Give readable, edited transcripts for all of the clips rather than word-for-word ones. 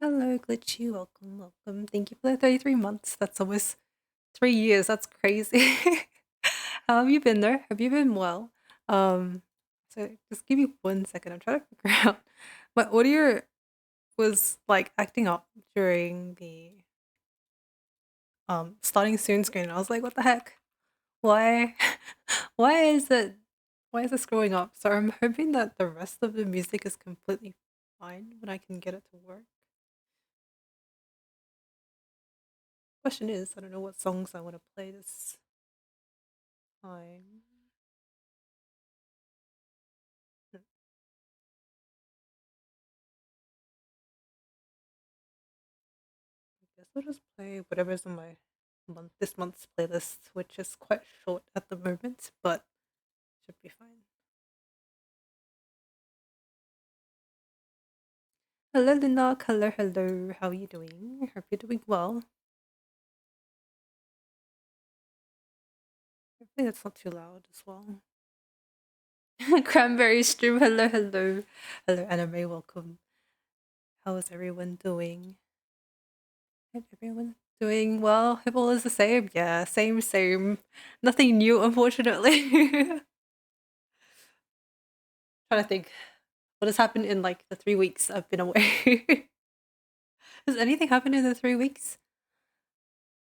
Hello, Glitchy. Welcome, welcome. Thank you for the 33 months. That's almost 3 years. That's crazy. How have you been there? Have you been well? Um, so just give me 1 second. I'm trying to figure out my audio was like acting up during the starting soon screen. I was like, what the heck? Why why is it why is it scrolling up? So I'm hoping that the rest of the music is completely fine when I can get it to work. Question is, I don't know what songs I want to play this time. Hmm, I guess I'll just play whatever's on my this month's playlist, which is quite short at the moment, but should be fine. Hello, Lina. Hello, hello. How are you doing? Hope you're doing well. Hopefully that's not too loud as well. Cranberry stream. Hello, hello. Hello, Anime. Welcome. How is everyone doing? Hope everyone doing well. Hope all is the same. Yeah, same, same. Nothing new, unfortunately. Trying to think what has happened in like the 3 weeks I've been away. Has anything happened in the 3 weeks?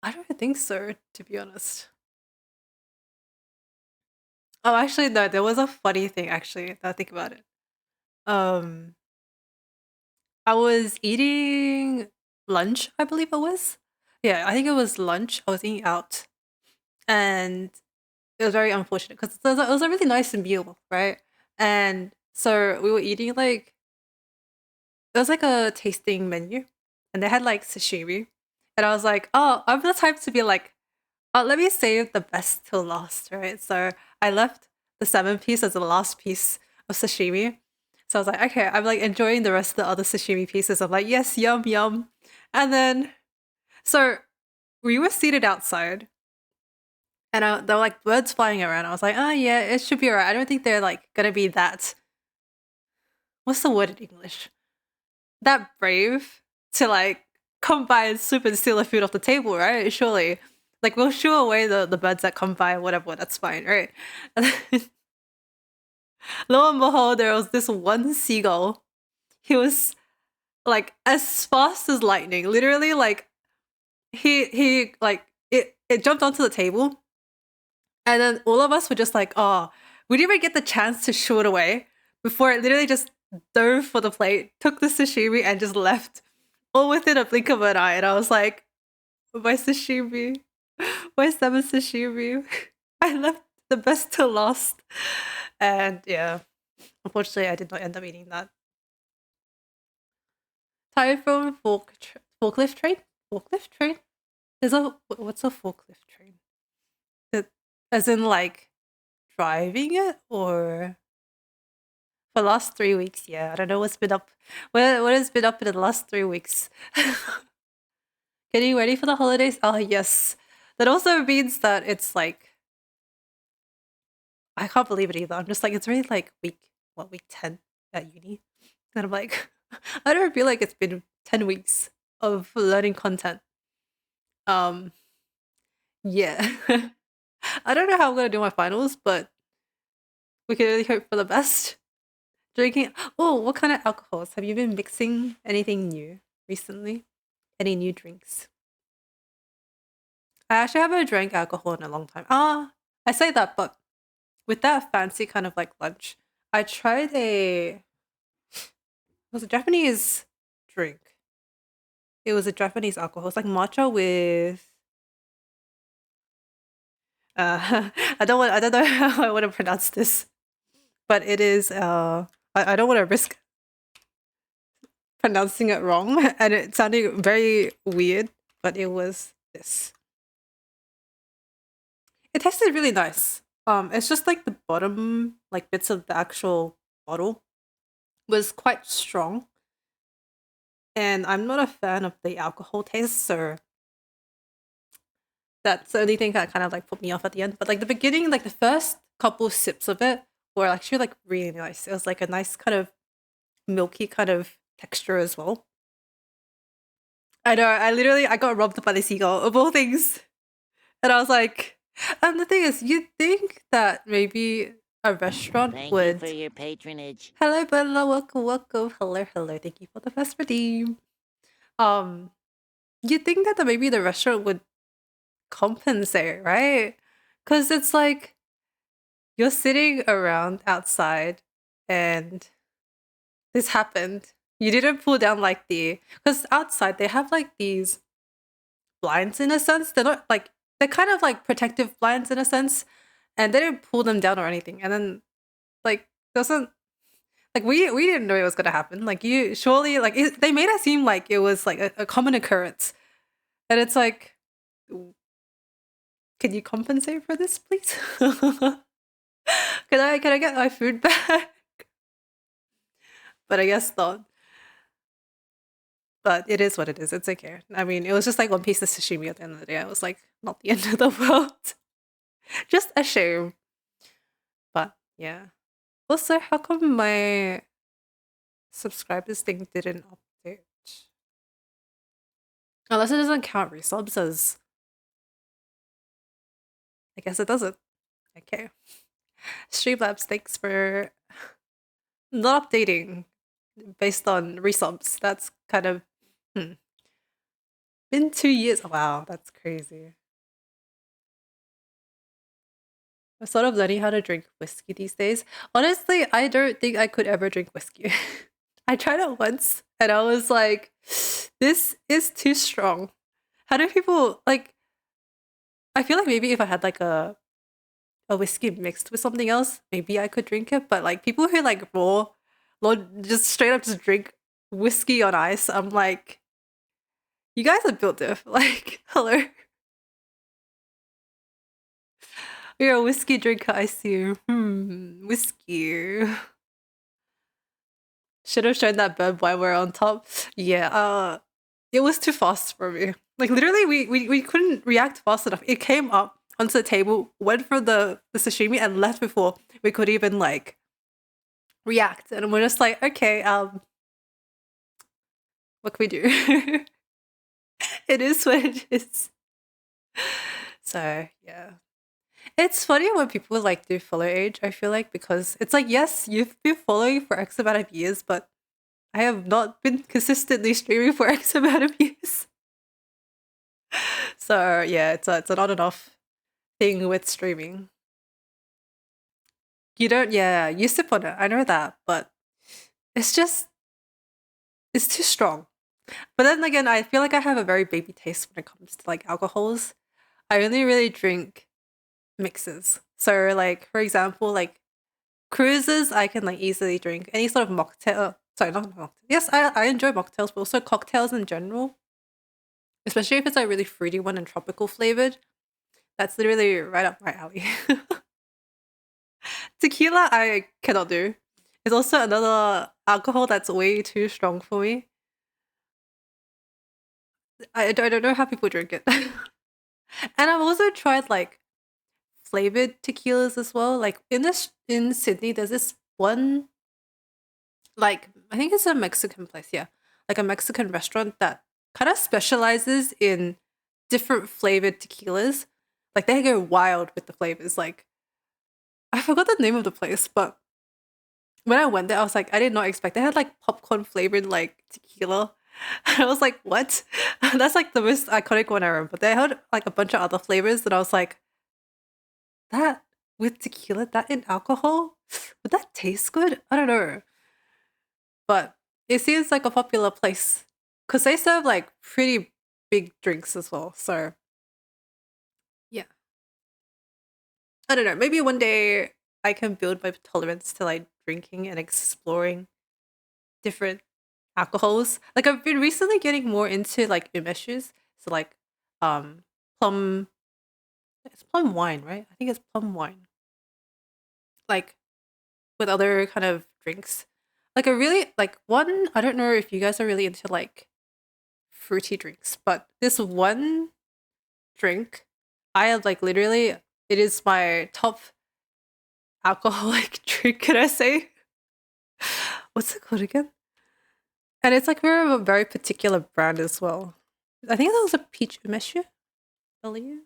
I don't think so, to be honest. Oh, actually, no, there was a funny thing actually, now I think about it. Um, I was eating lunch, I believe it was. Yeah, I think it was lunch. I was eating out, and it was very unfortunate because it was a really nice meal, right? And so we were eating like it was like a tasting menu, and they had like sashimi, and I was like, oh, I'm the type to be like, oh, let me save the best till last, right? So I left the 7 piece as the last piece of sashimi. So I was like, okay, I'm like enjoying the rest of the other sashimi pieces. I'm like, yes, yum, yum. And then, so we were seated outside, and there were like birds flying around. I was like, oh, yeah, it should be alright. I don't think they're like gonna be that, what's the word in English? That brave to like come by and swoop and steal the food off the table, right? Surely. Like we'll shoo away the birds that come by, whatever, that's fine, right? And then, lo and behold, there was this one seagull. He was like as fast as lightning. Literally, like he like it jumped onto the table, and then all of us were just like, oh, we didn't even get the chance to shoo it away before it literally just dove for the plate, took the sashimi, and just left all within a blink of an eye. And I was like, my sashimi, my seven sashimi. I left the best till last. And yeah, unfortunately, I did not end up eating that. Typhoon forklift train? Forklift train? What's a forklift train? It, as in like driving it or for the last 3 weeks? Yeah, I don't know what's been up. What has been up in the last 3 weeks? Getting ready for the holidays? Oh yes. That also means that it's like I can't believe it either. I'm just like it's really like week 10 at uni. And I'm like I don't feel like it's been 10 weeks of learning content. Um yeah. I don't know how I'm gonna do my finals, but we can really hope for the best. Drinking oh, what kind of alcohols? Have you been mixing anything new recently? Any new drinks? I actually haven't drank alcohol in a long time. I say that, but with that fancy kind of like lunch, I tried it was a Japanese drink. It was a Japanese alcohol. It's like matcha with I don't know how I want to pronounce this, but it is I don't want to risk pronouncing it wrong and it sounding very weird, but it was this. It tasted really nice. It's just like the bottom like bits of the actual bottle was quite strong, and I'm not a fan of the alcohol taste, so that's the only thing that kind of like put me off at the end. But like the beginning, like the first couple sips of it were actually like really nice. It was like a nice kind of milky kind of texture as well. I know. I got robbed by the seagull of all things, and I was like, and the thing is, you'd think that maybe a restaurant Thank you for would. your patronage. Hello, Bella. Welcome, welcome. Hello, hello. Thank you for the first redeem. Um, you'd think that maybe the restaurant would compensate, right? Because it's like you're sitting around outside, and this happened. You didn't pull down like because outside they have like these blinds in a sense. They're not like they're kind of like protective blinds in a sense, and they didn't pull them down or anything. And then like doesn't like we didn't know it was gonna happen. Like you surely like they made it seem like it was like a common occurrence, and it's like, can you compensate for this, please? Can I get my food back? But I guess not. But it is what it is. It's okay. I mean, it was just like one piece of sashimi at the end of the day. I was like, not the end of the world. Just a shame. But yeah. Also, how come my subscribers thing didn't update? Unless it doesn't count resubs as. I guess it doesn't. Okay. Streamlabs, thanks for not updating based on resubs. That's kind of. Been 2 years. Wow, that's crazy. I'm sort of learning how to drink whiskey these days. Honestly, I don't think I could ever drink whiskey. I tried it once and I was like, this is too strong. How do people like I feel like maybe if I had like a whiskey mixed with something else, maybe I could drink it. But like people who like just straight up just drink whiskey on ice, I'm like, you guys are built diff. Like, hello. You're a whiskey drinker, I see. Whiskey. Should have shown that bird while we're on top. Yeah, it was too fast for me. Like literally we couldn't react fast enough. It came up onto the table, went for the sashimi and left before we could even like react. And we're just like, okay, what can we do? It is what it is. So yeah. It's funny when people like do follow age, I feel like, because it's like, yes, you've been following for X amount of years, but I have not been consistently streaming for X amount of years. So yeah, it's an on and off thing with streaming. You don't, yeah, you sip on it. I know that, but it's just it's too strong. But then again, I feel like I have a very baby taste when it comes to like alcohols. I only really drink mixes. So like for example, like cruises, I can like easily drink any sort of mocktail. Sorry, not mocktail. Yes, I enjoy mocktails, but also cocktails in general. Especially if it's a really fruity one and tropical flavored. That's literally right up my alley. Tequila, I cannot do. It's also another alcohol that's way too strong for me. I don't know how people drink it. And I've also tried like flavored tequilas as well. Like in Sydney, there's this one like I think it's a Mexican place, yeah. Like a Mexican restaurant that kind of specializes in different flavored tequilas. Like they go wild with the flavors. Like I forgot the name of the place, but when I went there, I was like, I did not expect. They had like popcorn flavored like tequila. I was like, what? That's like the most iconic one I remember. They had like a bunch of other flavors, and I was like, that with tequila, that in alcohol, would that taste good? I don't know, but it seems like a popular place because they serve like pretty big drinks as well. So yeah, I don't know. Maybe one day I can build my tolerance to like drinking and exploring different alcohols. Like I've been recently getting more into like umeshus. So like um plum it's plum wine, right? I think it's plum wine. Like with other kind of drinks. Like a really like one I don't know if you guys are really into like fruity drinks, but this one drink I have like literally it is my top alcoholic drink, can I say? What's it called again? And it's like we're a very particular brand as well. I think that was a peach umeshu, I believe.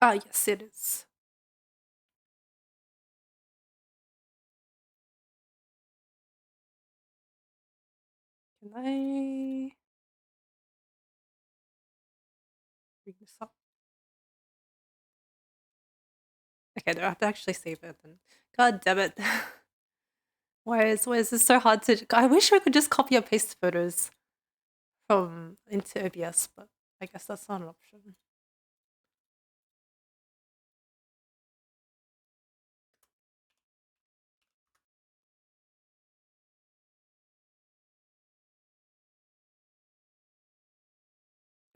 Ah, yes, it is. Can I bring this up? Okay, do I have to actually save it then? God damn it. Why is this so hard to... I wish we could just copy and paste photos from into OBS, but I guess that's not an option.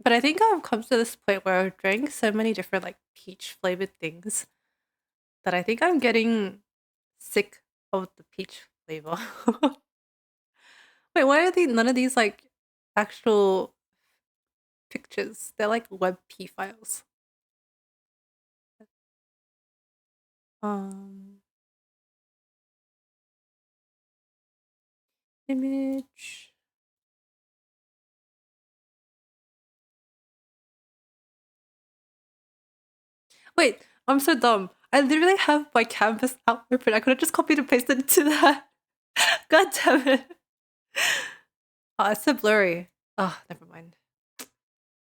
But I think I've come to this point where I've drank so many different like peach flavored things that I think I'm getting sick of the peach flavor. Wait, why are none of these like actual pictures? They're like WebP files. Um, image. Wait, I'm so dumb. I literally have my canvas out open. I could have just copied and pasted into that. God damn it. Oh, it's so blurry. Oh, never mind.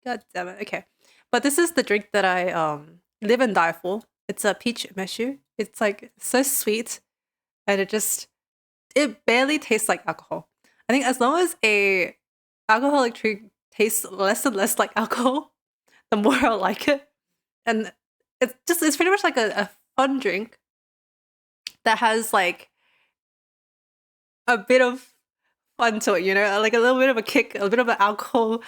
God damn it. Okay. But this is the drink that I live and die for. It's a peach meshu. It's like so sweet and it barely tastes like alcohol. I think as long as a alcoholic drink tastes less and less like alcohol, the more I'll like it. And it's pretty much like a fun drink that has like a bit of fun to it, like a little bit of a kick, a bit of an alcohol,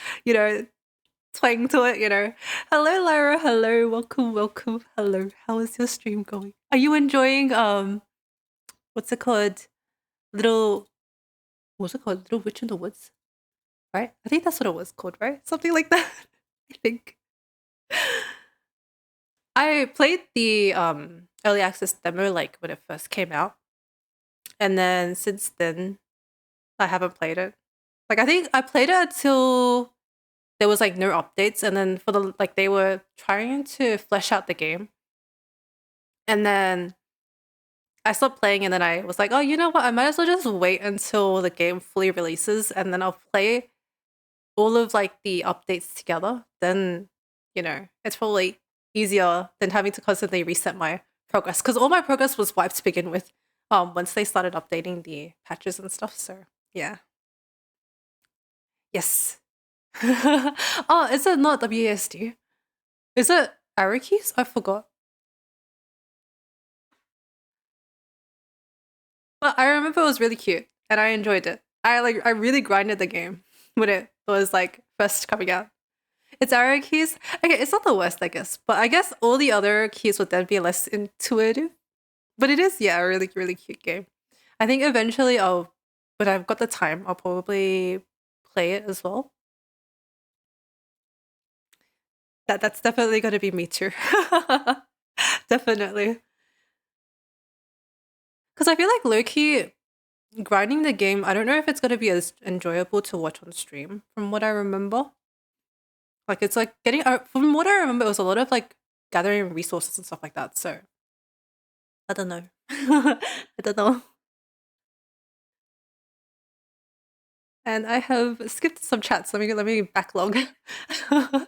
twang to it, Hello, Lyra. Hello. Welcome, welcome. Hello. How is your stream going? Are you enjoying what's it called? What's it called? Little Witch in the Woods? Right? I think that's what it was called, right? Something like that. I think. I played the early access demo like when it first came out. And then since then I haven't played it. Like I think I played it until there was like no updates, and then they were trying to flesh out the game. And then I stopped playing, and then I was like, oh, you know what? I might as well just wait until the game fully releases, and then I'll play all of like the updates together. Then, it's probably easier than having to constantly reset my progress, because all my progress was wiped to begin with. Once they started updating the patches and stuff. So yeah. Yes. Oh, is it not WASD? Is it Arikis? I forgot. But I remember it was really cute and I enjoyed it. I really grinded the game when it was like first coming out. It's arrow keys. Okay, it's not the worst, I guess. But I guess all the other keys would then be less intuitive. But it is, yeah, a really, really cute game. I think eventually when I've got the time, I'll probably play it as well. That's definitely gonna be me too. Definitely. Because I feel like low-key grinding the game, I don't know if it's gonna be as enjoyable to watch on stream from what I remember. Like it's like from what I remember, it was a lot of like gathering resources and stuff like that. So I don't know. I don't know. And I have skipped some chats. Let me backlog. I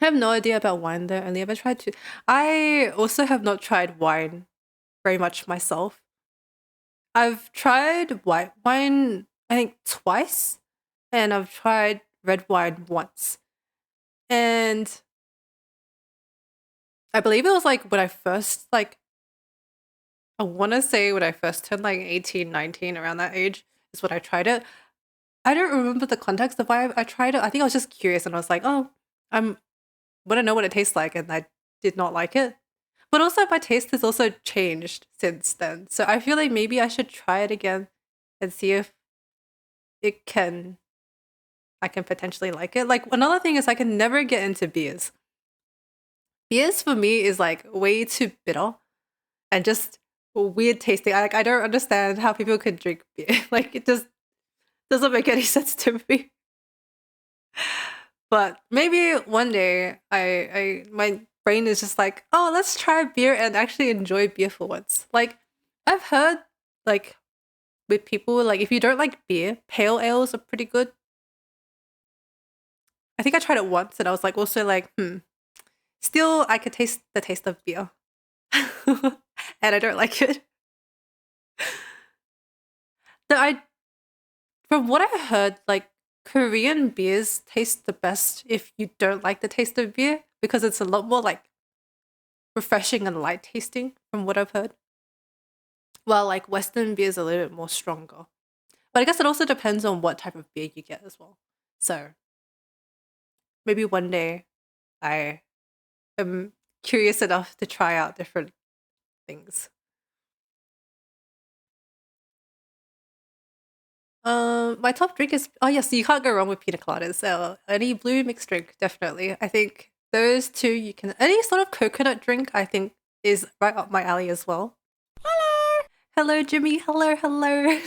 have no idea about wine though. Only ever tried to. I also have not tried wine very much myself. I've tried white wine, I think twice, and I've tried red wine once. And I believe it was like when I first I want to say when I first turned like 18, 19, around that age is when I tried it. I don't remember the context of why I tried it. I think I was just curious and I was like, oh, I'm want to know what it tastes like, and I did not like it. But also my taste has also changed since then. So I feel like maybe I should try it again and see if I can potentially like it. Like another thing is I can never get into beers. Beers for me is like way too bitter and just weird tasting. Like I don't understand how people could drink beer. Like it just doesn't make any sense to me. But maybe one day my brain is just like, oh, let's try beer and actually enjoy beer for once. Like I've heard like with people like if you don't like beer, pale ales are pretty good. I think I tried it once and I was like also like, still I could taste the taste of beer. And I don't like it. No, I from what I heard, like Korean beers taste the best if you don't like the taste of beer because it's a lot more like refreshing and light tasting from what I've heard. While like Western beer is a little bit more stronger. But I guess it also depends on what type of beer you get as well. So maybe one day I am curious enough to try out different things. My top drink is oh yes, you can't go wrong with pina coladas. So any blue mixed drink, definitely. I think those two you can any sort of coconut drink I think is right up my alley as well. Hello. Hello Jimmy. Hello, hello.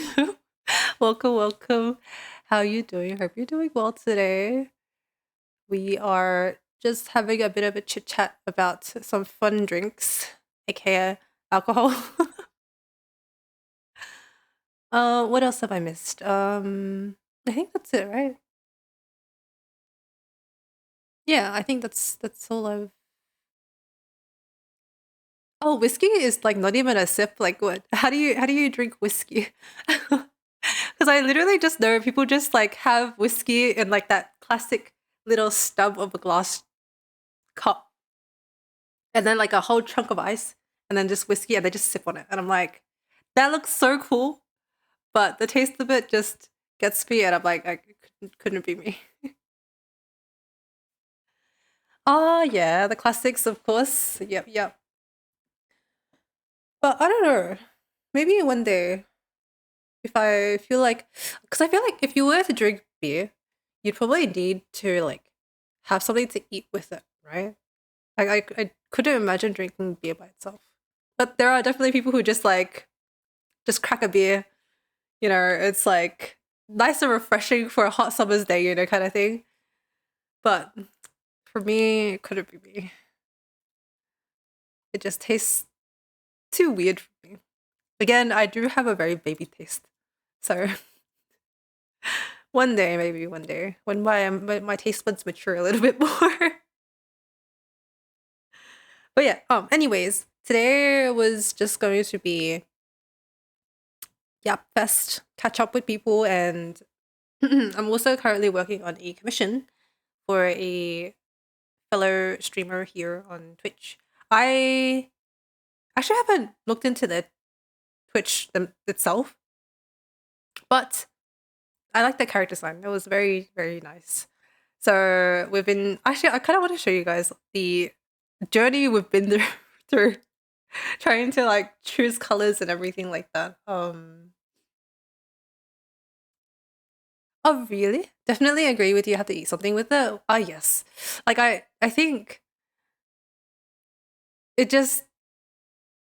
Welcome, welcome. How you doing? Hope you're doing well today. We are just having a bit of a chit chat about some fun drinks, aka alcohol. What else have I missed? I think that's it, right? Yeah, I think that's all I've. Oh, whiskey is like not even a sip. Like what? How do you drink whiskey? Because I literally just know people just like have whiskey in like that classic little stub of a glass cup, and then like a whole chunk of ice, and then just whiskey, and they just sip on it, and I'm like, that looks so cool, but the taste of it just gets me, and I'm like, couldn't be me. Oh yeah, the classics, of course. Yep, yep. But I don't know. Maybe one day, if I feel like, because I feel like if you were to drink beer, you'd probably need to like have something to eat with it, right? I couldn't imagine drinking beer by itself. But there are definitely people who just like just crack a beer. You know, it's like nice and refreshing for a hot summer's day, kind of thing. But for me, it couldn't be me. It just tastes too weird for me. Again, I do have a very baby taste. So one day, maybe one day, when my taste buds mature a little bit more. But yeah, anyways, today was just going to be Yap Fest, catch up with people, and I'm also currently working on a commission for a fellow streamer here on Twitch. I actually haven't looked into the Twitch itself, but I like the character design. It was very, very nice. So we've been actually I kind of want to show you guys the journey we've been through, through trying to like choose colors and everything like that. Oh really? Definitely agree with you have to eat something with it. Ah yes. Like I think it just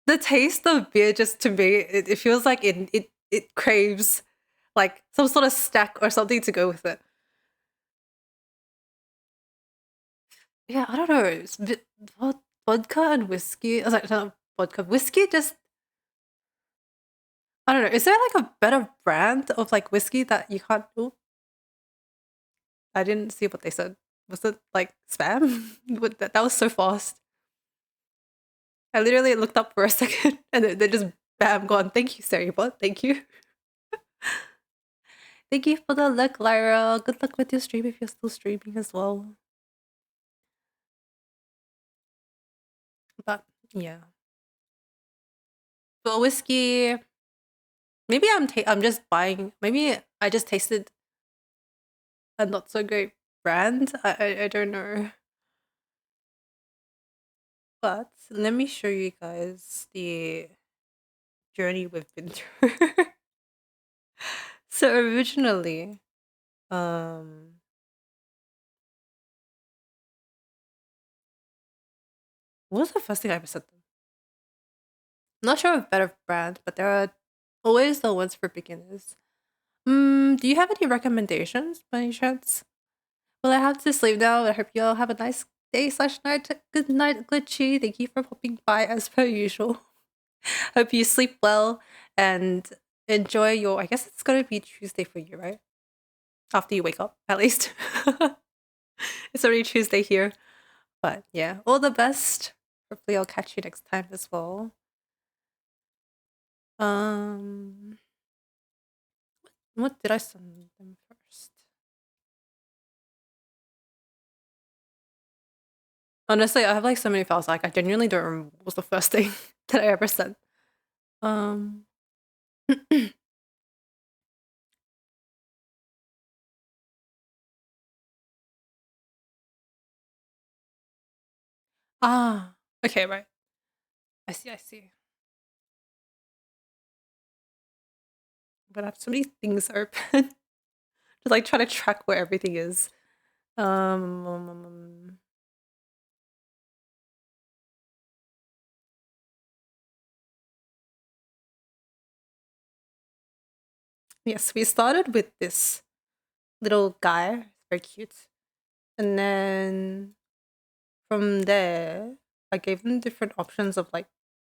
the taste of beer just to me it feels like it craves like some sort of snack or something to go with it. Yeah, I don't know. It's vodka and whiskey. I was like, not vodka, whiskey. Just I don't know. Is there like a better brand of like whiskey that you can't? Oh, I didn't see what they said. Was it like spam? That was so fast. I literally looked up for a second and they just bam gone. Thank you, Saribot. Thank you. Thank you for the luck, Lyra. Good luck with your stream if you're still streaming as well. But yeah, but whiskey. Maybe I'm just buying. Maybe I just tasted a not so great brand. I don't know. But let me show you guys the journey we've been through. So originally, um what was the first thing I ever said? not sure of better brands, but there are always the ones for beginners. Do you have any recommendations by any chance? Well, I have to sleep now. I hope you all have a nice day slash night. Good night, Glitchy. Thank you for popping by as per usual. Hope you sleep well and enjoy your. I guess it's gonna be Tuesday for you, right? After you wake up, at least. It's already Tuesday here. But yeah, all the best. Hopefully, I'll catch you next time as well. Um, what did I send them first? Honestly, I have like so many files. Like, I genuinely don't remember what was the first thing that I ever sent. Um, okay, right. I see. I see. But I have so many things open. Just like trying to track where everything is. Um, yes, we started with this little guy. Very cute. And then from there, I gave them different options of like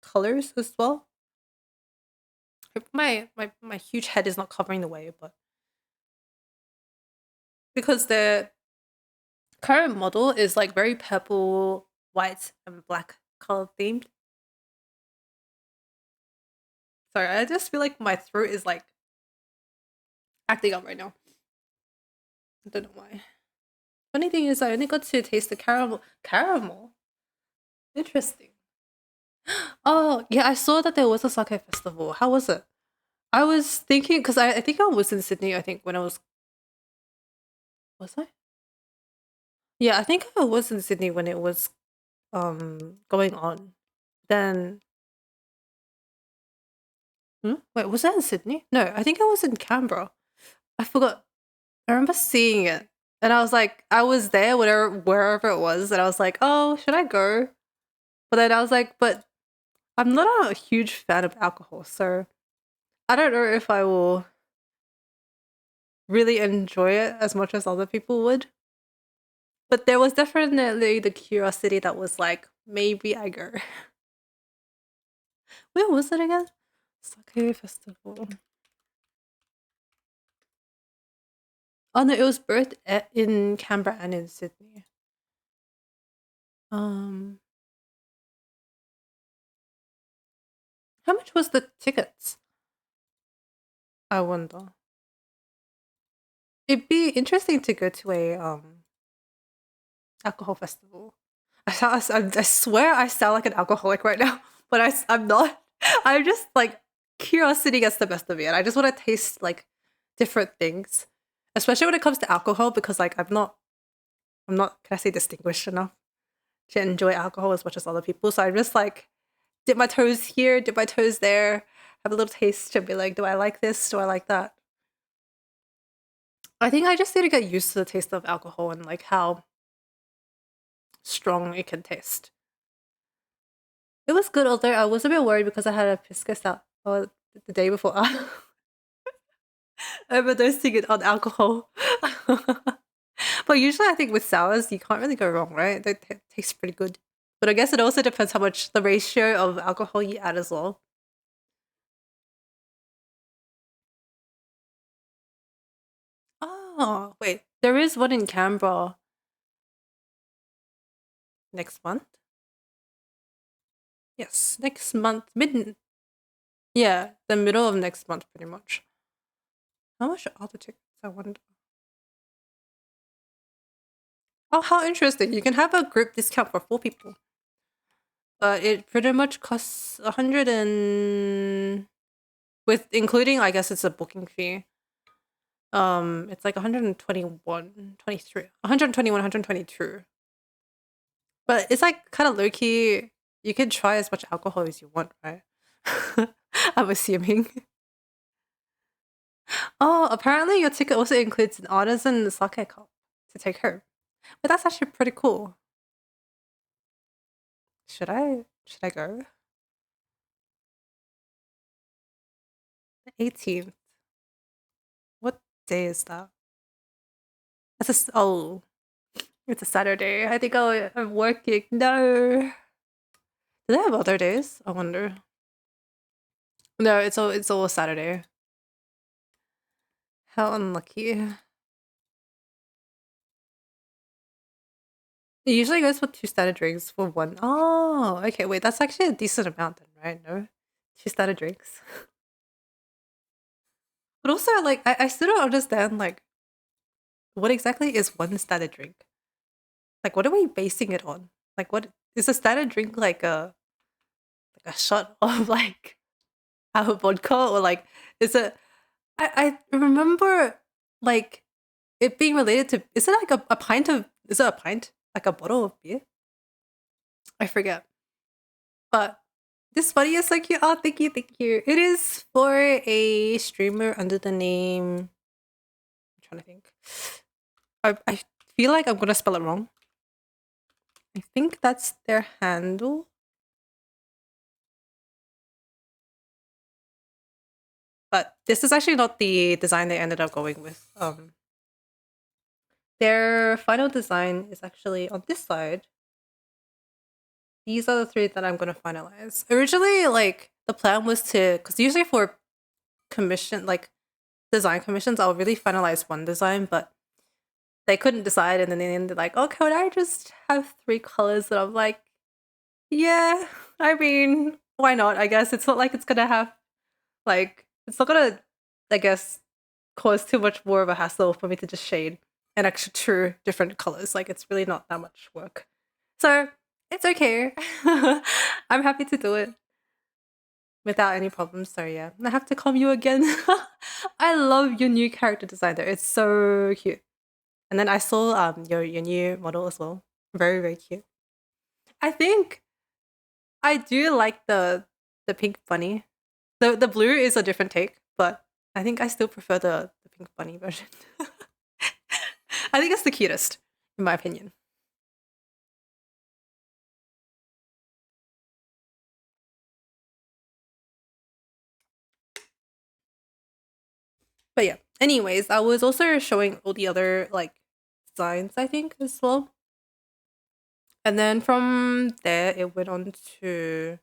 colors as well. Hope my huge head is not covering the way, but because the current model is like very purple, white, and black color themed. Sorry, I just feel like my throat is like acting up right now. I don't know why. Funny thing is, I only got to taste the caramel. Caramel? Interesting. Oh, yeah, I saw that there was a sake festival. How was it? I was thinking, because I think I was in Sydney, I think, when I was. Was I? Yeah, I think I was in Sydney when it was going on. Then. Wait, was that in Sydney? No, I think I was in Canberra. I forgot. I remember seeing it. And I was like, I was there, wherever it was, and I was like, oh, should I go? But then I was like, but I'm not a huge fan of alcohol, so I don't know if I will really enjoy it as much as other people would. But there was definitely the curiosity that was like, maybe I go. Where was it again? Sake Festival. Oh no, it was both in Canberra and in Sydney. Um, how much was the tickets? I wonder. It'd be interesting to go to a alcohol festival. I swear I sound like an alcoholic right now, but I'm not. I'm just like curiosity gets the best of me, and I just want to taste like different things, especially when it comes to alcohol, because like I'm not can I say distinguished enough to enjoy alcohol as much as other people. So I'm just like dip my toes here, dip my toes there, have a little taste to be like, do I like this? Do I like that? I think I just need to get used to the taste of alcohol and like how strong it can taste. It was good, although I was a bit worried because I had a pisco out the day before overdosing it on alcohol. But usually I think with sours, you can't really go wrong, right? They taste pretty good. But I guess it also depends how much the ratio of alcohol you add as well. Oh, wait. There is one in Canberra next month. Yes, next month. Yeah, the middle of next month, pretty much. How much are the tickets? I wonder. Oh, how interesting. You can have a group discount for 4 people. But it pretty much costs 100 and with including I guess it's a booking fee. It's like 121, 23, 121, 122. But it's like kind of low key. You can try as much alcohol as you want, right? I'm assuming. Oh, apparently your ticket also includes an artisan sake cup to take home. But that's actually pretty cool. Should I go? 18th. What day is that? Oh, it's a Saturday. I think I'm working. No. Do they have other days? I wonder. No, it's all Saturday. How unlucky. It usually goes for 2 starter drinks for one. Oh, okay. Wait, that's actually a decent amount then, right? No? 2 starter drinks. But also, like, I still don't understand, like, what exactly is one starter drink? Like, what are we basing it on? Like, what is a starter drink like a shot of like our vodka or like is it? I remember like it being related to. Is it like a pint of? Is it a pint like a bottle of beer? I forget. But this buddy is so cute. Oh, thank you, thank you. It is for a streamer under the name. I'm trying to think. I feel like I'm gonna spell it wrong. I think that's their handle. But this is actually not the design they ended up going with. Their final design is actually on this side. These are the three that I'm gonna finalize. Originally, like the plan was to, because usually for commission, like design commissions, I'll really finalize one design, but they couldn't decide, and then they ended like, oh, could I just have 3 colors? And I'm like, yeah, I mean, why not? I guess it's not like it's gonna have like it's not gonna, I guess, cause too much more of a hassle for me to just shade an extra 2 different colors. Like it's really not that much work. So it's okay. I'm happy to do it without any problems. So yeah, I have to calm you again. I love your new character design though. It's so cute. And then I saw your new model as well. Very, very cute. I think I do like the pink bunny. The blue is a different take, but I think I still prefer the pink bunny version. I think it's the cutest, in my opinion. But yeah. Anyways, I was also showing all the other like designs, I think, as well. And then from there it went on to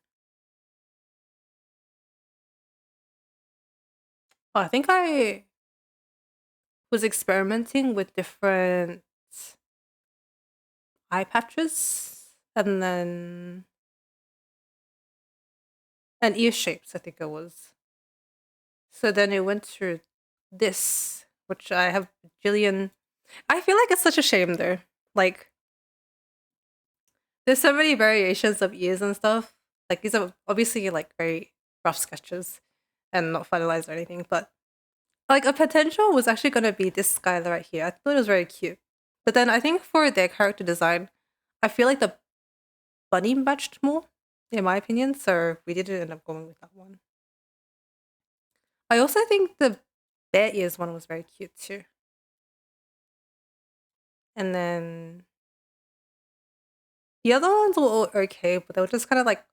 I think I was experimenting with different eye patches and then and ear shapes, I think it was. So then it went to this, which I have Jillian. I feel like it's such a shame though. Like there's so many variations of ears and stuff. Like these are obviously like very rough sketches and not finalized or anything, but like a potential was actually gonna be this guy right here. I thought it was very cute. But then I think for their character design, I feel like the bunny matched more, in my opinion, so we didn't end up going with that one. I also think the bear ears one was very cute too. And then the other ones were all okay, but they were just kind of like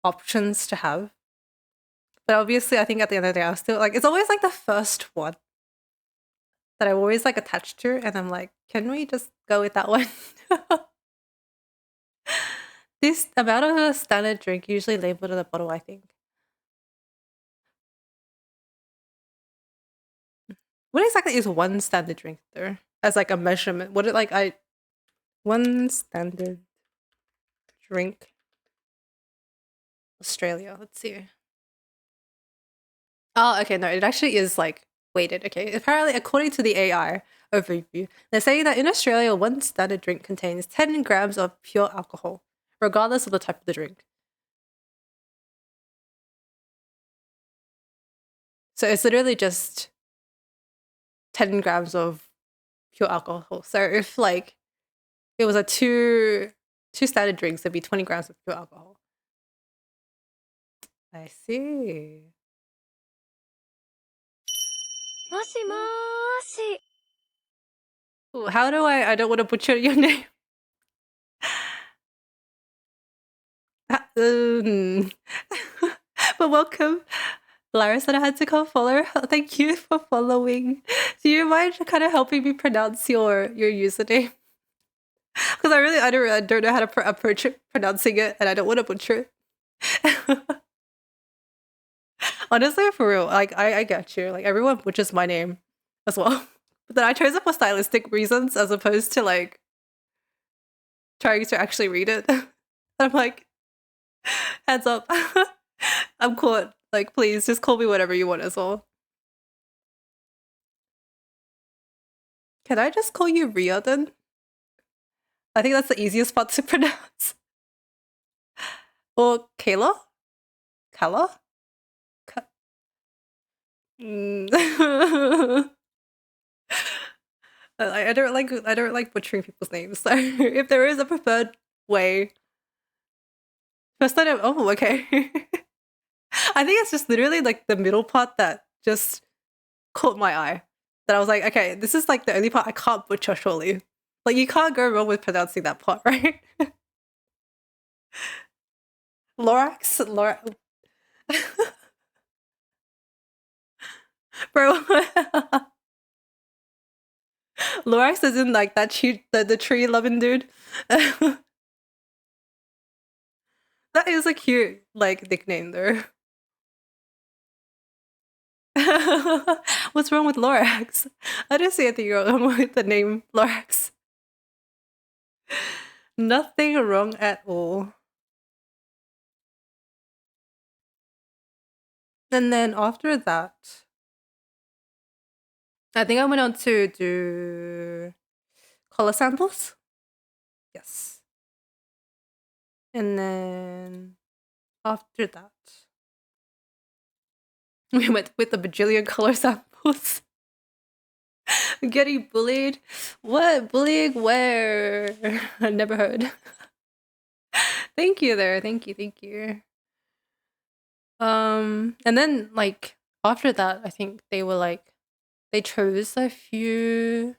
options to have. But obviously, I think at the end of the day, I was still like, it's always like the first one that I'm always like attached to, and I'm like, can we just go with that one? This amount of a standard drink usually labeled in the bottle, I think. What exactly is one standard drink there? As like a measurement? What it like I one standard drink Australia. Let's see. Oh, okay, no, it actually is like weighted. Okay. Apparently, according to the AI overview, they're saying that in Australia, one standard drink contains 10 grams of pure alcohol, regardless of the type of the drink. So it's literally just 10 grams of pure alcohol. So if like it was a two standard drinks, it'd be 20 grams of pure alcohol. I see. もしもーし。 Ooh, how do I don't want to butcher your name. Um, but welcome. Lara said I had to come follow her. Thank you for following. Do you mind kind of helping me pronounce your username? Because I don't know how to approach it, pronouncing it, and I don't want to butcher it. Honestly, for real, like I get you. Like everyone butchers my name as well. But then I chose it for stylistic reasons as opposed to like trying to actually read it. I'm like, hands up. I'm caught. Like, please just call me whatever you want as well. Can I just call you Ria then? I think that's the easiest part to pronounce. Or Kayla? Kala? Ka- Mm. I don't like butchering people's names. So if there is a preferred way, first I don't. Oh, okay. I think it's just literally like the middle part that just caught my eye. That I was like, okay, this is like the only part I can't butcher. Surely, like you can't go wrong with pronouncing that part, right? Lorax, bro. Lorax isn't like that cute, the tree loving dude. That is a cute like nickname though. What's wrong with Lorax? I don't see anything wrong with the name Lorax. Nothing wrong at all. And then after that, I think I went on to do color samples. Yes. And then after that, we went with a bajillion color samples. Getting bullied? What? Bullying where? I never heard. Thank you there. Thank you. Thank you. And then like after that, I think they were like they chose a few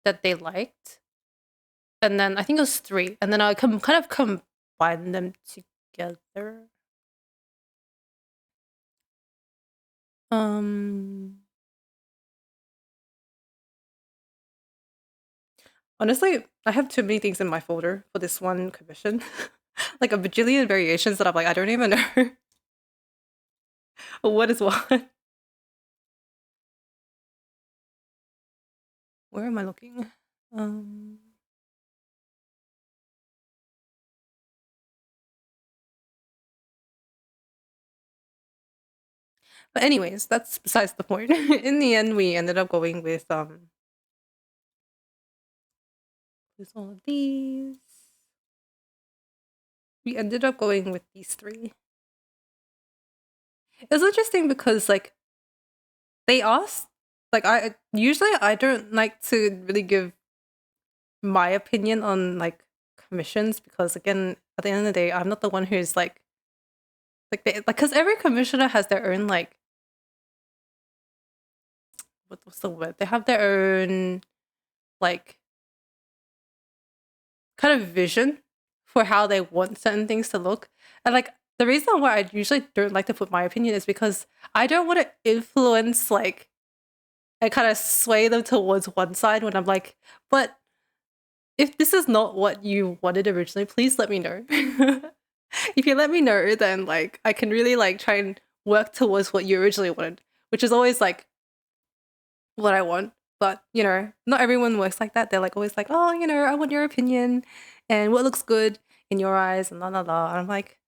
that they liked. And then I think it was three. And then I kind of combine them together. Um Honestly, I have too many things in my folder for this one commission. Like a bajillion variations that I'm like, I don't even know what is what. Where am I looking? Um but anyways, that's besides the point. In the end, we ended up going with all of these. We ended up going with these three. It's interesting because like they asked like I don't like to really give my opinion on like commissions because again at the end of the day I'm not the one who's like they like because every commissioner has their own like what's the word, they have their own like kind of vision for how they want certain things to look. And like the reason why I usually don't like to put my opinion is because I don't want to influence like I kind of sway them towards one side when I'm like, but if this is not what you wanted originally, please let me know. If you let me know, then like I can really like try and work towards what you originally wanted, which is always like what I want. But you know, not everyone works like that. They're like always like, oh, you know, I want your opinion and what looks good in your eyes and la la la. And I'm like,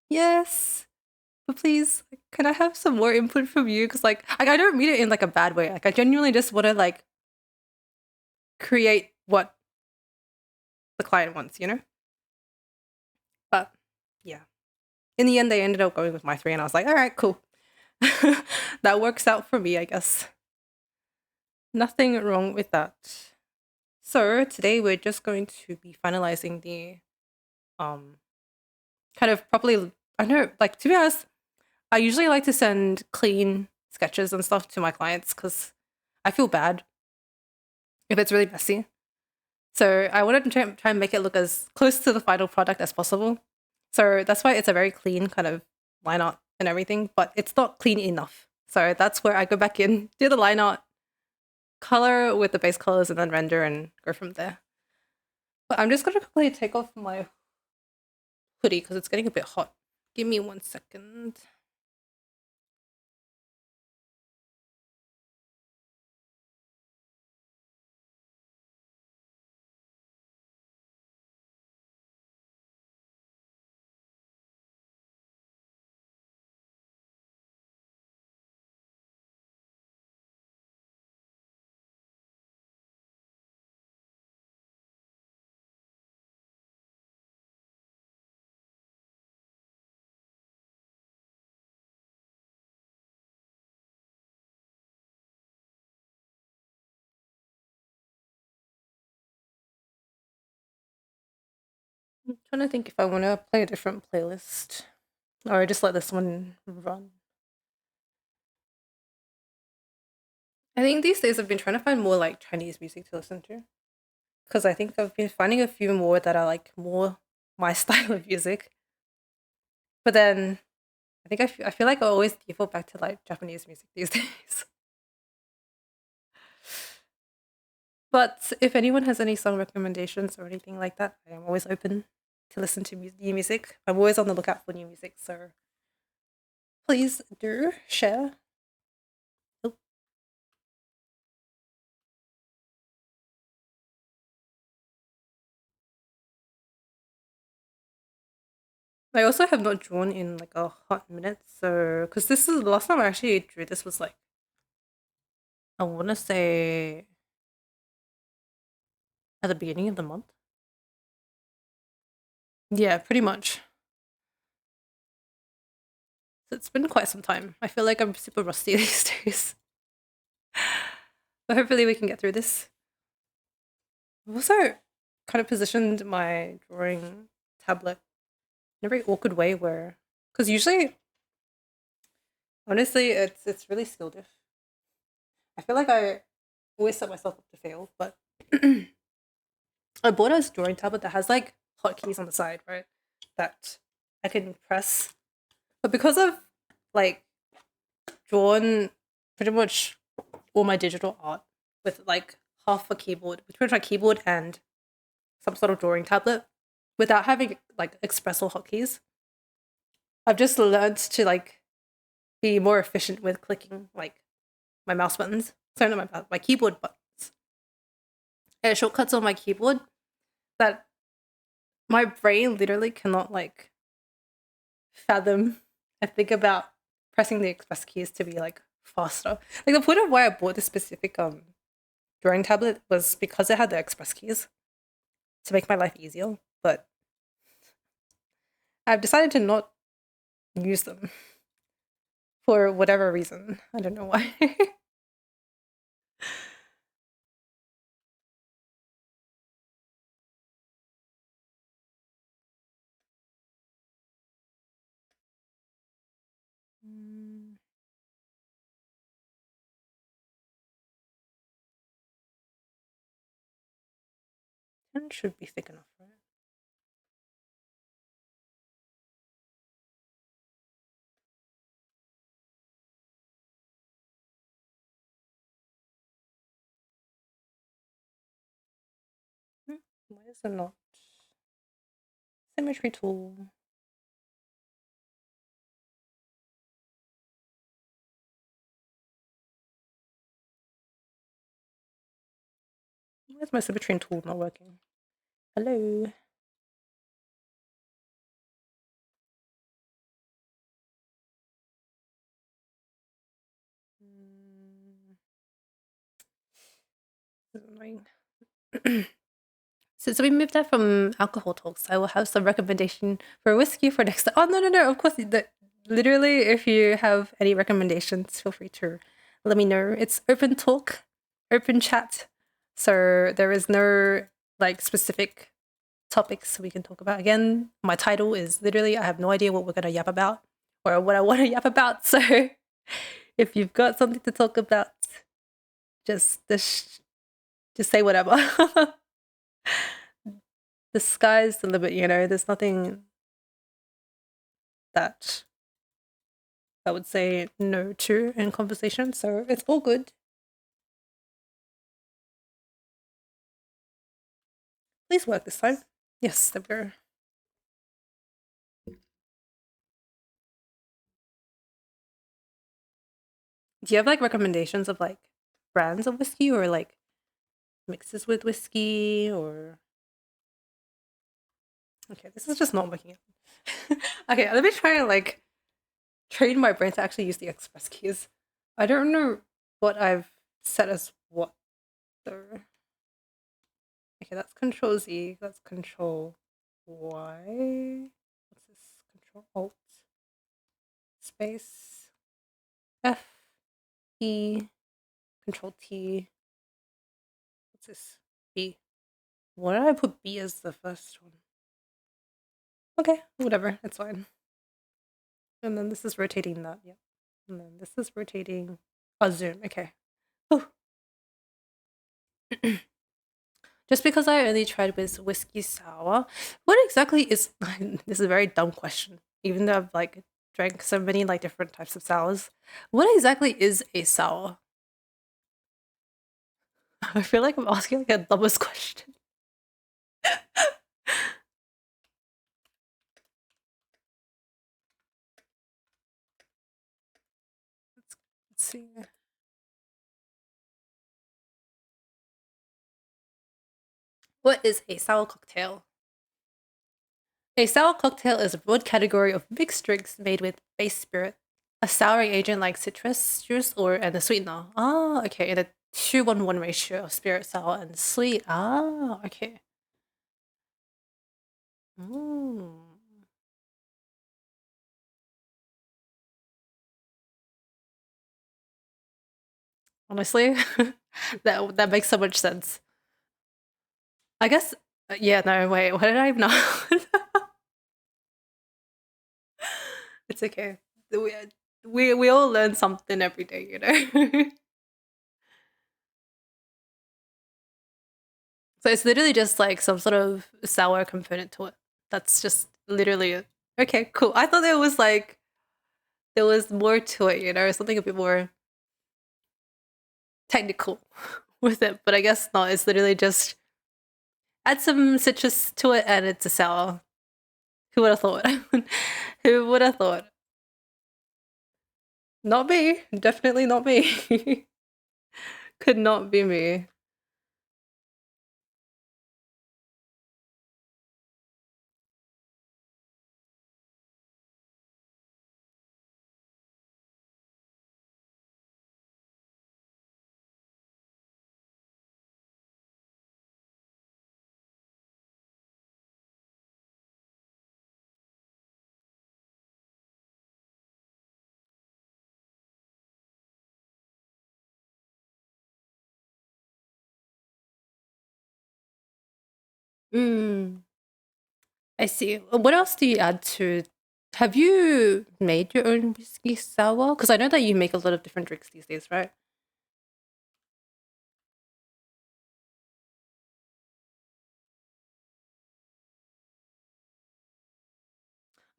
yes, but please, like, can I have some more input from you? Because like I don't mean it in like a bad way. Like I genuinely just want to like create what the client wants, you know? But yeah. In the end they ended up going with my three and I was like, all right, cool. That works out for me, I guess. Nothing wrong with that. So today we're just going to be finalizing the um kind of properly I know like to be honest, I usually like to send clean sketches and stuff to my clients because I feel bad if it's really messy. So I wanted to try and make it look as close to the final product as possible. So that's why it's a very clean kind of line art and everything, but it's not clean enough. So that's where I go back in, do the line art, color with the base colors, and then render and go from there. But I'm just gonna quickly take off my hoodie because it's getting a bit hot. Give me 1 second. I'm trying to think if I want to play a different playlist or just let this one run. I think these days I've been trying to find more like Chinese music to listen to because I think I've been finding a few more that are like more my style of music. But then I feel like I always default back to like Japanese music these days. But if anyone has any song recommendations or anything like that, I am always open to listen to new music. I'm always on the lookout for new music, so please do share. Oh. I also have not drawn in like a hot minute, so because this is the last time I actually drew this was like I want to say at the beginning of the month. Yeah, pretty much. So it's been quite some time. I feel like I'm super rusty these days. But hopefully we can get through this. I've also kind of positioned my drawing tablet in a very awkward way where, because usually, honestly, it's really skill diff. I feel like I always set myself up to fail, but I bought a drawing tablet that has like hotkeys on the side, right? That I can press. But because I've like drawn pretty much all my digital art with like half a keyboard, with pretty much my keyboard and some sort of drawing tablet, without having like espresso hotkeys, I've just learned to like be more efficient with clicking like my mouse buttons. Sorry, not my keyboard buttons. And shortcuts on my keyboard that my brain literally cannot like fathom and think about pressing the express keys to be like faster. Like the point of why I bought this specific drawing tablet was because it had the express keys to make my life easier, but I've decided to not use them for whatever reason. I don't know why. Mm, It should be thick enough, right? Why is it not? Symmetry tool. Why is my symmetry tool not working? Hello? This is annoying. So we moved that from alcohol talks. I will have some recommendation for whiskey for next time. Oh no! Of course, literally, if you have any recommendations, feel free to let me know. It's open talk, open chat, so there is no like specific topics we can talk about. Again, my title is literally I have no idea what we're gonna yap about or what I want to yap about. So if you've got something to talk about, just say whatever. The sky's the limit, you know. There's nothing that I would say no to in conversation, so it's all good. Please work this time. Yes, there we go. Do you have like recommendations of like brands of whiskey or like mixes with whiskey or okay, this is just not working out. Okay, let me try and like train my brain to actually use the express keys. I don't know what I've set as what though. Okay, that's Control Z, that's Control Y. What's this? Control Alt space F E Control T. What's this? B. Why did I put B as the first one? Okay, whatever, it's fine. And then this is rotating that, yeah. And then this is rotating. Oh, zoom, okay. Oh. Just because I only tried with whiskey sour, what exactly is this is a very dumb question, even though I've like drank so many like different types of sours. What exactly is a sour? I feel like I'm asking like a dumbest question. Let's see. What is a sour cocktail? A sour cocktail is a broad category of mixed drinks made with base spirit, a souring agent like citrus juice, or and a sweetener. Ah, okay, in a 2-1-1 ratio of spirit, sour, and sweet. Ah, okay. Mm. Honestly, that makes so much sense. I guess. Yeah. No. Wait. What did I know? It's okay. We all learn something every day, you know. So it's literally just like some sort of sour component to it. That's just literally it. Okay, cool. I thought there was more to it, you know, something a bit more technical with it. But I guess not. It's literally just add some citrus to it and it's a sour. Who would have thought? Who would have thought? Not me. Definitely not me. Could not be me. Mm, I see. What else do you add to? Have you made your own whiskey sour? Because I know that you make a lot of different drinks these days, right?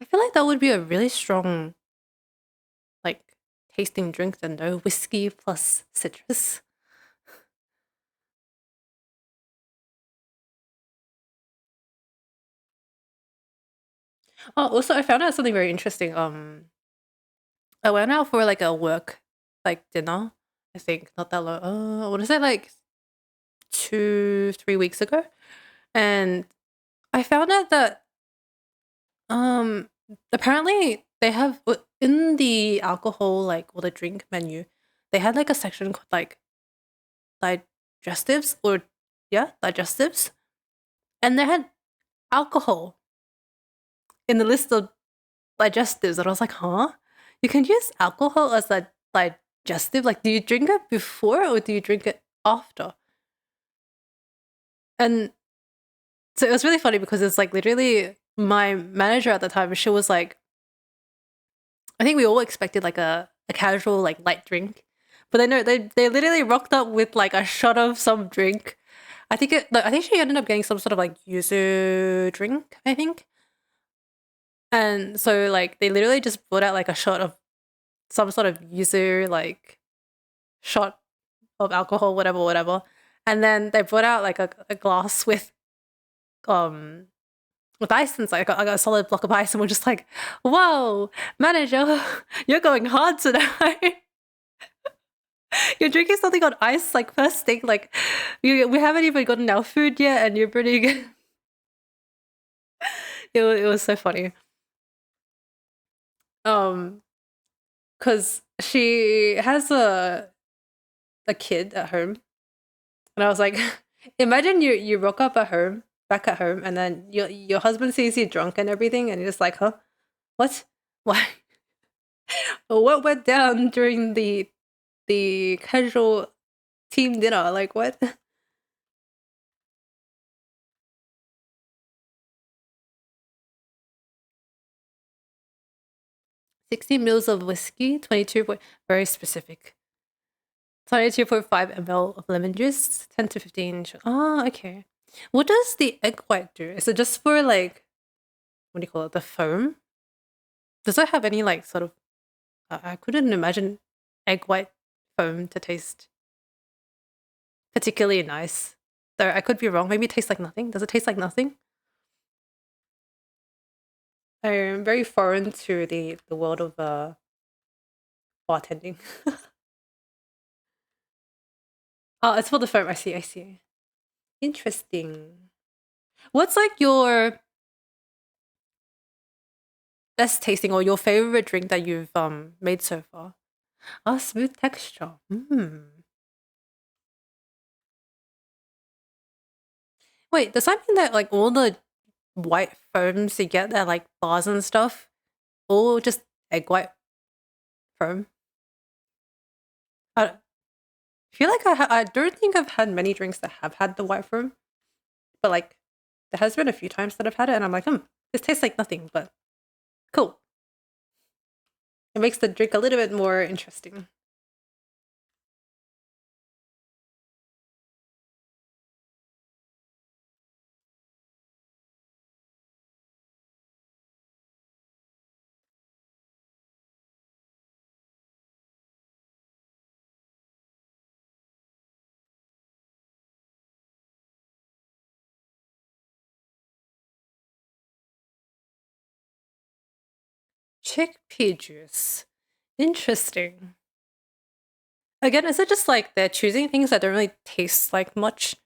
I feel like that would be a really strong, like, tasting drink then, though. Whiskey plus citrus. Oh, also, I found out something very interesting. I went out for like a work, like dinner. I think not that long. I want to say like 2, 3 weeks ago, and I found out that apparently they have in the alcohol like or the drink menu, they had like a section called like digestives or yeah digestives, and they had alcohol in the list of digestives, and I was like, huh? You can use alcohol as a digestive? Like, do you drink it before or do you drink it after? And so it was really funny because it's like literally my manager at the time, she was like, I think we all expected like a casual, like light drink. But they literally rocked up with like a shot of some drink. I think she ended up getting some sort of like yuzu drink, I think. And so like they literally just brought out like a shot of some sort of yuzu like shot of alcohol, whatever, whatever. And then they brought out like a glass um with ice inside. I got a solid block of ice, and we're just like, "Whoa, manager, you're going hard tonight." You're drinking something on ice, like first thing, like we haven't even gotten our food yet, and you're pretty good. It was so funny. Um, because she has a kid at home, and I was like, imagine you rock up at home, back at home, and then your husband sees you drunk and everything, and you're just like, huh, what, why, what went down during the casual team dinner? Like what? 60 mils of whiskey, 22 point, very specific. 22.5 ml of lemon juice, 10 to 15. Oh, okay. What does the egg white do? Is it just for like, what do you call it, the foam? Does it have any like sort of, I couldn't imagine egg white foam to taste particularly nice. Though I could be wrong. Maybe it tastes like nothing. Does it taste like nothing? I'm very foreign to the world of bartending. Oh, it's for the foam. I see. I see. Interesting. What's like your best tasting or your favorite drink that you've made so far? Oh, smooth texture. Hmm. Wait, does that mean that like all the white foams you get at like bars and stuff, all just egg white foam? I feel like I don't think I've had many drinks that have had the white foam, but like there has been a few times that I've had it, and I'm like, this tastes like nothing, but cool. It makes the drink a little bit more interesting. Chickpea juice. Interesting. Again, is it just like they're choosing things that don't really taste like much,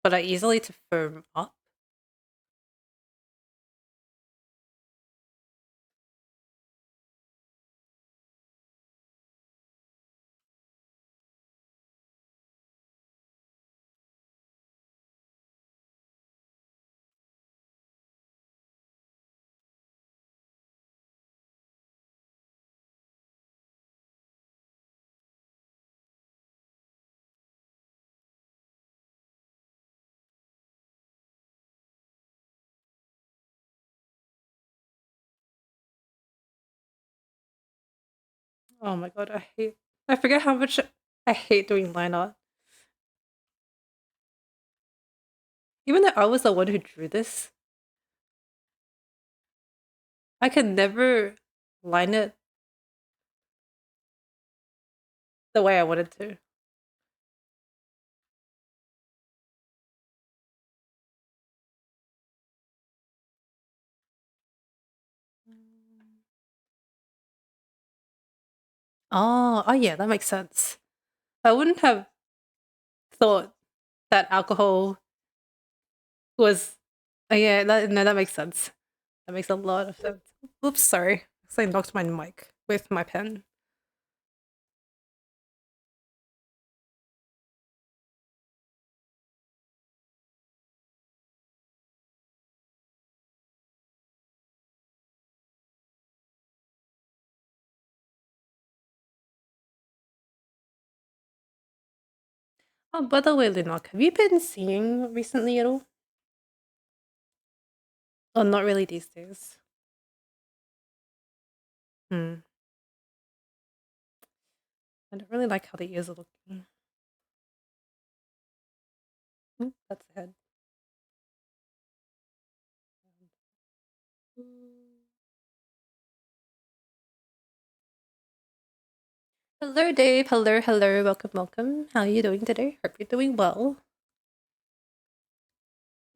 but are easily to firm up? Oh my god, I forget how much I hate doing line art. Even though I was the one who drew this, I can never line it the way I wanted to. Oh yeah, that makes sense. I wouldn't have thought that alcohol was. Oh yeah, no, that makes sense. That makes a lot of sense. Oops, sorry. I knocked my mic with my pen. Oh, by the way, Linok, have you been seeing recently at all? Oh, not really these days. Hmm. I don't really like how the ears are looking. That's the head. Hello, Dave. Hello, hello. Welcome, welcome. How are you doing today? Hope you're doing well.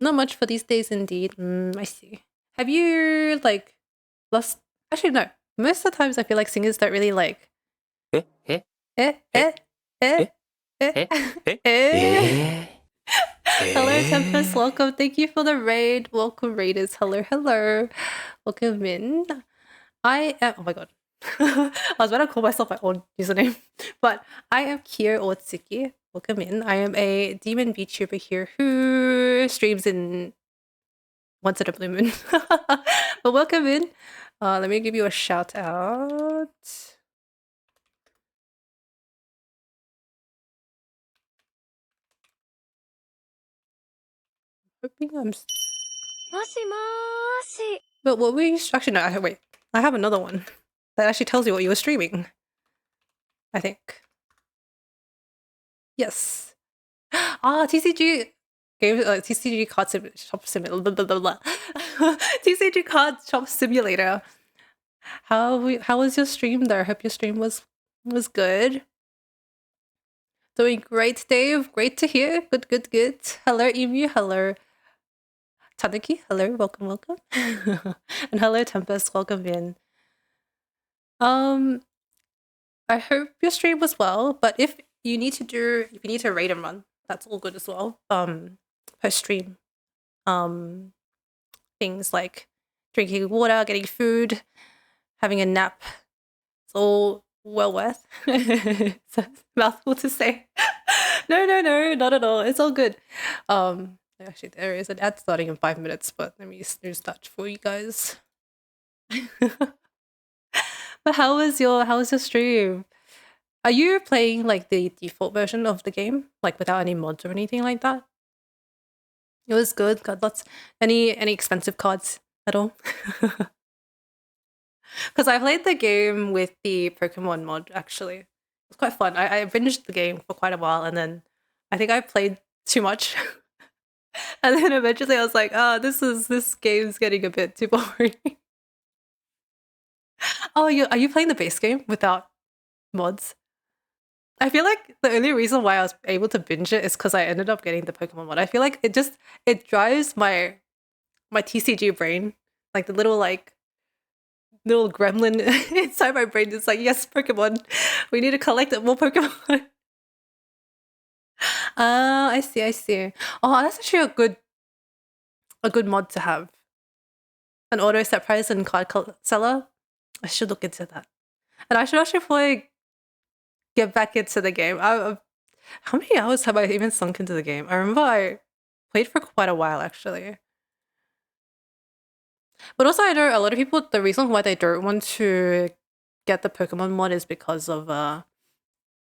Not much for these days, indeed. I see. Have you lost? Actually, no. Most of the times, I feel like singers don't really likeええehえ eh eh え eh ええ eh. え Hello, Tempest. え Welcome. Thank you for the raid. Welcome, raiders. Hello, hello. Welcome in. I am. Oh my god. I was about to call myself my own username, but I am Kier Otsuki. Welcome in. I am a demon VTuber here who streams in once in a blue moon. But welcome in. Let me give you a shout out. Hoping I'm. もしもーし But what we actually no. Wait, I have another one that actually tells you what you were streaming. I think. Yes. TCG game TCG card shop simulator. TCG card shop simulator. How was your stream there? I hope your stream was good. Doing great, Dave. Great to hear. Good, good, good. Hello, Emu. Hello, Tanuki. Hello, welcome, welcome. And hello, Tempest. Welcome in. I hope your stream was well. But if you need to raid and run, that's all good as well. Post stream. Things like drinking water, getting food, having a nap. It's all well worth. It's a mouthful to say. No, not at all. It's all good. Actually, there is an ad starting in 5 minutes, but let me snooze that for you guys. But how was your stream? Are you playing like the default version of the game, like without any mods or anything like that? It was good. Got lots. Any expensive cards at all? Because I played the game with the Pokemon mod, actually. It was quite fun. I binged the game for quite a while, and then I think I played too much. And then eventually I was like, oh, this game's getting a bit too boring. Oh, are you playing the base game without mods? I feel like the only reason why I was able to binge it is because I ended up getting the Pokemon mod. I feel like it drives my TCG brain, like the little gremlin inside my brain is like, yes, Pokemon. We need to collect more Pokemon. I see, I see. Oh, that's actually a good mod to have. An auto set price and card seller. I should look into that. And I should actually probably get back into the game. How many hours have I even sunk into the game? I remember I played for quite a while actually. But also I know a lot of people, the reason why they don't want to get the Pokemon mod is because of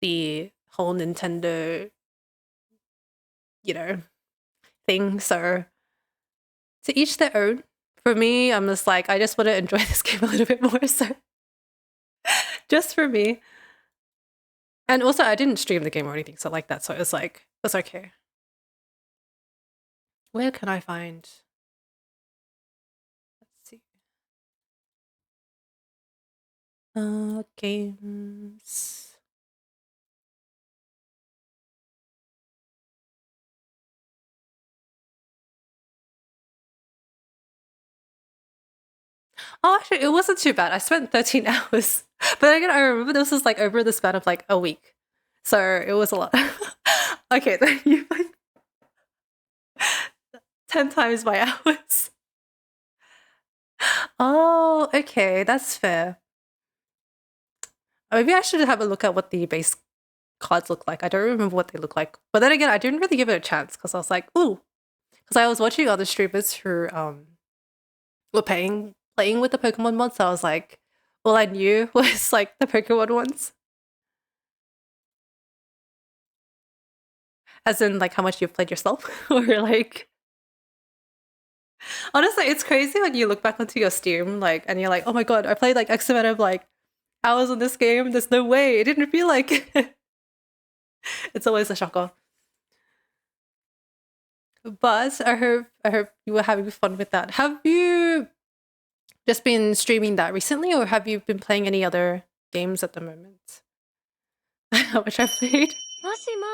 the whole Nintendo, you know, thing. So to each their own. For me, I'm just like, I just want to enjoy this game a little bit more. So just for me. And also, I didn't stream the game or anything, so like that. So it's like, that's okay. Where can I find? Let's see. Games. Oh, actually, it wasn't too bad. I spent 13 hours. But again, I remember this was like over the span of like a week. So it was a lot. Okay, then you like 10 times my hours. Oh, okay, that's fair. Maybe I should have a look at what the base cards look like. I don't remember what they look like. But then again, I didn't really give it a chance because I was like, ooh. Because I was watching other streamers who were playing with the Pokemon mods, so I was like, all I knew was like the Pokemon ones. As in like how much you've played yourself. Or like honestly, it's crazy when you look back onto your Steam, like, and you're like, oh my god, I played like X amount of like hours on this game. There's no way. It didn't feel like it. It's always a shocker. But I hope you were having fun with that. Have you just been streaming that recently, or have you been playing any other games at the moment? how much I played. もしも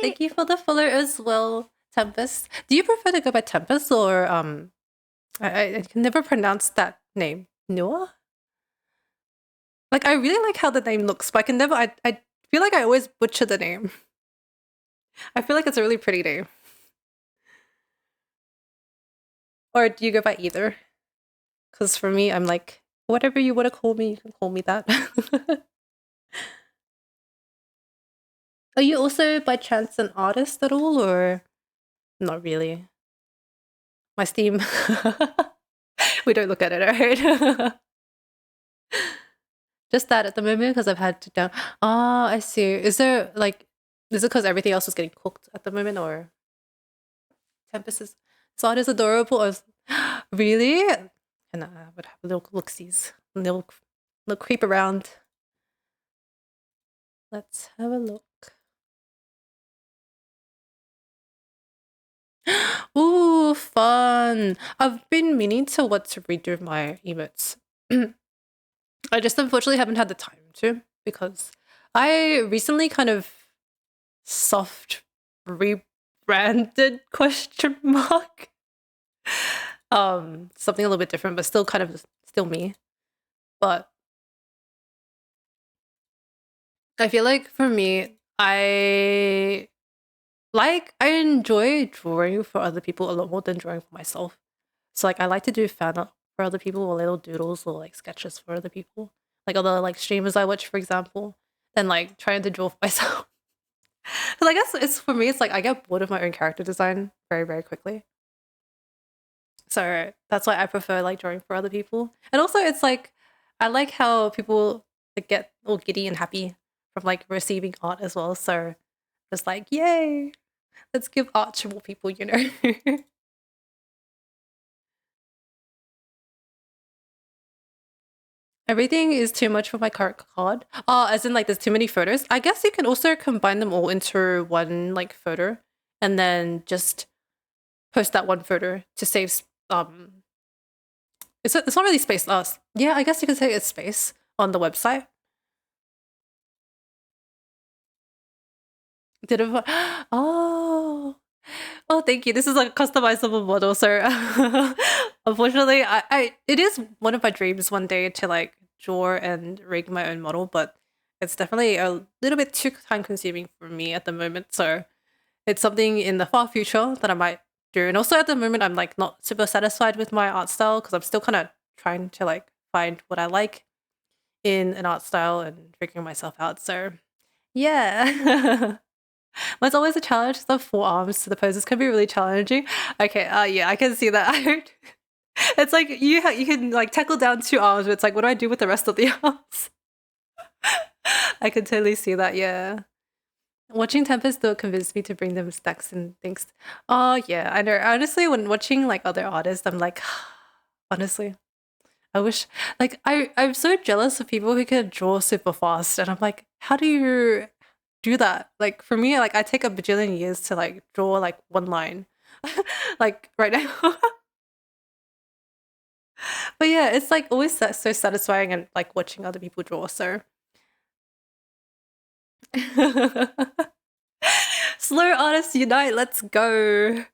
ーし。 Thank you for the follow as well, Tempest. Do you prefer to go by Tempest or I can never pronounce that name. Noah? Like I really like how the name looks, but I can never I feel like I always butcher the name. I feel like it's a really pretty name. Or do you go by either? Because for me, I'm like, whatever you want to call me, you can call me that. Are you also by chance an artist at all, or not really? My Steam. We don't look at it, alright? Just that at the moment because I've had to down. Ah, I see. Is there like, is it because everything else is getting cooked at the moment, or Tempest is Sod is adorable? Or really? And I would have little look-sees, little creep around. Let's have a look. Ooh, fun! I've been meaning to redo my emotes. I just unfortunately haven't had the time to because I recently kind of soft rebranded question mark. Something a little bit different, but still kind of still me. But I feel like for me, I enjoy drawing for other people a lot more than drawing for myself. So like I like to do fan art for other people or little doodles or like sketches for other people. Like other like streamers I watch, for example, than like trying to draw for myself. Because I guess it's for me, it's like I get bored of my own character design very, very quickly. So that's why I prefer like drawing for other people. And also it's like I like how people like, get all giddy and happy from like receiving art as well. So it's like, yay, let's give art to more people, you know. Everything is too much for my current card. As in like there's too many photos. I guess you can also combine them all into one like photo and then just post that one photo to save it's not really space. Yeah, I guess you could say it's space on the website. Did it? Oh, oh, thank you. This is like a customizable model, so unfortunately, it is one of my dreams one day to like draw and rig my own model, but it's definitely a little bit too time consuming for me at the moment. So it's something in the far future that I might do. And also at the moment, I'm like not super satisfied with my art style because I'm still kind of trying to like find what I like in an art style and figuring myself out. So yeah. But it's always a challenge. The forearms to the poses can be really challenging. Okay, yeah, I can see that. It's like you can like tackle down two arms, but it's like, what do I do with the rest of the arms? I can totally see that. Yeah, watching Tempest though convinced me to bring them stacks and things. Oh yeah, I know. Honestly, when watching like other artists, I'm like, honestly, I wish like I'm so jealous of people who can draw super fast, and I'm like, how do you do that? Like for me, like I take a bajillion years to like draw like one line, like right now. But yeah, it's like always so satisfying and like watching other people draw. So slow artists unite, let's go.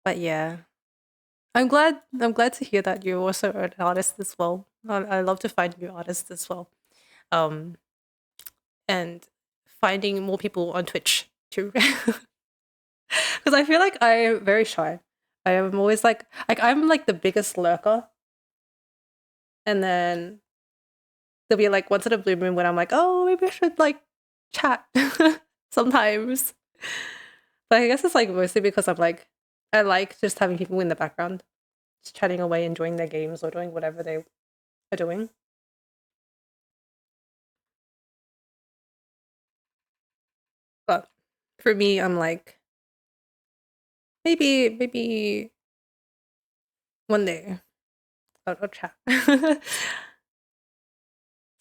But yeah, I'm glad to hear that you're also an artist as well. I love to find new artists as well. Um, and finding more people on Twitch too. Because I feel like I'm very shy. I am always like I'm like the biggest lurker, and then there'll be like once in a blue moon when I'm like, oh, maybe I should like chat sometimes. But I guess it's like mostly because I'm like I like just having people in the background, just chatting away, enjoying their games or doing whatever they are doing. But for me, I'm like maybe one day I'll chat. So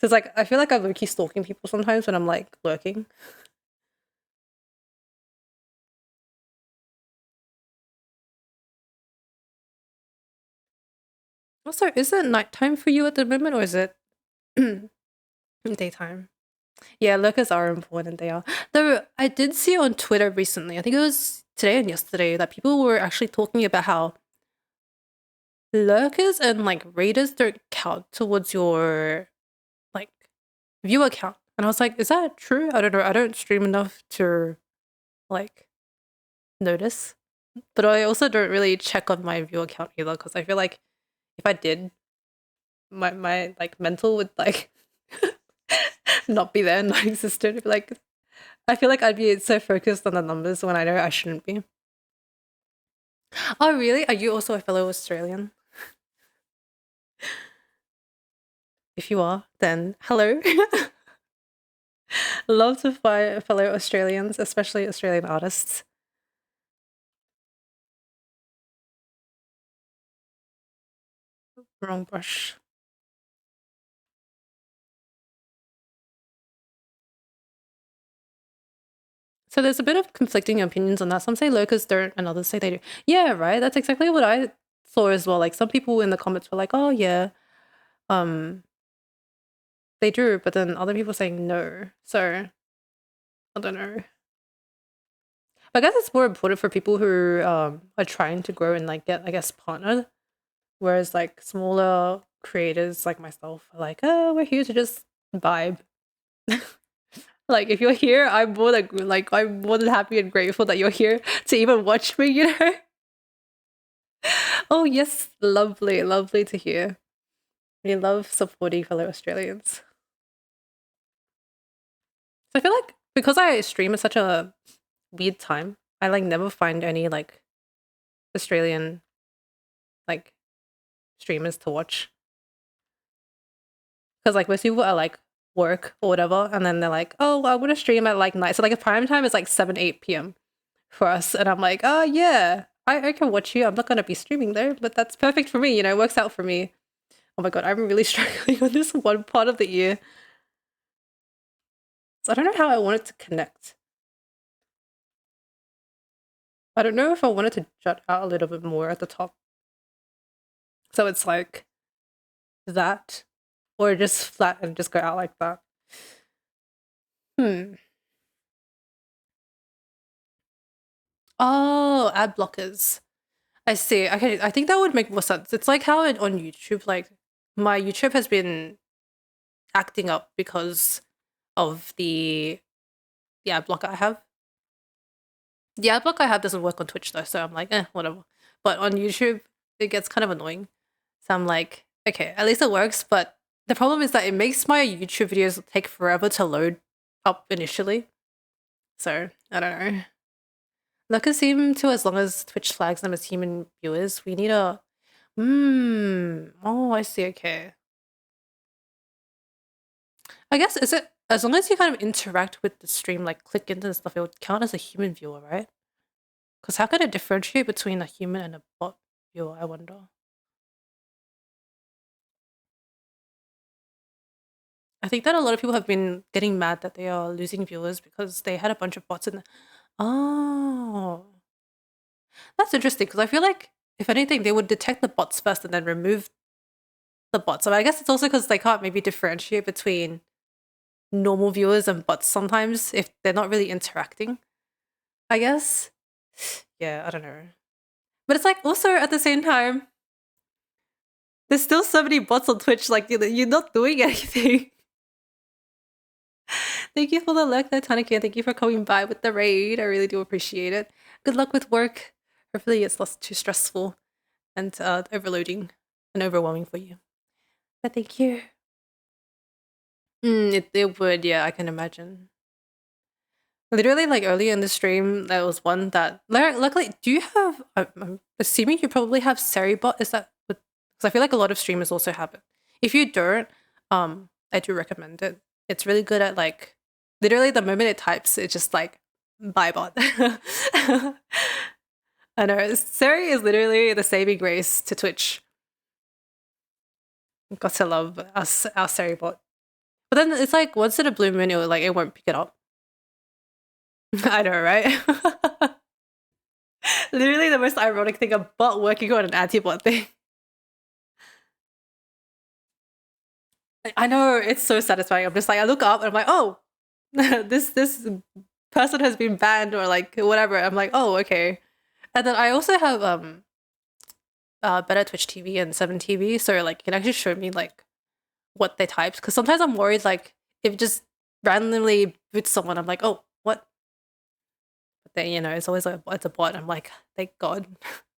it's like I feel like I'm low-key stalking people sometimes when I'm like lurking. Also, is it nighttime for you at the moment, or is it Daytime. Yeah, lurkers are important. They are. Though I did see on Twitter recently, I think it was today and yesterday, that people were actually talking about how lurkers and like raiders don't count towards your like viewer count. And I was like, is that true? I don't know. I don't stream enough to like notice. But I also don't really check on my viewer count either because I feel like if I did, my like mental would like not be there, not existent. Like I feel like I'd be so focused on the numbers when I know I shouldn't be. Oh really? Are you also a fellow Australian? If you are, then hello. Love to find fellow Australians, especially Australian artists. Wrong brush. So there's a bit of conflicting opinions on that. Some say locals don't, and others say they do. Yeah, right. That's exactly what I saw as well. Like some people in the comments were like, "Oh yeah, um, they do," but then other people saying no. So I don't know. I guess it's more important for people who are trying to grow and like get, I guess, partnered. Whereas like smaller creators like myself are like, "Oh, we're here to just vibe." Like if you're here, I'm more than happy and grateful that you're here to even watch me, you know? Oh yes, lovely, lovely to hear. We love supporting fellow Australians. So I feel like because I stream at such a weird time, I like never find any like Australian like streamers to watch. Because like most people are like work or whatever, and then they're like, "Oh, well, I'm gonna stream at like night." So like a prime time is like 7, 8 p.m. for us, and I'm like, "Oh yeah, I can watch you. I'm not gonna be streaming though, but that's perfect for me. You know, it works out for me." Oh my god, I'm really struggling on this one part of the year. So I don't know how I want it to connect. I don't know if I wanted to jut out a little bit more at the top. So it's like that, or just flat and just go out like that. Hmm. Oh, ad blockers. I see. Okay, I think that would make more sense. It's like how on YouTube, like my YouTube has been acting up because of the ad block I have. The ad block I have doesn't work on Twitch though, so I'm like, whatever. But on YouTube, it gets kind of annoying. So I'm like, okay, at least it works. But the problem is that it makes my YouTube videos take forever to load up initially. So I don't know. Lurkers seem to, as long as Twitch flags them as human viewers, we need a. Oh, I see. Okay. I guess is it as long as you kind of interact with the stream, like click into and stuff, it would count as a human viewer, right? Because how can it differentiate between a human and a bot viewer? I wonder. I think that a lot of people have been getting mad that they are losing viewers because they had a bunch of bots in the. Oh, that's interesting because I feel like if anything, they would detect the bots first and then remove the bots. So I guess it's also because they can't maybe differentiate between normal viewers and bots sometimes if they're not really interacting. I guess. Yeah, I don't know. But it's like also at the same time, there's still so many bots on Twitch. Like you're not doing anything. Thank you for the luck, Titanic, and thank you for coming by with the raid. I really do appreciate it. Good luck with work. Hopefully, it's less too stressful and overloading and overwhelming for you. But thank you. It would, yeah, I can imagine. Literally, like earlier in the stream, there was one that. Luckily, do you have? I'm assuming you probably have Seribot. Is that? Because I feel like a lot of streamers also have it. If you don't, I do recommend it. It's really good at like, literally the moment it types, it's just like, bye bot. I know Seri is literally the saving grace to Twitch. Got to love our Seribot. But then it's like once in a blue moon, it won't pick it up. I know, right? Literally the most ironic thing about working on an anti-bot thing. I know it's so satisfying. I'm just like I look up and I'm like, oh, this person has been banned or like whatever. I'm like, oh, okay. And then I also have better Twitch TV and 7 TV, so like it can actually show me like what they typed. Because sometimes I'm worried like if it just randomly boots someone, I'm like, oh, what? But then it's always like it's a bot. I'm like, thank God,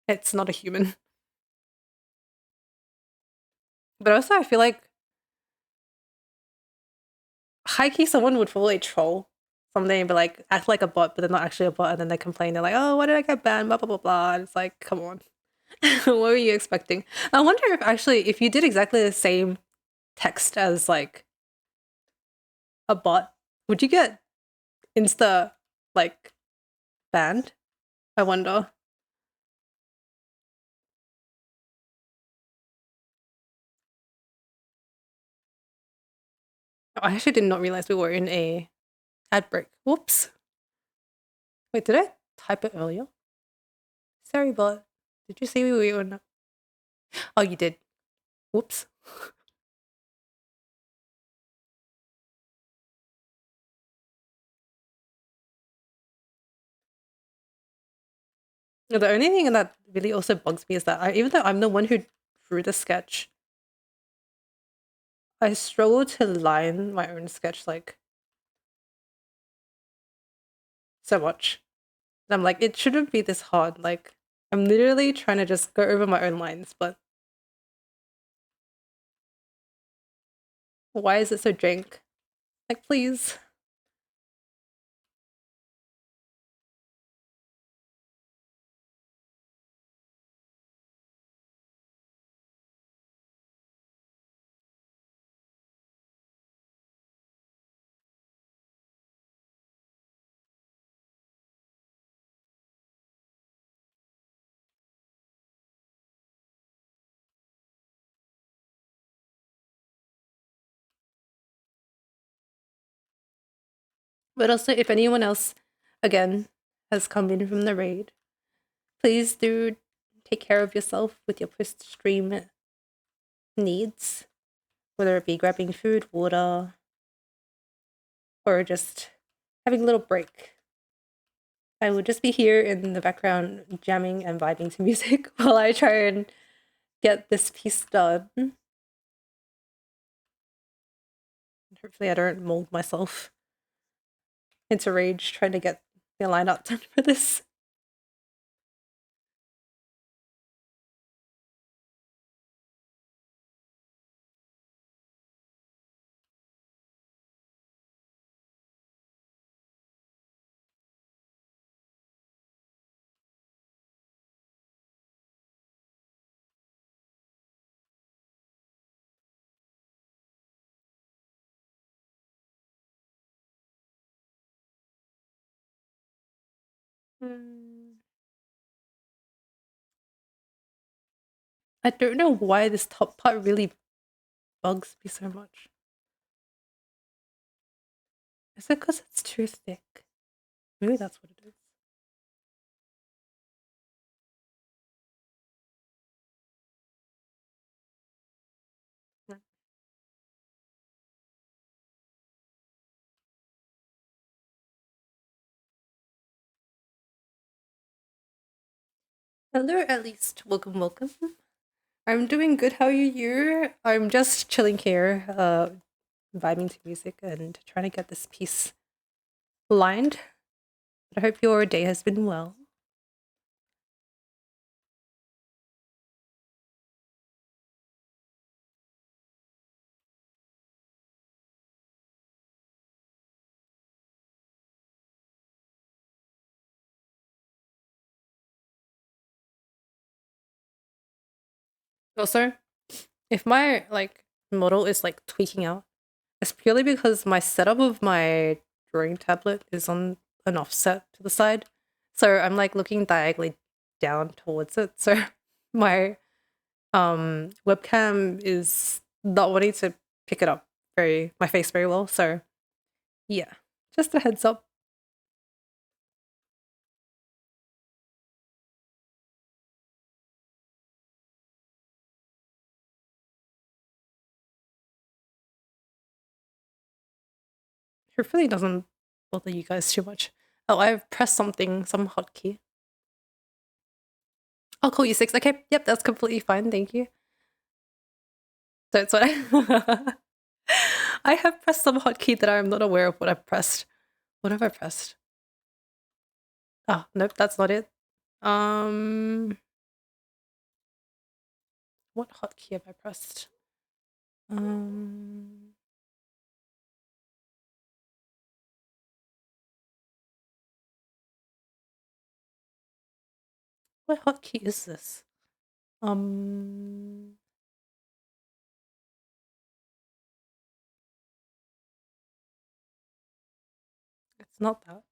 it's not a human. But also, I feel like high key someone would probably troll something and be like act like a bot, but they're not actually a bot, and then they complain. They're like, "Oh, why did I get banned?" Blah blah blah blah. And it's like, come on, what were you expecting? I wonder if actually if you did exactly the same text as like a bot, would you get insta like banned? I wonder. I actually did not realize we were in a ad break. Whoops. Wait, did I type it earlier? Sorry, bot. Did you see we were in? Oh, you did. Whoops. The only thing that really also bugs me is that even though I'm the one who drew the sketch, I struggle to line my own sketch like so much. And I'm like, it shouldn't be this hard. Like, I'm literally trying to just go over my own lines, but why is it so jank? Like, please. But also, if anyone else, again, has come in from the raid, please do take care of yourself with your post-stream needs, whether it be grabbing food, water, or just having a little break. I would just be here in the background jamming and vibing to music while I try and get this piece done. Hopefully I don't mold myself into rage trying to get the lineup done for this. I don't know why this top part really bugs me so much. Is it because it's too thick? Maybe that's what it is. Hello, at least. Welcome, welcome. I'm doing good. How are you? I'm just chilling here, vibing to music and trying to get this piece lined. But I hope your day has been well. Also, if my like model is like tweaking out, it's purely because my setup of my drawing tablet is on an offset to the side. So I'm like looking diagonally down towards it. So my webcam is not wanting to pick it up my face very well. So yeah, just a heads up. Hopefully it doesn't bother you guys too much. Oh, I've pressed something, some hotkey. I'll call you 6. Okay, yep, that's completely fine. Thank you. So it's what I have pressed some hotkey that I'm not aware of what I've pressed. What have I pressed? Oh, nope, that's not it. What hotkey have I pressed? What hotkey is this? It's not that.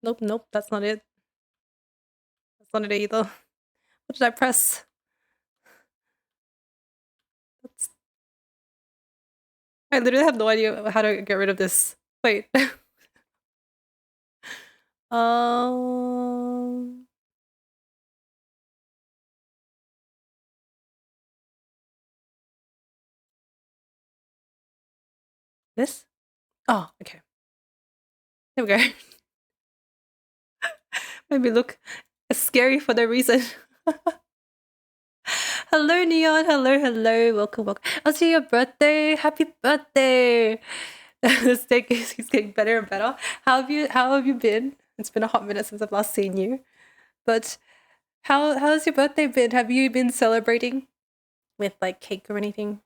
Nope, that's not it. That's not it either. What did I press? That's... I literally have no idea how to get rid of this. Wait. um, this? Oh, okay. There we go. Made me look scary for no reason. Hello, Neon. Hello. Welcome. Oh, it's your birthday. Happy birthday. This day keeps getting better and better. How have you been? It's been a hot minute since I've last seen you. But how's your birthday been? Have you been celebrating with like cake or anything?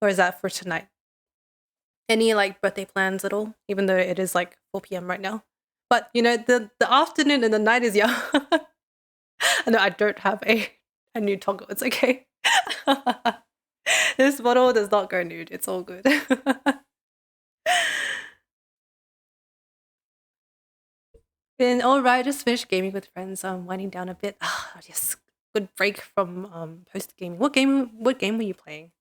Or is that for tonight? Any like birthday plans at all? Even though it is like 4 p.m. right now. But you know, the afternoon and the night is young. No, I don't have a nude toggle. It's okay. This model does not go nude. It's all good. Been all right. Just finished gaming with friends. Winding down a bit. Ah, yes. Good break from post gaming. What game were you playing?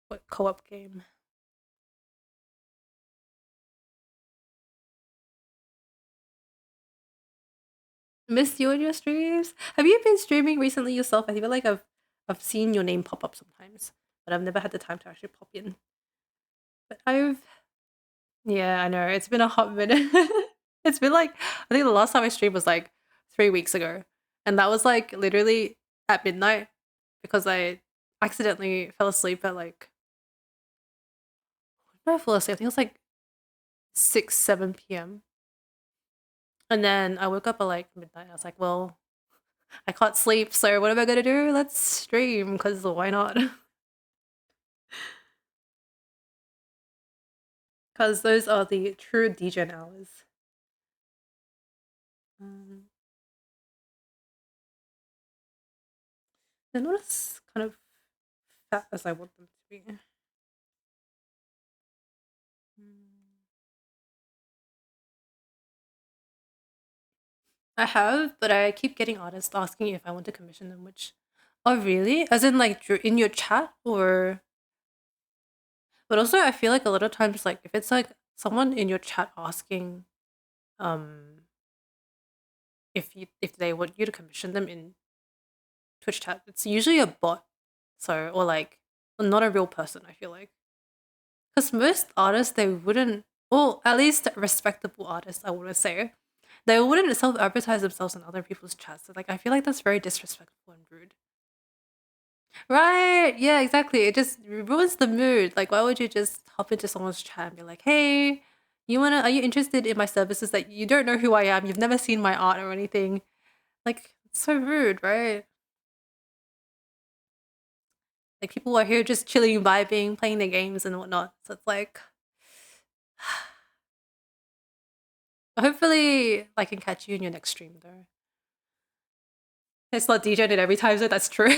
What co-op game? Missed you on your streams. Have you been streaming recently yourself? I feel like I've seen your name pop up sometimes, but I've never had the time to actually pop in. But yeah, I know it's been a hot minute. It's been like I think the last time I streamed was like 3 weeks ago, and that was like literally at midnight because I accidentally fell asleep at like when did I fall asleep? I think it was like 6 7 p.m. And then I woke up at like midnight. I was like, well, I can't sleep, so what am I gonna do? Let's stream because why not? Because those are the true DGen hours. Um, they're not as kind of fat as I want them to be. I have, but I keep getting artists asking if I want to commission them, which, oh really? As in like in your chat or, but also I feel like a lot of times like if it's like someone in your chat asking, um, if they want you to commission them in Twitch chat, it's usually a bot, so or like not a real person. I feel like because most artists they wouldn't, or at least respectable artists, I want to say, they wouldn't self-advertise themselves in other people's chats. So, like I feel like that's very disrespectful and rude. Right? Yeah, exactly. It just ruins the mood. Like, why would you just hop into someone's chat and be like, "Hey, are you interested in my services that you don't know who I am? You've never seen my art or anything." Like, it's so rude, right? Like, people are here just chilling, vibing, playing their games and whatnot. So it's like, hopefully, I can catch you in your next stream, though. It's not DJ it every time, so that's true.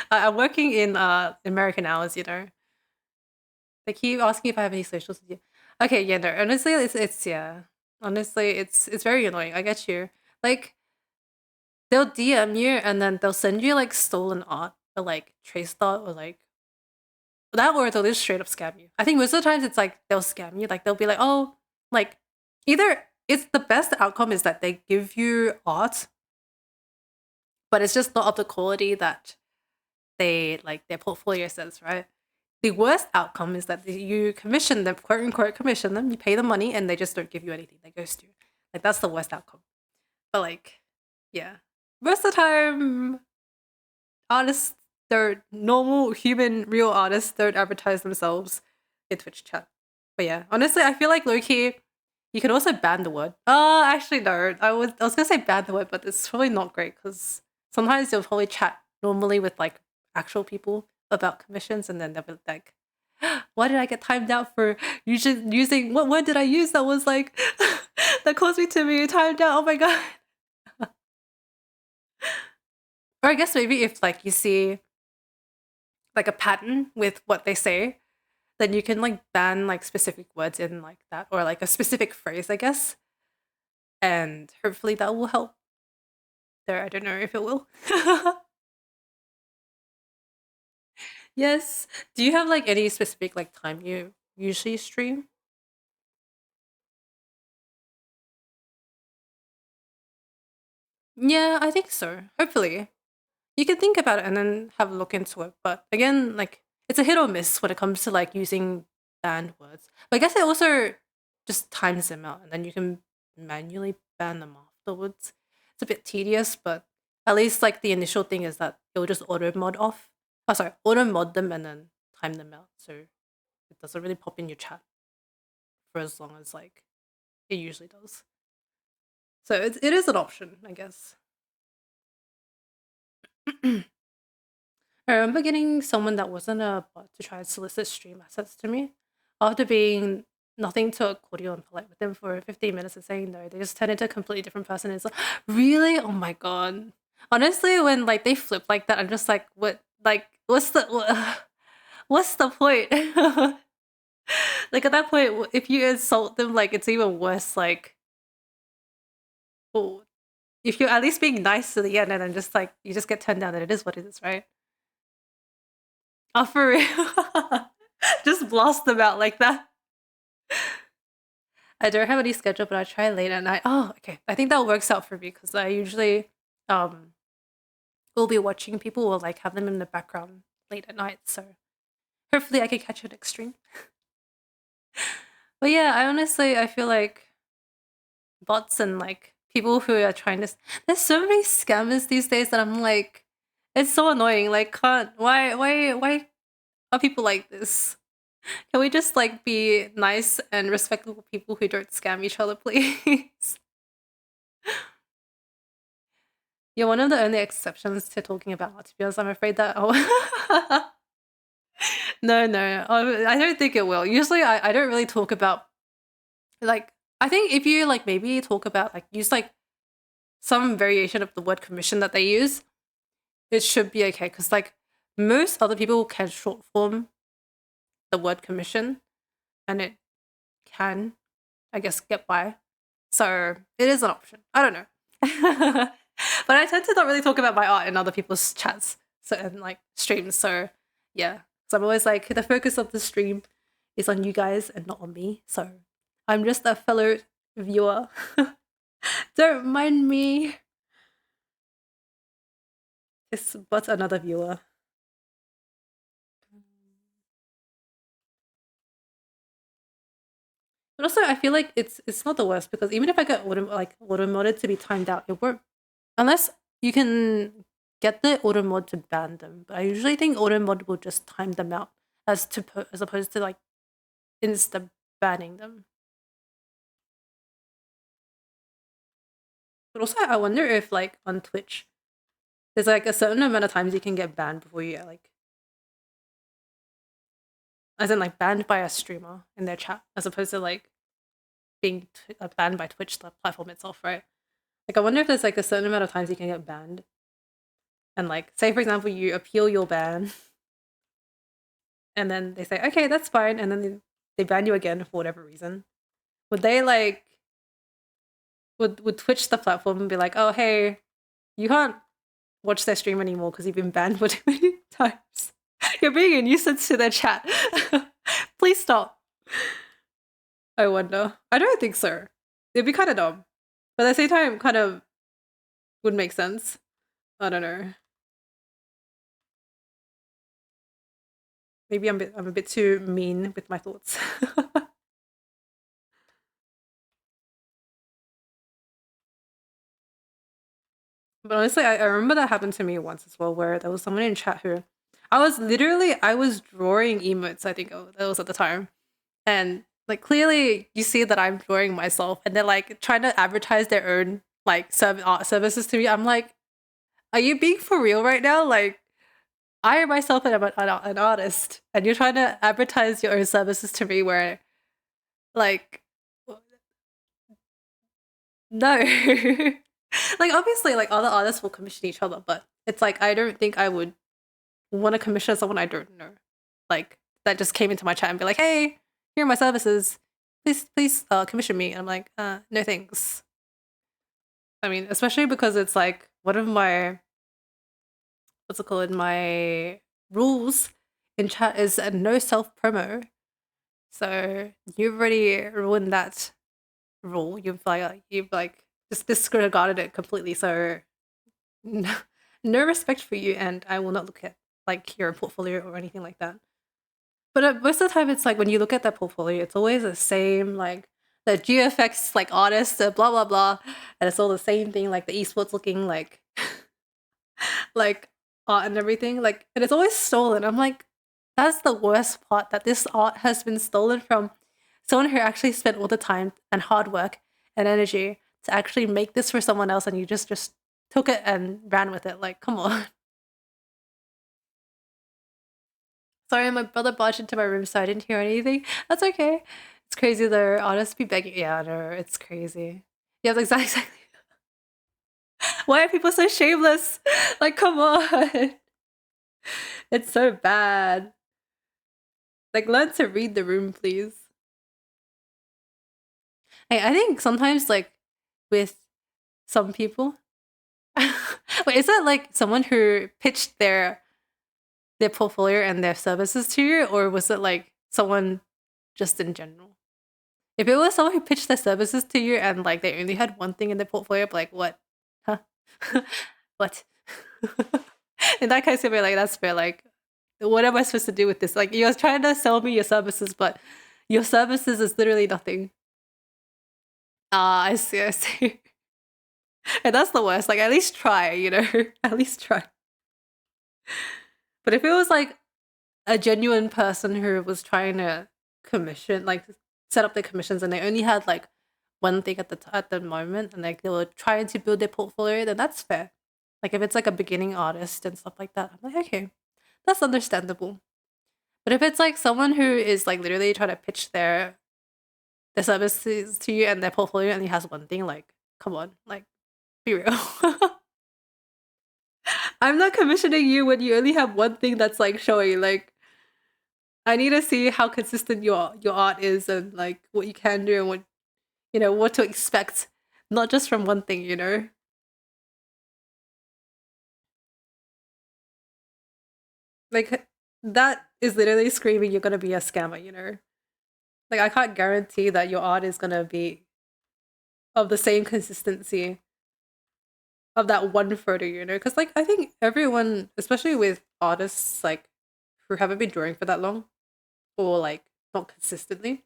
I'm working in American hours, you know. They keep asking if I have any socials with you. Okay, yeah, no. Honestly, it's yeah. Honestly, it's very annoying. I get you. Like they'll DM you and then they'll send you like stolen art or like trace art or like that or they'll just straight up scam you. I think most of the times it's like they'll scam you. Like they'll be like, oh, like either it's the best outcome is that they give you art, but it's just not of the quality that they like their portfolio says, right? The worst outcome is that you commission them, quote unquote, commission them, you pay them money, and they just don't give you anything. They ghost you. Like, that's the worst outcome. But, like, yeah. Most of the time, artists, they're normal, human, real artists, don't advertise themselves in Twitch chat. But yeah, honestly, I feel like low-key, you can also ban the word. Actually, no. I was gonna say ban the word, but it's probably not great because sometimes you'll probably chat normally with like actual people about commissions, and then they'll be like, "Why did I get timed out for using what word did I use that was like that caused me to be timed out? Oh my god!" Or I guess maybe if like you see like a pattern with what they say, then you can like ban like specific words in like that or like a specific phrase, I guess. And hopefully that will help. There, I don't know if it will. Yes. Do you have like any specific like time you usually stream? Yeah, I think so. Hopefully. You can think about it and then have a look into it. But again, like it's a hit or miss when it comes to like using banned words. But I guess it also just times them out and then you can manually ban them afterwards. It's a bit tedious, but at least like the initial thing is that it will just auto mod off. Oh sorry, auto mod them and then time them out. So it doesn't really pop in your chat for as long as like it usually does. So it is an option, I guess. I remember getting someone that wasn't a bot to try and solicit stream assets to me after being nothing to cordial and polite with them for 15 minutes and saying no. They just turned into a completely different person. It's like, really? Oh my god. Honestly, when like they flip like that, I'm just like, what? Like, what's the point? Like at that point, if you insult them, like it's even worse. Like, oh, if you're at least being nice to the end, and then just like you just get turned down, and it is what it is, right? Oh, for real. Just blast them out like that. I don't have any schedule, but I try late at night. Oh, okay. I think that works out for me because I usually um will be watching people or like have them in the background late at night. So hopefully I can catch it extreme. But yeah, I feel like bots and like people who are trying to there's so many scammers these days that I'm like it's so annoying. Like can't why are people like this? Can we just like be nice and respectful people who don't scam each other, please? You're one of the only exceptions to talking about art, to be honest. I'm afraid that no, no, I don't think it will. Usually I don't really talk about like I think if you like maybe talk about like use like some variation of the word commission that they use, it should be okay because like most other people can short form the word commission and it can, I guess, get by. So it is an option. I don't know. But I tend to not really talk about my art in other people's chats so and like streams. So yeah. So I'm always like the focus of the stream is on you guys and not on me. So I'm just a fellow viewer. Don't mind me. It's but another viewer. But also I feel like it's not the worst because even if I get auto modded to be timed out, it won't unless you can get the auto mod to ban them. But I usually think auto mod will just time them out as opposed to like insta banning them. But also I wonder if like on Twitch there's like a certain amount of times you can get banned before you get like as in like banned by a streamer in their chat as opposed to like being banned by Twitch the platform itself, right? Like I wonder if there's like a certain amount of times you can get banned. And like say for example you appeal your ban and then they say, okay, that's fine, and then they ban you again for whatever reason. Would they like would Twitch the platform and be like, oh hey, you can't watch their stream anymore because you've been banned for too many times. You're being a nuisance to their chat. Please stop. I wonder. I don't think so. It'd be kind of dumb. But at the same time, kind of would make sense. I don't know. Maybe I'm a bit too mean with my thoughts. But honestly, I remember that happened to me once as well, where there was someone in chat who I was drawing emotes, I think that was at the time. And like clearly you see that I'm drawing myself and they're like trying to advertise their own like art services to me. I'm like, are you being for real right now? Like I myself am an artist and you're trying to advertise your own services to me where like no. Like obviously like other artists will commission each other, but it's like I don't think I would want to commission someone I don't know. Like that just came into my chat and be like, hey, here are my services. Please commission me. And I'm like, no thanks. I mean, especially because it's like one of my what's it called? My rules in chat is a no self promo. So you've already ruined that rule. You've like just disregarded it completely. So no, no respect for you, and I will not look at like your portfolio or anything like that. But most of the time, it's like when you look at that portfolio, it's always the same, like the GFX like artist, blah blah blah, and it's all the same thing, like the esports looking like like art and everything, like, and it's always stolen. I'm like, that's the worst part that this art has been stolen from someone who actually spent all the time and hard work and energy to actually make this for someone else, and you just took it and ran with it. Like, come on. Sorry, my brother barged into my room, so I didn't hear anything. That's okay. It's crazy though. Artists be begging. Yeah, I know. It's crazy. Yeah, exactly. Why are people so shameless? Like, come on. It's so bad. Like, learn to read the room, please. Hey, I think sometimes, like, with some people. Wait, is that like someone who pitched their portfolio and their services to you, or was it like someone just in general? If it was someone who pitched their services to you and like they only had one thing in their portfolio, like what? Huh? What? In that case, you'll be like, that's fair. Like, what am I supposed to do with this? Like, you're trying to sell me your services, but your services is literally nothing. Ah, I see, I see. And that's the worst. Like, at least try, you know? At least try. But if it was like a genuine person who was trying to commission, like set up their commissions, and they only had like one thing at the moment, and like they were trying to build their portfolio, then that's fair. Like if it's like a beginning artist and stuff like that, I'm like, okay, that's understandable. But if it's like someone who is like literally trying to pitch their services to you and their portfolio only has one thing, like, come on, like, be real. I'm not commissioning you when you only have one thing that's like showing. Like, I need to see how consistent your art is and like what you can do and what what to expect, not just from one thing. Like that is literally screaming you're gonna be a scammer. Like I can't guarantee that your art is gonna be of the same consistency of that one photo. Because like I think everyone, especially with artists like who haven't been drawing for that long or like not consistently,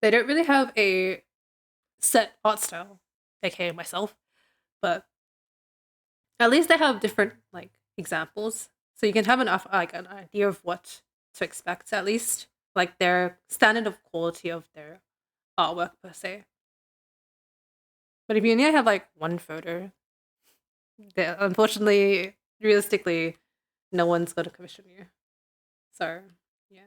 they don't really have a set art style, aka myself, but at least they have different like examples, so you can have an idea of what to expect at least, like their standard of quality of their artwork per se. But if you only have like one photo, unfortunately, realistically, no one's gonna commission you. So yeah,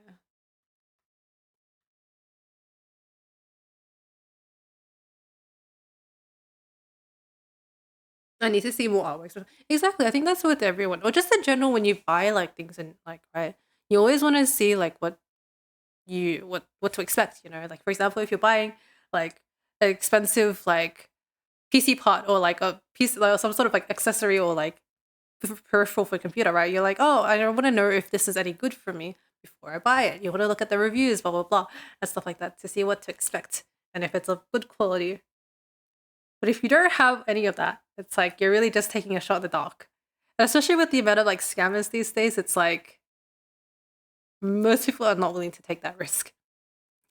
I need to see more artworks. Exactly, I think that's with everyone, or just in general when you buy like things and like right, you always want to see like what to expect. Like for example, if you're buying like an expensive like PC part or like a piece like some sort of like accessory or like peripheral for a computer, right? You're like, oh, I want to know if this is any good for me before I buy it. You want to look at the reviews, blah blah blah, and stuff like that to see what to expect and if it's of good quality. But if you don't have any of that, It's like you're really just taking a shot in the dark. And especially with the amount of like scammers these days, it's like most people are not willing to take that risk.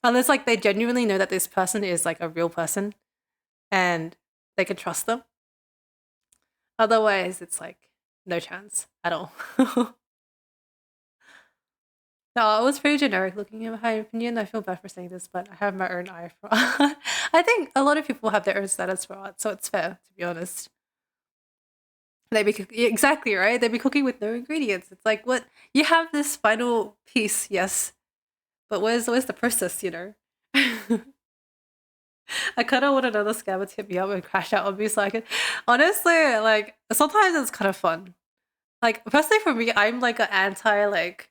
Unless like they genuinely know that this person is like a real person and they can trust them. Otherwise, it's like no chance at all. No, it was pretty generic looking in my opinion. I feel bad for saying this, but I have my own eye for art. I think a lot of people have their own standards for art, so it's fair, to be honest. Exactly, right? They'd be cooking with no ingredients. It's like, what? You have this final piece, yes, but where's the process, you know? I kind of want another scammer to hit me up and crash out on me so I can. Honestly, like, sometimes it's kind of fun. Like, personally for me, I'm like an anti, like,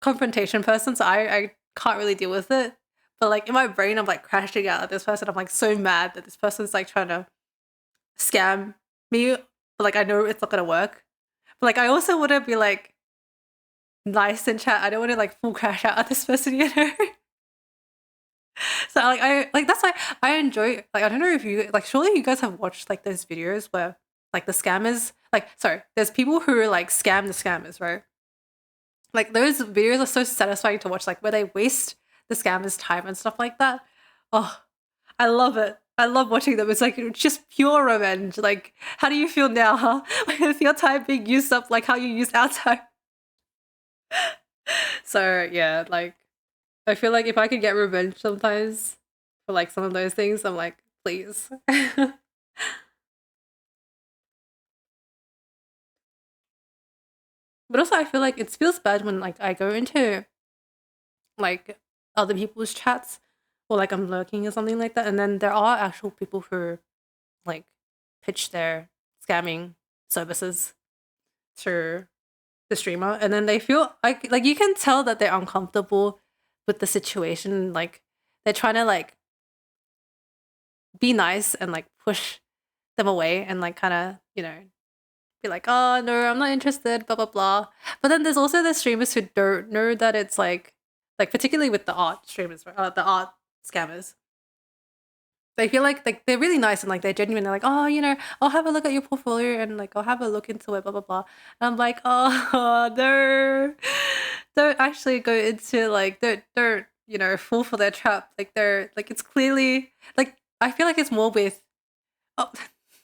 confrontation person, so I can't really deal with it. But like in my brain, I'm like crashing out at this person. I'm like so mad that this person's like trying to scam me. But like I know it's not gonna work. But like I also want to be like nice in chat. I don't want to like full crash out at this person, you know. So I like that's why I enjoy like I don't know if you like surely you guys have watched like those videos where like the scammers like sorry there's people who like scam the scammers, right? Like those videos are so satisfying to watch, like where they waste the scammers' time and stuff like that. Oh, I love it. I love watching them. It's like just pure revenge. Like, how do you feel now, huh? With your time being used up, like how you used our time. So yeah, like I feel like if I could get revenge sometimes for like some of those things, I'm like, please. But also, I feel like it feels bad when like I go into like other people's chats or like I'm lurking or something like that, and then there are actual people who like pitch their scamming services to the streamer, and then they feel like you can tell that they're uncomfortable with the situation. Like they're trying to like be nice and like push them away and like kind of be like, oh no, I'm not interested, blah blah blah. But then there's also the streamers who don't know that it's like particularly with the art streamers, the art scammers. They feel like they're really nice and like they're genuinely like, oh, I'll have a look at your portfolio and like I'll have a look into it, blah blah blah. And I'm like, oh no, don't actually go into like don't fall for their trap. Like they're like it's clearly like I feel like it's more with oh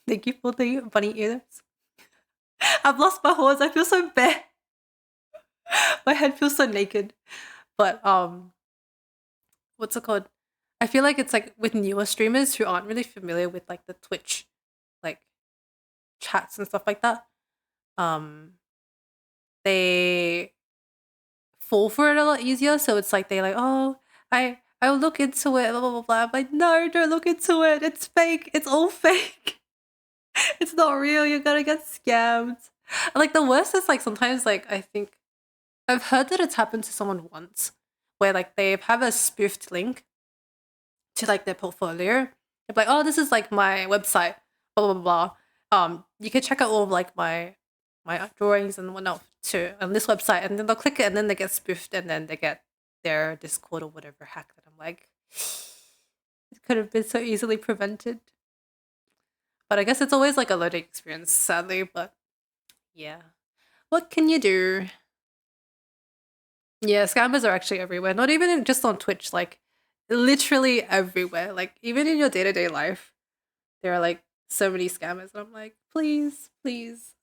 thank you for the bunny ears. I've lost my horse. I feel so bad. My head feels so naked. But what's it called? I feel like it's like with newer streamers who aren't really familiar with like the Twitch like chats and stuff like that. Um they fall for it a lot easier. So it's like they like, oh, I'll look into it, blah blah blah blah. I'm like, no, don't look into it. It's fake. It's all fake. It's not real. You're gonna get scammed. Like the worst is like sometimes like I think I've heard that it's happened to someone once where like they have a spoofed link to like their portfolio. They're like, oh, this is like my website, blah blah blah. You can check out all of like my drawings and whatnot too on this website, and then they'll click it, and then they get spoofed, and then they get their Discord or whatever hacked. And I'm like, it could have been so easily prevented. But I guess it's always like a learning experience, sadly. But yeah, what can you do? Yeah, scammers are actually everywhere. Not even just on Twitch, like literally everywhere. Like even in your day-to-day life, there are like so many scammers. And I'm like, please, please.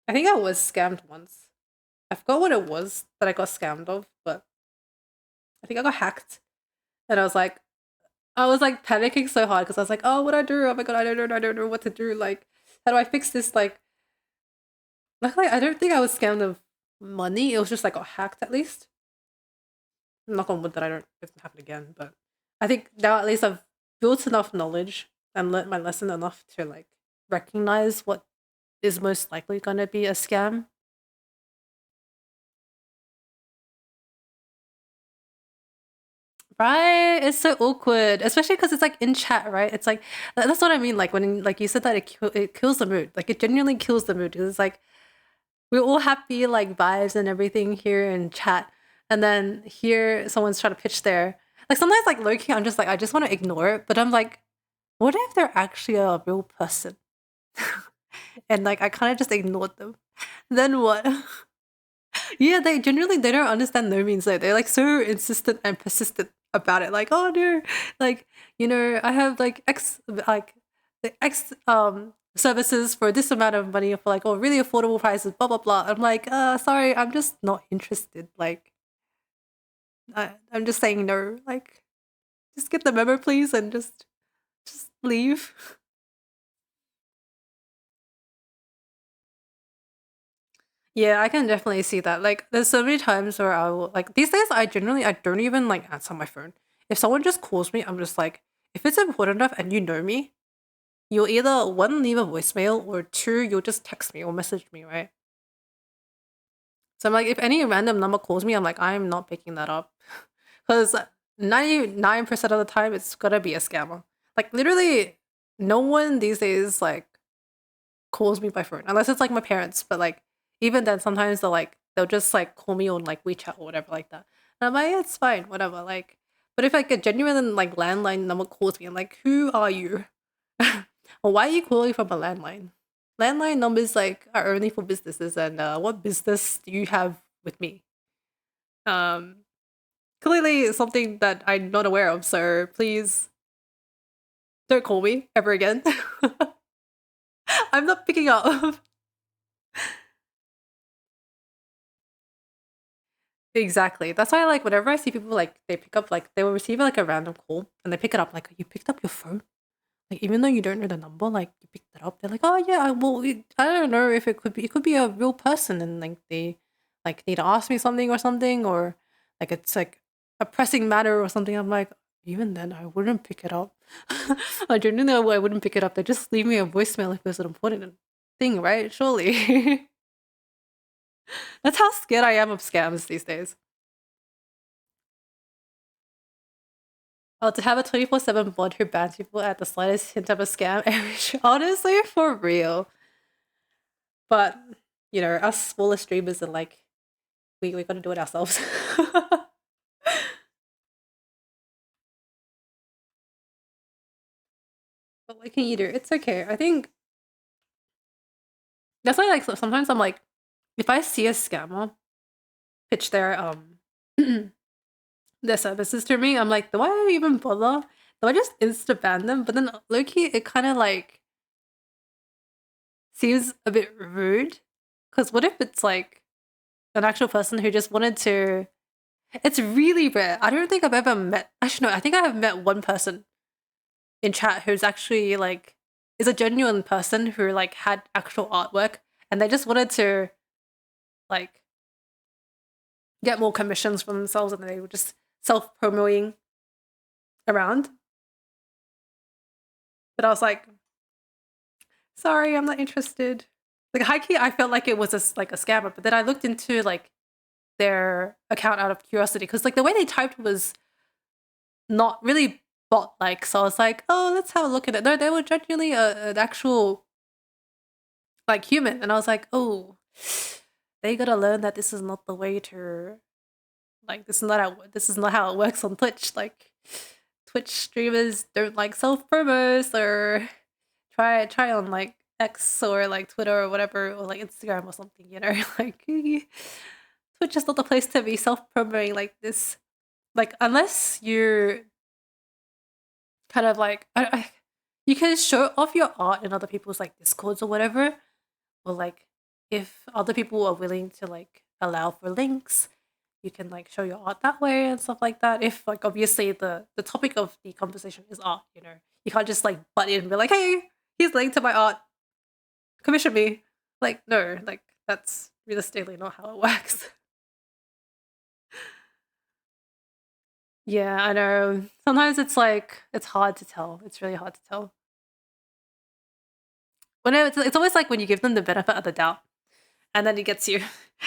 I think I was scammed once. I forgot what it was that I got scammed of, but I think I got hacked. And I was like panicking so hard because I was like, oh, what do I do? Oh my god, I don't know what to do. Like, how do I fix this? Like, luckily, I don't think I was scammed of money. It was just like got hacked at least. Knock on wood that I don't it doesn't happen again. But I think now at least I've built enough knowledge and learnt my lesson enough to like recognize what is most likely gonna be a scam. Right? It's so awkward, especially because it's like in chat, right? It's like that's what I mean. Like when like you said that it kills the mood. Like it genuinely kills the mood because it's like we're all happy like vibes and everything here in chat, and then here someone's trying to pitch their like sometimes like low key I'm just like I just want to ignore it, but I'm like what if they're actually a real person? And like I kind of just ignored them. Then what? Yeah, they generally they don't understand no means like they're like so insistent and persistent about it. Like, oh no, like I have like like the X services for this amount of money for like really affordable prices, blah blah blah. I'm like, sorry, I'm just not interested. Like I'm just saying no. Like just get the memo please and just leave. Yeah, I can definitely see that. Like, there's so many times where I will like these days. I don't even like answer my phone. If someone just calls me, I'm just like, if it's important enough and you know me, you'll either one leave a voicemail or two you'll just text me or message me, right? So I'm like, if any random number calls me, I'm like, I'm not picking that up because 99% of the time it's gonna be a scammer. Like literally, no one these days like calls me by phone unless it's like my parents. But like even then, sometimes they'll just like call me on like WeChat or whatever like that. And I'm like, yeah, it's fine, whatever. Like, but if like a genuine like landline number calls me, I'm like, who are you? Or why are you calling from a landline? Landline numbers like are only for businesses, and what business do you have with me? Um, Clearly something that I'm not aware of. So please don't call me ever again. I'm not picking up. Exactly. That's why, like, whenever I see people like they pick up, like, they will receive like a random call and they pick it up, like, you picked up your phone, like, even though you don't know the number, like, you picked it up. They're like, oh yeah, I don't know if it could be a real person, and like they like need to ask me something or something, or like it's like a pressing matter or something. I'm like, even then, I wouldn't pick it up. I don't know why I wouldn't pick it up. They just leave me a voicemail if it's an important thing, right? Surely. That's how scared I am of scams these days. Oh, to have a 24/7 bot who bans people at the slightest hint of a scam. Honestly, for real. But, us smaller streamers are like, we gotta do it ourselves. But what can you do? It's okay. I think that's why, like, sometimes I'm like, if I see a scammer pitch their services to me, I'm like, do I even bother? Do I just insta ban them? But then low key, it kind of like seems a bit rude. Because what if it's like an actual person who just wanted to. It's really rare. I don't think I've ever met. Actually, no. I think I have met one person in chat who's actually like is a genuine person who like had actual artwork, and they just wanted to like get more commissions for themselves, and they were just self promoting around. But I was like, sorry, I'm not interested. Like high key, I felt like it was like a scammer. But then I looked into like their account out of curiosity because like the way they typed was not really bot like. So I was like, oh, let's have a look at it. No, they were genuinely an actual like human, and I was like, oh, they gotta learn that this is not the way to like this is not how it works on Twitch. Like Twitch streamers don't like self promos or try on like X or like Twitter or whatever or like Instagram or something. Like Twitch is not the place to be self promoting like this. Like unless you're kind of like you can show off your art in other people's like discords or whatever, or like if other people are willing to like allow for links, you can like show your art that way and stuff like that. If like obviously the topic of the conversation is art, you can't just like butt in and be like, hey, here's a link to my art, commission me. Like no, like that's realistically not how it works. Yeah, I know. Sometimes it's like it's hard to tell. It's really hard to tell. When it's always like when you give them the benefit of the doubt, and then it gets you.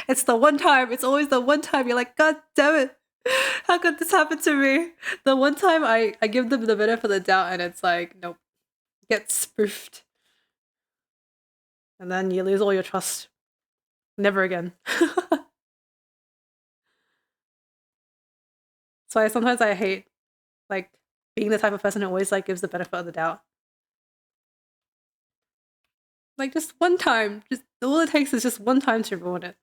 It's the one time. It's always the one time you're like, God damn it! How could this happen to me? The one time I give them the benefit of the doubt, and it's like, nope, get spoofed, and then you lose all your trust. Never again. So sometimes I hate like being the type of person who always like gives the benefit of the doubt. Like just one time. Just all it takes is just one time to ruin it.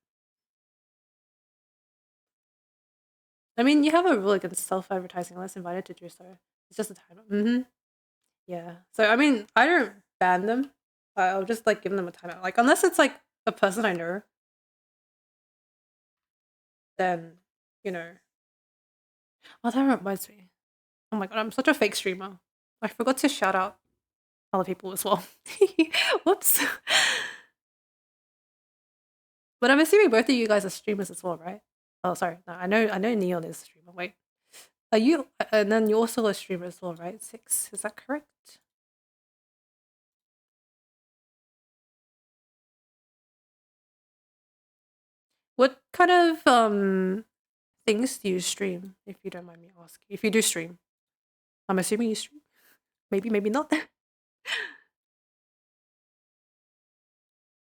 I mean, you have a rule against self-advertising unless invited to do so. It's just a time. Yeah. So I mean, I don't ban them. I'll just like give them a timeout. Like unless it's like a person I know, then you know. Oh, that reminds me. Oh my god, I'm such a fake streamer. I forgot to shout out other people as well. Whoops. But I'm assuming both of you guys are streamers as well, right? Oh, sorry. No, I know Neon is a streamer. Wait, are you? And then you're also a streamer as well, right? Six, is that correct? What kind of things do you stream? If you don't mind me asking, if you do stream, I'm assuming you stream. Maybe, maybe not.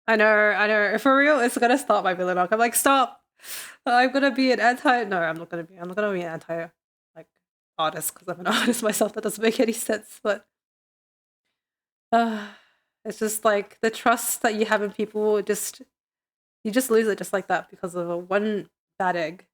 I know. For real, it's gonna start my villain arc. I'm like, stop. I'm gonna be an anti. No, I'm not gonna be. I'm not gonna be an anti like artist because I'm an artist myself. That doesn't make any sense. But uh, it's just like the trust that you have in people. Just you just lose it just like that because of a one bad egg.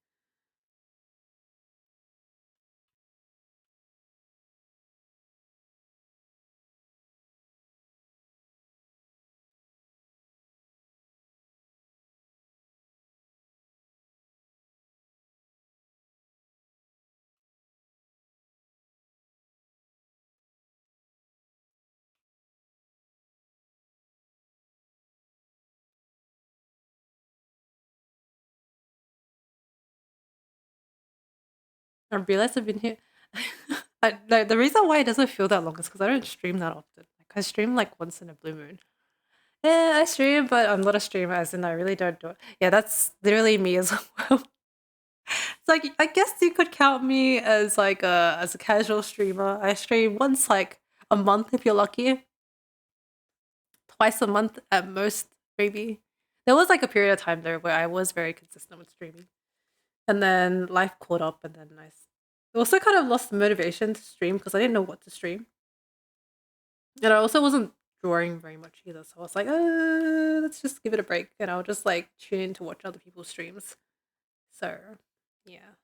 I realized I've been here. The reason why it doesn't feel that long is because I don't stream that often. Like I stream like once in a blue moon. Yeah, I stream, but I'm not a streamer, as in I really don't do it. Yeah, that's literally me as well. It's like I guess you could count me as like a casual streamer. I stream once like a month if you're lucky, twice a month at most, maybe. There was like a period of time there where I was very consistent with streaming, and then life caught up, and then also kind of lost the motivation to stream because I didn't know what to stream, and I also wasn't drawing very much either. So I was like, let's just give it a break, and I'll just like tune in to watch other people's streams. So, yeah,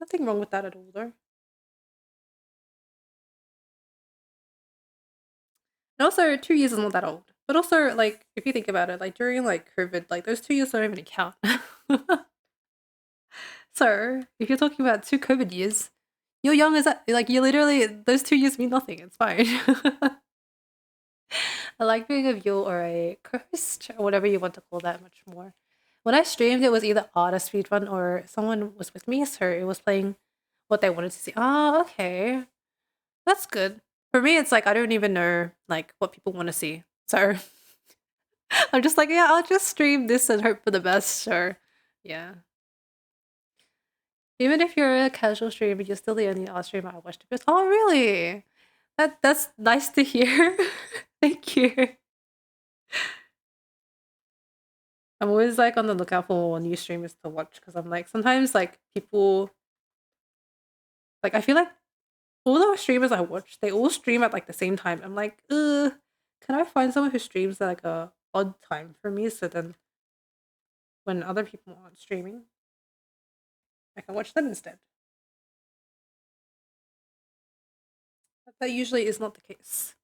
nothing wrong with that at all, though. And also, 2 years is not that old. But also, like, if you think about it, like during like COVID, like those 2 years don't even count. So if you're talking about two COVID years, you're young as that. Like you literally, those 2 years mean nothing. It's fine. I like being a viewer or a co-host or whatever you want to call that much more. When I streamed, it was either artist speedrun or someone was with me, so it was playing what they wanted to see. Oh, okay. That's good. For me, it's like I don't even know like what people want to see. So I'm just like, yeah, I'll just stream this and hope for the best. Sure. Yeah. Even if you're a casual streamer, you're still the only art streamer I watch the best. Oh, really? That's nice to hear. Thank you. I'm always like on the lookout for new streamers to watch because I'm like sometimes like people like I feel like all the streamers I watch, they all stream at like the same time. I'm like, can I find someone who streams at like a odd time for me so then when other people aren't streaming, I can watch them instead. But that usually is not the case.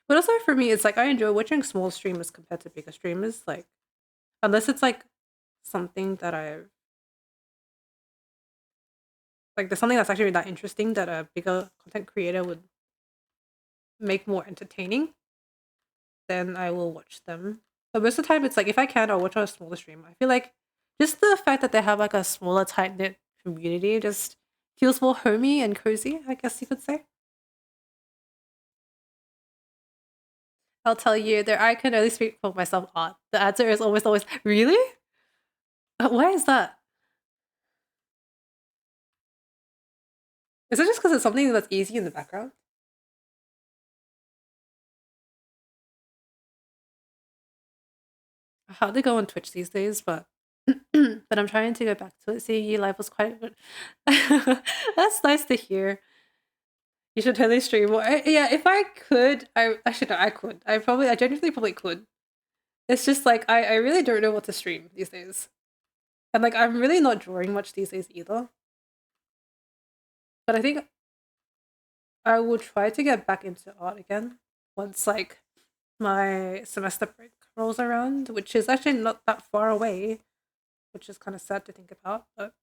But also for me, it's like I enjoy watching small streamers compared to bigger streamers. Like, unless it's like something that I like, there's something that's actually that interesting that a bigger content creator would make more entertaining, then I will watch them. But most of the time, it's like if I can, I'll watch on a smaller stream. I feel like just the fact that they have like a smaller, tight knit community just feels more homey and cozy, I guess you could say. I'll tell you, there I can only speak for myself. Odd. The answer is always really. Why is that? Is it just because it's something that's easy in the background? I hardly go on Twitch these days, but but I'm trying to go back to it. CU Live was quite good. That's nice to hear. You should totally stream more. Yeah, if I could, I actually no, I could. I genuinely probably could. It's just like I really don't know what to stream these days. And like I'm really not drawing much these days either. But I think I will try to get back into art again once like my semester break rolls around, which is actually not that far away, which is kind of sad to think about. But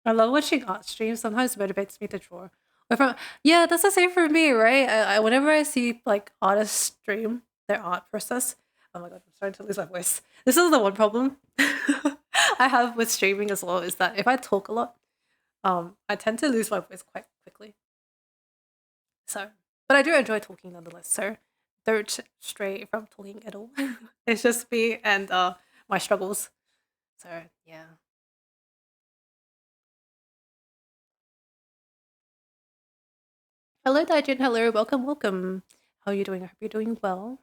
I love watching art streams. Sometimes motivates me to draw. Or from yeah, that's the same for me, right? Whenever I see like artists stream their art process, oh my god, I'm starting to lose my voice. This is the one problem I have with streaming as well is that if I talk a lot, I tend to lose my voice quite quickly. So, but I do enjoy talking nonetheless. So, don't stray from talking at all. It's just me and my struggles. So yeah. Hello, Daijin. Hello, welcome, welcome. How are you doing? I hope you're doing well.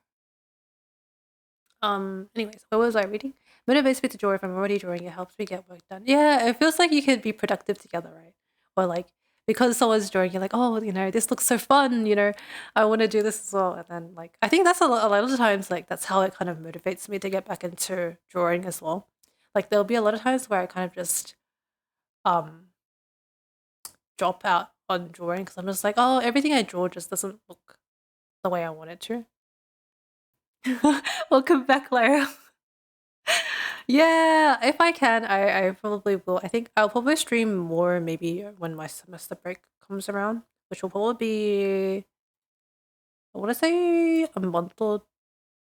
Anyways, what was I reading? Motivates me to draw if I'm already drawing, it helps me get work done. Yeah, it feels like you could be productive together, right? Or like because someone's drawing, you're like, oh, this looks so fun, I want to do this as well. And then like I think that's a lot of the times like that's how it kind of motivates me to get back into drawing as well. Like there'll be a lot of times where I kind of just um drop out on drawing because I'm just like, oh, everything I draw just doesn't look the way I want it to. Welcome back, Lara. Yeah, if I can, I probably will. I think I'll probably stream more maybe when my semester break comes around, which will probably be, I want to say a month or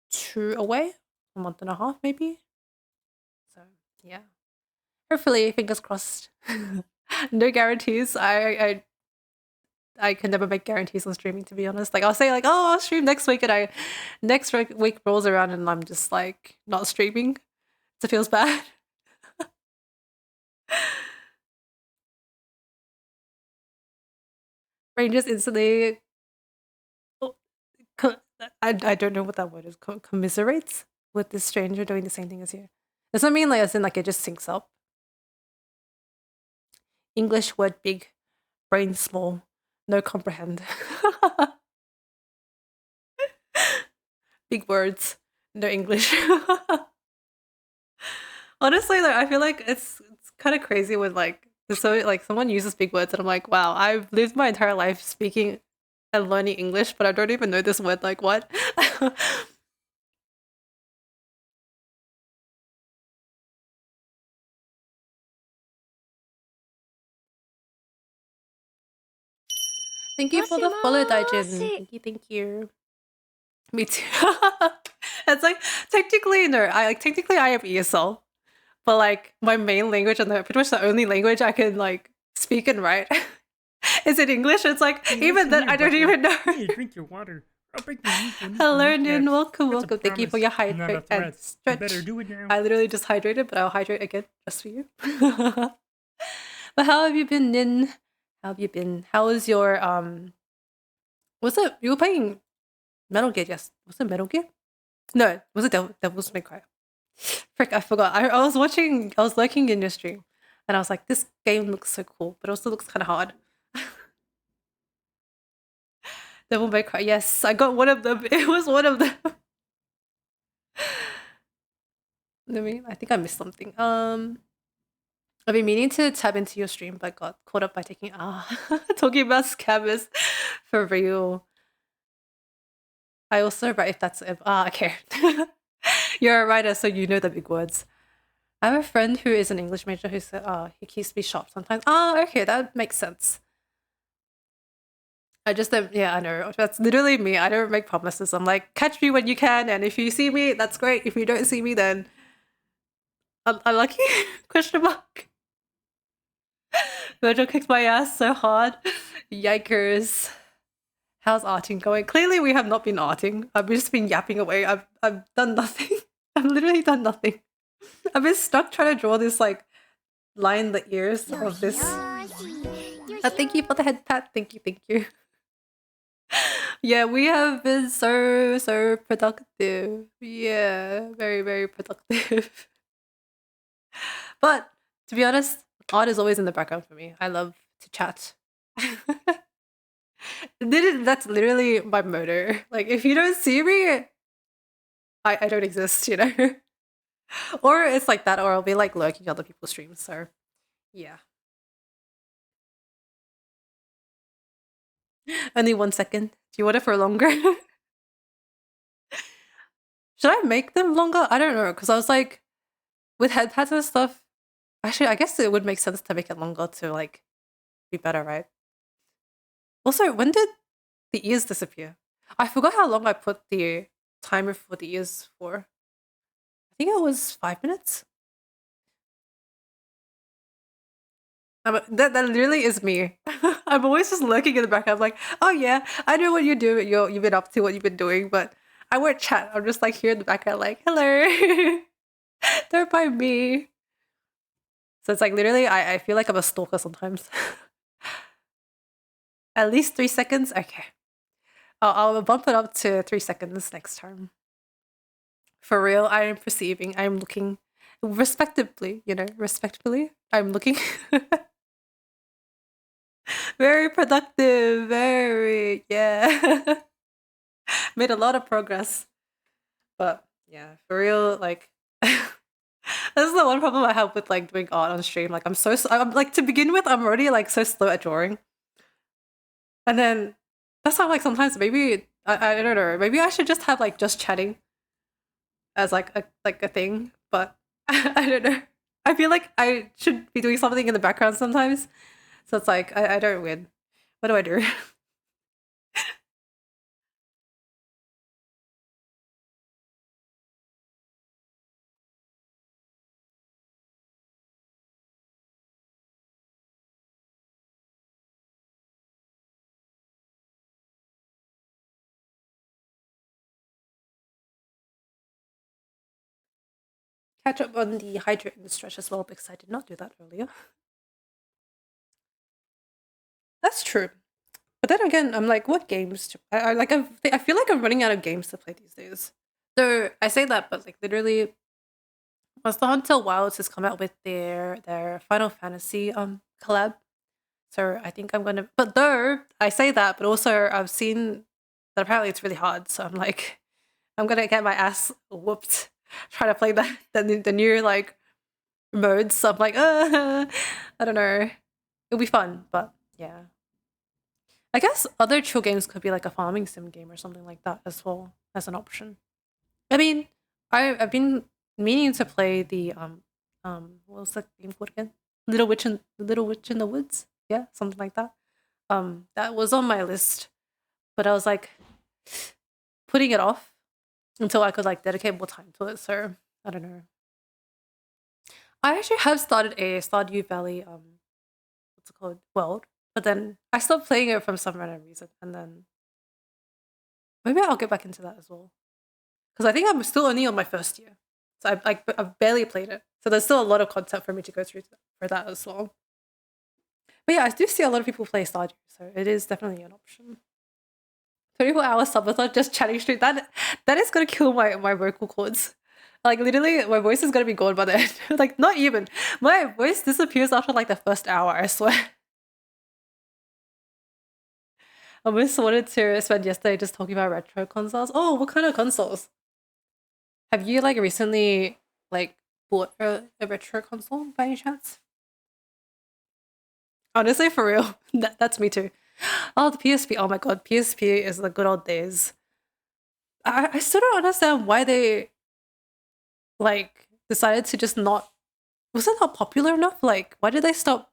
two away, a month and a half maybe. So yeah, hopefully, fingers crossed. No guarantees. I can never make guarantees on streaming, to be honest. Like I'll say like, oh, I'll stream next week, and I next week rolls around and I'm just like not streaming. It feels bad. Brain just instantly. Oh, I don't know what that word is. Commiserates with this stranger doing the same thing as you. Does that mean like as in like it just syncs up? English word big, brain small, no comprehend. Big words, no English. Honestly, like I feel like it's kind of crazy when like so like someone uses big words and I'm like, wow, I've lived my entire life speaking and learning English, but I don't even know this word. Like what? Thank you for the follow, Daijin. もしもーし。Thank you, thank you. Me too. It's like technically no, technically I am ESL, but like my main language and pretty much the only language I can like speak and write is in English. It's like Hey, even listen then here, I don't Bucko. even know. You need to drink your water. I'll break your Hello, Nin. Welcome, That's a welcome. Thank you for promise, your not a hydrate and threat. You better stretch. do it now. I literally just hydrated, but I'll hydrate again just for you. But how have you been, Nin? How have you been? How was your was it you were playing Metal Gear? Yes, was it Metal Gear? No, was it Devil's May Cry? Frick, I forgot. I was watching. I was lurking in your stream, and I was like, this game looks so cool, but also looks kind of hard. Devil May Cry. Yes, I got one of them. It was one of them. Let me. I think I missed something. I've been meaning to tap into your stream, but got caught up by taking talking about scammers for real. I also write if that's okay. You're a writer, so you know the big words. I have a friend who is an English major who said, he keeps me sharp sometimes. Okay, that makes sense. I just don't, yeah, I know. That's literally me. I don't make promises. I'm like, catch me when you can, and if you see me, that's great. If you don't see me, then unlucky? Question mark. Virgil kicked my ass so hard. Yikers. How's arting going? Clearly, we have not been arting. I've just been yapping away. I've done nothing. I've literally done nothing. I've been stuck trying to draw this like line the ears of this. Thank you for the head pat. Thank you, thank you. Yeah, we have been so productive. Yeah, very very productive. But to be honest, art is always in the background for me. I love to chat. That's literally my motto. Like, if you don't see me, I don't exist, you know? Or it's like that, or I'll be like lurking other people's streams. So, yeah. Only 1 second. Do you want it for longer? Should I make them longer? I don't know, because I was like, with head pads and stuff, actually, I guess it would make sense to make it longer to like be better, right? Also, when did the ears disappear? I forgot how long I put the timer for the ears for. I think it was 5 minutes. That literally is me. I'm always just lurking in the background, like, oh yeah, I know what you're doing. You've been up to, what you've been doing, but I won't chat. I'm just like here in the background, like, hello, don't mind me. So it's like literally, I feel like I'm a stalker sometimes. At least 3 seconds. Okay, I'll bump it up to 3 seconds next time. For real, I am perceiving. I am looking respectably. Respectfully. I'm looking. Very productive, yeah. Made a lot of progress. But yeah, for real, like this is the one problem I have with like doing art on stream. Like I'm like, to begin with, I'm already like so slow at drawing. And then that's why like sometimes maybe I don't know, maybe I should just have like just chatting as like a thing, but I don't know. I feel like I should be doing something in the background sometimes. So it's like I don't win. What do I do? Catch up on the hydrate and stretch as well, because I did not do that earlier. That's true. But then again, I'm like, what games? I feel like I'm running out of games to play these days. So I say that, but like literally, Monster Hunter Wilds has come out with their Final Fantasy collab. So I think I'm gonna. But though I say that, but also I've seen that apparently it's really hard. So I'm like, I'm gonna get my ass whooped trying to play the new like modes. So I'm like, I don't know. It'll be fun, but yeah. I guess other chill games could be like a farming sim game or something like that as well as an option. I mean, I've been meaning to play the what was that game called again? Little Witch in the Woods. Yeah, something like that. That was on my list, but I was like putting it off until I could like dedicate more time to it. So I don't know. I actually have started a Stardew Valley what's it called, world, but then I stopped playing it from some random reason, and then maybe I'll get back into that as well. Because I think I'm still only on my first year, so I've barely played it. So there's still a lot of content for me to go through for that as well. But yeah, I do see a lot of people play Stardew, so it is definitely an option. 24-hour subathon just chatting straight. That is gonna kill my vocal cords. Like literally, my voice is gonna be gone by the end. Like not even. My voice disappears after like the first hour. I swear. I almost wanted to spend yesterday just talking about retro consoles. Oh, what kind of consoles? Have you like recently like bought a retro console by any chance? Honestly, for real, that's me too. Oh, the PSP. Oh my god, PSP is the good old days. I still don't understand why they like decided to just not. Was it not popular enough? Like, why did they stop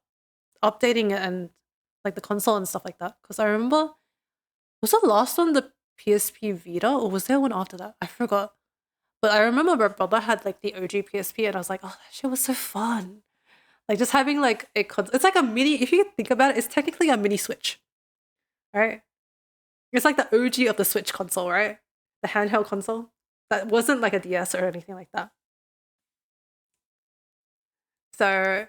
updating it and like the console and stuff like that? Because I remember, was the last one the PSP Vita, or was there one after that? I forgot. But I remember my brother had like the OG PSP, and I was like, oh, that shit was so fun. Like just having like it's like a mini. If you think about it, it's technically a mini Switch, right? It's like the OG of the Switch console, right? The handheld console that wasn't like a DS or anything like that. So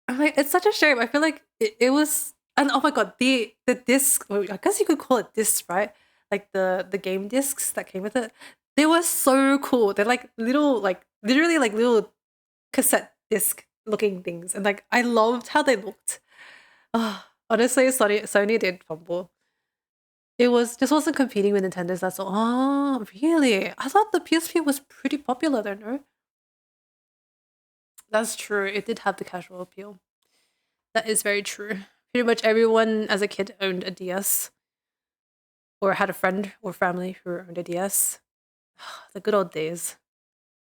I'm like, it's such a shame. I feel like it was, and oh my god, the disc. I guess you could call it discs, right? Like the game discs that came with it. They were so cool. They're like little, like literally like little cassette disc looking things, and like I loved how they looked. Oh Honestly, Sony did fumble. It was just wasn't competing with Nintendo's. That's all. Oh, really? I thought the PSP was pretty popular then, no? That's true. It did have the casual appeal. That is very true. Pretty much everyone as a kid owned a DS or had a friend or family who owned a DS. The good old days.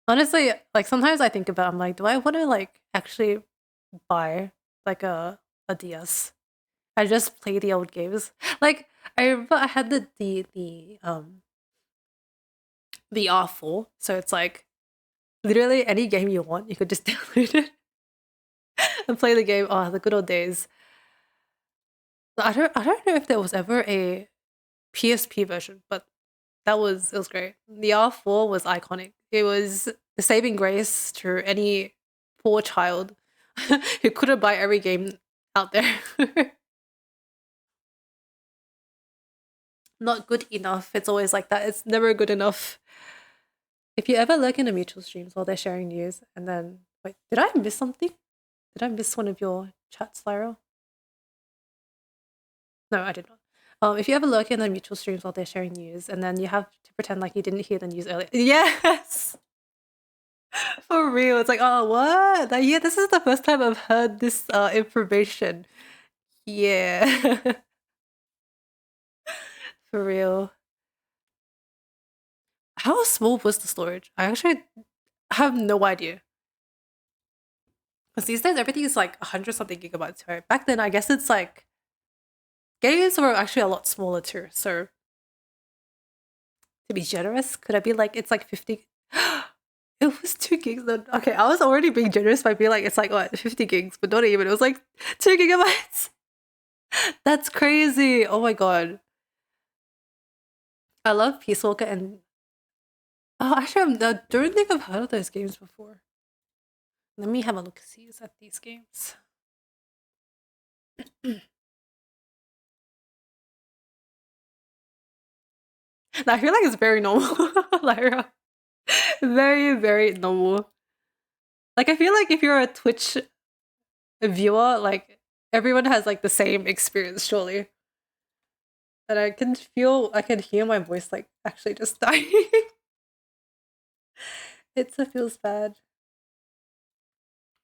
Honestly, like sometimes I think about I'm like, do I want to like actually buy like a DS? I just play the old games. Like I remember I had the R4, so it's like literally any game you want, you could just download it and play the game. Oh, the good old days. I don't know if there was ever a PSP version, but it was great. The R4 was iconic. It was the saving grace to any poor child who couldn't buy every game out there. Not good enough. It's always like that. It's never good enough. If you ever lurk in the mutual streams while they're sharing news, and then wait, did I miss something? Did I miss one of your chats, Lyra? No, I did not. If you ever lurk in the mutual streams while they're sharing news, and then you have to pretend like you didn't hear the news earlier. Yes, for real. It's like, oh, what? Like, yeah, this is the first time I've heard this information. Yeah, for real. How small was the storage? I actually have no idea. Because these days everything is like 100 something gigabytes, right? Back then, I guess it's like games were actually a lot smaller too. So to be generous, could I be like it's like 50? It was 2 gigs. Though. Okay, I was already being generous by being like it's like what 50 gigs, but not even. It was like 2 gigabytes. That's crazy. Oh my god. I love Peace Walker and oh, actually, I don't think I've heard of those games before. Let me have a look see at these games. I feel like it's very normal, Lyra. Very, very normal. Like I feel like if you're a Twitch viewer, like everyone has like the same experience, surely. And I can hear my voice like actually just dying. It feels bad.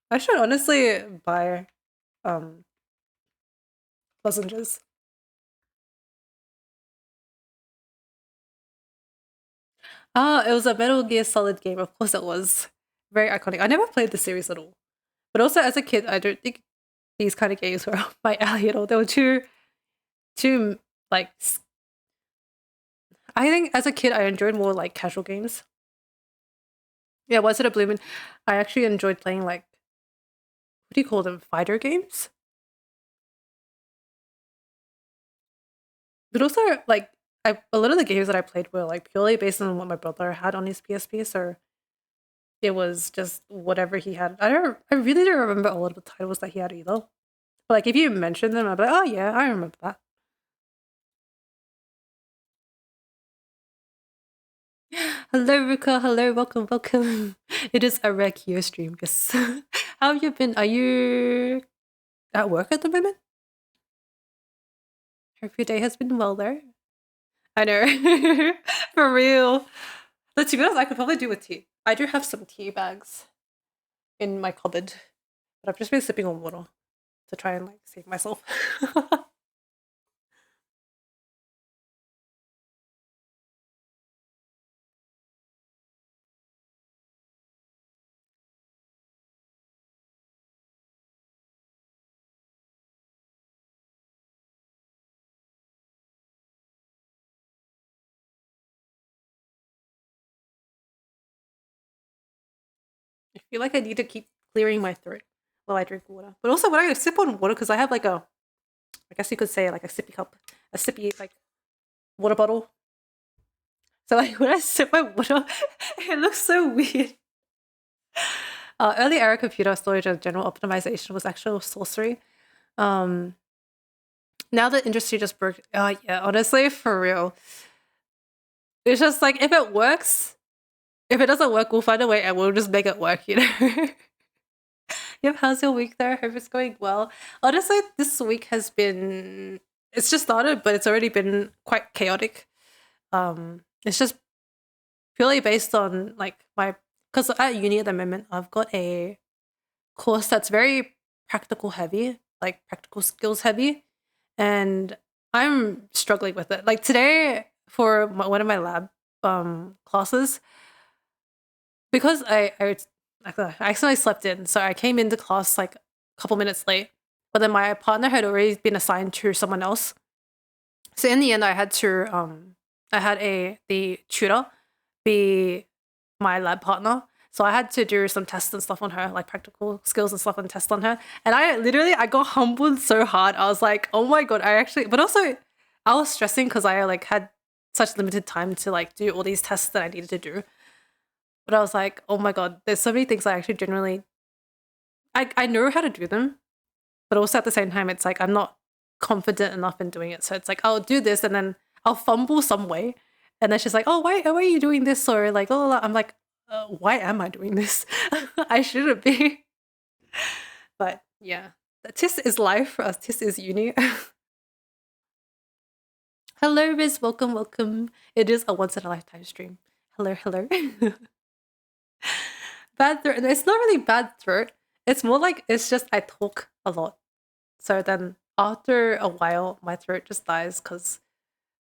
I should honestly buy lozenges. Ah, it was a Metal Gear Solid game. Of course it was. Very iconic. I never played the series at all. But also as a kid, I don't think these kind of games were up my alley at all. They were too like I think as a kid I enjoyed more like casual games. Yeah, was it a Bloomin'? I actually enjoyed playing like what do you call them? Fighter games? But also like a lot of the games that I played were like purely based on what my brother had on his PSP, so it was just whatever he had. I really don't remember a lot of the titles that he had either. But like if you mention them, I'd be like, oh yeah, I remember that. Hello, Ruka. Hello, welcome, welcome. It is a Rekio stream. Yes. How have you been? Are you at work at the moment? Hope your day has been well there. I know. For real. But to be honest, I could probably do with tea. I do have some tea bags in my cupboard, but I've just been sipping on water to try and like save myself. I feel like I need to keep clearing my throat while I drink water. But also when I sip on water, because I have like I guess you could say like a sippy cup, a sippy like water bottle. So like when I sip my water, it looks so weird. Early era computer storage and general optimization was actual sorcery. Now the industry just broke. Yeah, honestly, for real. It's just like if it works, if it doesn't work, we'll find a way and we'll just make it work, you know? Yep, how's your week there? Hope it's going well. Honestly, this week has been it's just started, but it's already been quite chaotic. It's just purely based on like my because at uni at the moment I've got a course that's very practical heavy, like practical skills heavy, and I'm struggling with it. Like today for one of my lab classes, because I accidentally slept in, so I came into class like a couple minutes late. But then my partner had already been assigned to someone else. So in the end, I had the tutor be my lab partner. So I had to do some tests and stuff on her, like practical skills and stuff and tests on her. And I got humbled so hard. I was like, oh my god, but also I was stressing because I like had such limited time to like do all these tests that I needed to do. But I was like, oh my god, there's so many things I actually generally I know how to do them, but also at the same time, it's like I'm not confident enough in doing it. So it's like I'll do this and then I'll fumble some way, and then she's like, "Oh, why are you doing this?" Or like, "Oh," I'm like, "Why am I doing this? I shouldn't be." But yeah, TIS is life for us. TIS is uni. Hello, Riz. Welcome, welcome. It is a once in a lifetime stream. Hello, hello. Bad throat. It's not really bad throat. It's more like it's just I talk a lot. So then after a while, my throat just dies because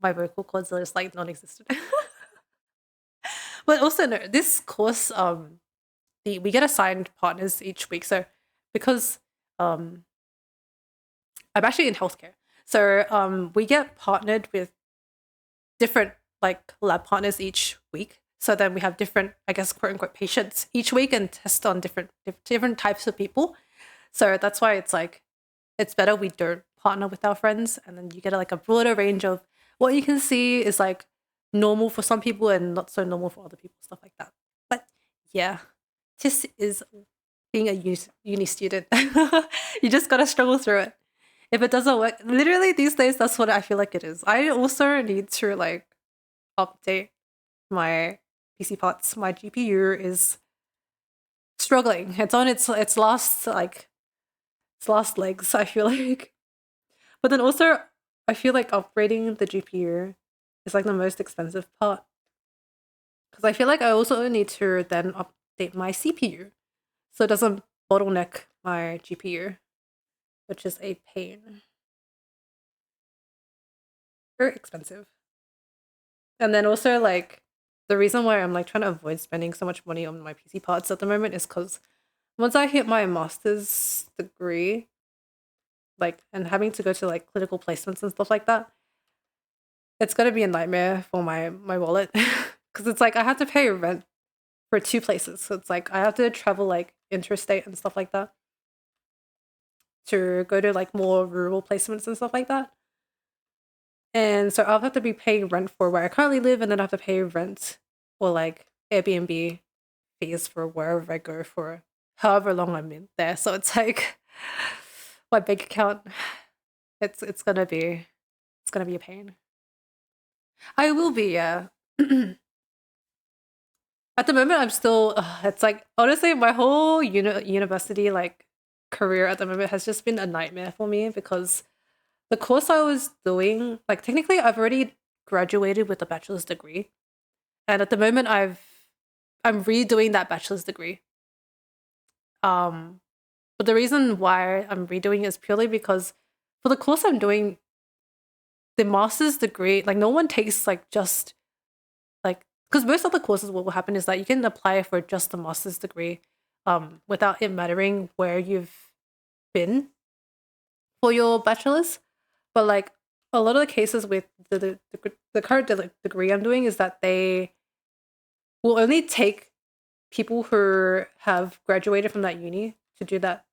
my vocal cords are just like non-existent. But also no, this course, we get assigned partners each week. So because um I'm actually in healthcare, so we get partnered with different like lab partners each week. So then we have different, I guess, quote unquote patients each week and test on different types of people. So that's why it's like it's better we don't partner with our friends, and then you get like a broader range of what you can see is like normal for some people and not so normal for other people, stuff like that. But yeah, this is being a uni student. You just gotta struggle through it. If it doesn't work, literally these days, that's what I feel like it is. I also need to like update my PC parts. My GPU is struggling. It's on its last legs, I feel like. But then also, I feel like upgrading the GPU is like the most expensive part. Because I feel like I also need to then update my CPU so it doesn't bottleneck my GPU, which is a pain. Very expensive. And then also, like, the reason why I'm like trying to avoid spending so much money on my PC parts at the moment is because once I hit my master's degree, like, and having to go to like clinical placements and stuff like that, it's gonna be a nightmare for my wallet because it's like I have to pay rent for two places. So it's like I have to travel like interstate and stuff like that to go to like more rural placements and stuff like that. And so I'll have to be paying rent for where I currently live, and then I have to pay rent or like Airbnb fees for wherever I go for however long I'm in there. So it's like my bank account. It's gonna be a pain. I will be, yeah. At the moment, I'm still. It's like honestly, my whole university like career at the moment has just been a nightmare for me because the course I was doing, like technically, I've already graduated with a bachelor's degree, and at the moment, I'm redoing that bachelor's degree. Um, but the reason why I'm redoing is purely because for the course I'm doing, the master's degree, like no one takes like just like because most of the courses what will happen is that you can apply for just the master's degree without it mattering where you've been for your bachelor's. But like a lot of the cases with the current degree I'm doing is that they will only take people who have graduated from that uni to do that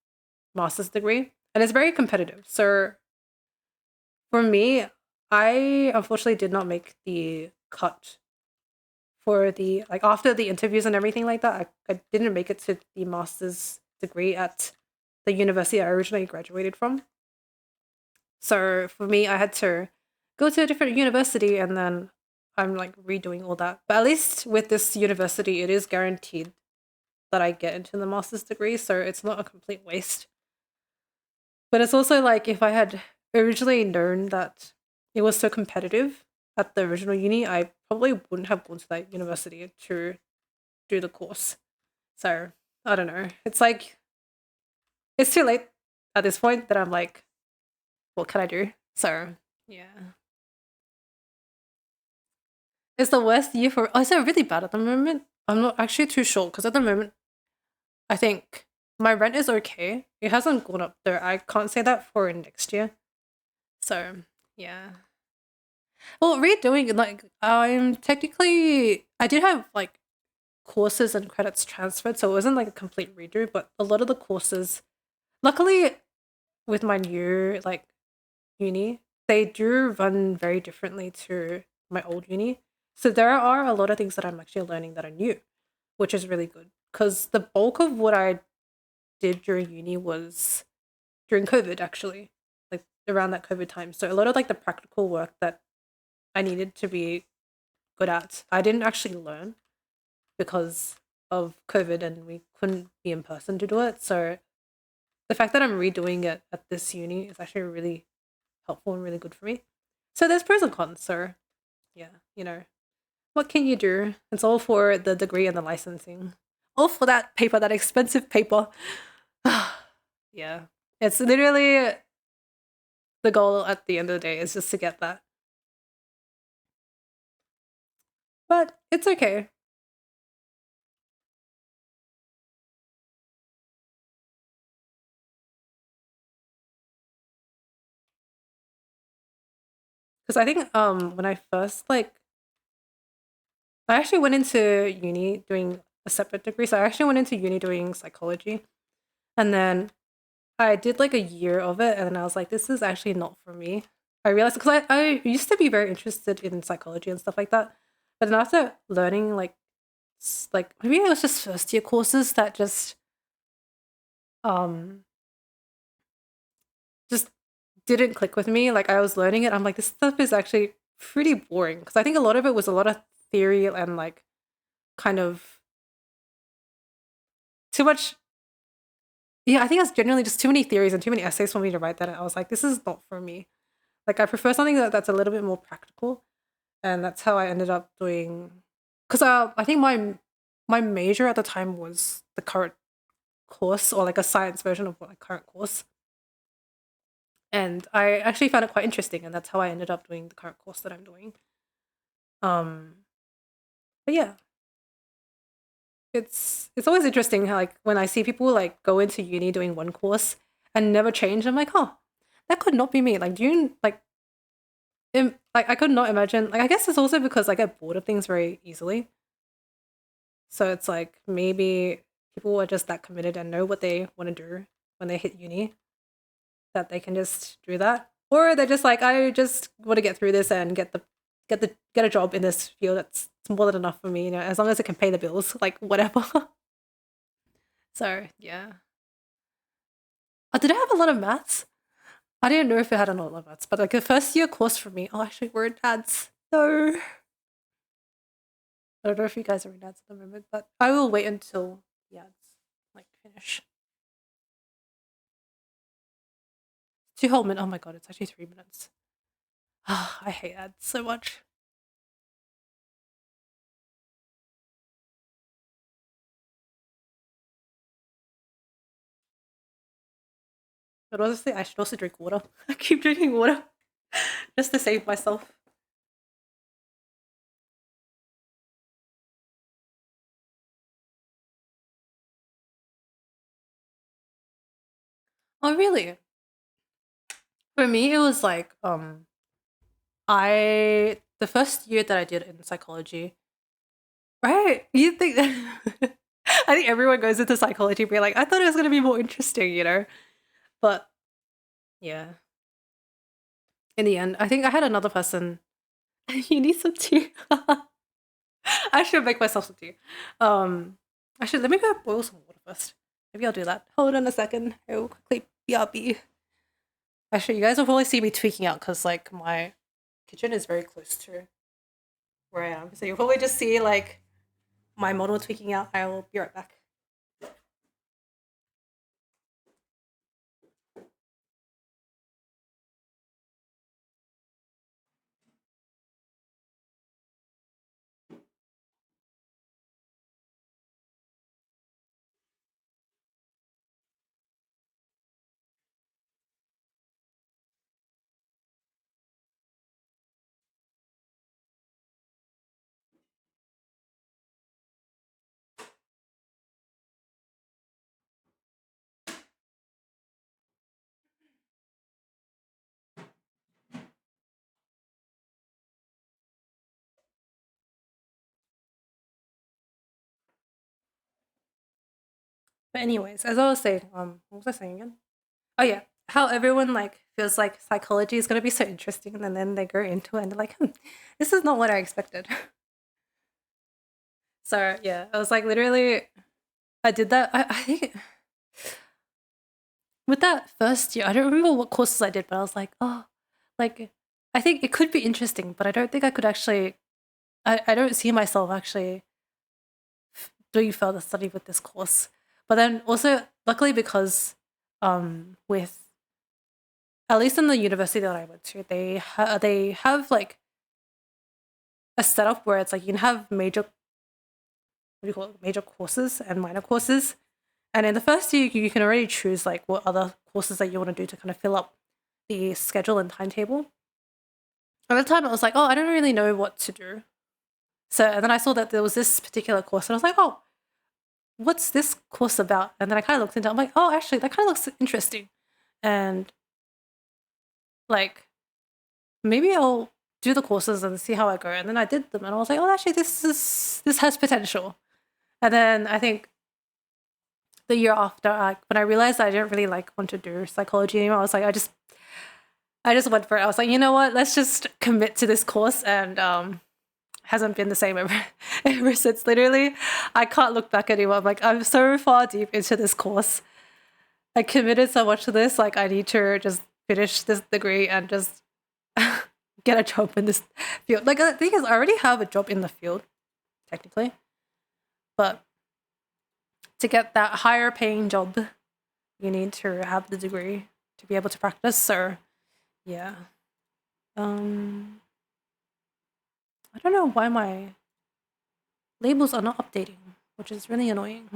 master's degree, and it's very competitive. So for me, I unfortunately did not make the cut for the like after the interviews and everything like that. I didn't make it to the master's degree at the university I originally graduated from. So for me, I had to go to a different university, and then I'm like redoing all that. But at least with this university, it is guaranteed that I get into the master's degree, so it's not a complete waste. But it's also like if I had originally known that it was so competitive at the original uni, I probably wouldn't have gone to that university to do the course. So I don't know. It's like it's too late at this point that I'm like, what can I do? So yeah. It's the worst year for. Oh, is it really bad at the moment? I'm not actually too sure because at the moment, I think my rent is okay. It hasn't gone up though. I can't say that for next year. So yeah. Well, redoing like I'm technically I did have like courses and credits transferred, so it wasn't like a complete redo. But a lot of the courses, luckily, with my new like uni, they do run very differently to my old uni. So there are a lot of things that I'm actually learning that are new, which is really good. Because the bulk of what I did during uni was during COVID, actually, like around that COVID time. So a lot of like the practical work that I needed to be good at, I didn't actually learn because of COVID and we couldn't be in person to do it. So the fact that I'm redoing it at this uni is actually really helpful and really good for me. So there's pros and cons. So yeah, what can you do? It's all for the degree and the licensing. All for that paper, that expensive paper. Yeah. It's literally the goal at the end of the day is just to get that. But it's okay. Because I think when I first like I actually went into uni doing a separate degree. So I actually went into uni doing psychology. And then I did like a year of it and then I was like, this is actually not for me. I realized because I used to be very interested in psychology and stuff like that. But then after learning like maybe it was just first year courses that um just didn't click with me. Like I was learning it, I'm like, this stuff is actually pretty boring. Because I think a lot of it was a lot of theory and like kind of too much. Yeah, I think it's generally just too many theories and too many essays for me to write that. I was like, this is not for me. Like I prefer something that's a little bit more practical. And that's how I ended up doing because I think my major at the time was the current course or like a science version of my current course. And I actually found it quite interesting and that's how I ended up doing the current course that I'm doing. Um but yeah, it's always interesting how like when I see people like go into uni doing one course and never change, I'm like, oh, that could not be me. Like, do you like like I could not imagine. Like, I guess it's also because I get bored of things very easily. So it's like maybe people are just that committed and know what they want to do when they hit uni that they can just do that, or they're just like, I just want to get through this and get a job in this field. That's it's more than enough for me, as long as it can pay the bills, like whatever. So yeah. Oh, did I have a lot of maths? I didn't know if it had a lot of maths, but like the first year course for me. Oh, actually, we're in ads. No. I don't know if you guys are in ads at the moment, but I will wait until the ads like finish. 2 whole minutes. Oh my god, it's actually 3 minutes. Ah, I hate ads so much. But honestly, I should also drink water. I keep drinking water just to save myself. Oh really? For me, it was like I the first year that I did in psychology, right? You think I think everyone goes into psychology being like, I thought it was gonna be more interesting, But yeah. In the end, I think I had another person. You need some tea. I should make myself some tea. Actually, let me go boil some water first. Maybe I'll do that. Hold on a second. I will quickly BRB. Actually, you guys will probably see me tweaking out because like my kitchen is very close to where I am. So you'll probably just see like my model tweaking out. I will be right back. But anyways, as I was saying, what was I saying again? Oh yeah, how everyone like feels like psychology is gonna be so interesting, and then they go into it and they're like, this is not what I expected. So yeah, I was like literally, I did that. I think with that first year, I don't remember what courses I did, but I was like, oh, like I think it could be interesting, but I don't think I could actually. I don't see myself actually doing further study with this course. But then also, luckily, because with at least in the university that I went to, they have like a setup where it's like you can have major what do you call it, major courses and minor courses. And in the first year, you can already choose like what other courses that you want to do to kind of fill up the schedule and timetable. At the time, I was like, oh, I don't really know what to do. So and then I saw that there was this particular course, and I was like, oh, what's this course about? And then I kind of looked into it. I'm like, oh, actually, that kind of looks interesting. And like, maybe I'll do the courses and see how I go. And then I did them, and I was like, oh, actually, this has potential. And then I think the year after, when I realized I didn't really like want to do psychology anymore, I was like, I just went for it. I was like, you know what? Let's just commit to this course, and hasn't been the same ever since. Literally, I can't look back anymore. I'm like, I'm so far deep into this course. I committed so much to this. Like, I need to just finish this degree and just get a job in this field. Like, the thing is, I already have a job in the field, technically, but to get that higher paying job, you need to have the degree to be able to practice. So, yeah. I don't know why my labels are not updating, which is really annoying.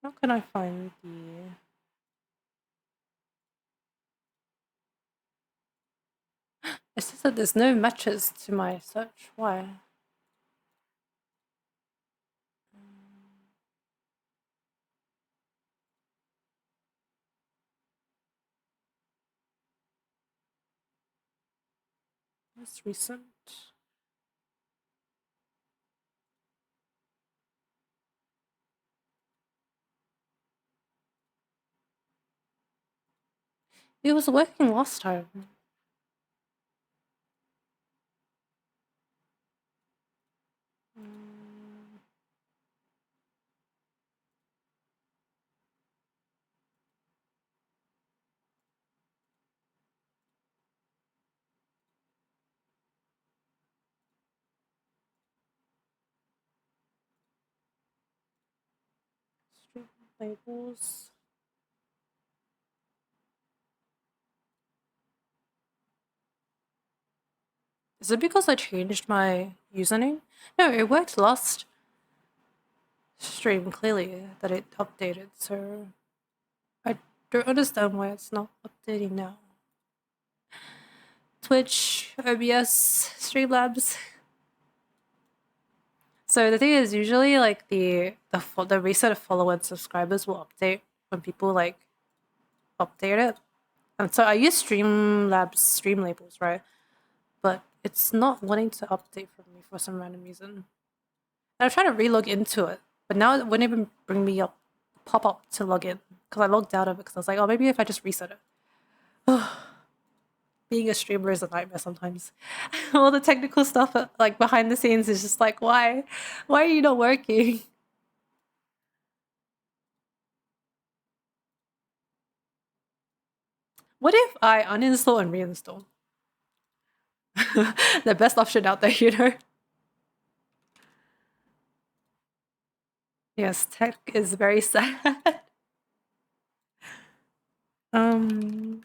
How can I find the... It says that there's no matches to my search. Why? Most recent. It was working last time. Stream labels. Is it because I changed my username? No, it worked last stream clearly that it updated, so I don't understand why it's not updating now. Twitch, OBS, Streamlabs. So the thing is, usually like the reset of follower and subscribers will update when people like update it. And so I use Streamlabs stream labels, right? But it's not wanting to update for me for some random reason. And I'm trying to re-log into it, but now it wouldn't even bring me up pop up to log in because I logged out of it because I was like, oh, maybe if I just reset it. Being a streamer is a nightmare sometimes. All the technical stuff like behind the scenes is just like, why are you not working? What if I uninstall and reinstall? The best option out there, you know? Yes, tech is very sad. um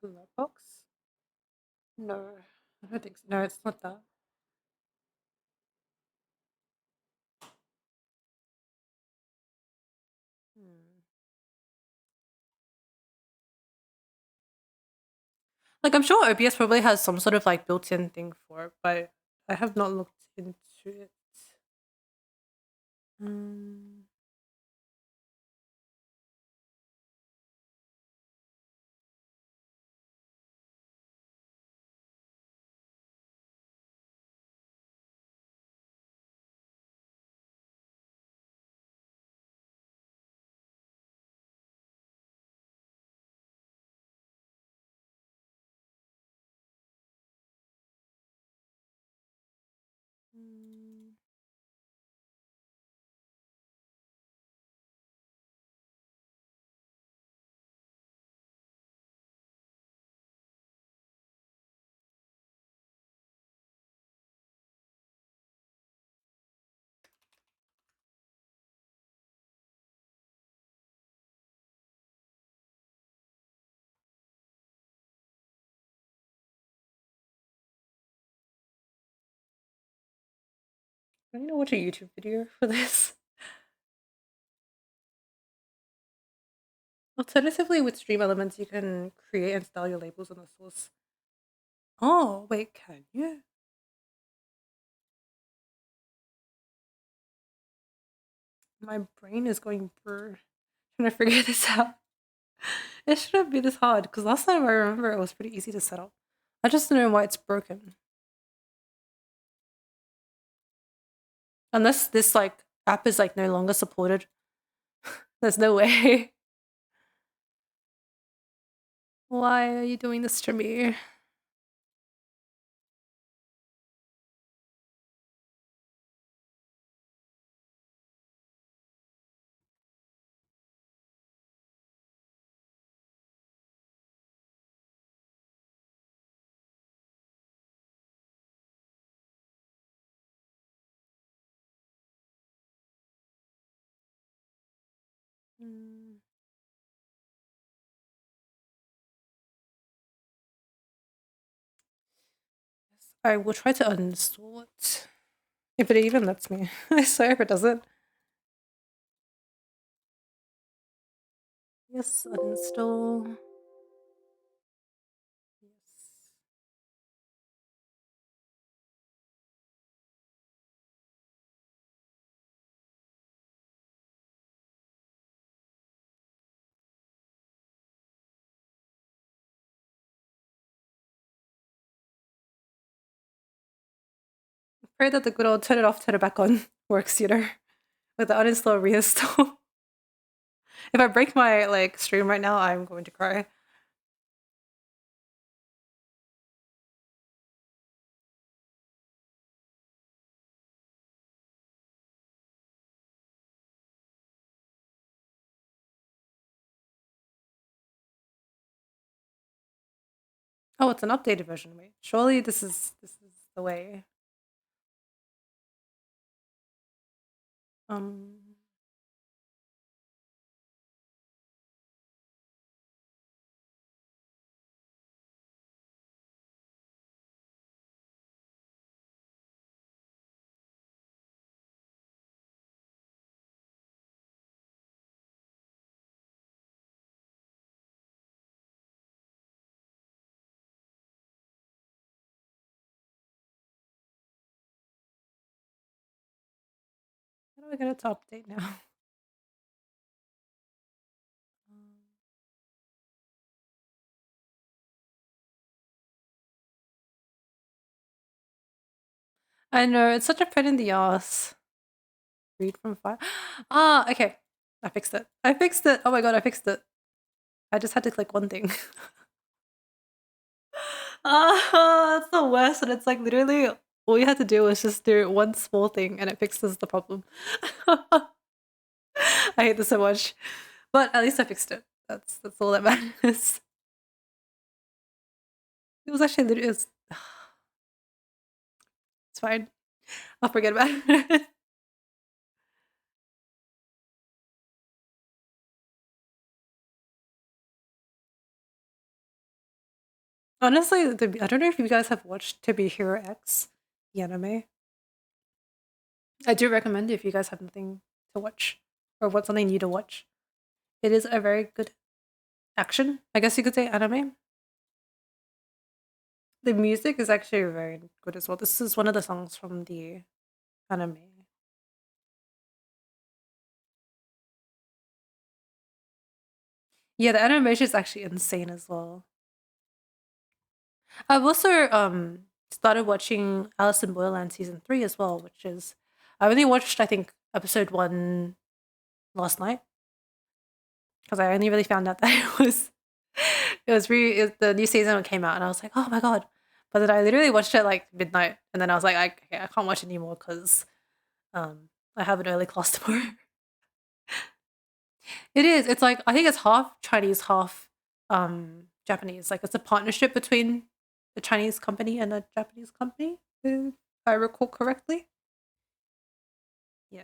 Alert box? No, I don't think so. No, it's not that. Hmm. Like, I'm sure OBS probably has some sort of like built-in thing for it, but I have not looked into it. Um, mm, I need to watch a YouTube video for this. Alternatively, with Stream Elements, you can create and style your labels on the source. Oh, wait, can you? My brain is going through trying to figure this out. It shouldn't be this hard, because last time I remember it was pretty easy to set up. I just don't know why it's broken. Unless this like app is like no longer supported. There's no way. Why are you doing this to me? Mm, yes, I will try to uninstall it. If it even lets me. I swear if it doesn't. Yes, uninstall. Yes. Pray that the good old turn it off, turn it back on works, you know? With the uninstall, reinstall. If I break my like stream right now, I'm going to cry. Oh, it's an updated version. Wait, surely this is the way. Um, how do I get it to update now? I know, it's such a pain in the ass. Read from file. Ah, okay. I fixed it. I fixed it. Oh my god, I fixed it. I just had to click one thing. Ah, that's the worst. And it's like literally all you had to do was just do one small thing and it fixes the problem. I hate this so much. But at least I fixed it. That's all that matters. It was actually literally it's fine. I'll forget about it. Honestly, I don't know if you guys have watched To Be Hero X, the anime. I do recommend it if you guys have nothing to watch or want something new to watch. It is a very good action, I guess you could say, anime. The music is actually very good as well. This is one of the songs from the anime. Yeah, the animation is actually insane as well. I've also started watching Alice in Borderland season 3 as well, which is I only watched I think episode 1 last night because I only really found out that the new season came out and I was like, "Oh my god." But then I literally watched it like midnight and then I was like, I can't watch anymore cuz I have an early class tomorrow. It is. It's like I think it's half Chinese, half Japanese. Like it's a partnership between the Chinese company and a Japanese company, if I recall correctly. Yeah.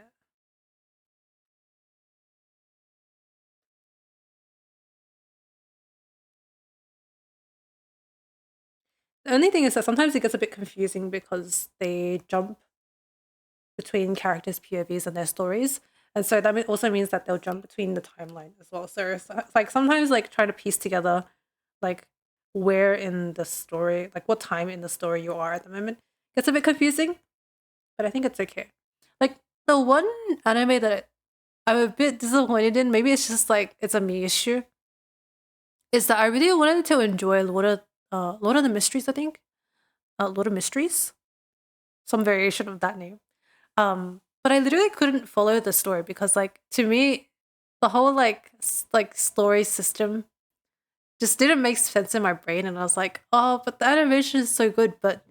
The only thing is that sometimes it gets a bit confusing because they jump between characters' POVs and their stories. And so that also means that they'll jump between the timeline as well. So it's like sometimes like trying to piece together like where in the story, like what time in the story you are at the moment gets a bit confusing, but I think it's okay. Like the one anime that I'm a bit disappointed in, maybe it's just like it's a me issue, is that I really wanted to enjoy Lord of the Mysteries, I think. Lord of Mysteries, some variation of that name. But I literally couldn't follow the story because, like, to me, the whole like story system just didn't make sense in my brain, and I was like, oh, but the animation is so good, but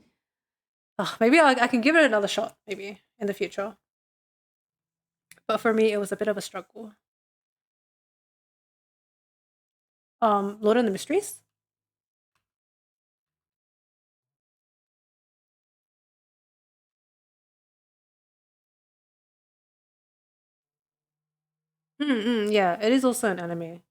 maybe I can give it another shot, maybe in the future. But for me, it was a bit of a struggle. Lord of the Mysteries. Yeah, it is also an anime.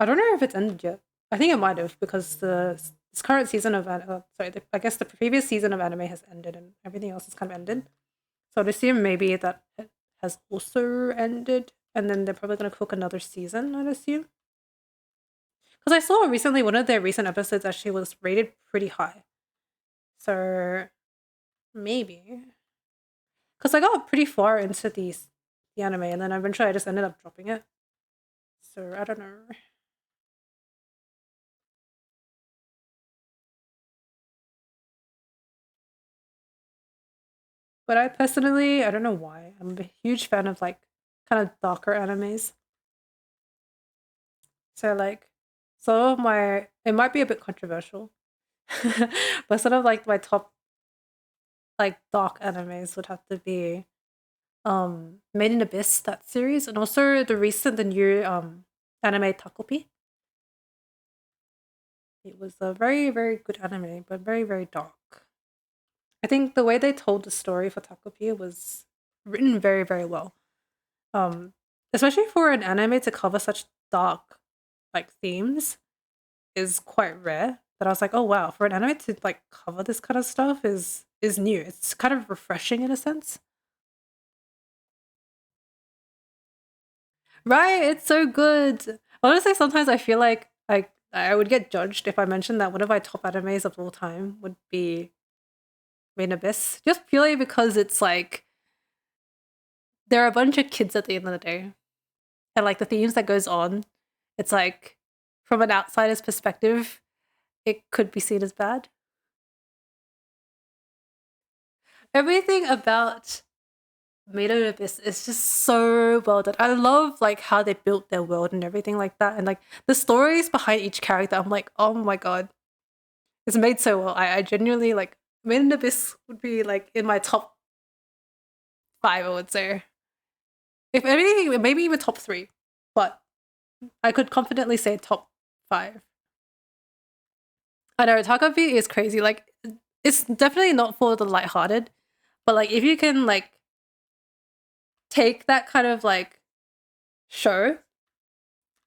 I don't know if it's ended yet. I think it might have because this current season of I guess the previous season of anime has ended and everything else has kind of ended. So I'd assume maybe that it has also ended, and then they're probably gonna cook another season. I'd assume because I saw recently one of their recent episodes actually was rated pretty high. So maybe because I got pretty far into the anime and then eventually I just ended up dropping it. So I don't know. But I personally, I don't know why. I'm a huge fan of like kind of darker animes. So like some of my it might be a bit controversial. but sort of like my top like dark animes would have to be Made in Abyss, that series, and also the new anime Takopi. It was a very, very good anime, but very, very dark. I think the way they told the story for Takopi was written very, very well. Um, Especially for an anime to cover such dark like themes is quite rare. That I was like, oh wow, for an anime to like cover this kind of stuff is new. It's kind of refreshing in a sense. Right? It's so good. Honestly, sometimes I feel like I would get judged if I mentioned that one of my top animes of all time would be Rain Abyss. Just purely because it's like there are a bunch of kids at the end of the day. And like the themes that goes on, it's like from an outsider's perspective, it could be seen as bad. Everything about Made in Abyss is just so well done. I love like how they built their world and everything like that. And like the stories behind each character, I'm like, oh my god. It's made so well. I genuinely like Made in Abyss would be like in my top five, I would say. If anything, maybe even top three. But I could confidently say top five. I know Takapi is crazy. Like it's definitely not for the lighthearted, but like if you can like take that kind of like show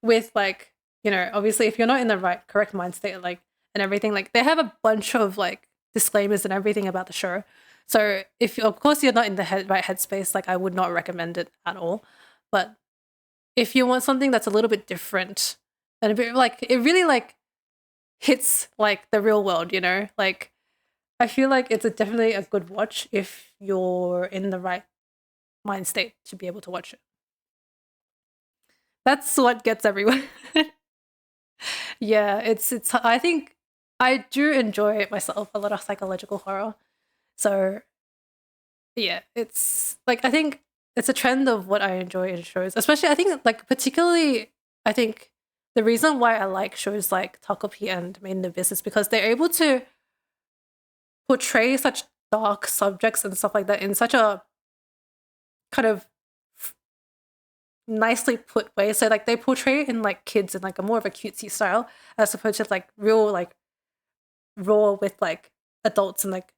with like, you know, obviously if you're not in the right correct mind state, like and everything. Like they have a bunch of like disclaimers and everything about the show. So if of course you're not in the right headspace, like I would not recommend it at all. But if you want something that's a little bit different and a bit like it really like hits like the real world, you know, like I feel like it's definitely a good watch if you're in the right mind state to be able to watch it. That's what gets everyone. Yeah, it's I think I do enjoy it myself, a lot of psychological horror. So yeah, it's like I think it's a trend of what I enjoy in shows. Especially I think like particularly I think the reason why I like shows like Takopi and Made in Abyss is because they're able to portray such dark subjects and stuff like that in such a kind of nicely put way. So like they portray it in like kids in like a more of a cutesy style as opposed to like real like raw with like adults and like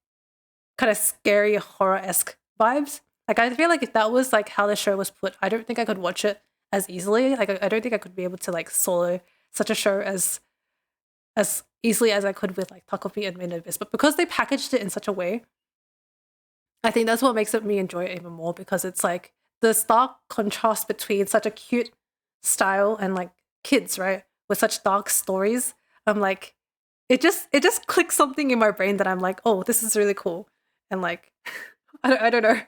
kind of scary horror-esque vibes. Like I feel like if that was like how the show was put, I don't think I could watch it as easily. Like I don't think I could be able to like solo such a show as easily as I could with like Takopi and Made in Abyss. But because they packaged it in such a way, I think that's what makes it me enjoy it even more because it's like the stark contrast between such a cute style and like kids, right? With such dark stories. I'm like, it just clicks something in my brain that I'm like, oh, this is really cool. And like I don't know.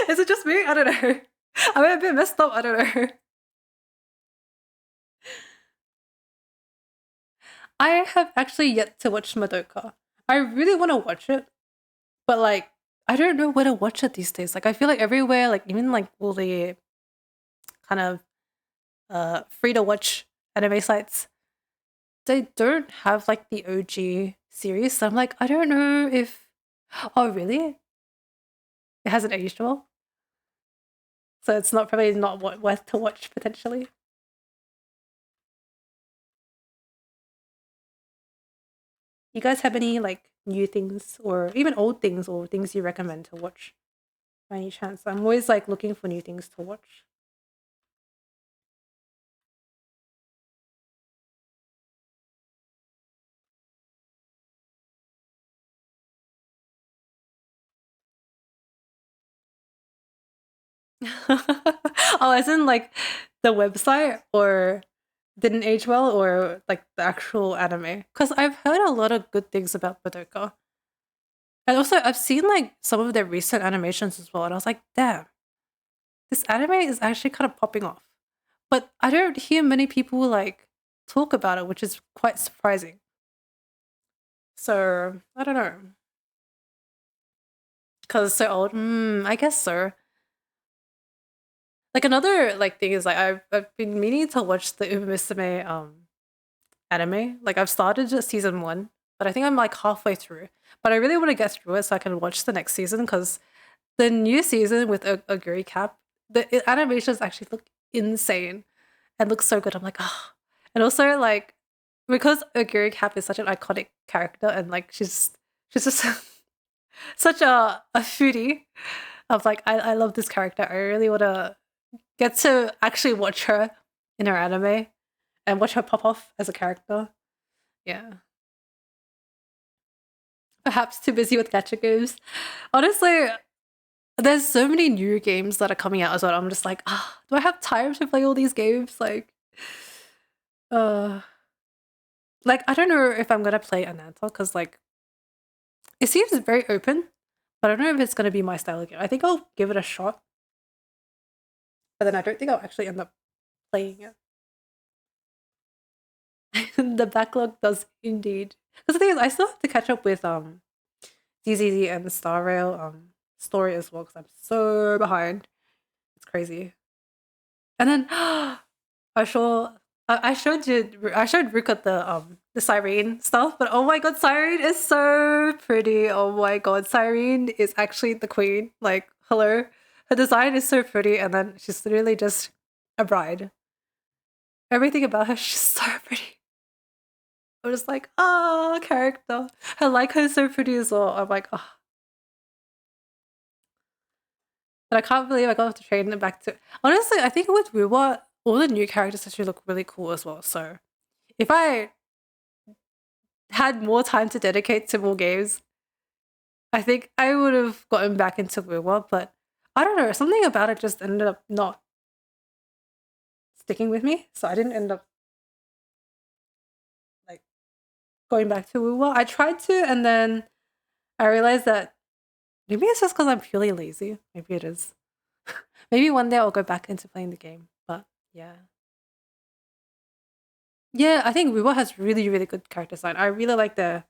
Is it just me? I don't know. I'm a bit messed up, I don't know. I have actually yet to watch Madoka. I really want to watch it, but like I don't know where to watch it these days. Like I feel like everywhere, like even like all the kind of free to watch anime sites, they don't have like the OG series. So I'm like, I don't know if oh really? It hasn't aged well. So it's not probably not worth to watch potentially. You guys have any like new things or even old things or things you recommend to watch by any chance? I'm always like looking for new things to watch. Oh, as in like the website or didn't age well or like the actual anime? Because I've heard a lot of good things about Madoka. And also I've seen like some of their recent animations as well, and I was like, damn, this anime is actually kind of popping off. But I don't hear many people like talk about it, which is quite surprising. So I don't know. Because it's so old. I guess so. Like another like thing is like I've been meaning to watch the Umamusume anime. Like I've started just season one, but I think I'm like halfway through. But I really want to get through it so I can watch the next season because the new season with Aguri Cap, the animations actually look insane and look so good. I'm like, ah. And also like because Aguri Cap is such an iconic character and like she's just such a foodie. I was like, I love this character. I really want to get to actually watch her in her anime and watch her pop off as a character. Yeah. Perhaps too busy with gacha games. Honestly, there's so many new games that are coming out as well. I'm just like, do I have time to play all these games? Uh, like I don't know if I'm gonna play Ananta because like it seems very open, but I don't know if it's gonna be my style of game. I think I'll give it a shot, but then I don't think I'll actually end up playing it. The backlog does indeed. Because the thing is, I still have to catch up with DZZ and the Star Rail story as well because I'm so behind. It's crazy. And then I showed Ruka the Siren stuff, but oh my god, Siren is so pretty. Oh my god, Siren is actually the queen. Like, hello. Her design is so pretty, and then she's literally just a bride. Everything about her is just so pretty. I'm just like, character. Her like is so pretty as well. I'm like, oh. And I can't believe I got to train it back to. Honestly, I think with Wuwa, all the new characters actually look really cool as well. So if I had more time to dedicate to more games, I think I would have gotten back into Wuwa, but I don't know, something about it just ended up not sticking with me, so I didn't end up like going back to Wuwa. I tried to, and then I realized that maybe it's just because I'm purely lazy. Maybe it is. Maybe one day I'll go back into playing the game, but yeah. Yeah, I think Wuwa has really, really good character design. I really like the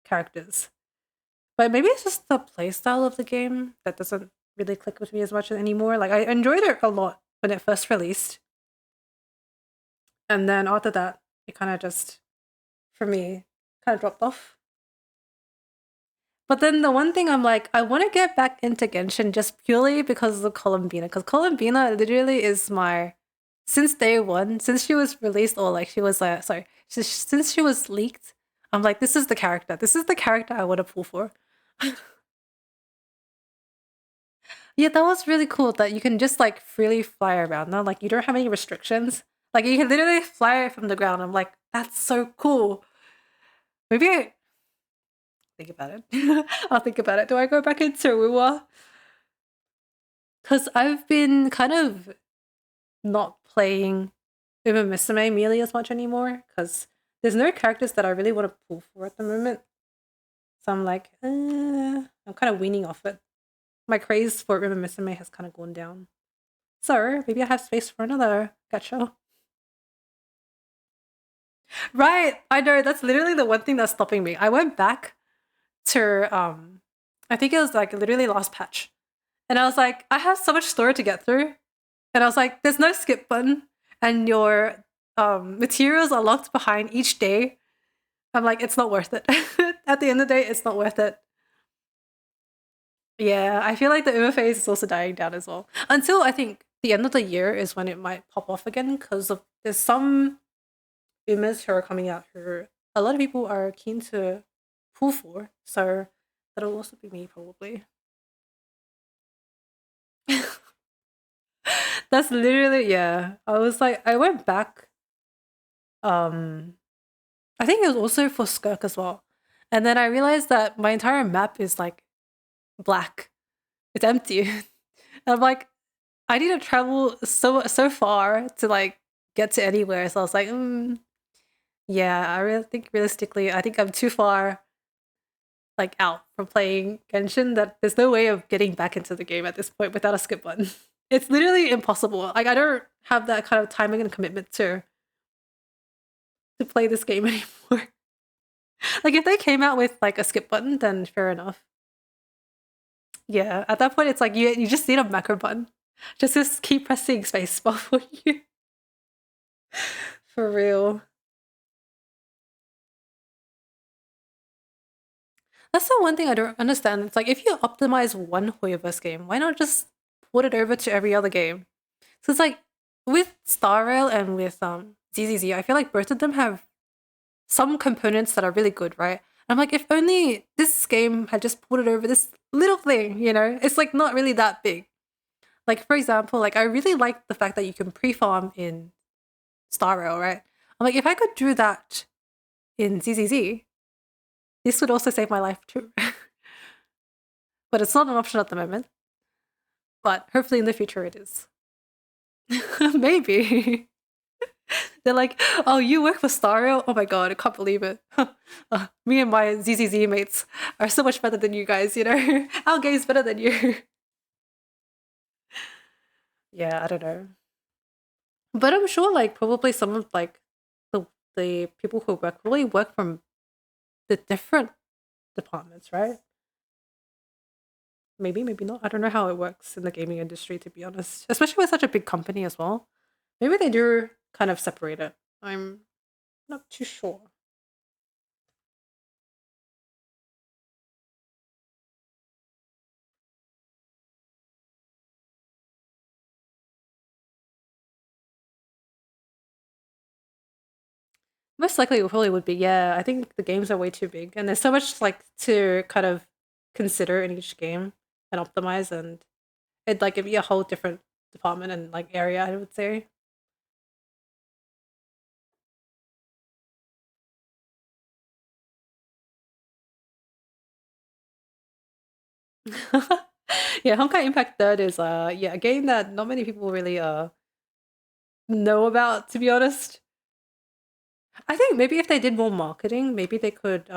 characters. But maybe it's just the playstyle of the game that doesn't really click with me as much anymore. Like, I enjoyed it a lot when it first released. And then after that, it kind of just, for me, kind of dropped off. But then the one thing I'm like, I want to get back into Genshin just purely because of Columbina. Because Columbina literally is my, since day one, since she was released, or like she was sorry, since she was leaked, I'm like, this is the character. This is the character I want to pull for. Yeah, that was really cool that you can just like freely fly around now. Like you don't have any restrictions. Like you can literally fly from the ground. I'm like, that's so cool. Maybe I think about it. I'll think about it. Do I go back into Wuwa? Because I've been kind of not playing Uma Musume nearly as much anymore. Because there's no characters that I really want to pull for at the moment. So I'm like, I'm kind of weaning off it. My craze for Uma Musume has kind of gone down. So maybe I have space for another gacha. Right, I know, that's literally the one thing that's stopping me. I went back to I think it was like literally last patch. And I was like, I have so much story to get through. And I was like, there's no skip button and your materials are locked behind each day. I'm like, it's not worth it. At the end of the day, it's not worth it. Yeah, I feel like the Uma phase is also dying down as well. Until I think the end of the year is when it might pop off again because of there's some Umas who are coming out who a lot of people are keen to pull for. So that'll also be me probably. That's literally, yeah. I was like, I went back. Um, I think it was also for Skirk as well. And then I realized that my entire map is like black. It's empty. And I'm like, I need to travel so far to like get to anywhere. So I was like, yeah, I really think realistically, I think I'm too far like out from playing Genshin that there's no way of getting back into the game at this point without a skip button. It's literally impossible. Like I don't have that kind of timing and commitment to play this game anymore. Like if they came out with like a skip button, then fair enough. Yeah, at that point it's like you just need a macro button. Just keep pressing spacebar for you. For real. That's the one thing I don't understand. It's like if you optimize one Hoyoverse game, why not just port it over to every other game? So it's like with Star Rail and with ZZZ, I feel like both of them have some components that are really good, right? I'm like, if only this game had just ported over this little thing, you know? It's like not really that big. Like for example, like I really like the fact that you can pre-farm in Star Rail, right? I'm like, if I could do that in ZZZ, this would also save my life too. But it's not an option at the moment. But hopefully in the future it is. Maybe. They're like, oh, you work for Stario? Oh my god, I can't believe it. Me and my ZZZ mates are so much better than you guys, you know? Our game's better than you. Yeah, I don't know. But I'm sure like probably some of like the people who work really work from the different departments, right? Maybe, maybe not. I don't know how it works in the gaming industry, to be honest. Especially with such a big company as well. Maybe they do kind of separate it. I'm not too sure. Most likely it probably would be, yeah. I think the games are way too big and there's so much like to kind of consider in each game and optimize, and it'd like give you a whole different department and like area, I would say. Yeah, Honkai Impact Third is yeah, a game that not many people really know about, to be honest. I think maybe if they did more marketing, maybe they could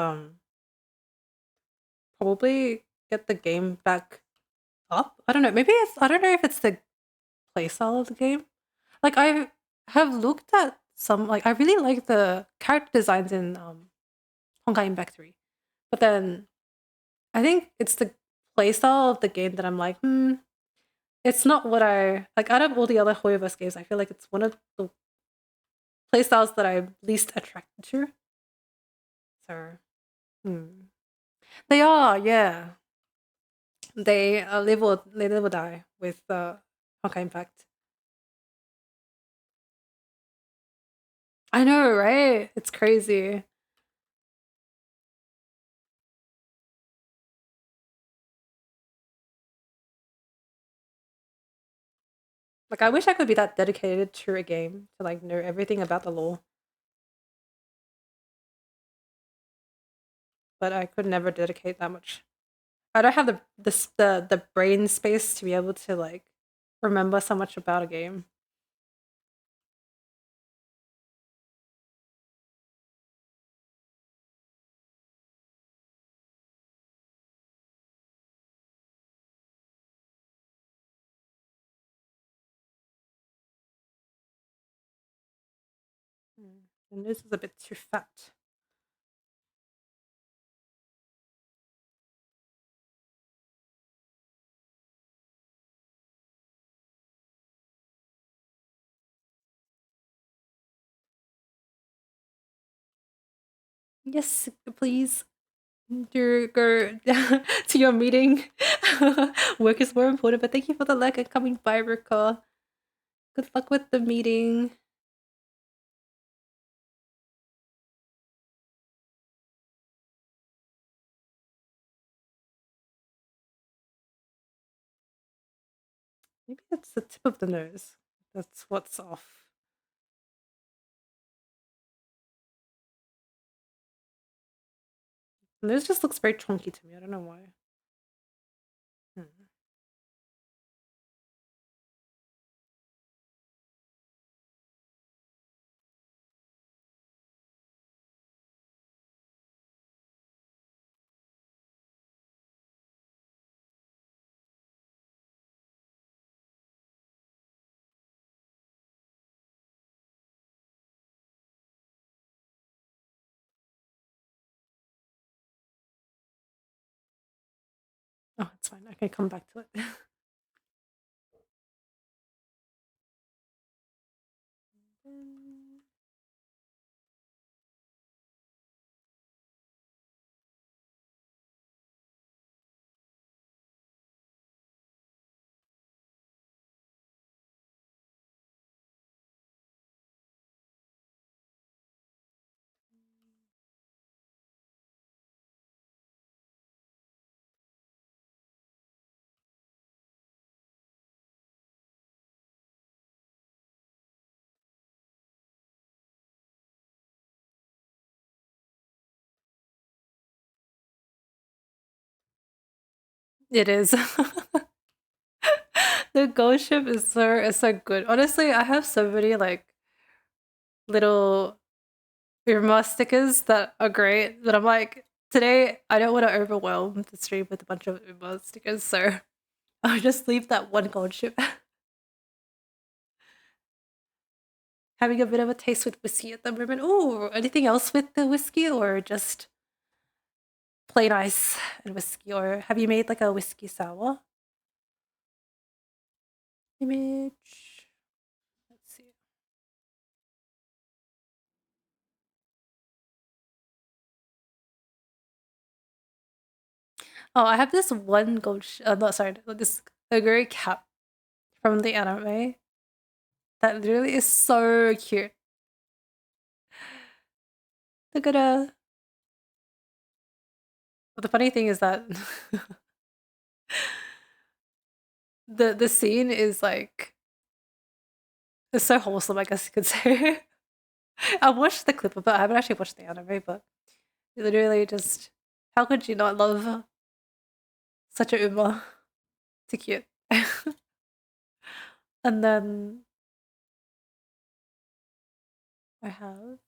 probably get the game back up. I don't know. Maybe it's I don't know if it's the playstyle of the game. Like I have looked at some like I really like the character designs in Honkai Impact 3. But then I think it's the playstyle of the game that I'm like, it's not what I like out of all the other Hoyoverse games, I feel like it's one of the playstyles that I'm least attracted to. So they are, yeah. They live or die with Honkai Impact. I know, right? It's crazy. Like I wish I could be that dedicated to a game to like know everything about the lore. But I could never dedicate that much. I don't have the brain space to be able to like remember so much about a game. And this is a bit too fat. Yes, please do go to your meeting. Work is more important, but thank you for the like and coming by, Rika. Good luck with the meeting. Maybe that's the tip of the nose. That's what's off. The nose just looks very chunky to me. I don't know why. Hmm. Oh, it's fine. I can come back to it. It is. The ghost ship is so good. Honestly, I have so many like little Irma stickers that are great that I'm like, today I don't want to overwhelm the stream with a bunch of Irma stickers, so I'll just leave that one gold ship. Having a bit of a taste with whiskey at the moment. Oh, anything else with the whiskey or just plain ice and whiskey? Or have you made like a whiskey sour? Image. Let's see. Oh, I have this one no, sorry, this ogre cap from the anime that literally is so cute. Look at her. But the funny thing is that the scene is like it's so wholesome, I guess you could say. I watched the clip of it. I haven't actually watched the anime, but literally just how could you not love Such a Uma. Too cute. And then I have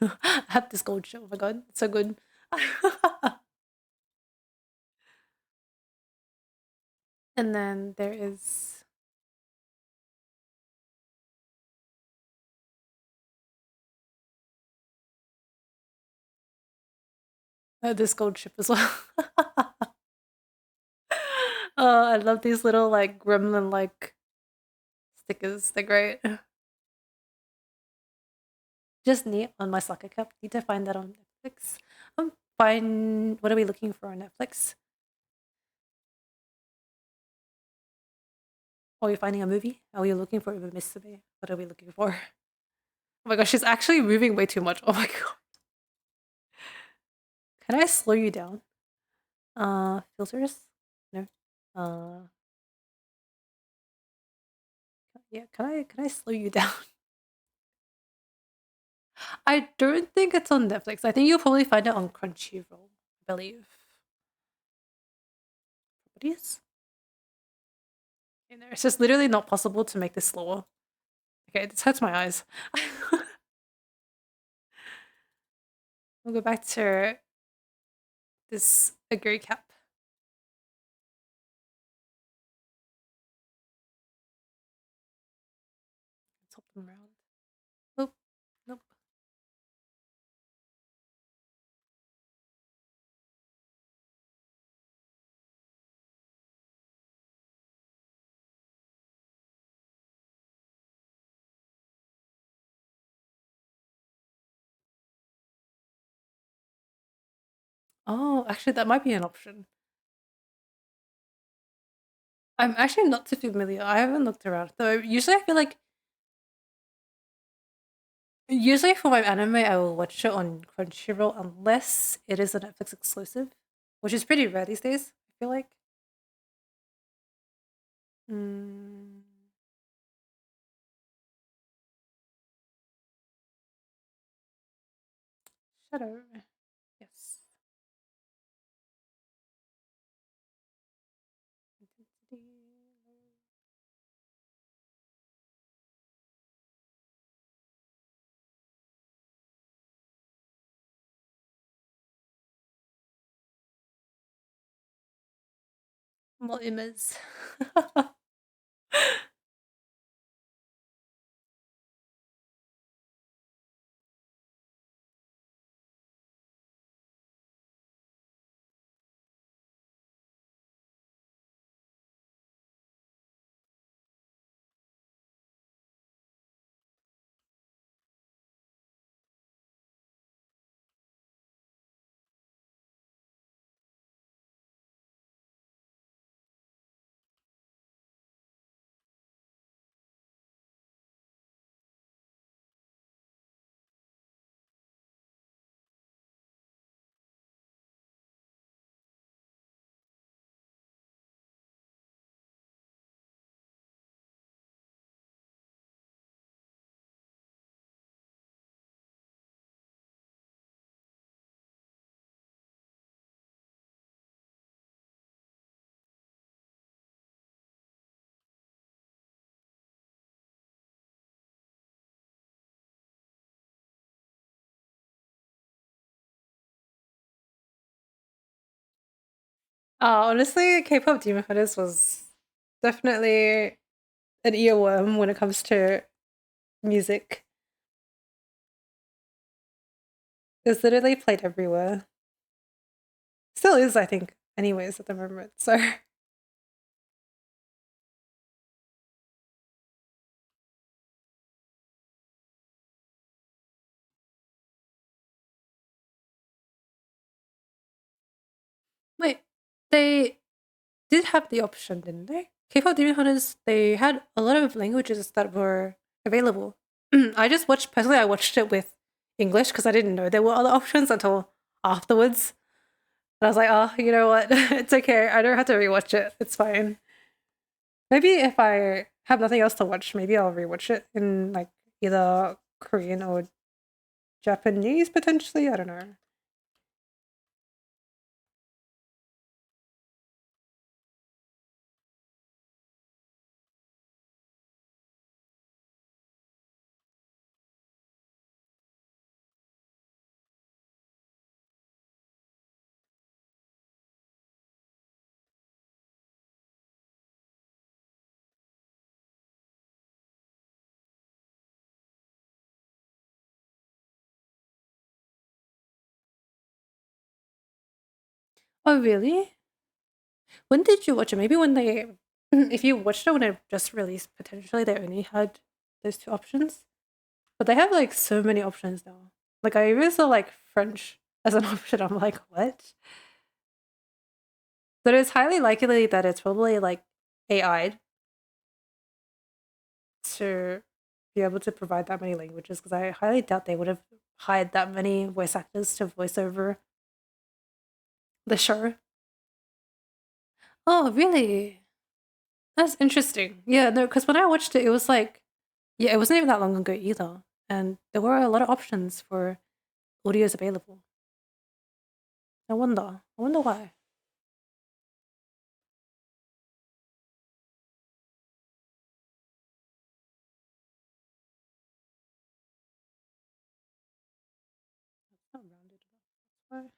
I have this gold ship. Oh my god, it's so good. And then there is this gold ship as well. Oh, I love these little like gremlin like stickers. They're great. Just neat on my soccer cup. Need to find that on Netflix. Fine. What are we looking for on Netflix? Are we finding a movie? Are we looking for a mystery? What are we looking for? Oh my gosh, she's actually moving way too much. Oh my god. Can I slow you down? Filters? No. Uh, yeah. Can I slow you down? I don't think it's on Netflix. I think you'll probably find it on Crunchyroll. I believe. Properties. It's just literally not possible to make this slower. Okay, this hurts my eyes. We'll go back to this agree cap. Let's hop them around. Nope. Nope. Oh, actually, that might be an option. I'm actually not too familiar. I haven't looked around. Though usually I feel like usually for my anime I will watch it on Crunchyroll unless it is a Netflix exclusive, which is pretty rare these days, I feel like. Mm, Shadow. Yes. Intensity. More images. Honestly, K-pop Demon Hunters was definitely an earworm when it comes to music. It's literally played everywhere. Still is, I think, anyways, at the moment. So wait, they did have the option, didn't they? K-pop Demon Hunters, they had a lot of languages that were available. I just watched personally. I watched it with English because I didn't know there were other options until afterwards. And I was like, oh, you know what? It's okay. I don't have to rewatch it. It's fine. Maybe if I have nothing else to watch, maybe I'll rewatch it in like either Korean or Japanese potentially. I don't know. Oh, really? When did you watch it? Maybe when they, if you watched it when it just released, potentially they only had those two options. But they have like so many options now. Like I even saw like French as an option. I'm like, what? But it's highly likely that it's probably like AI to be able to provide that many languages because I highly doubt they would have hired that many voice actors to voice over the show. Oh, really? That's interesting. Yeah, no, because when I watched it, it was like, yeah, it wasn't even that long ago either. And there were a lot of options for audios available. I wonder. I wonder why. It's not rounded enough. That's why.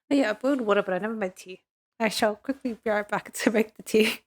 But yeah, I brewed water, but I never made tea. I shall quickly be right back to make the tea.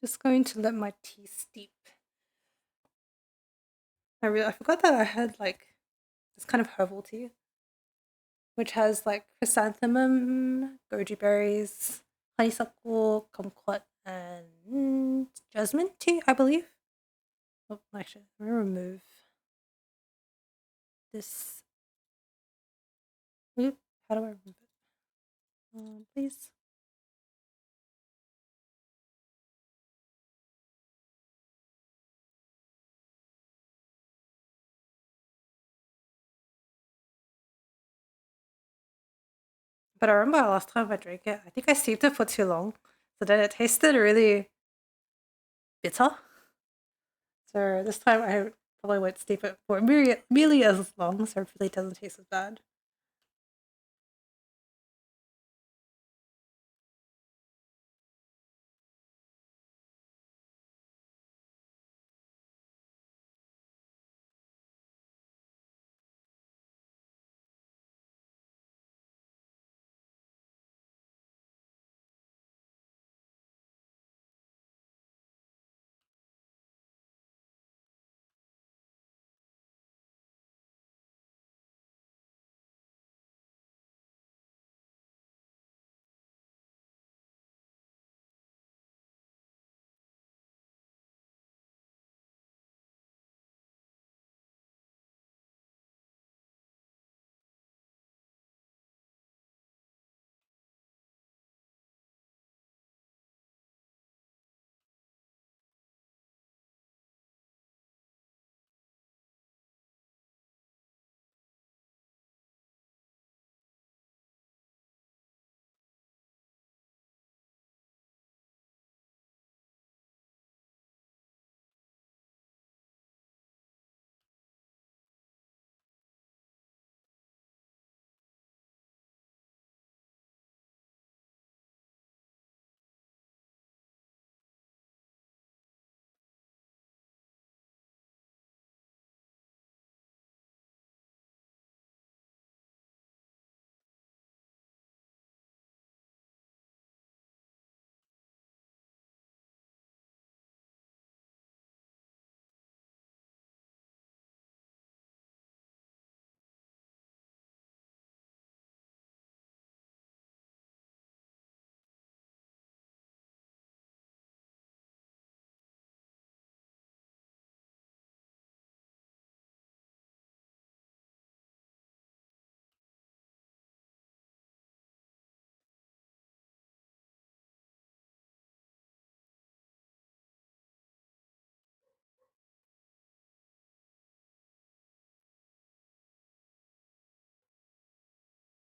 Just going to let my tea steep. I forgot that I had like this kind of herbal tea, which has like chrysanthemum, goji berries, honeysuckle, kumquat, and jasmine tea, I believe. Oh, actually, let me remove this. Oop, how do I remove it? Please. But I remember last time I drank it, I think I steeped it for too long. So then it tasted really bitter. So this time I probably won't steep it for merely as long, so it really doesn't taste as bad.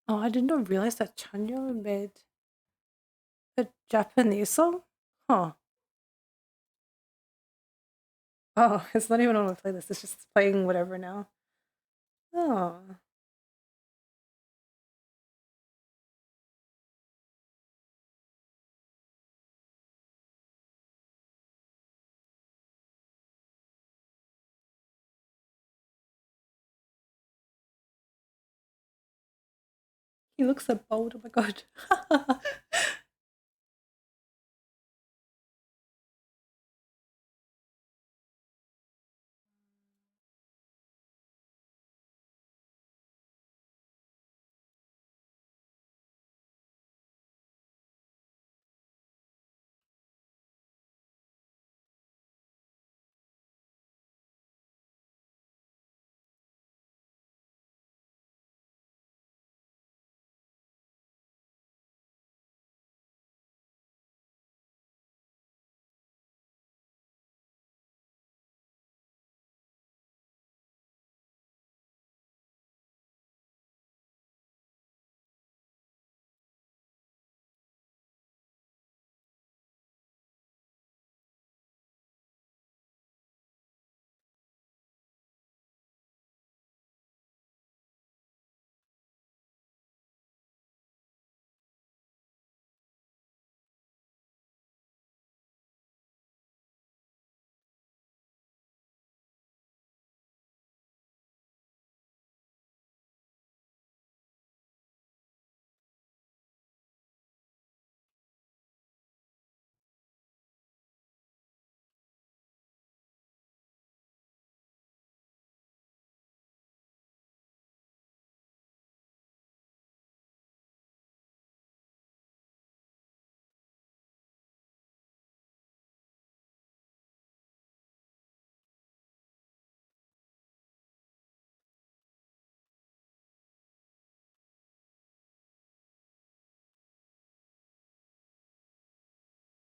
Oh, I did not realize that Chanyo made a Japanese song? Huh. Oh, it's not even on my playlist, it's just playing whatever now. Oh. He looks so bold, oh my god.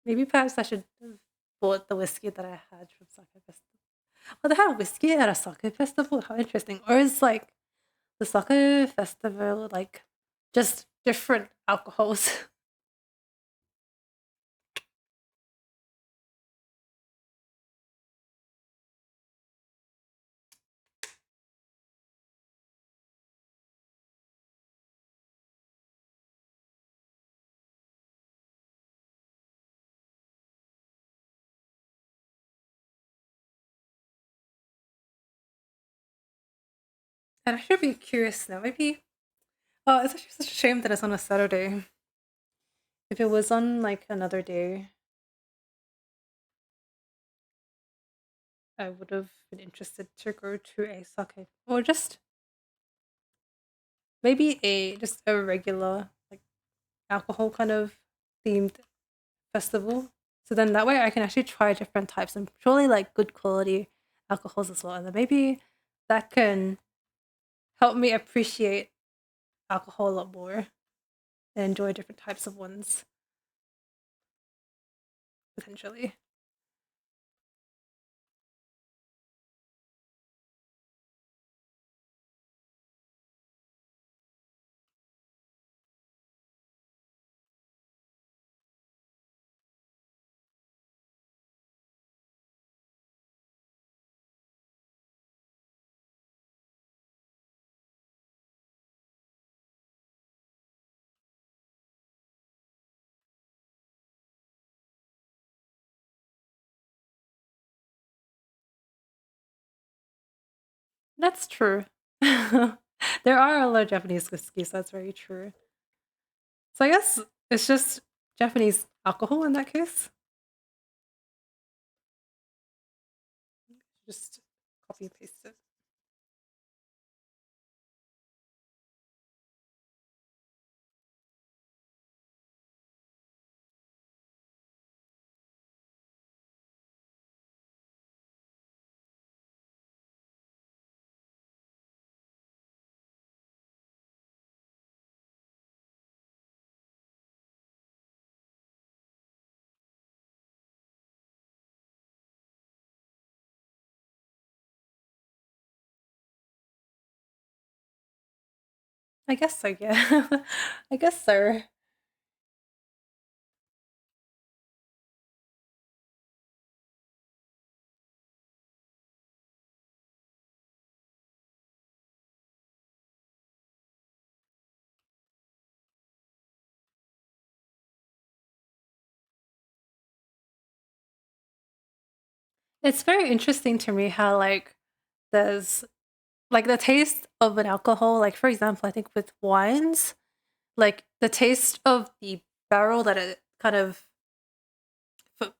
Maybe perhaps I should have bought the whiskey that I had from sake festival. Oh, they had whiskey at a sake festival. How interesting! Or is like the sake festival like just different alcohols? And I should be curious now. Maybe. Oh, it's actually such a shame that it's on a Saturday. If it was on like another day, I would have been interested to go to a sake or just maybe a just a regular like alcohol kind of themed festival. So then that way I can actually try different types and surely like good quality alcohols as well. And then maybe that can help me appreciate alcohol a lot more and enjoy different types of ones potentially. That's true. There are a lot of Japanese whiskeys, that's very true. So I guess it's just Japanese alcohol in that case. Just copy and paste it. I guess so, yeah. I guess so. It's very interesting to me how like there's like the taste of an alcohol, like for example, I think with wines, like the taste of the barrel that it kind of f-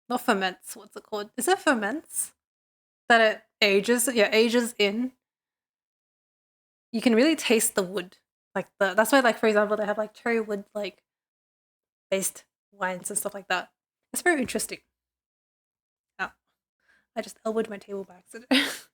not ferments, what's it called? Is it ferments? That it ages, yeah, ages in. You can really taste the wood. Like the that's why like for example they have like cherry wood like based wines and stuff like that. It's very interesting. Oh, I just elbowed my table by accident.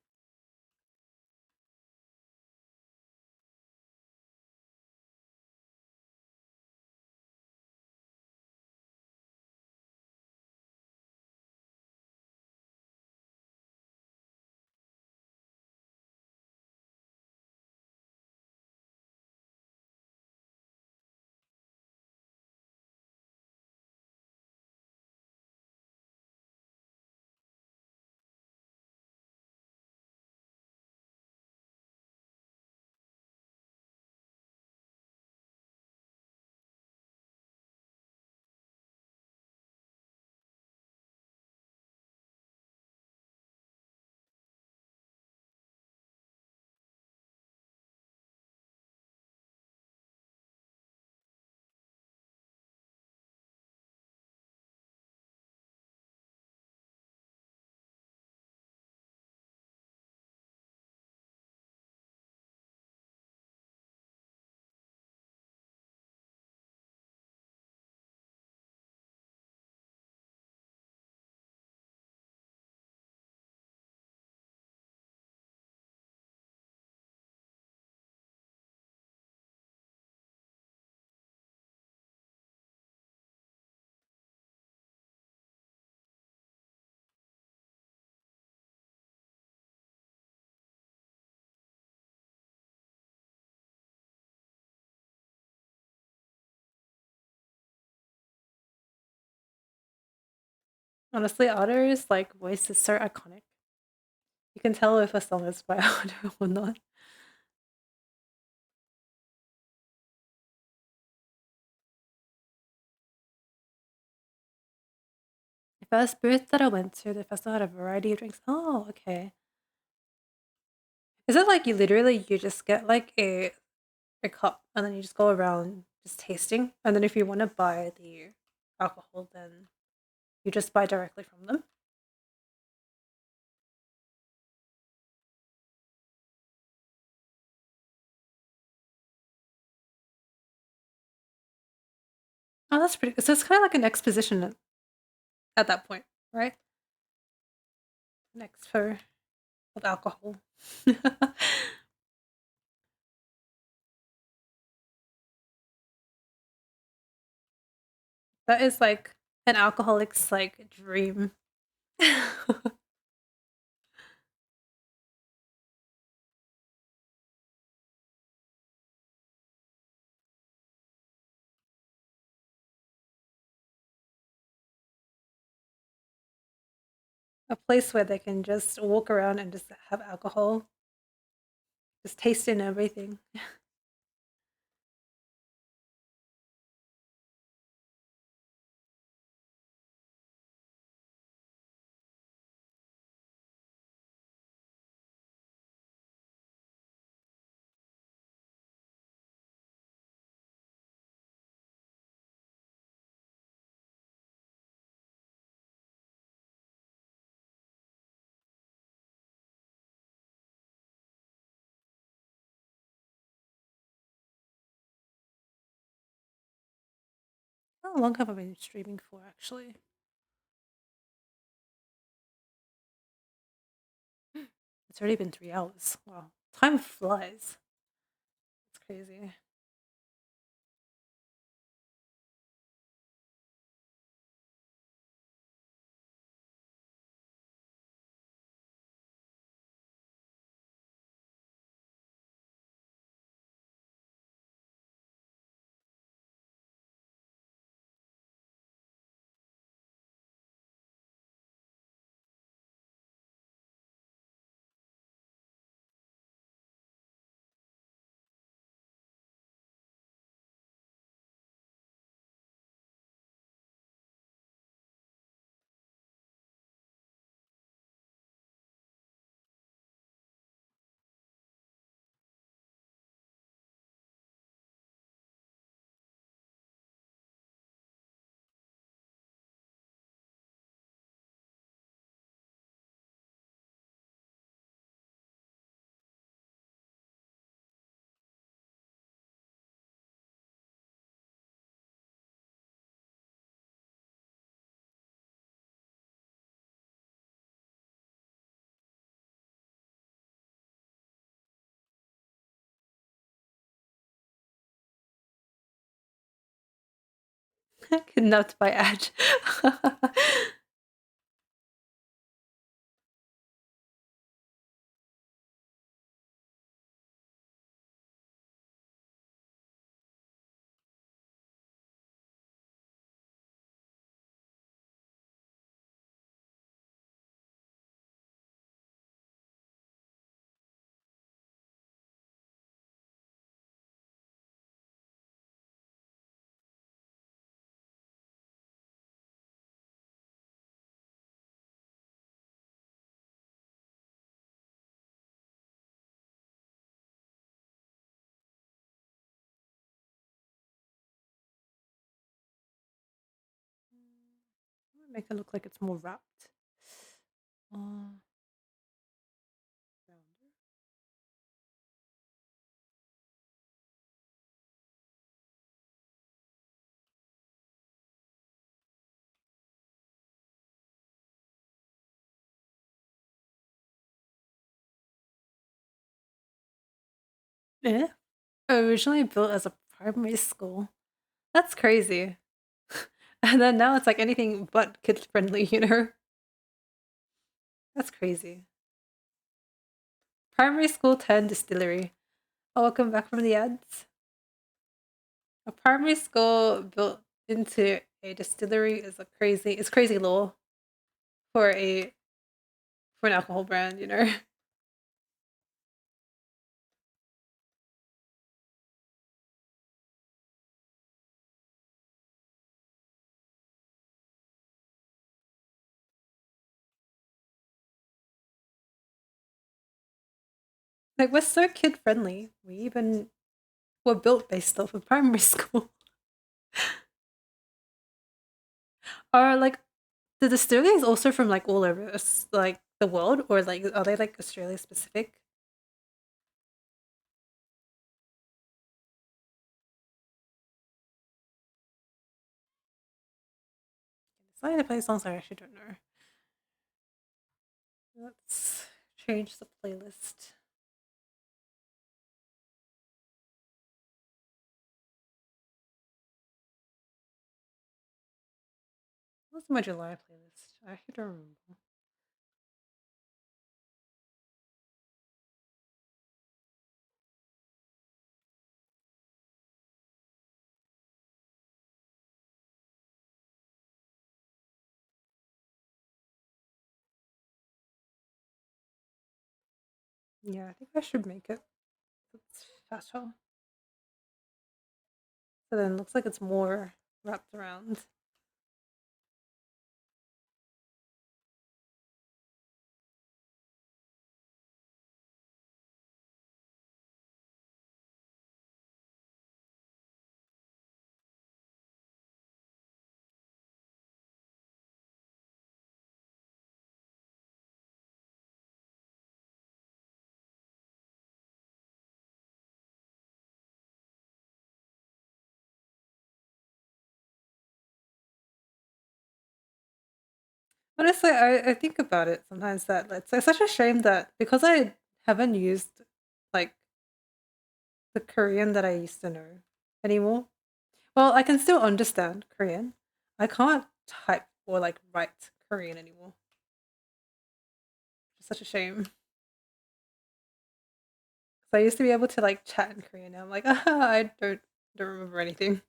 Honestly, Otter's like voice is so iconic. You can tell if a song is by Otter or not. The first booth that I went to, the festival had a variety of drinks. Oh, okay. Is it like you just get like a cup and then you just go around just tasting, and then if you want to buy the alcohol, then you just buy directly from them? Oh, that's pretty good. So it's kind of like an exposition at that point, right? An expo of alcohol. That is like an alcoholic's like dream. A place where they can just walk around and just have alcohol, just taste in everything. How long have I been streaming for, actually? It's already been 3 hours. Wow. Time flies. It's crazy. Kidnapped by Ash. Make it look like it's more wrapped. Uh, yeah. Originally built as a primary school. That's crazy. And then now it's like anything but kid friendly, you know? That's crazy. Primary school 10 distillery. Oh, welcome back from the ads. A primary school built into a distillery is it's crazy law. for a for an alcohol brand, you know. Like we're so kid friendly. We even were built based off of primary school. Are like the distilleries also from like all over like the world, or like are they like Australia specific? Decided to play songs I actually don't know. Let's change the playlist. What's my July playlist? I actually don't remember. Yeah, I think I should make it. It's faster. So then it looks like it's more wrapped around. Honestly, I think about it sometimes that it's such a shame that because I haven't used like the Korean that I used to know anymore. Well, I can still understand Korean. I can't type or like write Korean anymore. It's such a shame. 'Cause I used to be able to like chat in Korean. Now I'm like, I don't remember anything.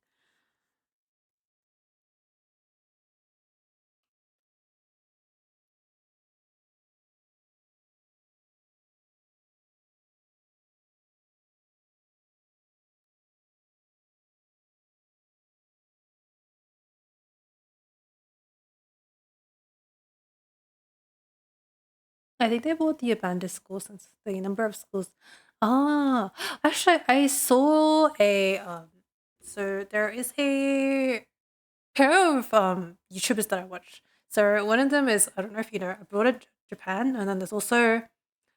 I think they bought the abandoned schools since the number of schools. Ah, actually, I saw a so there is a pair of YouTubers that I watch. So one of them is, I don't know if you know, abroad in Japan, and then there's also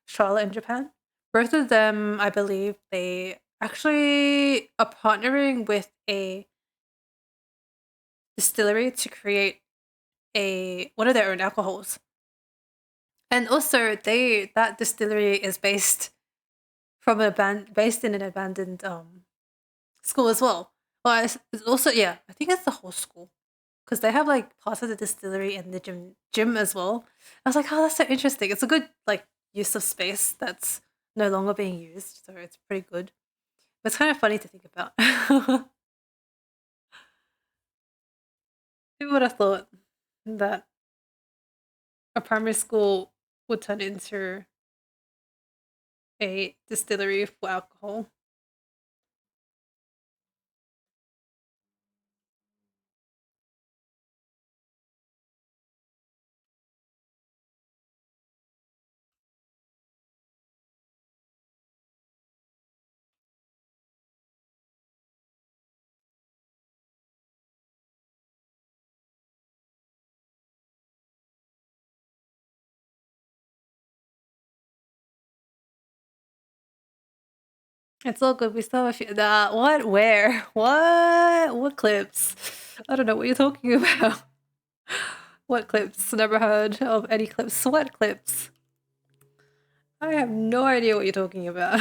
Charlotte in Japan. Both of them, I believe, they actually are partnering with a distillery to create a one of their own alcohols. And also, they that distillery is based in an abandoned school as well. Well, it's also, yeah, I think it's the whole school because they have like parts of the distillery and the gym as well. I was like, oh, that's so interesting. It's a good like use of space that's no longer being used, so it's pretty good. But it's kind of funny to think about. Who would have thought that a primary school would turn into a distillery for alcohol? It's all good. We still have a few. What? Where? What? What clips? I don't know what you're talking about. What clips? Never heard of any clips. What clips? I have no idea what you're talking about.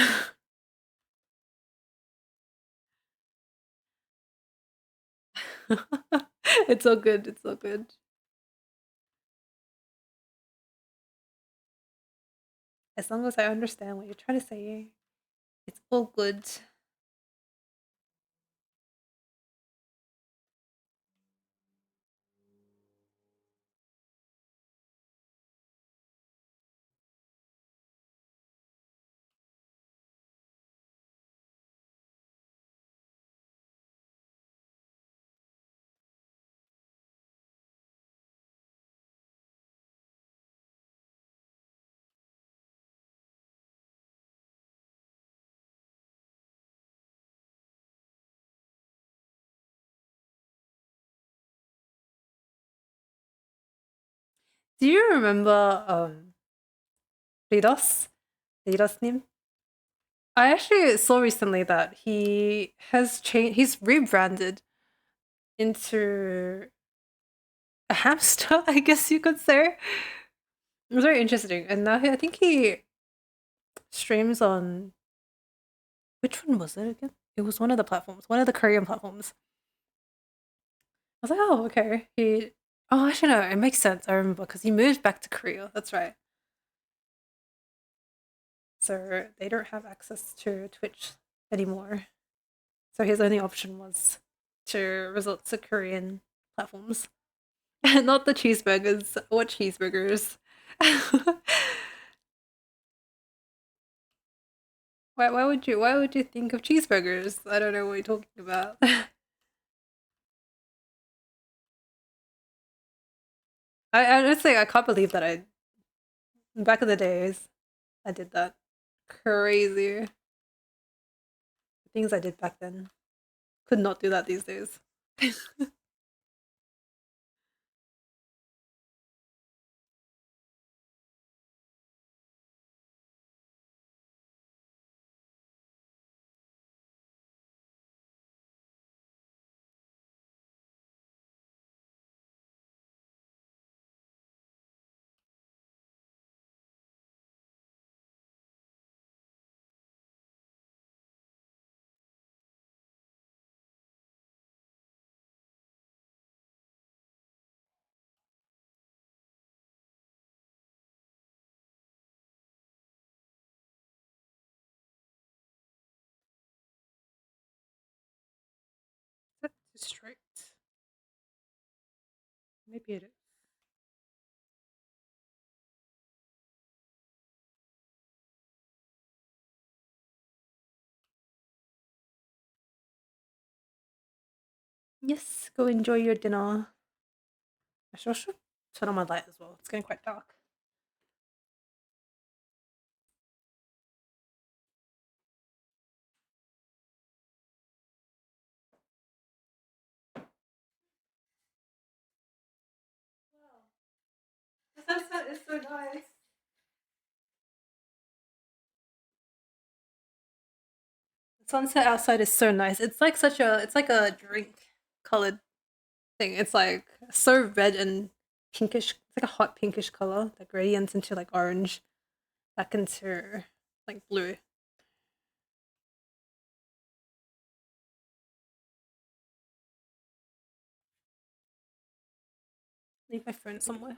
It's all good. It's all good. As long as I understand what you're trying to say, it's all good. Do you remember Ridos? Ridos-nim? I actually saw recently that he has changed. He's rebranded into a hamster, I guess you could say. It was very interesting, and now I think he streams on which one was it again? It was one of the platforms, one of the Korean platforms. I was like, oh, okay. Oh, actually, no, it makes sense. I remember because he moved back to Korea. That's right. So they don't have access to Twitch anymore. So his only option was to resort to Korean platforms. Not the cheeseburgers. What cheeseburgers? why would you think of cheeseburgers? I don't know what you're talking about. I honestly I can't believe that I back in the days I did that. Crazy. The things I did back then. Could not do that these days. That's straight. Maybe it is. Yes, go enjoy your dinner. I should turn on my light as well. It's getting quite dark. Wow. The sunset is so nice. The sunset outside is so nice. It's like a drink colored thing. It's like so red and pinkish. It's like a hot pinkish color that gradients into like orange, back into like blue. Leave my phone somewhere.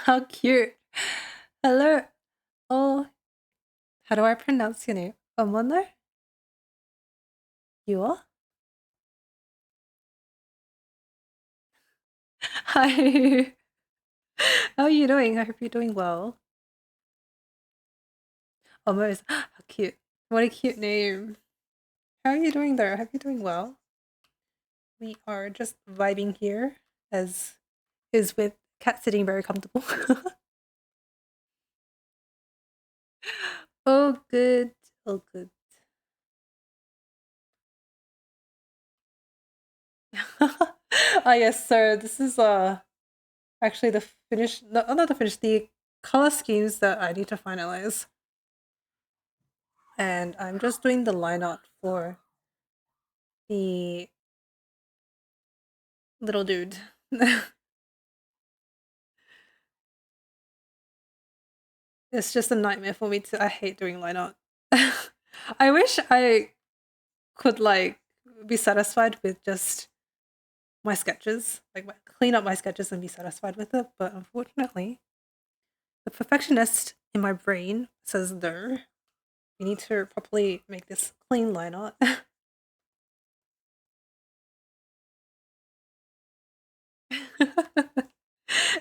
How cute. Hello. Oh, how do I pronounce your name? Omono? You are? Hi. How are you doing? I hope you're doing well. Almost. How cute. What a cute name. How are you doing there? I hope you're doing well. We are just vibing here as is with cat sitting very comfortable. Oh good. Oh good. Ah yes, so this is actually the finish no, not the finish, the color schemes that I need to finalize. And I'm just doing the line art for the little dude. It's just a nightmare for me to I hate doing line art. I wish I could like be satisfied with just my sketches, clean up my sketches and be satisfied with it. But unfortunately, the perfectionist in my brain says no. You need to properly make this clean line art.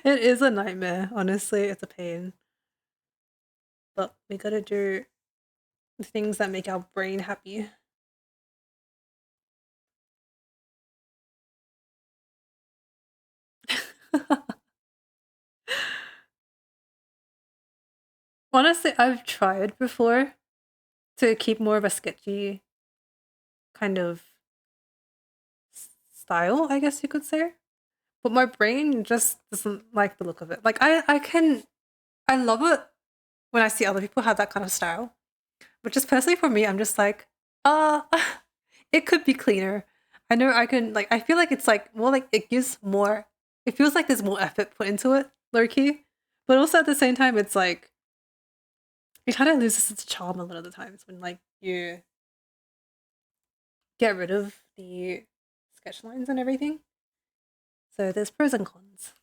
It is a nightmare, honestly. It's a pain. But we gotta do the things that make our brain happy. Honestly, I've tried before to keep more of a sketchy kind of style, I guess you could say. But my brain just doesn't like the look of it. Like I love it when I see other people have that kind of style. But just personally for me, I'm just like, uh it could be cleaner. I know I can I feel like it's like more like it gives more it feels like there's more effort put into it, low key. But also at the same time it's like it kind of loses its charm a lot of the times when you get rid of the sketch lines and everything. So there's pros and cons.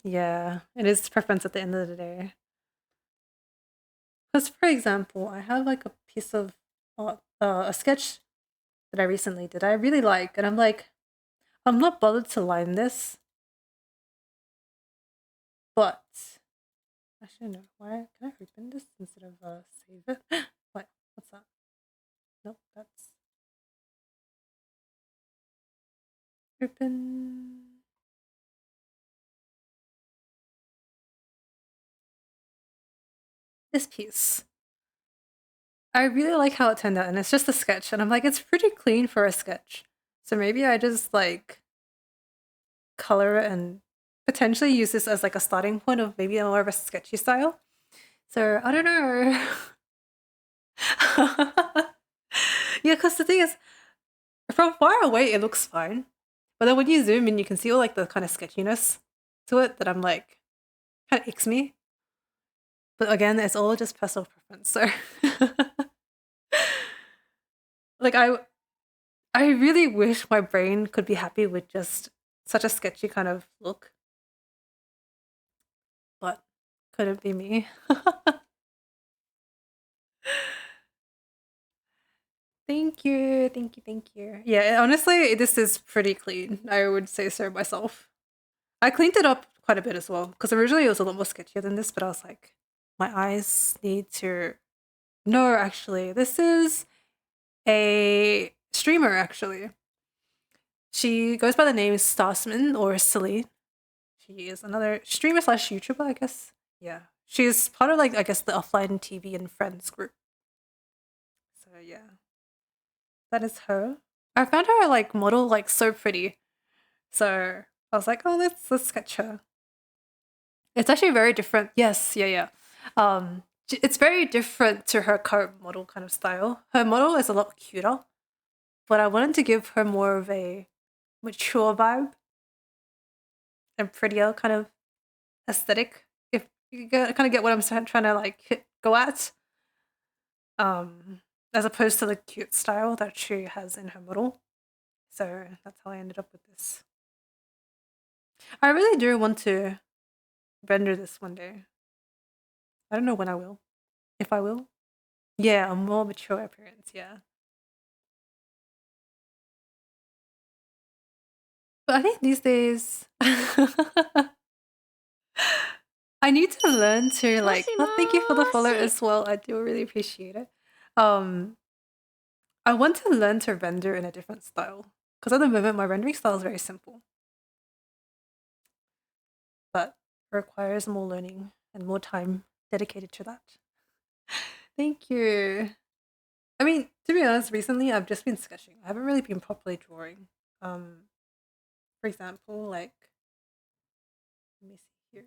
Yeah, it is preference at the end of the day. Because, for example, I have like a piece of a sketch that I recently did. I really like, and I'm like, I'm not bothered to line this, but actually no. Why can I open this instead of save it? What? What's that? Nope, that's open. This piece. I really like how it turned out, and it's just a sketch, and I'm like, it's pretty clean for a sketch. So maybe I just color it and potentially use this as like a starting point of maybe a more of a sketchy style. So I don't know. Yeah, because the thing is, from far away it looks fine, but then when you zoom in, you can see all like the kind of sketchiness to it that I'm like kind of icks me. But again, it's all just personal preference. So like I really wish my brain could be happy with just such a sketchy kind of look, but couldn't be me. Thank you, thank you, thank you. Yeah, honestly, this is pretty clean. I would say so myself. I cleaned it up quite a bit as well because originally it was a lot more sketchier than this, but I was like, my eyes need to. No, actually, this is a streamer. Actually, she goes by the name Starsman or Silly. She is another streamer slash YouTuber, I guess. Yeah, she's part of I guess the offline TV and Friends group. So yeah, that is her. I found her model so pretty. So I was like, oh, let's sketch her. It's actually very different. Yes, yeah, yeah. It's very different to her current model kind of style. Her model is a lot cuter, but I wanted to give her more of a mature vibe and prettier kind of aesthetic. If you kind of get what I'm trying to go at, um, as opposed to the cute style that she has in her model. So that's how I ended up with this. I really do want to render this one day. I don't know when I will. If I will. Yeah, a more mature appearance, yeah. But I think these days I need to learn to thank you for the follow as well. I do really appreciate it. Um I want to learn to render in a different style. Because at the moment my rendering style is very simple. But it requires more learning and more time dedicated to that. Thank you. I mean, to be honest, recently I've just been sketching. I haven't really been properly drawing. For example, let me see here.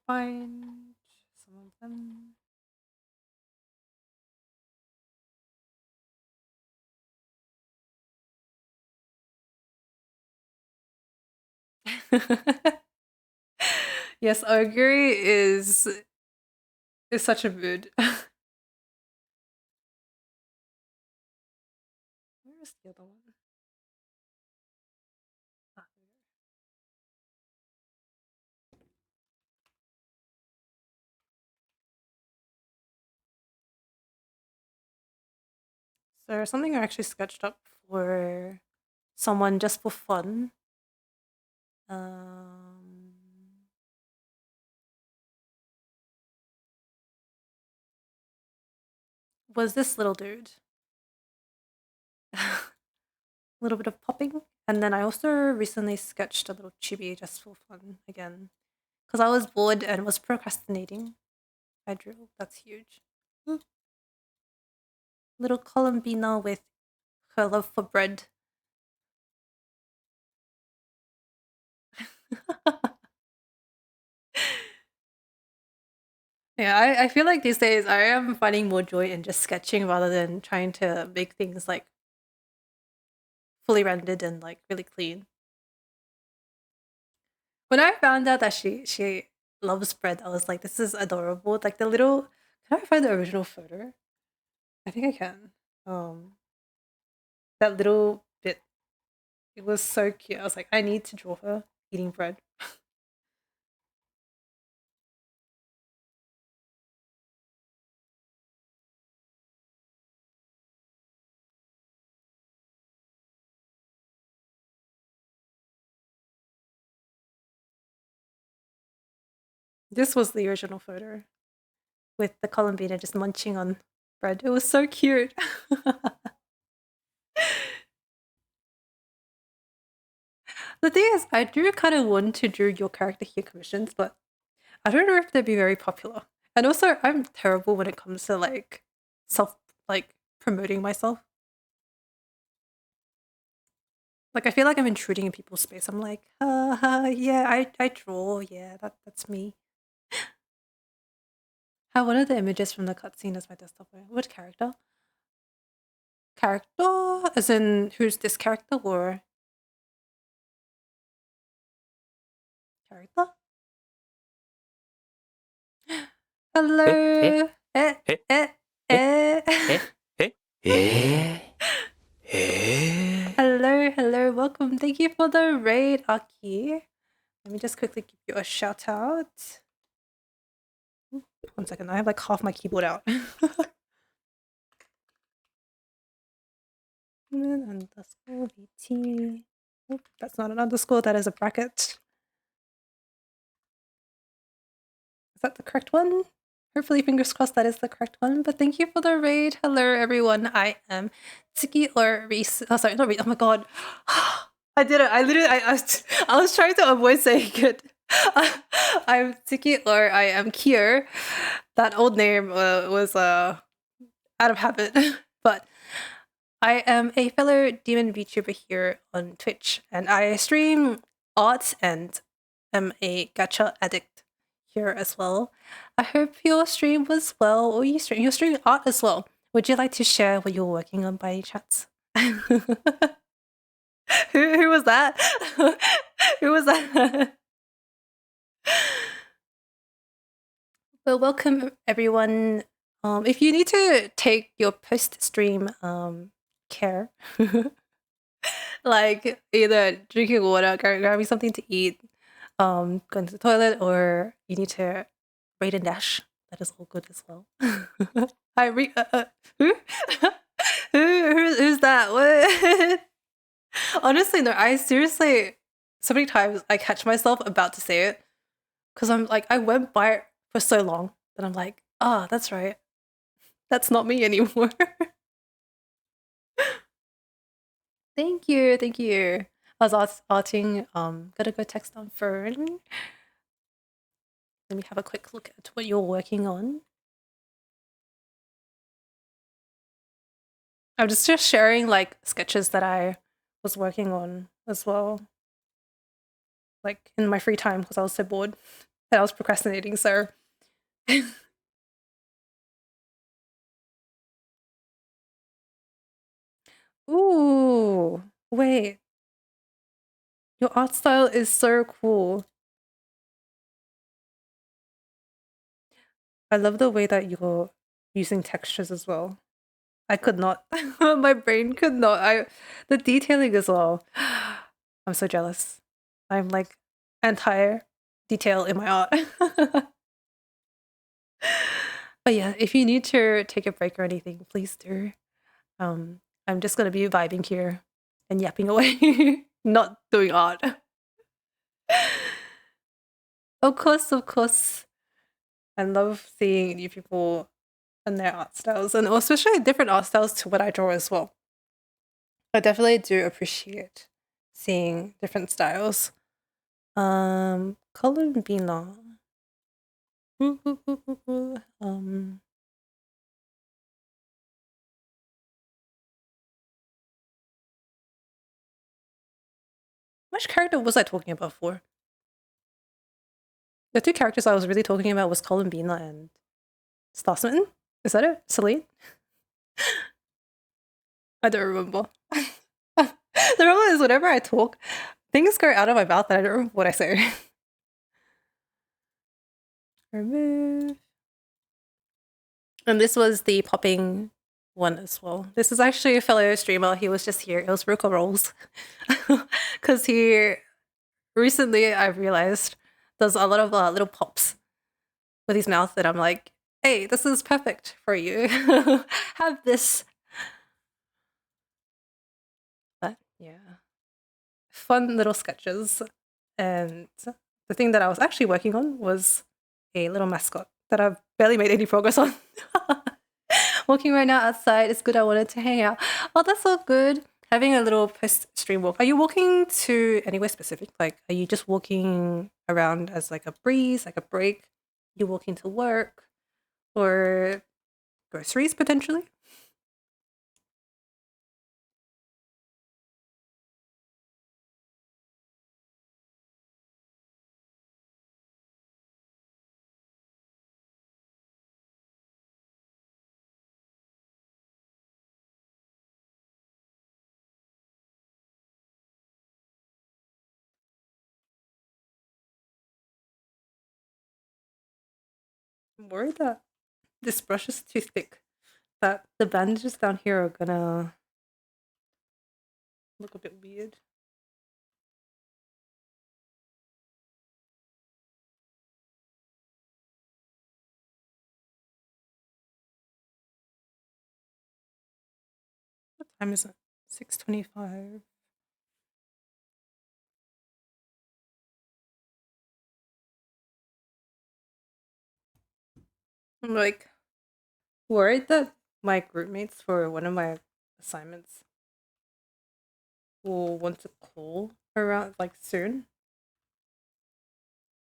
find some of them. Yes, Ogre is such a mood. Where's the other one? Ah, there we go. So something I actually sketched up for someone just for fun. Was this little dude. A little bit of popping. And then I also recently sketched a little chibi just for fun again. Because I was bored and was procrastinating. I drew. That's huge. Little Columbina with her love for bread. Yeah, I feel like these days I am finding more joy in just sketching rather than trying to make things like fully rendered and like really clean. When I found out that she loves bread, I was like, this is adorable. Like the little, can I find the original photo? I think I can. That little bit, it was so cute. I was like, I need to draw her eating bread. This was the original photo with the Columbina just munching on bread. It was so cute. The thing is, I do kind of want to do your character here commissions, but I don't know if they'd be very popular. And also, I'm terrible when it comes to like promoting myself. Like I feel like I'm intruding in people's space. I'm like, yeah, I draw. Yeah, that's me. How one of the images from the cutscene is my desktop. What character? Character? As in, who's this character or character? Hello. Eh, eh, eh. Hello, hello, welcome. Thank you for the raid, Aki. Let me just quickly give you a shout out. 1 second, I have like half my keyboard out. Underscore VT. Oh, that's not an underscore, that is a bracket. Is that the correct one? Hopefully, fingers crossed, that is the correct one. But thank you for the raid. Hello, everyone. I am Tsuki or Reese. Oh, sorry, not Reese. Oh my god. I did it. I literally, I was trying to avoid saying it. I'm Tsuki or I am Kier. That old name was out of habit. But I am a fellow demon VTuber here on Twitch, and I stream art and am a gacha addict here as well. I hope your stream was well, or you're streaming art as well. Would you like to share what you're working on by any chance? Who was that? Who was that? Well, welcome everyone. If you need to take your post-stream care, like either drinking water, grabbing something to eat, going to the toilet, or you need to raid and dash, that is all good as well. Who? Who's that? What? Honestly, no, I seriously, so many times I catch myself about to say it because I'm like, I went by it for so long that I'm like, ah, that's right. That's not me anymore. Thank you, thank you. I was arting, gotta go text on Fern. Let me have a quick look at what you're working on. I'm just sharing like sketches that I was working on as well. Like in my free time because I was so bored. and I was procrastinating, so ooh, wait. Your art style is so cool. I love the way that you're using textures as well. I could not. My brain could not. The detailing as well. I'm so jealous. I'm like entire detail in my art. But yeah, if you need to take a break or anything, please do. I'm just gonna be vibing here and yapping away, not doing art. Of course, of course. I love seeing new people and their art styles, and especially different art styles to what I draw as well. I definitely do appreciate seeing different styles. Columbina. Um, which character was I talking about for? The two characters I was really talking about was Columbina and Star Smitten. Is that it? Celine? I don't remember. The problem is whenever I talk, things go out of my mouth and I don't remember what I say. Remove. And this was the popping one as well. This is actually a fellow streamer. He was just here. It was Ruka Rolls. Because he recently, I've realized, does a lot of little pops with his mouth that I'm like, hey, this is perfect for you. Have this. But yeah, fun little sketches. And the thing that I was actually working on was a little mascot that I've barely made any progress on. Walking right now outside, it's good. I wanted to hang out. Oh, that's so good. Having a little post-stream walk. Are you walking to anywhere specific? Like, are you just walking around as like a breeze, like a break? You walking to work or groceries potentially? I'm worried that this brush is too thick. That the bandages down here are gonna look a bit weird. What time is it? 6:25. I'm like worried that my group mates for one of my assignments will want to call around like soon.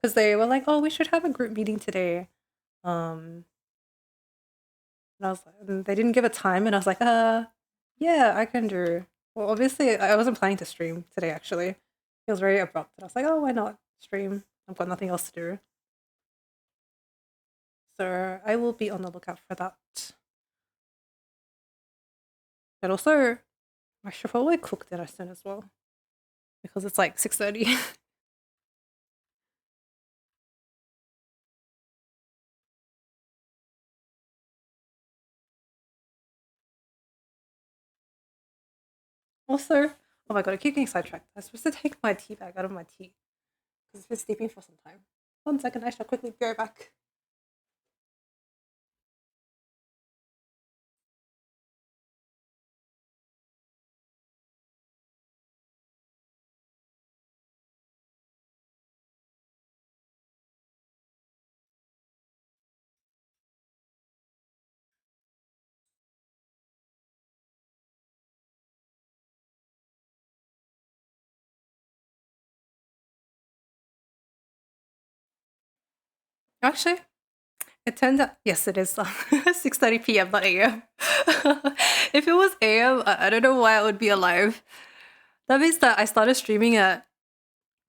Because they were like, oh, we should have a group meeting today. Um and I was like, and they didn't give a time and I was like, yeah, I can do. Well, obviously I wasn't planning to stream today actually. It was very abrupt and I was like, oh, why not stream? I've got nothing else to do. So I will be on the lookout for that. But also I should probably cook dinner soon as well. Because it's like 6:30. Also, oh my god, I keep getting sidetracked. I was supposed to take my tea bag out of my tea. Because it's been sleeping for some time. 1 second, I shall quickly go back. Actually, it turns out, yes, it is 6:30 p.m., not a.m. If it was a.m., I don't know why I would be alive. That means that I started streaming at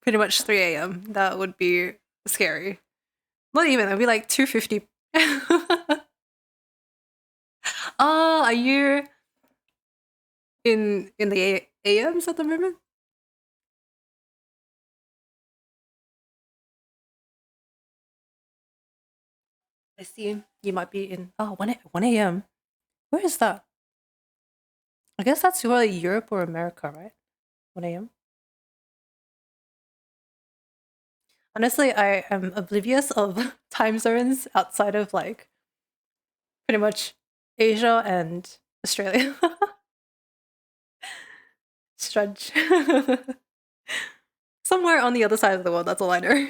pretty much 3 a.m. That would be scary. Not even, it'll be like 250. Oh, are you in the AMs at the moment? I see you might be in 1 a.m. Where is that? I guess that's really Europe or America, right? 1 a.m. Honestly, I am oblivious of time zones outside of like pretty much Asia and Australia. Stretch. Somewhere on the other side of the world, that's all I know.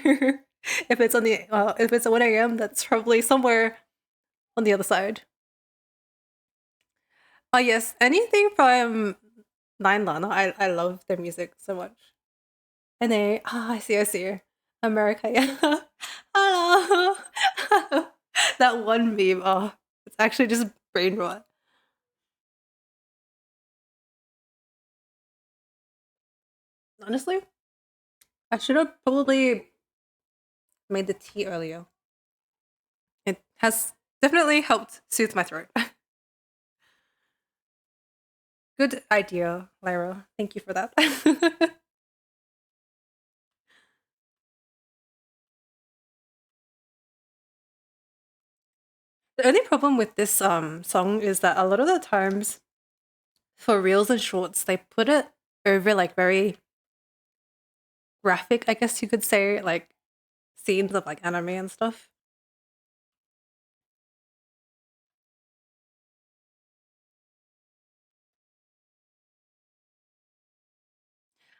If it's 1 a.m., that's probably somewhere on the other side. Oh yes, anything from Nine Lana. I love their music so much. And I see. America, yeah. Hello. That one meme, it's actually just brain rot. Honestly, I should have probably made the tea earlier. It has definitely helped soothe my throat. Good idea, Lyra. Thank you for that. The only problem with this song is that a lot of the times for reels and shorts, they put it over like very graphic, I guess you could say, like scenes of like anime and stuff.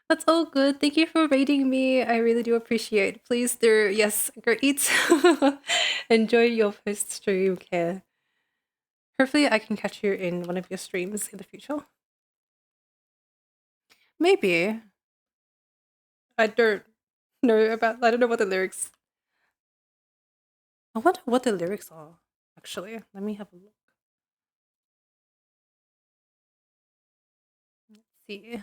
That's all good. Thank you for rating me. I really do appreciate. Please do, yes, go eat. Enjoy your post stream care. Hopefully, I can catch you in one of your streams in the future. Maybe. I don't I don't know what the lyrics. I wonder what the lyrics are, actually. Let me have a look. Let's see.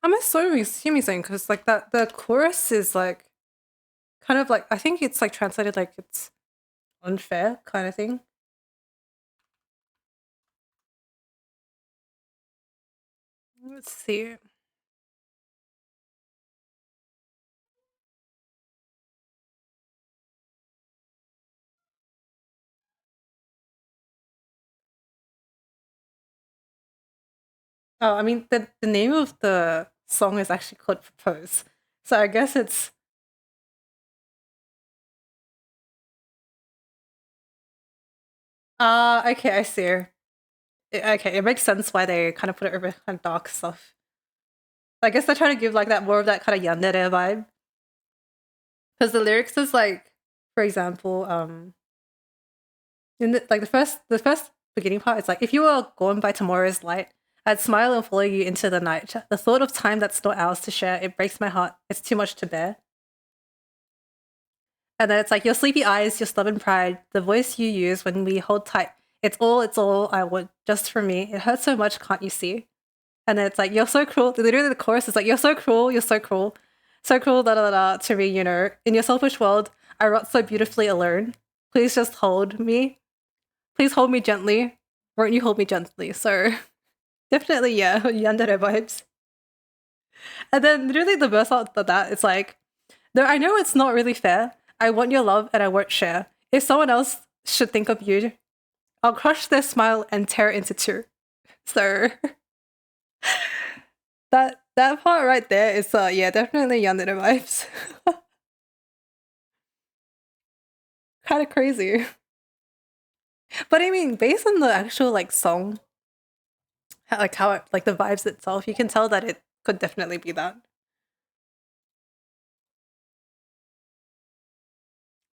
I'm assuming because like that the chorus is like kind of like I think it's like translated like it's unfair kind of thing. Let's see. Oh, I mean the name of the song is actually called Propose. So I guess it's okay, I see. Okay, it makes sense why they kind of put it over kind of dark stuff. I guess they're trying to give like that more of that kind of yandere vibe. Because the lyrics is like, for example, in like the first beginning part, it's like if you were gone by tomorrow's light, I'd smile and follow you into the night. The thought of time that's not ours to share, it breaks my heart. It's too much to bear. And then it's like your sleepy eyes, your stubborn pride, the voice you use when we hold tight. It's all I want just for me. It hurts so much, can't you see? And then it's like, you're so cruel. Literally, the chorus is like, you're so cruel, da da da, to me, you know. In your selfish world, I rot so beautifully alone. Please just hold me. Please hold me gently. Won't you hold me gently? So, definitely, yeah, yandere vibes. And then literally the verse after that, it's like, though I know it's not really fair, I want your love and I won't share. If someone else should think of you, I'll crush their smile and tear it into two. So that part right there is yeah, definitely yandere vibes. Kind of crazy. But I mean, based on the actual like song, like how it, like the vibes itself, you can tell that it could definitely be that.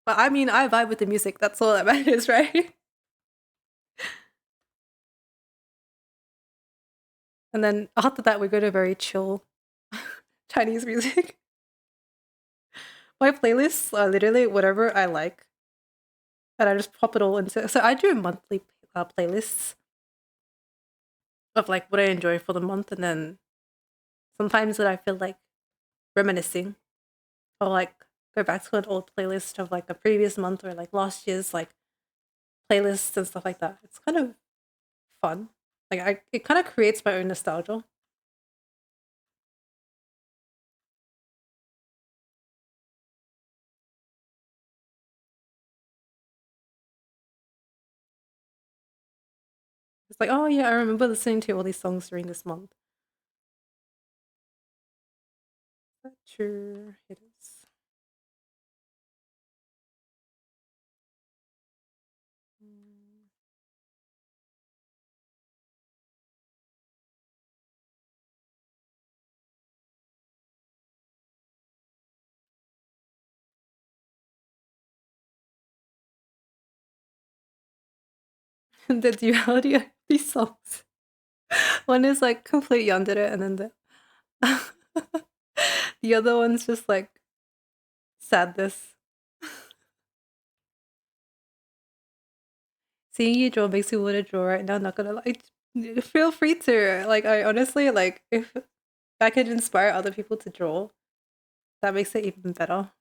But I mean, I vibe with the music. That's all that matters, right? And then after that, we go to very chill Chinese music. My playlists are literally whatever I like, and I just pop it all into. So I do monthly playlists of like what I enjoy for the month, and then sometimes that I feel like reminiscing or like go back to an old playlist of like a previous month or like last year's like playlists and stuff like that. It's kind of fun. Like it kind of creates my own nostalgia. It's like, oh yeah, I remember listening to all these songs during this month. Is that true? It is. Mm. The duality of these songs. One is like complete yandere, and then the other one's just like sadness. Seeing you draw makes me want to draw right now. Not gonna lie, feel free to. Like, I honestly like if I could inspire other people to draw, that makes it even better.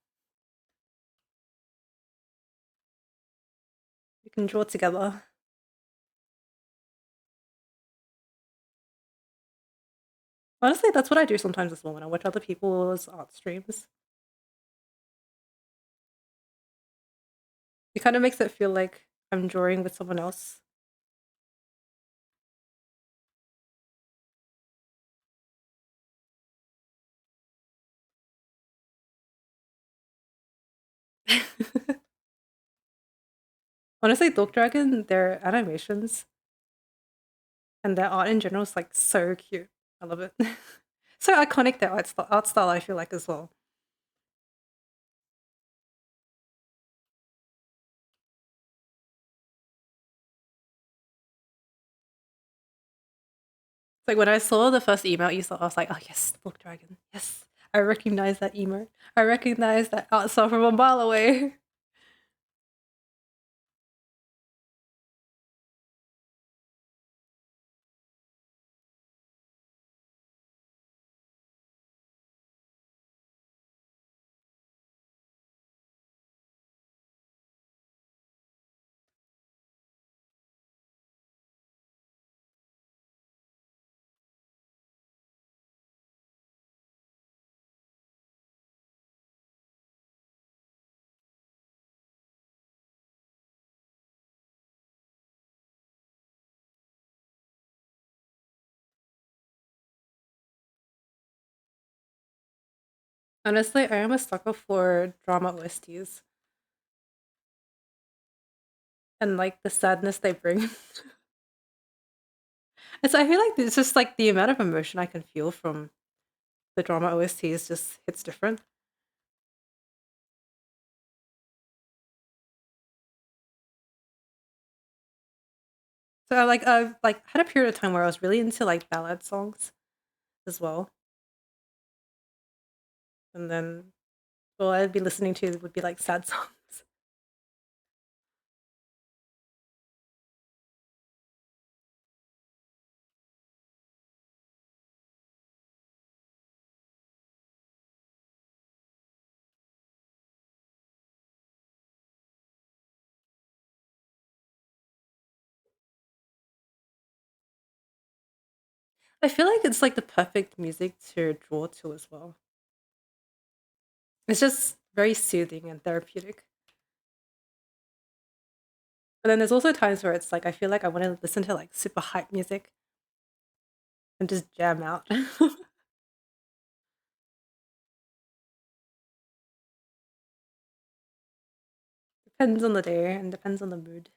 We can draw together. Honestly, that's what I do sometimes as well when I watch other people's art streams. It kind of makes it feel like I'm drawing with someone else. Honestly, Dog Dragon, their animations and their art in general is like so cute. I love it. So iconic their art style, I feel like as well. It's like when I saw the first email you saw, I was like, oh yes, Dog Dragon. Yes. I recognize that emote. I recognize that art style from a mile away. Honestly, I am a sucker for drama OSTs and like the sadness they bring. And so I feel like it's just like the amount of emotion I can feel from the drama OSTs just hits different. So I've like had a period of time where I was really into like ballad songs as well. And then all I'd be listening to would be like sad songs. I feel like it's like the perfect music to draw to as well. It's just very soothing and therapeutic. But then there's also times where it's like I feel like I want to listen to like super hype music and just jam out. Depends on the day and depends on the mood.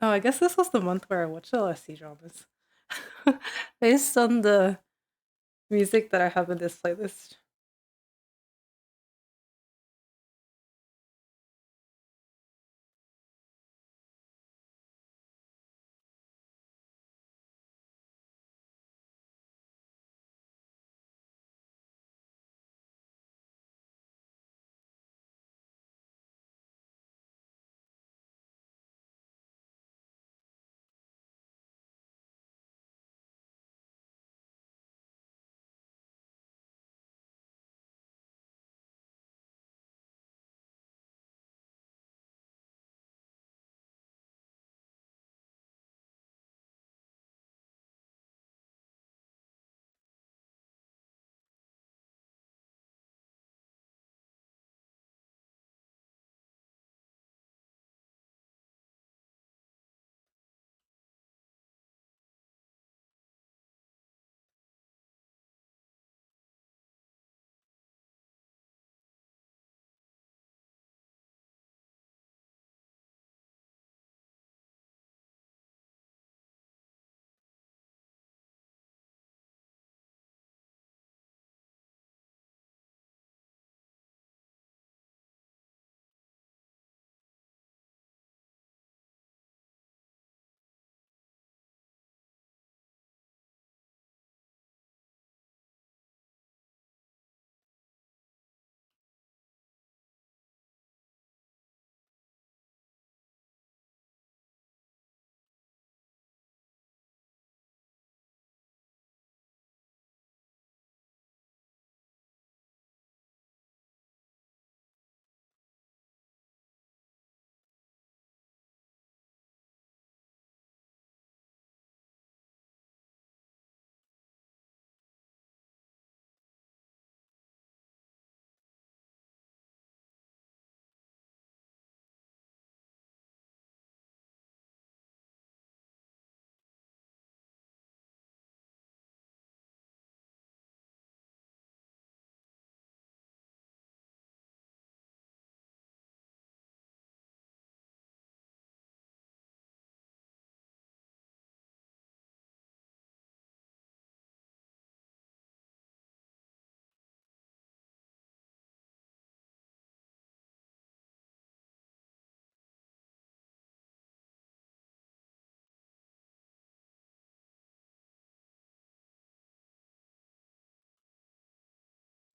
Oh, I guess this was the month where I watched a lot of C-dramas. Based on the music that I have in this playlist.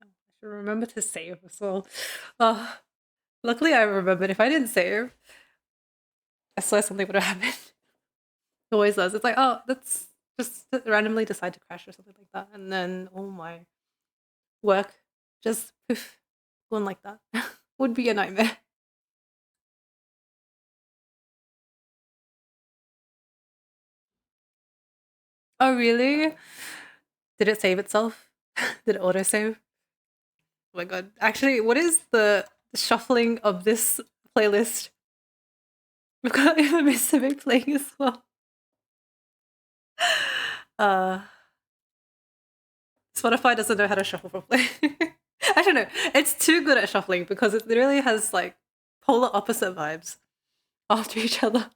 I should remember to save as well. Oh, luckily I remembered. If I didn't save, I swear something would have happened. It always does. It's like, oh, let's just randomly decide to crash or something like that. And then, oh my, work just poof, gone like that. Would be a nightmare. Oh, really? Did it save itself? Did it autosave? Oh my god. Actually, what is the shuffling of this playlist? We've got Miss Civic playing as well. Uh, Spotify doesn't know how to shuffle properly. Actually, no, it's too good at shuffling because it really has like polar opposite vibes after each other.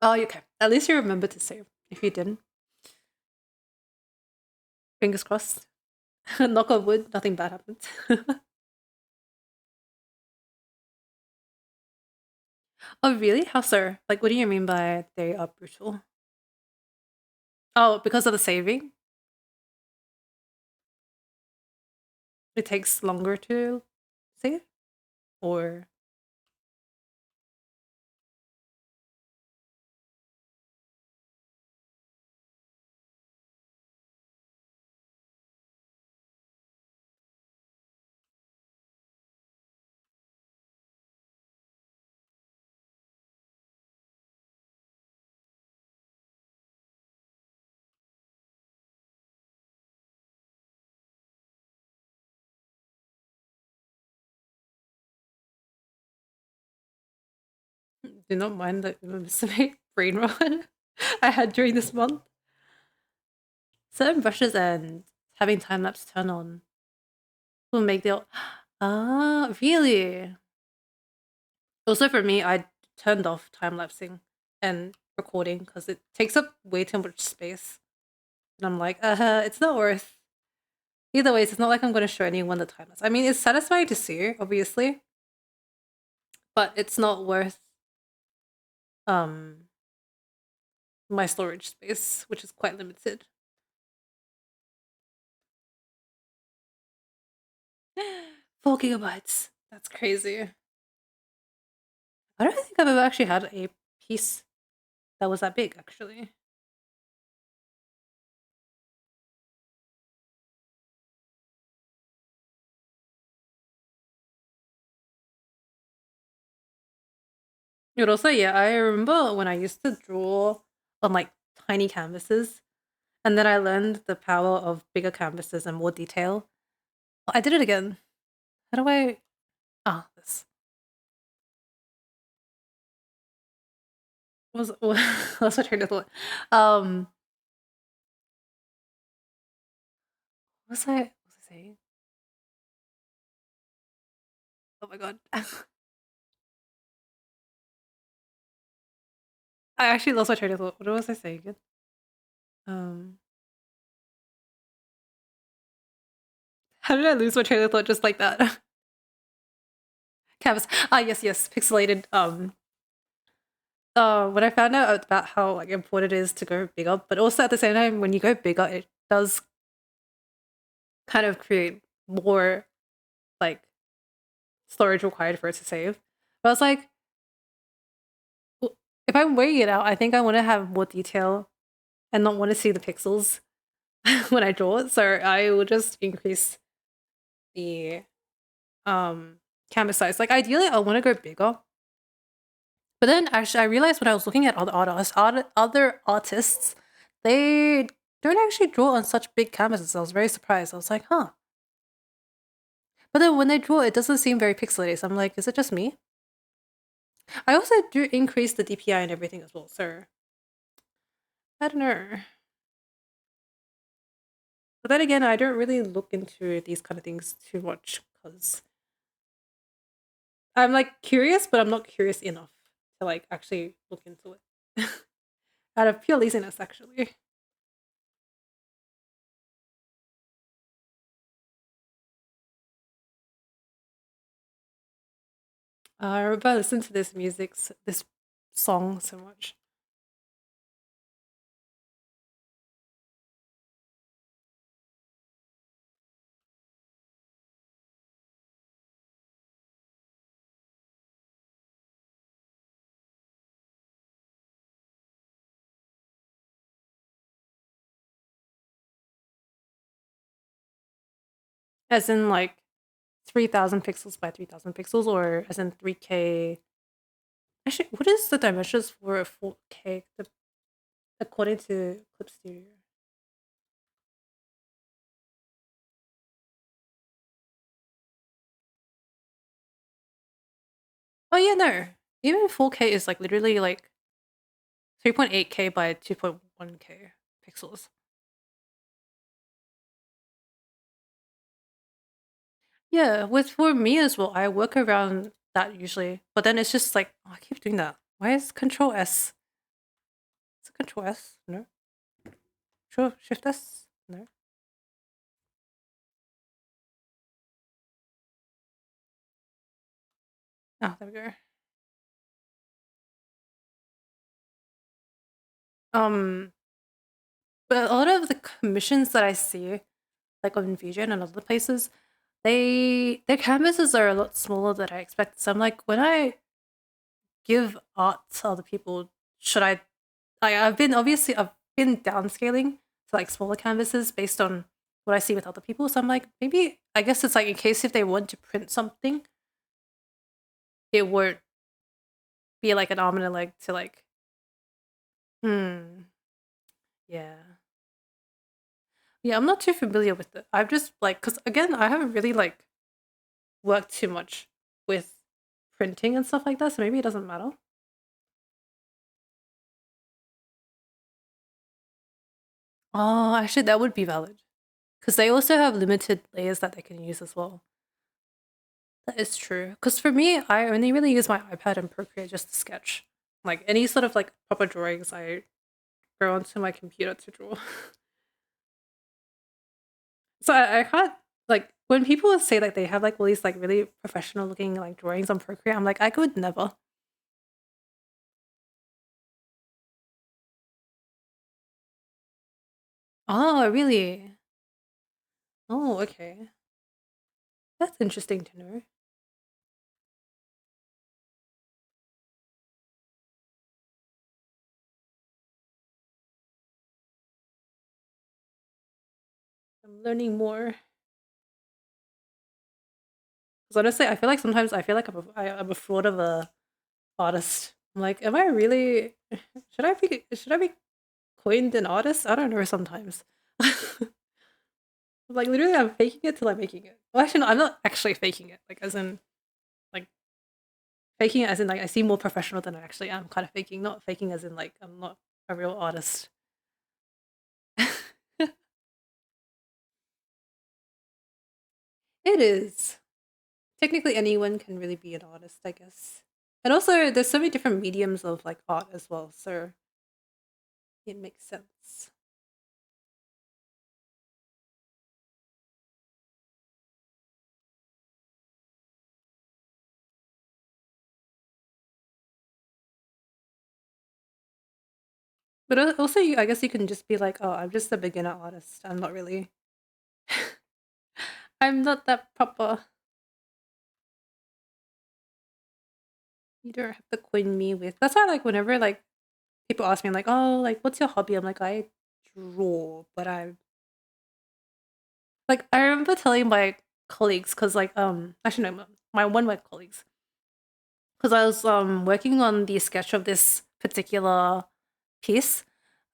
Oh, okay. At least you remember to save. If you didn't, fingers crossed. Knock on wood, nothing bad happens. Oh, really? How so? Like, what do you mean by they are brutal? Oh, because of the saving? It takes longer to save? Or. Do not mind the specific brain rot I had during this month. Certain brushes and having time lapse turn on will make the Ah, really? Also for me, I turned off time lapsing and recording because it takes up way too much space. And I'm like, it's not worth. Either ways, it's not like I'm going to show anyone the time lapse. I mean, it's satisfying to see, obviously, but it's not worth um my storage space, which is quite limited. 4 GB. That's crazy. I don't think I've ever actually had a piece that was that big, actually. But also, yeah, I remember when I used to draw on like tiny canvases, and then I learned the power of bigger canvases and more detail. I did it again. How do I? Ah, this was that's what I train of thought. What was I saying? Oh my god, I actually lost my train of thought. What was I saying again? Um, how did I lose my train of thought just like that? Canvas. Ah, yes, yes, pixelated. When I found out about how like important it is to go bigger, but also at the same time, when you go bigger, it does kind of create more like storage required for it to save. But I was like, if I'm weighing it out, I think I want to have more detail and not want to see the pixels when I draw it. So I will just increase the canvas size. Like ideally, I want to go bigger. But then actually, I realized when I was looking at other artists, they don't actually draw on such big canvases. I was very surprised. I was like, huh. But then when they draw, it doesn't seem very pixelated. So I'm like, is it just me? I also do increase the DPI and everything as well, so I don't know. But then again, I don't really look into these kind of things too much because I'm like curious, but I'm not curious enough to like actually look into it. Out of pure laziness, actually. I remember I listened to this song so much. As in like 3,000 pixels by 3,000 pixels, or as in 3K. Actually, what is the dimensions for a 4K according to Clip Studio? Oh yeah, no. Even 4K is like literally like 3.8K by 2.1K pixels. Yeah, with for me as well, I work around that usually. But then it's just like, oh, I keep doing that. Why is Control S? Is it Control S? No. Sure, Shift S? No. Oh, there we go. Um, but a lot of the commissions that I see, like on vgen and other places, their canvases are a lot smaller than I expected. So I'm like, when I give art to other people, should I've been downscaling to like smaller canvases based on what I see with other people. So I'm like, maybe I guess it's like in case if they want to print something, it won't be like an arm and a leg to like, hmm, yeah. Yeah, I'm not too familiar with it. I've just like, because again, I haven't really like worked too much with printing and stuff like that, so maybe it doesn't matter. Oh, actually, that would be valid because they also have limited layers that they can use as well. That is true. Because for me, I only really use my iPad and Procreate just to sketch. Like any sort of like proper drawings, I go onto my computer to draw. So I can't like when people say like they have like all these like really professional looking like drawings on Procreate, I'm like I could never. Oh, really? Oh, okay. That's interesting to know. I'm learning more. Because honestly, I feel like sometimes I feel like I'm a fraud of a artist. I'm like, am I really? Should I be coined an artist? I don't know. Sometimes, like literally, I'm faking it till I'm making it. Well, actually, no, I'm not actually faking it. Like as in like faking it as in like I seem more professional than I actually am. Kind of faking, not faking as in like I'm not a real artist. It is. Technically, anyone can really be an artist, I guess. And also, there's so many different mediums of like art as well, so it makes sense. But also, I guess you can just be like, oh, I'm just a beginner artist. I'm not really. I'm not that proper. You don't have to coin me with. That's why, like, whenever like people ask me, like, oh, like, what's your hobby? I'm like, I draw, but I like. I remember telling my colleagues because, like, actually no, my one of my colleagues, because I was working on the sketch of this particular piece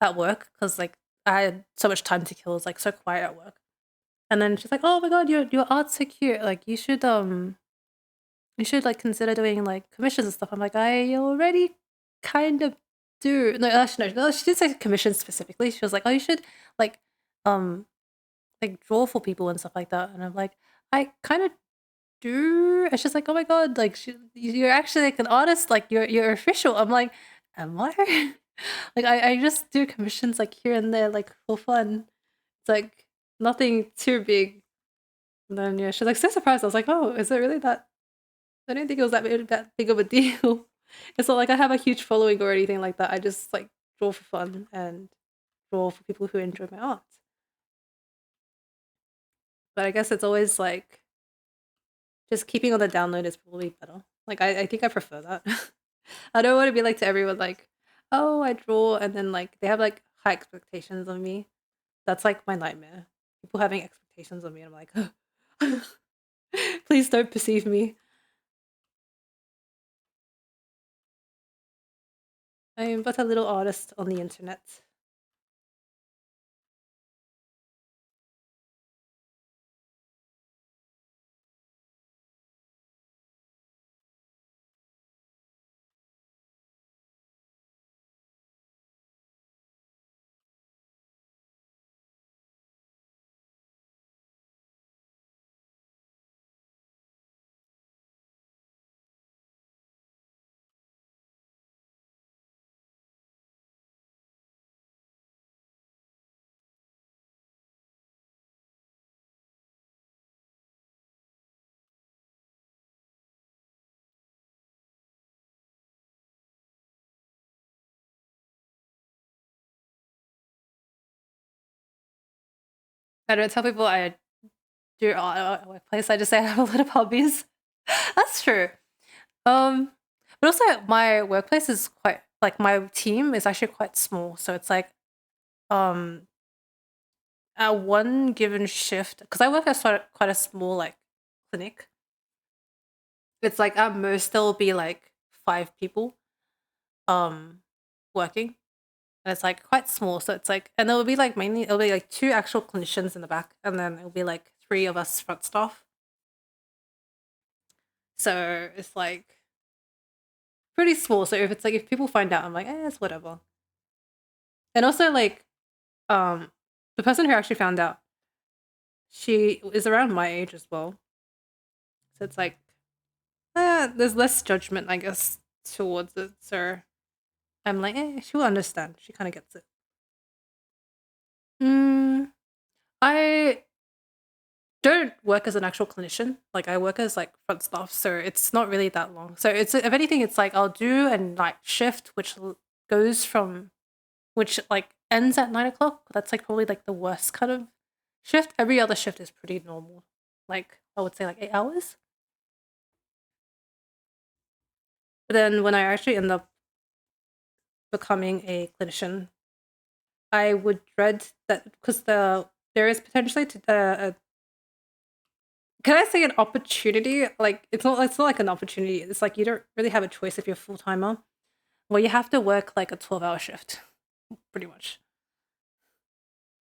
at work because like I had so much time to kill. It was like so quiet at work. And then she's like, "Oh my god, your art's so cute. Like you should like consider doing like commissions and stuff." I'm like, "I already kind of do." No, actually no, she didn't say commissions specifically. She was like, "Oh, you should like um like draw for people and stuff like that." And I'm like, "I kind of do." And she's like, "Oh my god, like you're actually like an artist. Like you're official." I'm like, "Am I?" Like I just do commissions like here and there like for fun. It's like nothing too big. And then yeah, she's like so surprised. I was like, oh, is it really that? I didn't think it was that big of a deal. It's not like I have a huge following or anything like that. I just like draw for fun and draw for people who enjoy my art. But I guess it's always like just keeping on the download is probably better. Like I think I prefer that. I don't want to be like to everyone like, oh, I draw, and then like they have like high expectations of me. That's like my nightmare. People having expectations of me, and I'm like, please don't perceive me. I am but a little artist on the internet. I don't tell people I do art at my workplace. I just say I have a lot of hobbies. That's true. Um, but also my workplace is quite like my team is actually quite small. So it's like um at one given shift because I work at quite a small like clinic. It's like at most there'll be like 5 people um working. And it's like quite small. So it's like and it'll be like mainly it'll be like 2 actual clinicians in the back and then it'll be like 3 of us front staff. So it's like pretty small. So if it's like if people find out, I'm like, it's whatever. And also like um the person who actually found out, she is around my age as well. So it's like there's less judgment, I guess, towards it. So I'm like, she'll understand. She kind of gets it. I don't work as an actual clinician. Like I work as like front staff, so it's not really that long. So it's if anything, it's like I'll do a night shift, which goes from which like ends at 9 o'clock. That's like probably like the worst kind of shift. Every other shift is pretty normal. Like I would say like 8 hours. But then when I actually end up becoming a clinician, I would dread that because there is potentially can I say an opportunity? Like it's not like an opportunity. It's like you don't really have a choice if you're a full timer. Well, you have to work like a 12-hour shift, pretty much.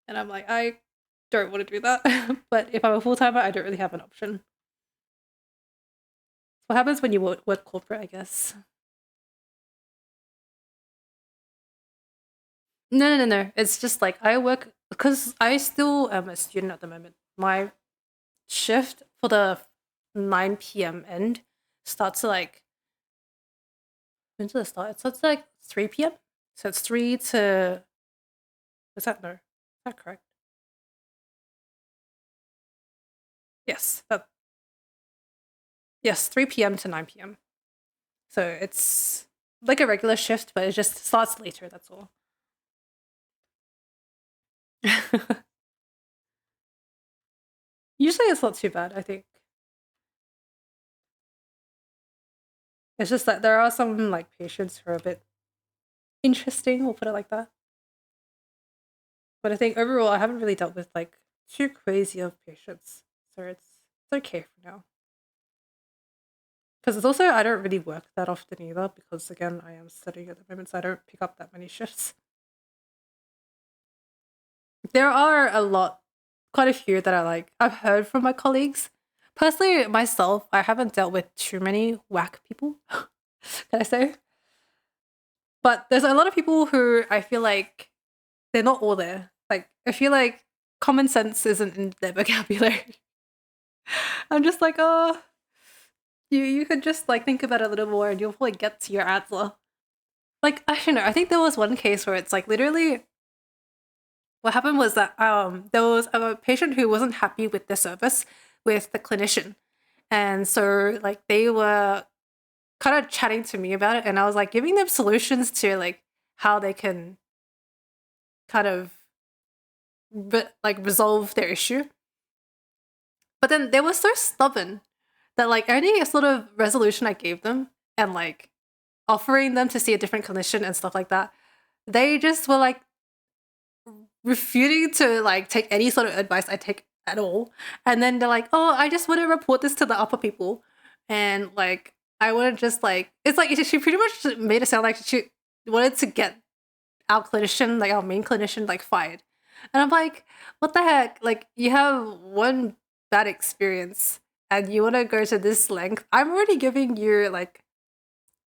And I'm like, I don't want to do that. But if I'm a full timer, I don't really have an option. What happens when you work corporate, I guess? No. It's just like I work because I still am a student at the moment. My shift for the 9 p.m. end starts at like when does it start? It starts at like 3 p.m. So it's 3 to is that no? Is that correct? Yes. Yes, 3 p.m. to 9 p.m. So it's like a regular shift, but it just starts later, that's all. Usually it's not too bad, I think. It's just that there are some like patients who are a bit interesting, we'll put it like that. But I think overall I haven't really dealt with like too crazy of patients. So it's okay for now. Because it's also I don't really work that often either, because again I am studying at the moment, so I don't pick up that many shifts. There are quite a few that I've heard from my colleagues. Personally, myself, I haven't dealt with too many whack people, can I say? But there's a lot of people who I feel like they're not all there. Like, I feel like common sense isn't in their vocabulary. I'm just like, oh, you could just like think about it a little more and you'll probably get to your answer. Like, I don't know. I think there was one case where it's like literally what happened was that there was a patient who wasn't happy with the service with the clinician. And so like they were kind of chatting to me about it and I was like giving them solutions to like how they can kind of like resolve their issue. But then they were so stubborn that like any sort of resolution I gave them and like offering them to see a different clinician and stuff like that, they just were like refuting to like take any sort of advice I take at all. And then they're like, "Oh, I just want to report this to the upper people," and like I want to just like it's like she pretty much made it sound like she wanted to get our clinician, like our main clinician, like fired. And I'm like, what the heck? Like you have one bad experience and you want to go to this length. I'm already giving you like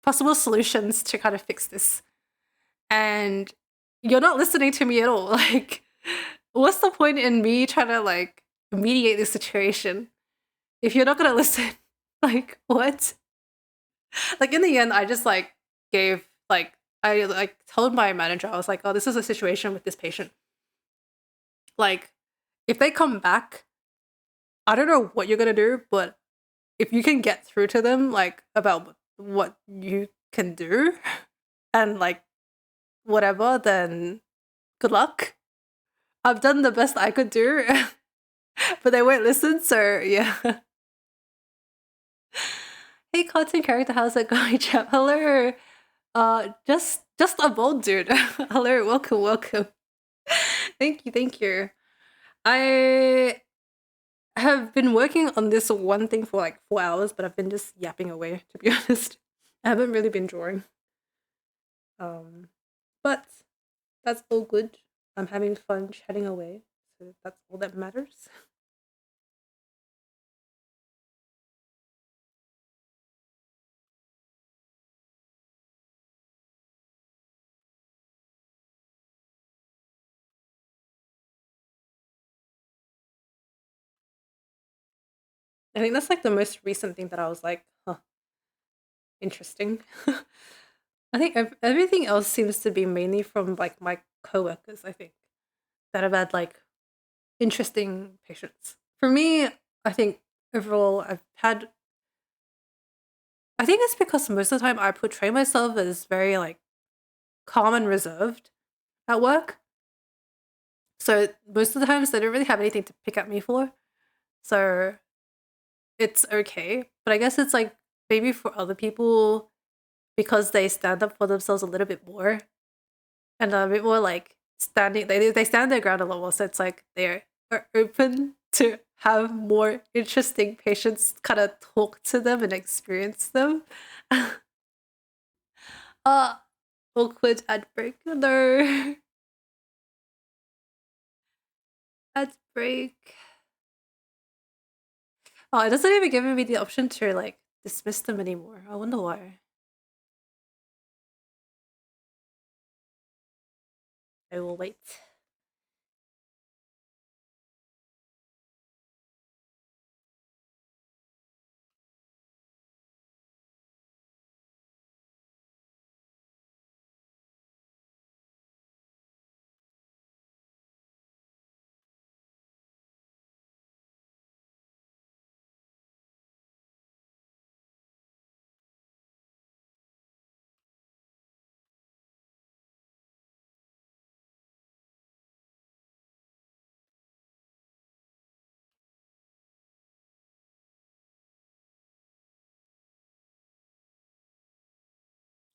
possible solutions to kind of fix this. And you're not listening to me at all. Like, what's the point in me trying to like mediate this situation if you're not gonna listen? Like, what? Like in the end, I just like gave like I like told my manager, I was like, oh, this is a situation with this patient. Like, if they come back, I don't know what you're gonna do, but if you can get through to them like about what you can do and like whatever, then good luck. I've done the best I could do, but they won't listen, so yeah. Hey content character, how's it going, chap? Hello. Just a bold dude. Hello, welcome. Thank you. I have been working on this one thing for like 4 hours, but I've been just yapping away, to be honest. I haven't really been drawing. But that's all good. I'm having fun chatting away, so that's all that matters. I think that's like the most recent thing that I was like, huh. interesting. I think everything else seems to be mainly from like my coworkers, I think, that have had like interesting patients. For me, I think overall I think it's because most of the time I portray myself as very like calm and reserved at work. So most of the times they don't really have anything to pick at me for. So it's okay. But I guess it's like maybe for other people because they stand up for themselves a little bit more and a bit more like standing they stand their ground a lot more. So it's like are open to have more interesting patients kind of talk to them and experience them. uh awkward ad break. No. Ad break. Oh, it doesn't even give me the option to like dismiss them anymore. I wonder why. I will wait.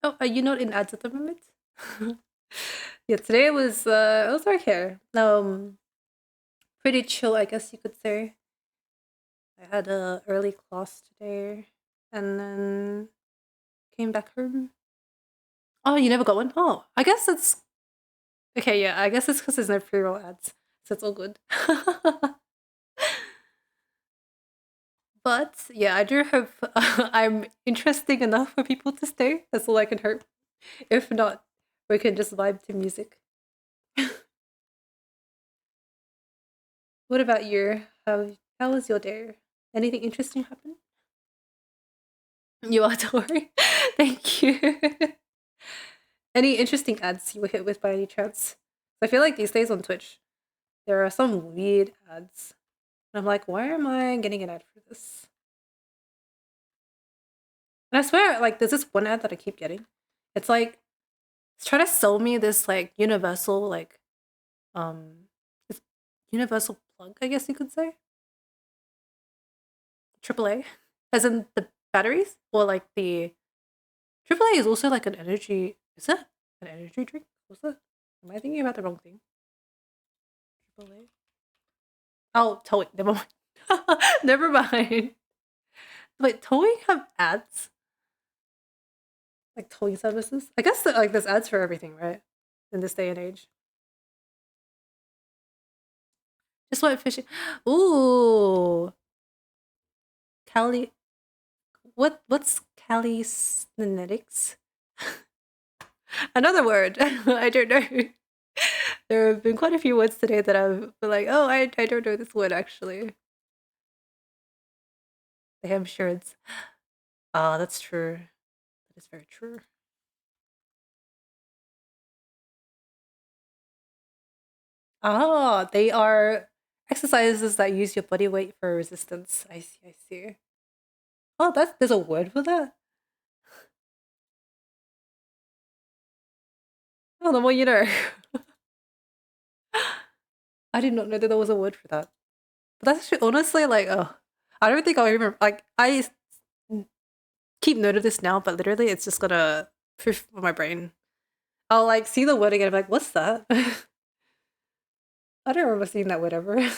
Oh, are you not in ads at the moment? Yeah, today it was okay. Pretty chill, I guess you could say. I had a early class today, and then came back home. Oh, you never got one? Oh, I guess it's okay. Yeah, I guess it's because there's no pre-roll ads, so it's all good. But yeah, I do hope I'm interesting enough for people to stay. That's all I can hope. If not, we can just vibe to music. What about you? How was your day? Anything interesting happen? You are, don't worry. Thank you. Any interesting ads you were hit with by any chance? I feel like these days on Twitch, there are some weird ads. And I'm like, why am I getting an ad for this? And I swear, like, there's this one ad that I keep getting. It's like, it's trying to sell me this, like, universal, like, it's universal plug, I guess you could say. AAA. As in the batteries? Or like the AAA is also like an energy. Is it an energy drink? Was it? Am I thinking about the wrong thing? AAA. Oh, towing. Never mind. Never mind. Wait, towing have ads? Like towing services? I guess that, like there's ads for everything, right? In this day and age. Just went fishing. Ooh, Cali. What's calisthenics? Another word. I don't know. There have been quite a few words today that I've been like, oh, I don't know this word actually. The hamshirts. Ah, that's true. That is very true. Ah, they are exercises that use your body weight for resistance. I see, I see. Oh, there's a word for that? Oh, the more you know. I did not know that there was a word for that. But that's actually honestly like, oh, I don't think I'll even like keep note of this now, but literally it's just gonna poof on my brain. I'll like see the word again, I'm like, what's that? I don't remember seeing that word ever.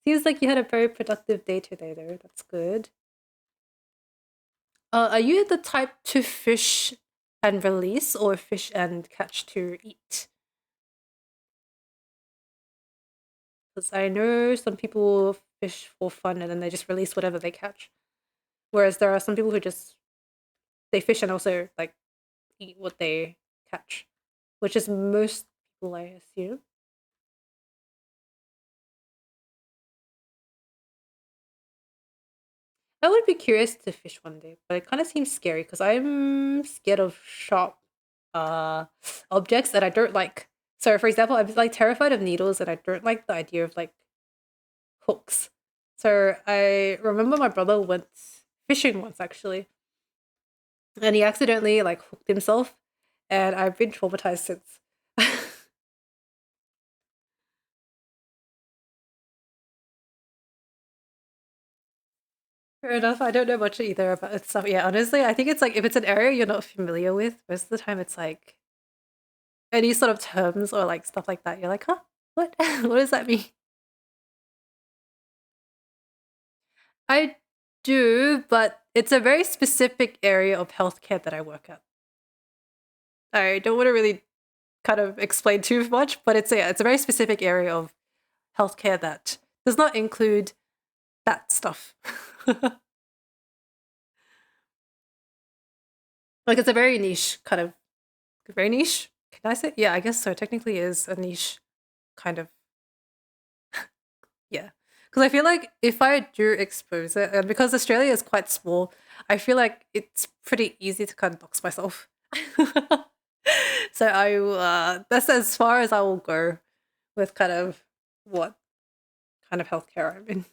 Seems like you had a very productive day today though. That's good. Are you the type to fish and release or fish and catch to eat? Because I know some people fish for fun and then they just release whatever they catch. Whereas there are some people who just they fish and also like eat what they catch, which is most people, I assume. I would be curious to fish one day, but it kind of seems scary because I'm scared of sharp uh objects that I don't like. So for example, I'm like terrified of needles and I don't like the idea of like hooks. So I remember my brother went fishing once actually, and he accidentally like hooked himself, and I've been traumatized since. Fair enough. I don't know much either about stuff. Yeah, honestly, I think it's like if it's an area you're not familiar with, most of the time it's like any sort of terms or like stuff like that. You're like, huh? What? What does that mean? I do, but it's a very specific area of healthcare that I work at. I don't want to really kind of explain too much, but it's a very specific area of healthcare that does not include that stuff. Like it's a very niche kind of very niche. Can I say? Yeah, I guess so. Technically, is a niche kind of yeah. Because I feel like if I do expose it, and because Australia is quite small, I feel like it's pretty easy to kind of dox myself. So that's as far as I will go with kind of what kind of healthcare I'm in.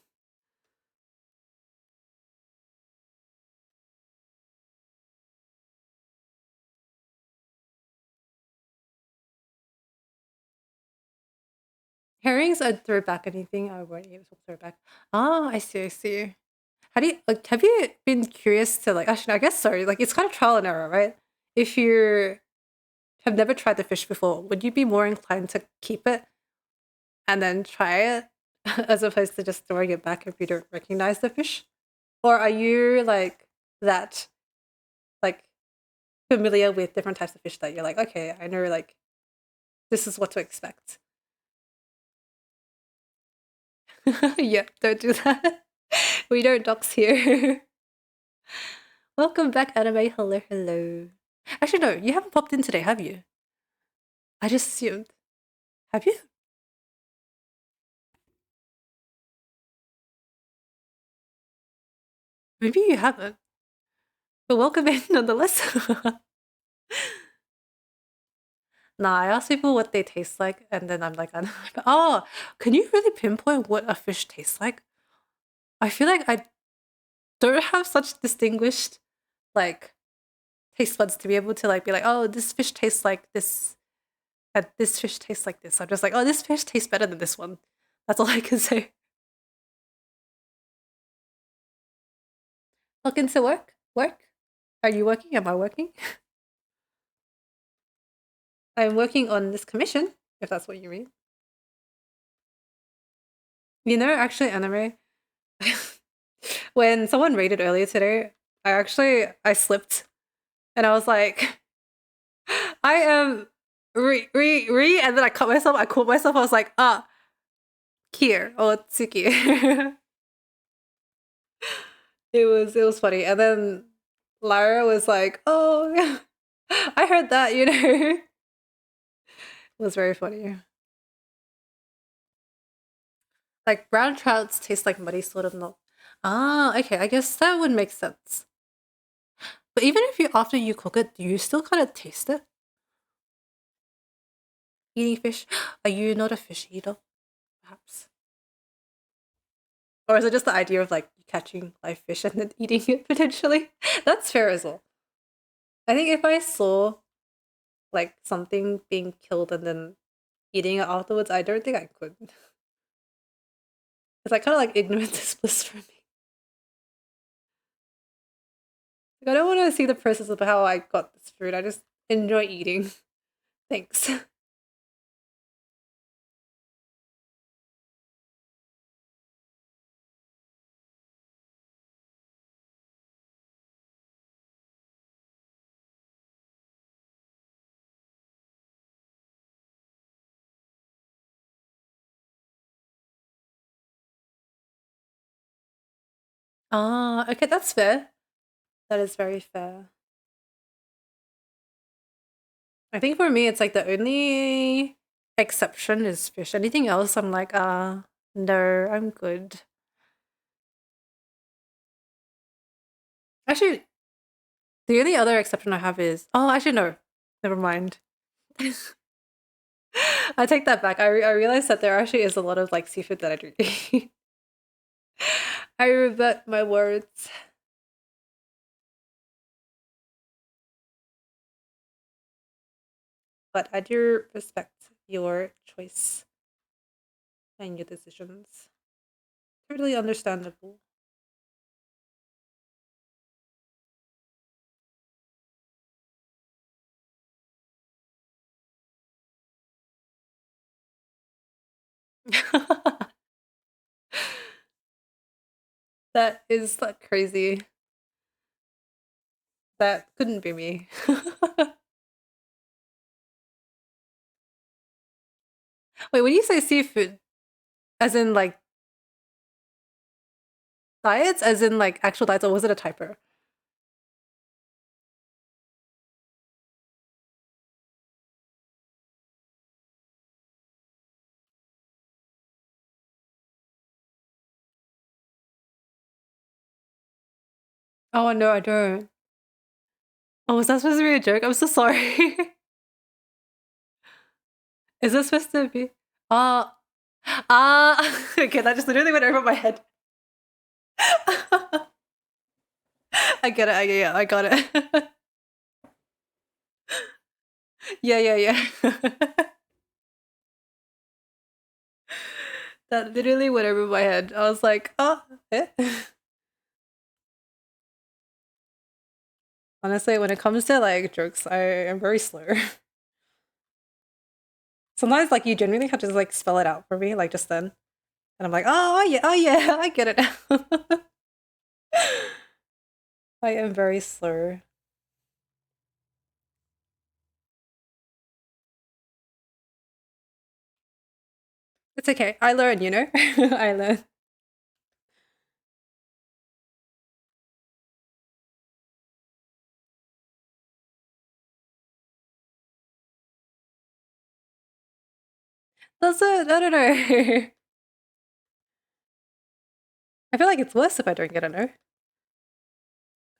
Herrings, I'd throw back anything. I won't able to throw back. Ah, I see, I see. How do you like? Have you been curious to like? Actually, I guess sorry. Like, it's kind of trial and error, right? If you have never tried the fish before, would you be more inclined to keep it and then try it as opposed to just throwing it back if you don't recognize the fish? Or are you like that, like familiar with different types of fish that you're like, okay, I know like this is what to expect? Yeah, don't do that. We don't dox here. Welcome back, anime. Hello, hello. Actually, no, you haven't popped in today, have you? I just assumed. Have you? Maybe you haven't. But welcome in nonetheless. Nah, I ask people what they taste like, and then I'm like, oh, can you really pinpoint what a fish tastes like? I feel like I don't have such distinguished like taste buds to be able to like be like, oh, this fish tastes like this, and this fish tastes like this. I'm just like, oh, this fish tastes better than this one. That's all I can say. Looking to work? Work? Are you working? Am I working? I'm working on this commission, if that's what you mean. You know, actually, anime. When someone rated earlier today, I slipped and I was like, I am re, and then I cut myself. I caught myself. I was like, ah, here or Tsuki. It was funny, and then Lara was like, oh, I heard that. It was very funny. Like brown trouts taste like muddy, sort of not. Ah, okay. I guess that would make sense. But even if you after you cook it, do you still kind of taste it? Eating fish? Are you not a fish eater? Perhaps. Or is it just the idea of like catching live fish and then eating it potentially? That's fair as well. I think if I saw like something being killed and then eating it afterwards, I don't think I could. It's like kind of like ignorance is bliss for me. Like, I don't want to see the process of how I got this food. I just enjoy eating. Thanks. Ah, okay, that's fair. That is very fair. I think for me, it's like the only exception is fish. Anything else, I'm like, no, I'm good. Actually, the only other exception I have is actually no, never mind. I take that back. I realized that there actually is a lot of like seafood that I do eat. I regret my words. But I do respect your choice and your decisions. Totally understandable. That is like crazy. That couldn't be me. Wait, when you say seafood, as in like diets, as in like actual diets, or was it a typo? Oh no, I don't. Oh, was that supposed to be a joke? I'm so sorry. Is this supposed to be? Uh okay, that just literally went over my head. I get it. Yeah, I got it. Yeah, yeah, yeah. That literally went over my head. I was like, oh, eh? Honestly, when it comes to like jokes, I am very slow. Sometimes like you genuinely have to like spell it out for me, like just then. And I'm like, oh yeah, I get it now. I am very slow. It's okay. I learn, you know? I learn. That's it. I don't know. I feel like it's worse if I don't get a no.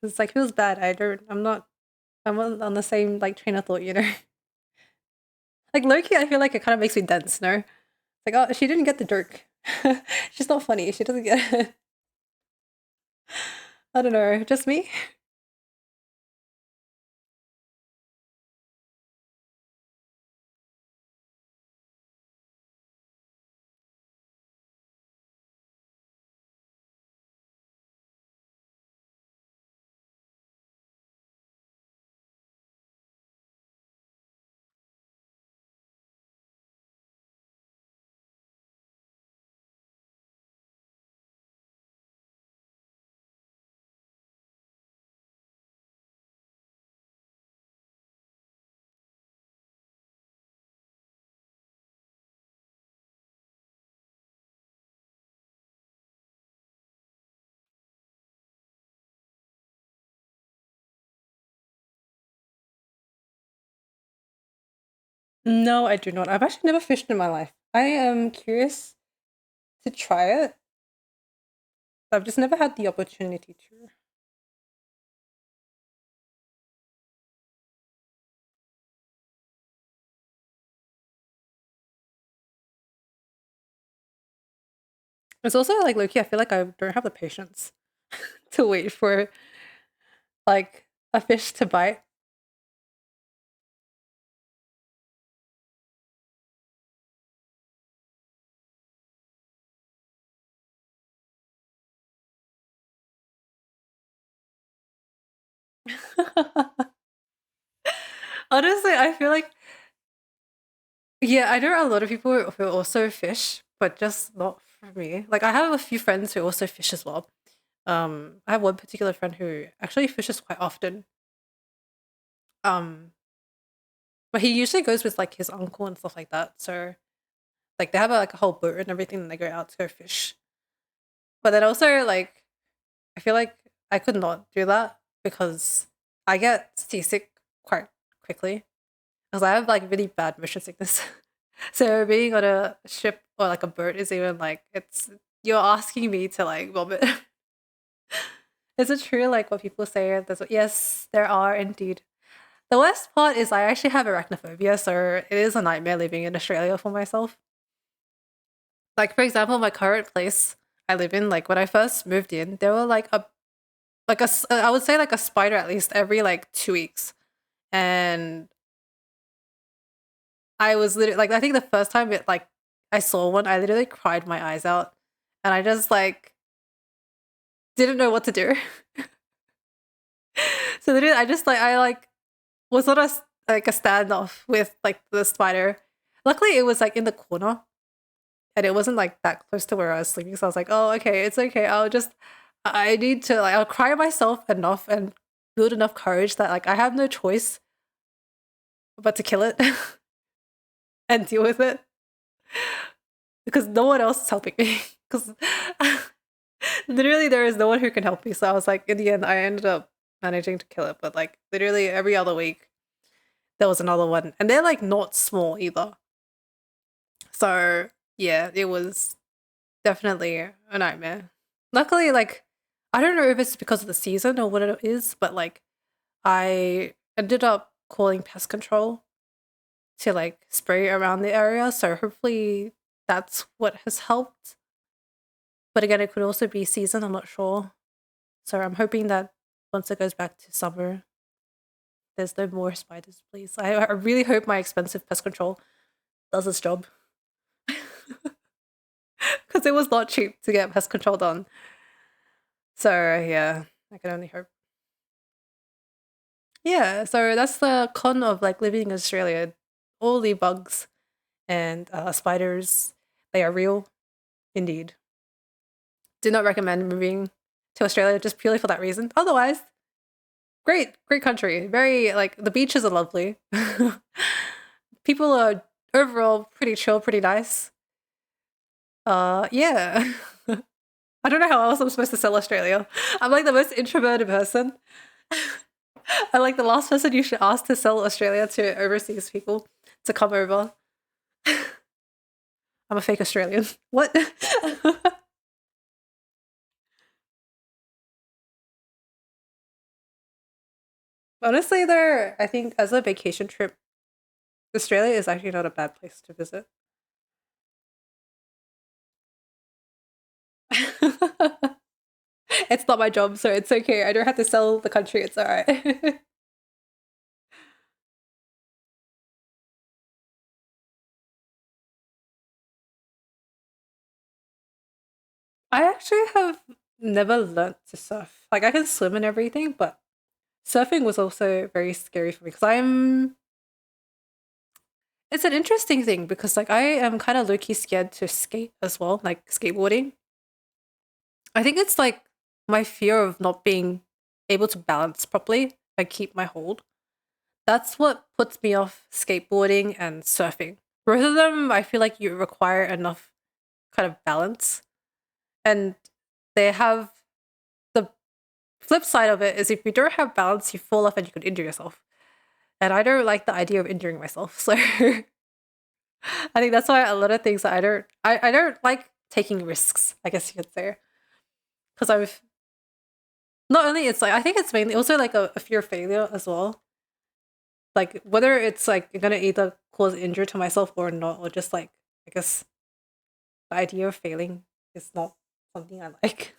'Cause it's like feels bad. I'm on the same like train of thought, you know? Like Loki, I feel like it kind of makes me dense, no? Like, oh, she didn't get the joke. She's not funny. She doesn't get it. I don't know. Just me? No, I do not. I've actually never fished in my life. I am curious to try it. I've just never had the opportunity to. It's also like Loki, I feel like I don't have the patience to wait for like a fish to bite. Honestly, I feel like yeah, I know a lot of people who also fish, but just not for me. Like I have a few friends who also fish as well. I have one particular friend who actually fishes quite often. Um, but he usually goes with like his uncle and stuff like that. So like they have like a whole boat and everything, and they go out to go fish. But then also like I feel like I could not do that because I get seasick quite quickly because I have like really bad motion sickness. So being on a ship or like a boat is even like it's you're asking me to like vomit. Is it true, like what people say? Yes, there are indeed. The worst part is I actually have arachnophobia, so it is a nightmare living in Australia for myself. Like for example, my current place I live in, like when I first moved in, there were I would say like a spider at least every like 2 weeks, and I was literally like I think the first time I saw one, I literally cried my eyes out, and I just like didn't know what to do. So literally, I like was on like a standoff with like the spider. Luckily, it was like in the corner, and it wasn't like that close to where I was sleeping. So I was like, oh, okay, it's okay. I need to like I'll cry myself enough and build enough courage that like I have no choice but to kill it and deal with it because no one else is helping me. Because literally there is no one who can help me. So I was like, in the end, I ended up managing to kill it. But like literally every other week, there was another one, and they're like not small either. So yeah, it was definitely a nightmare. Luckily, like I don't know if it's because of the season or what it is, but like I ended up calling pest control to like spray around the area. So hopefully that's what has helped. But again, it could also be season, I'm not sure. So I'm hoping that once it goes back to summer, there's no more spiders, please. I really hope my expensive pest control does its job. Because it was not cheap to get pest control done. So yeah, I can only hope. Yeah, so that's the con of like living in Australia. All the bugs and spiders, they are real, indeed. Do not recommend moving to Australia just purely for that reason. Otherwise, great country. Very like the beaches are lovely. People are overall pretty chill, pretty nice. Yeah. I don't know how else I'm supposed to sell Australia. I'm like the most introverted person. I'm like the last person you should ask to sell Australia to overseas people to come over. I'm a fake Australian. What? Honestly, though, I think as a vacation trip, Australia is actually not a bad place to visit. It's not my job, so it's okay. I don't have to sell the country. It's all right. I actually have never learnt to surf. Like I can swim and everything, but surfing was also very scary for me because it's an interesting thing because like I am kind of low-key scared to skate as well, like skateboarding. I think it's like my fear of not being able to balance properly and keep my hold. That's what puts me off skateboarding and surfing. Both of them, I feel like you require enough kind of balance. And they have the flip side of it is if you don't have balance, you fall off and you could injure yourself. And I don't like the idea of injuring myself. So I think that's why a lot of things that I don't like taking risks, I guess you could say. Because I've not only it's like I think it's mainly also like a fear of failure as well. Like whether it's like gonna either cause injury to myself or not, or just like I guess the idea of failing is not something I like.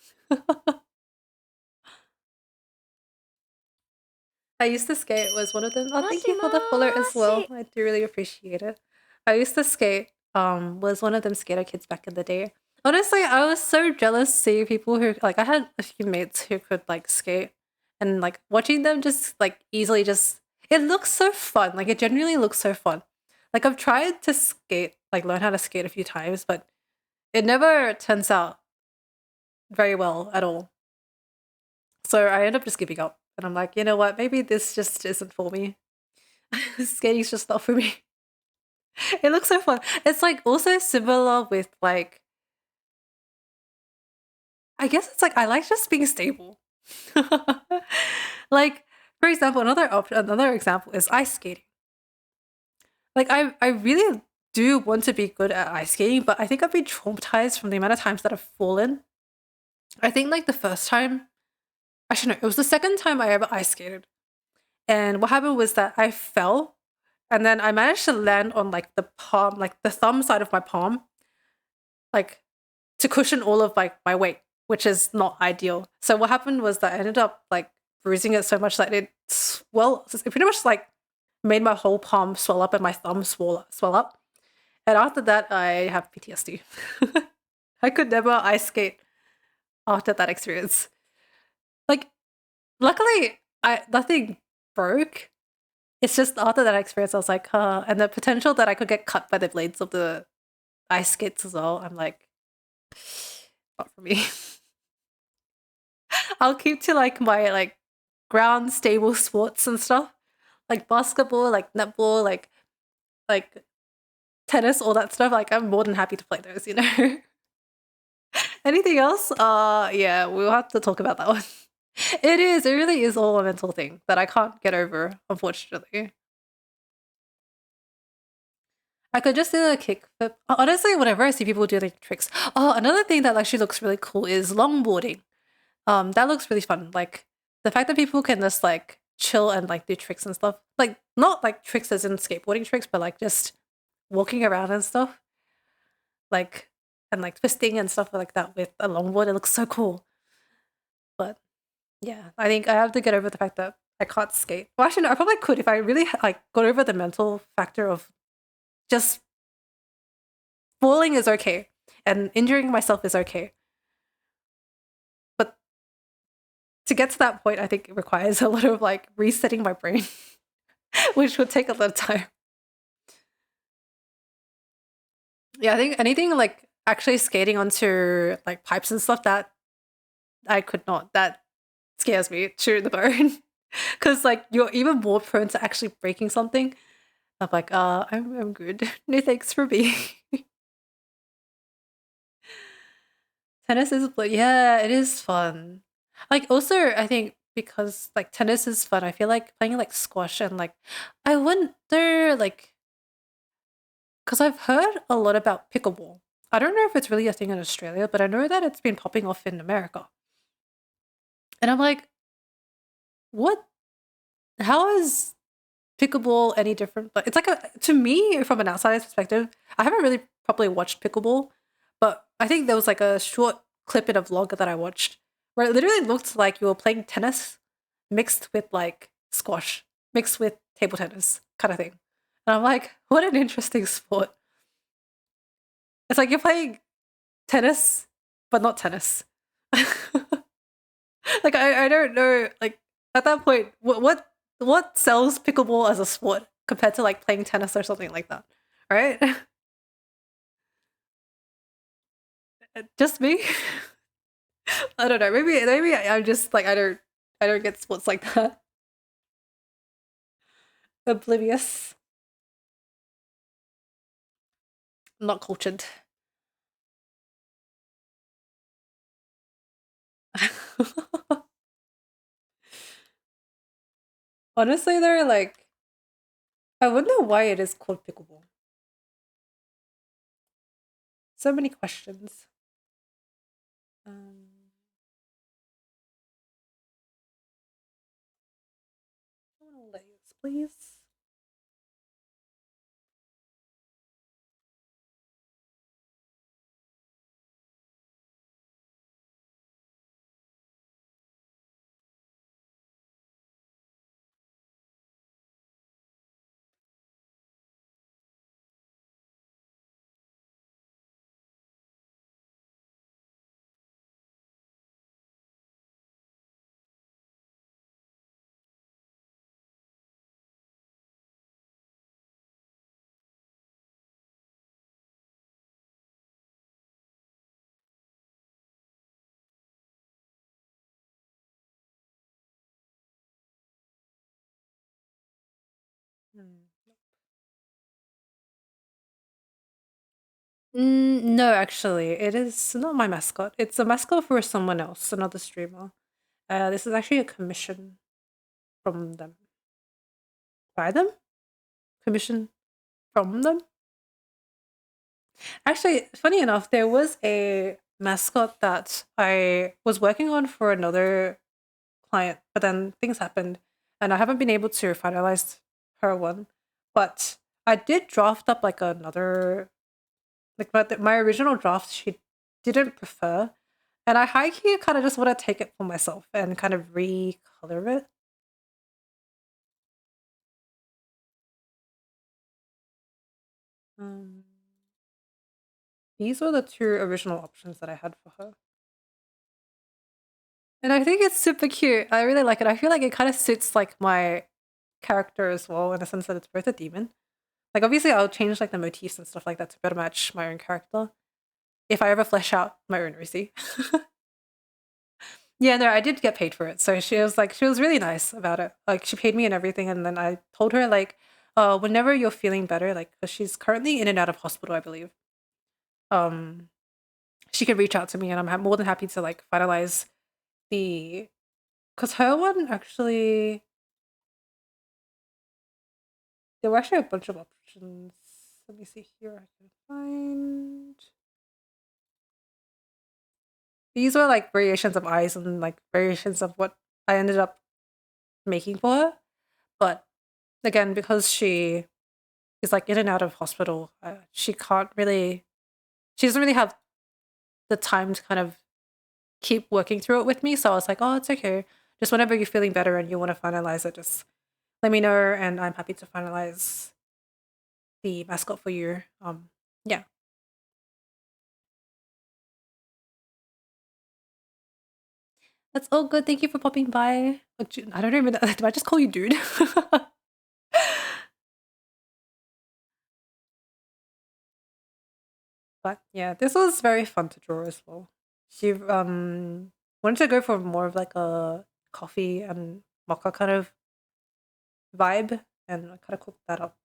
I used to skate was one of them. Oh, thank you for the follow as well. I do really appreciate it. I used to skate, was one of them skater kids back in the day. Honestly, I was so jealous seeing people who like I had a few mates who could like skate and like watching them just like easily just it looks so fun. Like it genuinely looks so fun. Like I've tried to skate, like learn how to skate a few times, but it never turns out very well at all. So I end up just giving up. And I'm like, you know what? Maybe this just isn't for me. Skating's just not for me. It looks so fun. It's like also similar with like I guess it's like I like just being stable. Like, for example, another example is ice skating. Like I really do want to be good at ice skating, but I think I've been traumatized from the amount of times that I've fallen. I think like the first time Actually, no, it was the second time I ever ice skated. And what happened was that I fell, and then I managed to land on like the palm, like the thumb side of my palm, like to cushion all of like my weight, which is not ideal. So what happened was that I ended up like bruising it so much that it pretty much like made my whole palm swell up and my thumb swell up. And after that, I have PTSD. I could never ice skate after that experience. Like, luckily, I nothing broke. It's just after that experience, I was like, and the potential that I could get cut by the blades of the ice skates as well. I'm like, not for me. I'll keep to like my like ground stable sports and stuff, like basketball, like netball, like tennis, all that stuff. Like I'm more than happy to play those. Anything else? Yeah, we'll have to talk about that one. It is. It really is all a mental thing that I can't get over, unfortunately. I could just do a kickflip. Honestly, whenever I see people do like tricks. Oh, another thing that actually looks really cool is longboarding. That looks really fun. Like the fact that people can just like chill and like do tricks and stuff. Like not like tricks as in skateboarding tricks, but like just walking around and stuff. Like and like twisting and stuff like that with a longboard. It looks so cool. But yeah, I think I have to get over the fact that I can't skate. Well, actually, no, I probably could if I really like got over the mental factor of just falling is okay and injuring myself is okay. But to get to that point, I think it requires a lot of like resetting my brain, which would take a lot of time. Yeah, I think anything like actually skating onto like pipes and stuff that I could not. That scares me to the bone. Because like you're even more prone to actually breaking something. I'm like, I'm good. No thanks for me. Tennis is, but yeah, it is fun. Like also, I think because like tennis is fun, I feel like playing like squash and like I wonder like because I've heard a lot about pickleball. I don't know if it's really a thing in Australia, but I know that it's been popping off in America. And I'm like, what? How is pickleball any different? But it's like to me from an outsider's perspective, I haven't really properly watched pickleball, but I think there was like a short clip in a vlog that I watched where it literally looked like you were playing tennis mixed with like squash, mixed with table tennis kind of thing. And I'm like, what an interesting sport. It's like you're playing tennis, but not tennis. Like I don't know. Like at that point, what sells pickleball as a sport compared to like playing tennis or something like that, right? Just me. I don't know. Maybe I'm just like I don't get sports like that. Oblivious, not cultured. Honestly, though, like I wonder why it is called pickleball. So many questions. Um, layers, please. Hmm. No, actually, it is not my mascot. It's a mascot for someone else, another streamer. This is actually a commission from them. By them? Commission from them? Actually, funny enough, there was a mascot that I was working on for another client, but then things happened, and I haven't been able to finalize her one. But I did draft up like another, like my original draft. She didn't prefer, and I high key kind of just want to take it for myself and kind of recolor it. Um, these were the two original options that I had for her. And I think it's super cute. I really like it. I feel like it kind of suits like my character as well, in the sense that it's both a demon. Like obviously I'll change like the motifs and stuff like that to better match my own character if I ever flesh out my own Rusi. Yeah, no, I did get paid for it. So she was really nice about it. Like she paid me and everything, and then I told her like, whenever you're feeling better, like because she's currently in and out of hospital, I believe. Um, she can reach out to me, and I'm more than happy to like finalize the, because her one actually, there were actually a bunch of options. Let me see here. I can find. These were like variations of eyes and like variations of what I ended up making for her. But again, because she is like in and out of hospital, she doesn't really have the time to kind of keep working through it with me. So I was like, oh, it's okay. Just whenever you're feeling better and you want to finalize it, just let me know, and I'm happy to finalize the mascot for you. Yeah. That's all good. Thank you for popping by. I don't even, did I just call you dude? But yeah, this was very fun to draw as well. She wanted to go for more of like a coffee and mocha kind of vibe, and I kind of cooked that up.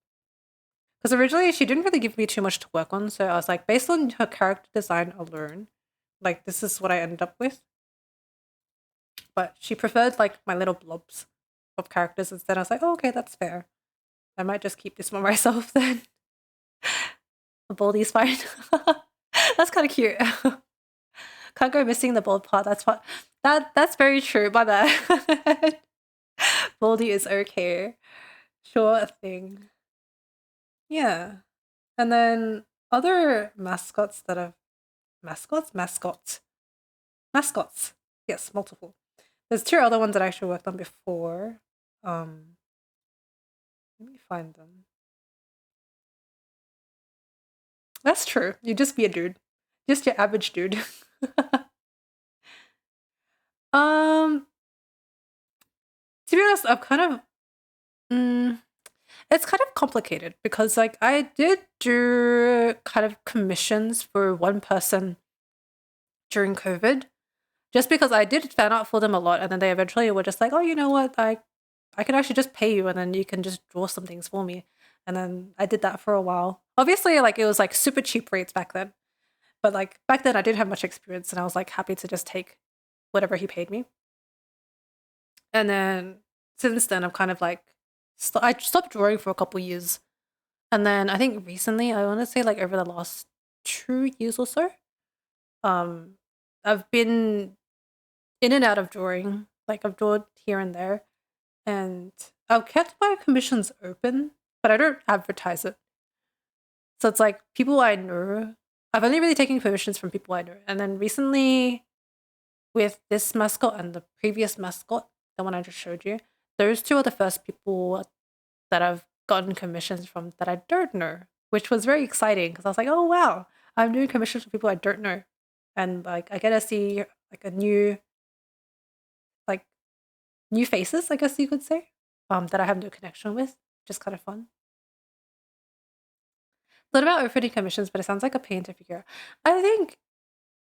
Because originally she didn't really give me too much to work on, so I was like, based on her character design alone, like this is what I ended up with. But she preferred like my little blobs of characters instead. I was like, oh, okay, that's fair. I might just keep this for myself then. The baldy's fine. That's kind of cute. Can't go missing the bald part. That's very true. My bad. Baldy is okay. Sure thing. Yeah. And then other mascots that have mascots. Yes, multiple. There's two other ones that I actually worked on before. Let me find them. That's true. You just be a dude. Just your average dude. um to be honest, I've kind of it's kind of complicated because like I did do kind of commissions for one person during COVID, just because I did fan art for them a lot, and then they eventually were just like, oh, you know what, I can actually just pay you and then you can just draw some things for me. And then I did that for a while. Obviously, like it was like super cheap rates back then. But like back then I didn't have much experience, and I was like happy to just take whatever he paid me. And then since then I've kind of like I stopped drawing for a couple years. And then I think recently, I want to say like over the last 2 years or so, um, I've been in and out of drawing. Like I've drawn here and there, and I've kept my commissions open, but I don't advertise it. So it's like people I know. I've only really taken commissions from people I know, and then recently, with this mascot and the previous mascot, the one I just showed you, those two are the first people that I've gotten commissions from that I don't know, which was very exciting because I was like, oh wow, I'm doing commissions for people I don't know. And like I get to see like like new faces, I guess you could say, that I have no connection with, which is kind of fun. Thought about opening commissions, but it sounds like a pain to figure out. I think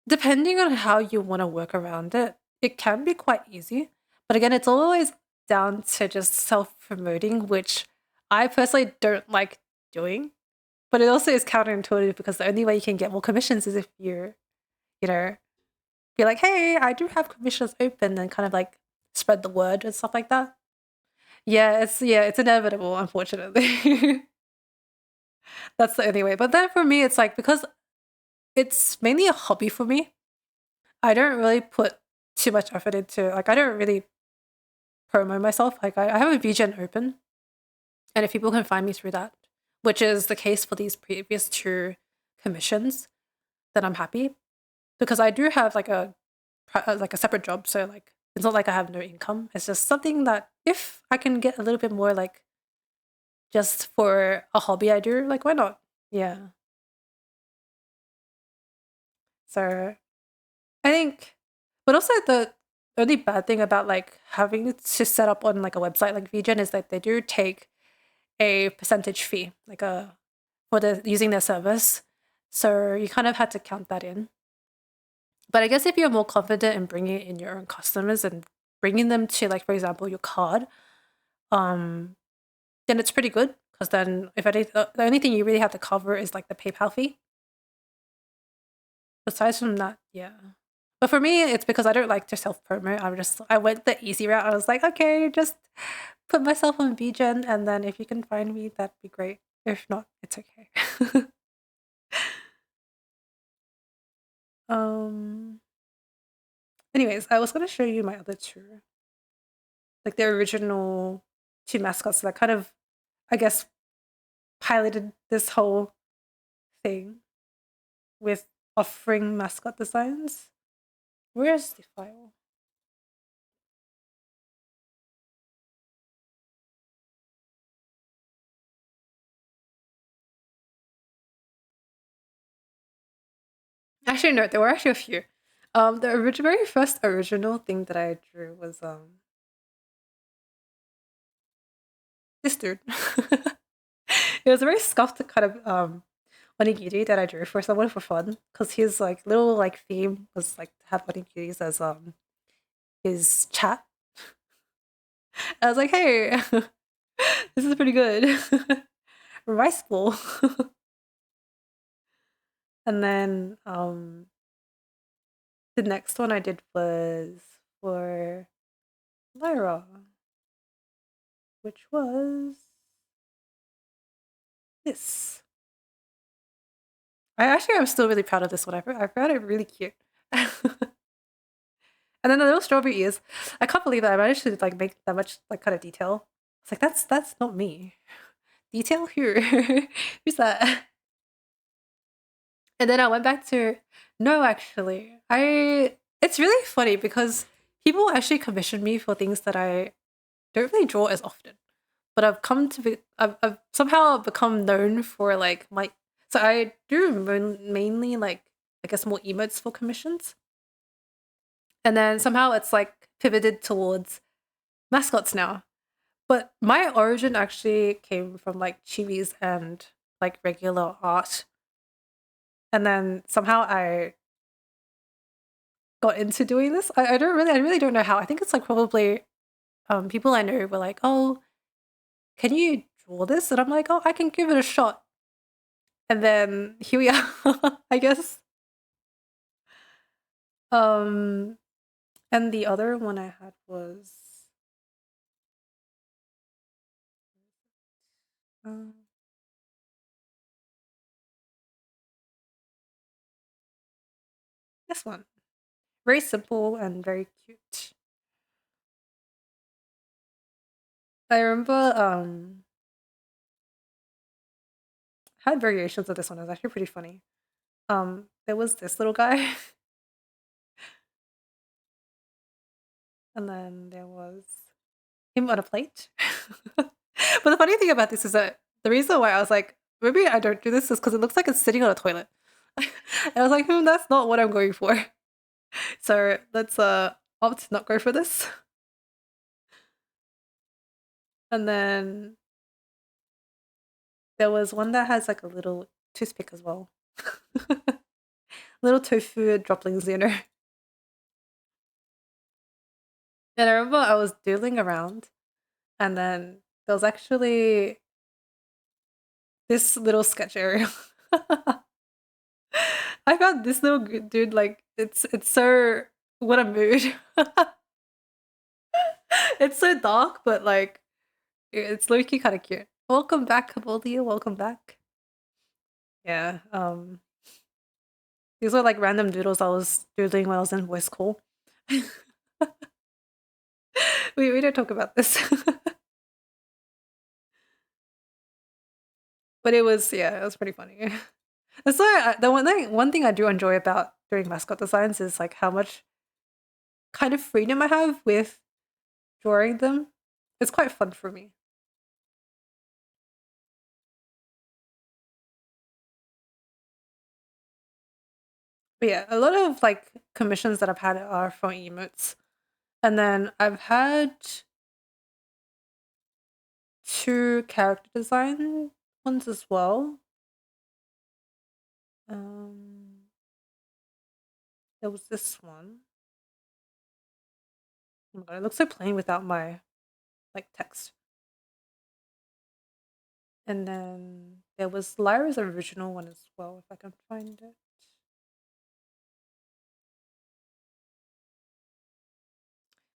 depending on how you want to work around it, it can be quite easy. But again, it's always down to just self-promoting, which I personally don't like doing. But it also is counterintuitive because the only way you can get more commissions is if you know, be like, hey, I do have commissions open, and kind of like spread the word and stuff like that. Yeah, it's inevitable, unfortunately. That's the only way. But then for me, it's like because it's mainly a hobby for me, I don't really put too much effort into, like I don't really promo myself. Like I have a vgen open, and if people can find me through that, which is the case for these previous two commissions, then I'm happy, because I do have like a separate job. So like it's not like I have no income. It's just something that if I can get a little bit more, like just for a hobby I do, like why not? Yeah. So I think, but also the only bad thing about like having to set up on like a website like vgen is that they do take a percentage fee, like a for the using their service. So you kind of had to count that in. But I guess if you're more confident in bringing in your own customers and bringing them to, like, for example, your card, um, then it's pretty good, because then if any, the only thing you really have to cover is like the PayPal fee. Besides from that, yeah. But for me, it's because I don't like to self promote. I went the easy route. I was like, okay, just put myself on VGen, and then if you can find me, that'd be great. If not, it's okay. um. Anyways, I was gonna show you my other two, like the original two mascots that kind of, I guess, piloted this whole thing with offering mascot designs. Where's the file? Actually, no, there were actually a few. The very first original thing that I drew was this dude. It was a very scuffed kind of onigiri that I drew for someone for fun, because his like little like theme was like to have onigiris as his chat. I was like, hey, this is pretty good. Rice bowl. And then the next one I did was for Lyra, which was this. I'm still really proud of this one. I found it really cute. And then the little strawberry ears. I can't believe that I managed to like make that much like kind of detail. It's like that's not me. Detail here. Who's that? And then I went back to no, actually. It's really funny because people actually commission me for things that I don't really draw as often. But I've somehow become known for like my, so I do mainly like, I guess, more emotes for commissions. And then somehow it's like pivoted towards mascots now. But my origin actually came from like chibis and like regular art. And then somehow I got into doing this. I really don't know how. I think it's like probably people I know were like, oh, can you draw this? And I'm like, oh, I can give it a shot. And then here we are, I guess. Um, and the other one I had was uh, this one. Very simple and very cute. I remember had variations of this one. It was actually pretty funny. There was this little guy, and then there was him on a plate. But the funny thing about this is that the reason why I was like, maybe I don't do this is because it looks like it's sitting on a toilet. And I was like, that's not what I'm going for. So let's opt to not go for this. And then there was one that has like a little toothpick as well. Little tofu droplings, you know. And I remember I was doodling around, and then there was actually this little sketch area. I found this little dude, like it's so, what a mood. It's so dark, but like it's low-key kind of cute. Welcome back, Kabolia. Welcome back. Yeah. These were like random doodles I was doodling when I was in voice call. We don't talk about this. But it was, yeah, it was pretty funny. That's why the one thing I do enjoy about doing mascot designs is like how much kind of freedom I have with drawing them. It's quite fun for me. But yeah, a lot of like commissions that I've had are from emotes. And then I've had two character design ones as well. Um, there was this one. Oh my god, it looks like plain without my like text. And then there was Lyra's original one as well, if I can find it.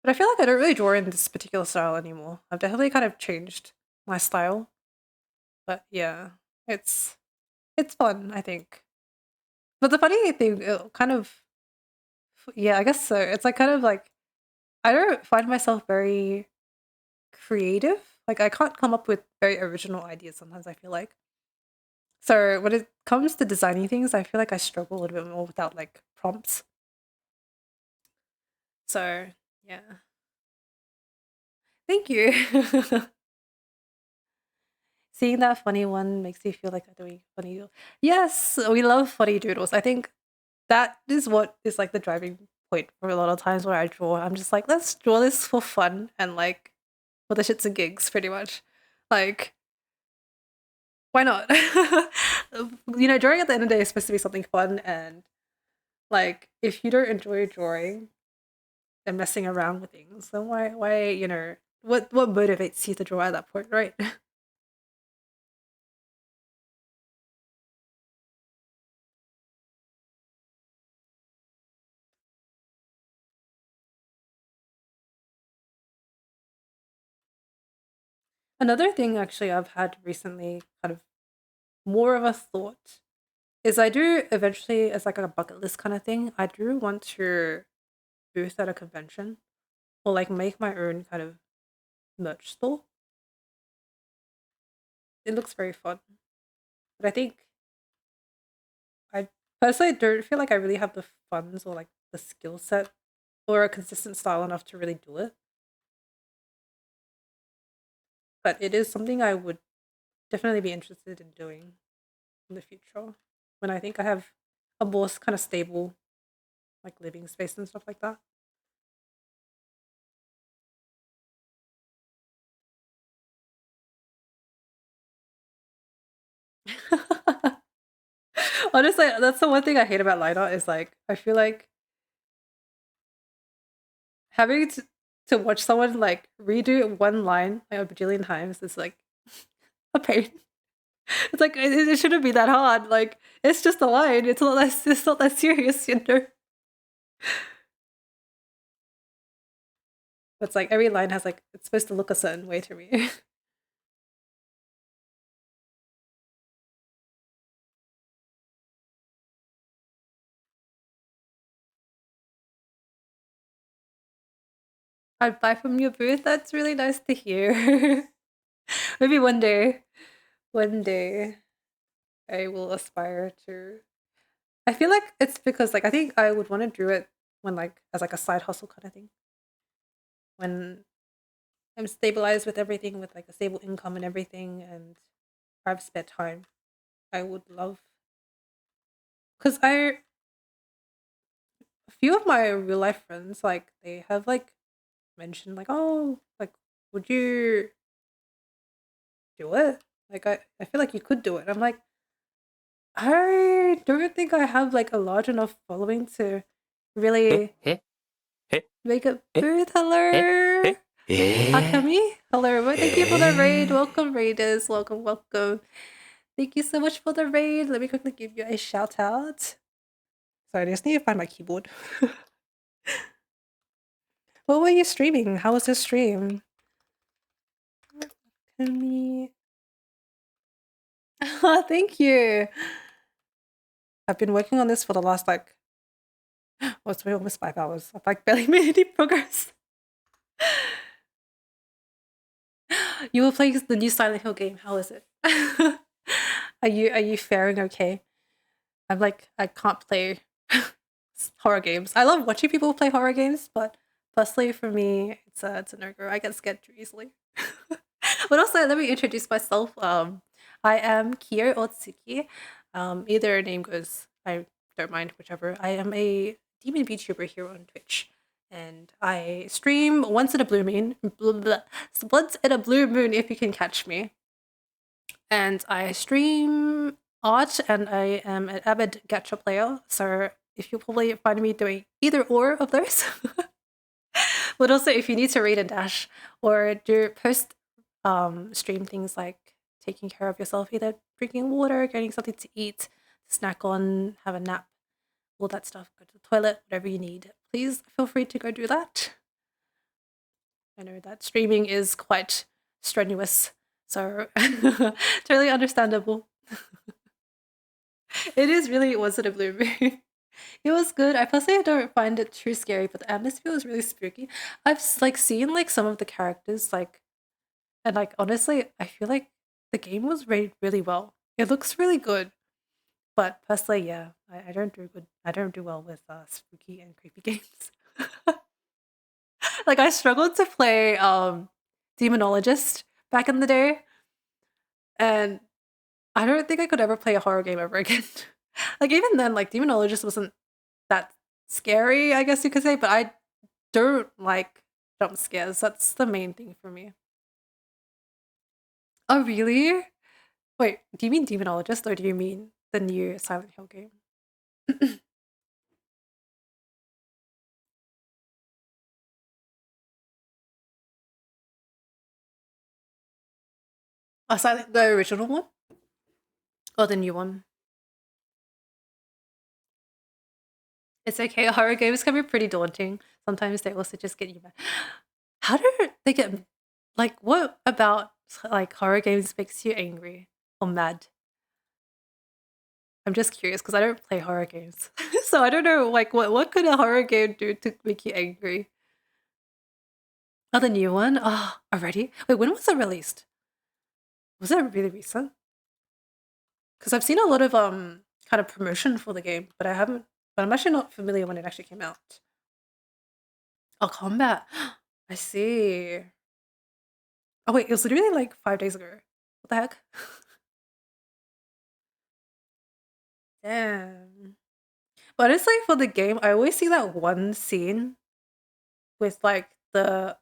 But I feel like I don't really draw in this particular style anymore. I've definitely kind of changed my style. But yeah, it's fun, I think. But the funny thing, it kind of, yeah, I guess so. It's like kind of like I don't find myself very creative. Like I can't come up with very original ideas sometimes, I feel like. So when it comes to designing things, I feel like I struggle a little bit more without like prompts. So yeah. Thank you. Seeing that funny one makes me feel like I'm doing funny doodles. Yes, we love funny doodles. I think that is what is like the driving point for a lot of times where I draw. I'm just like, let's draw this for fun and like for the shits and gigs, pretty much. Like, why not? Drawing at the end of the day is supposed to be something fun, and like if you don't enjoy drawing and messing around with things, then why, what motivates you to draw at that point, right? Another thing actually I've had recently, kind of more of a thought, is I do eventually, as like a bucket list kind of thing, I do want to booth at a convention or like make my own kind of merch store. It looks very fun. But I think I personally don't feel like I really have the funds or like the skill set or a consistent style enough to really do it. But it is something I would definitely be interested in doing in the future when I think I have a more kind of stable like living space and stuff like that. Honestly, that's the one thing I hate about line art is like I feel like having to watch someone like redo one line like a bajillion times is like a pain. It's like it shouldn't be that hard. Like it's just a line. It's not that serious, you know. It's like every line has like it's supposed to look a certain way to me. I'd buy from your booth. That's really nice to hear. Maybe one day, I will aspire to. I feel like it's because like I think I would want to do it when like as like a side hustle kind of thing. When I'm stabilized with everything, with like a stable income and everything, and I've spare time, I would love because a few of my real life friends like they have like mentioned like oh like would you do it? Like I feel like you could do it. I'm like I don't think I have like a large enough following to really make a booth. Hello, Akami. Hello, well, thank you for the raid. Welcome, raiders. Welcome, welcome. Thank you so much for the raid. Let me quickly give you a shout out. Sorry, I just need to find my keyboard. What were you streaming? How was your stream? Akami. Thank you. I've been working on this for the last almost 5 hours. I've like barely made any progress. You were playing the new Silent Hill game. How is it? Are you faring okay? I'm like I can't play horror games. I love watching people play horror games, but personally for me, it's a no go. I get scared too easily. But also, let me introduce myself. I am Kyo or Tsuki. Either name goes. I don't mind whichever. I am a demon VTuber here on Twitch, and I stream once in a blue moon. Blah, blah, once in a blue moon, if you can catch me. And I stream art, and I am an avid gacha player. So if you probably find me doing either or of those. But also, if you need to read a dash or do post stream things like taking care of yourself, either drinking water, getting something to eat, snack on, have a nap, all that stuff, go to the toilet, whatever you need, please feel free to go do that. I know that streaming is quite strenuous, so totally understandable. It is really wasn't a blue moon. It was good. I personally don't find it too scary, but the atmosphere was really spooky. I've like seen like some of the characters like, and like honestly, I feel like the game was rated really well. It looks really good, but personally, yeah, I don't do good. I don't do well with spooky and creepy games. Like I struggled to play Demonologist back in the day, and I don't think I could ever play a horror game ever again. Like even then, like Demonologist wasn't that scary, I guess you could say, but I don't like jump scares. That's the main thing for me. Oh, really? Wait, do you mean Demonologist or do you mean the new Silent Hill game? Oh, Silent the original one or the new one? It's okay. Horror games can be pretty daunting. Sometimes they also just get you mad. How do they get like what about like horror games makes you angry or mad? I'm just curious because I don't play horror games. So I don't know like what could a horror game do to make you angry? Oh, the new one? Oh, already? Wait, when was it released? Was it really recent? Because I've seen a lot of kind of promotion for the game, but I haven't. But I'm actually not familiar when it actually came out. Oh, combat. I see. Oh wait, it was literally like 5 days ago. What the heck? Damn. But honestly, for the game, I always see that one scene with like the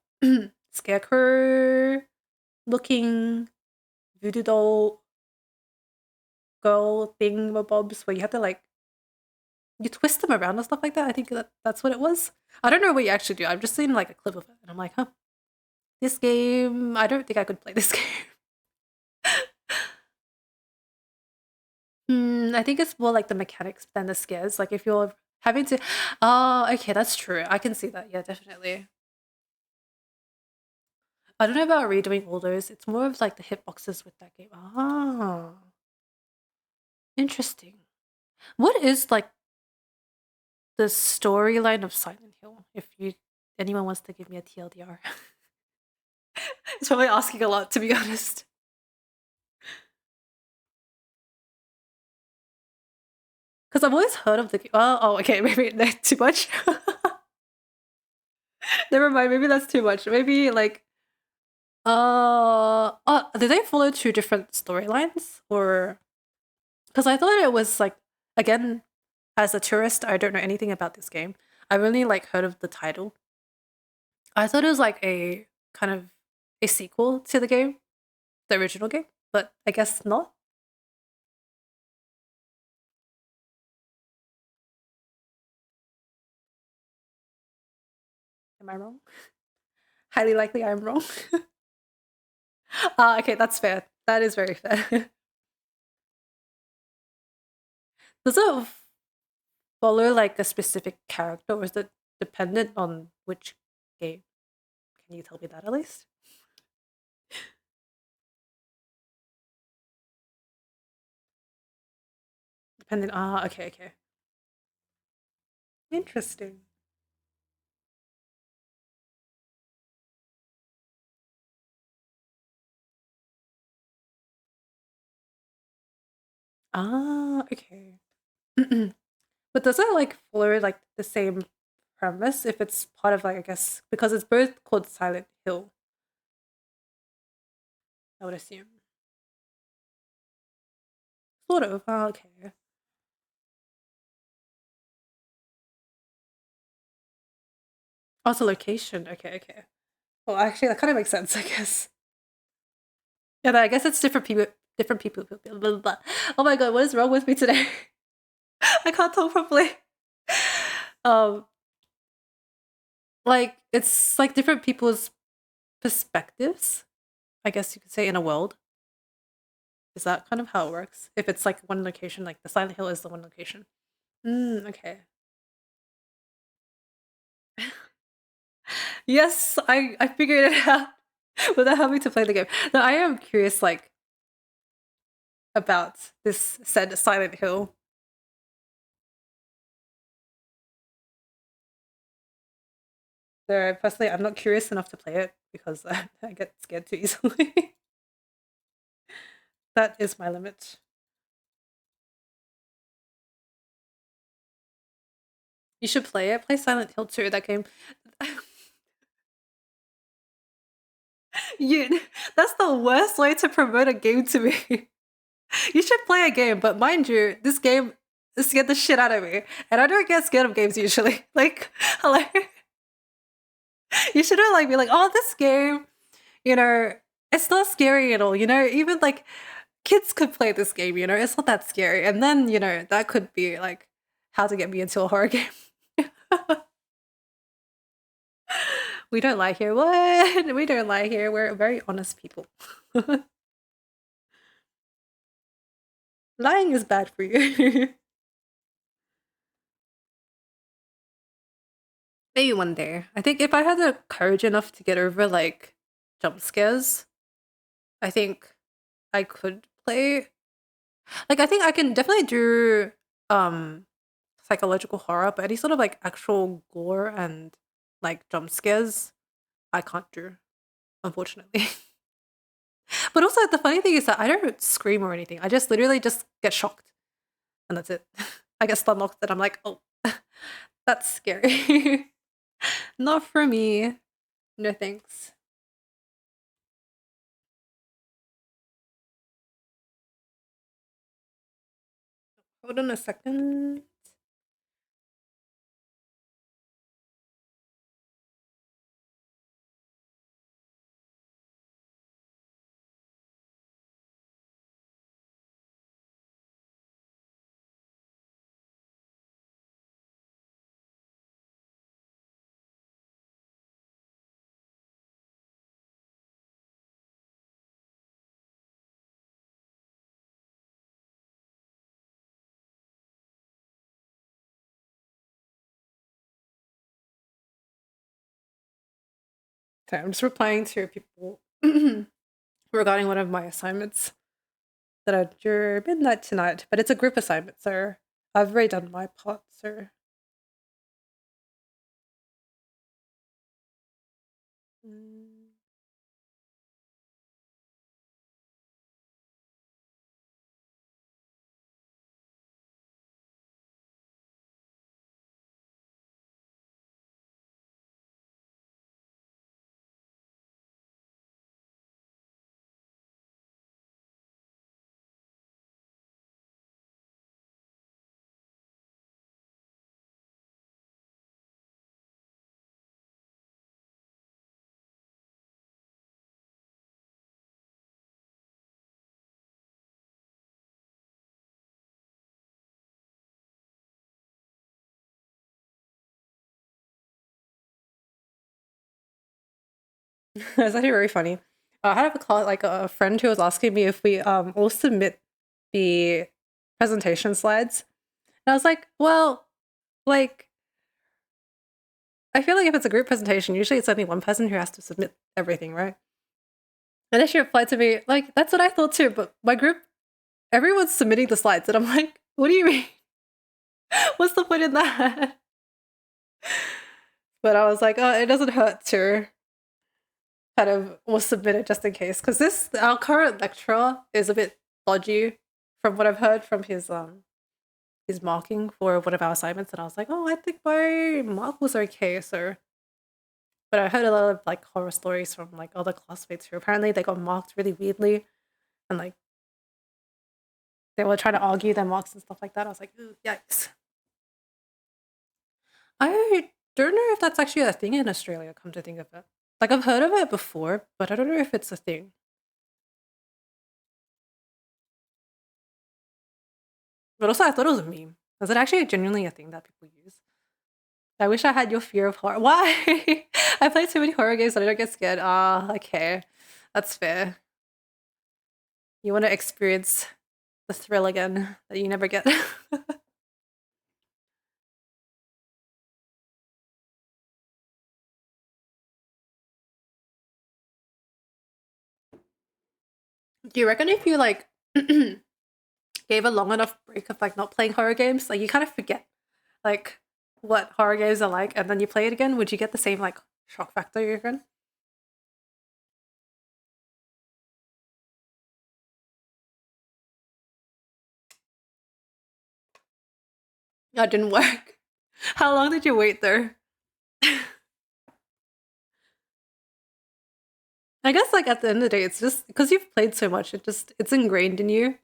scarecrow looking voodoo doll girl thing bobs where you have to like you twist them around and stuff like that. I think that's what it was. I don't know what you actually do. I've just seen like a clip of it, and I'm like, huh, this game. I don't think I could play this game. I think it's more like the mechanics than the scares. Like if you're having to, oh, okay, that's true. I can see that. Yeah, definitely. I don't know about redoing all those. It's more of like the hitboxes with that game. Ah, interesting. What is like the storyline of Silent Hill? If you anyone wants to give me a TLDR, it's probably asking a lot to be honest. Because I've always heard of the game. Oh, okay, maybe that's too much. Never mind. Maybe that's too much. Maybe like oh, did they follow two different storylines or? Because I thought it was like again, as a tourist, I don't know anything about this game. I've only like heard of the title. I thought it was like a kind of a sequel to the game, the original game, but I guess not. Am I wrong? Highly likely I'm wrong. Okay, that's fair. That is very fair. Does it follow like a specific character, or is it dependent on which game? Can you tell me that at least? Depending. Okay, okay. Interesting. Ah, okay. But does it like follow like the same premise if it's part of like I guess because it's both called Silent Hill, I would assume. Sort of. Oh, okay. Also location. Okay, okay. Well, actually, that kind of makes sense, I guess. Yeah, but I guess it's different people. Different people. Blah, blah, blah. Oh my god, what is wrong with me today? I can't talk properly. Um, like it's like different people's perspectives. I guess you could say in a world. Is that kind of how it works? If it's like one location, like the Silent Hill is the one location. Okay. Yes, I figured it out without having to play the game. Now I am curious, like about this said Silent Hill. So personally, I'm not curious enough to play it because I get scared too easily. That is my limit. You should play it. Play Silent Hill 2. That game. You. That's the worst way to promote a game to me. You should play a game, but mind you, this game scared the shit out of me, and I don't get scared of games usually. Like, hello. You shouldn't like be like, oh, this game, you know, it's not scary at all. You know, even like kids could play this game. You know, it's not that scary. And then that could be like how to get me into a horror game. We don't lie here. What? We don't lie here. We're very honest people. Lying is bad for you. Maybe one day. I think if I had the courage enough to get over like jump scares, I think I could play. Like I think I can definitely do um psychological horror, but any sort of like actual gore and like jump scares, I can't do, unfortunately. But also the funny thing is that I don't scream or anything. I just literally just get shocked and that's it. I get stun locked and I'm like, oh, that's scary. Not for me. No thanks. Hold on a second. So I'm just replying to people regarding one of my assignments that are due midnight tonight, but it's a group assignment, so I've already done my part, so. Mm. It's actually very funny. I had a call like a friend who was asking me if we all submit the presentation slides. And I was like, well, like I feel like if it's a group presentation, usually it's only one person who has to submit everything, right? And then she replied to me, like, that's what I thought too, but my group, everyone's submitting the slides. And I'm like, what do you mean? What's the point in that? But I was like, oh, it doesn't hurt to kind of was submitted just in case. Because our current lecturer is a bit dodgy from what I've heard from his marking for one of our assignments, and I was like, oh, I think my mark was okay. So, but I heard a lot of like horror stories from like other classmates who apparently they got marked really weirdly, and like they were trying to argue their marks and stuff like that. I was like, ooh, yikes. I don't know if that's actually a thing in Australia. Come to think of it, like I've heard of it before, but I don't know if it's a thing. But also, I thought it was a meme. Is it actually genuinely a thing that people use? I wish I had your fear of horror. Why? I play too many horror games that I don't get scared. Ah, okay. That's fair. You want to experience the thrill again that you never get. Do you reckon if you like gave a long enough break of like not playing horror games, like you kind of forget like what horror games are like, and then you play it again, would you get the same like shock factor you reckon? That didn't work. How long did you wait there? I guess like at the end of the day, it's just because you've played so much, it's ingrained in you.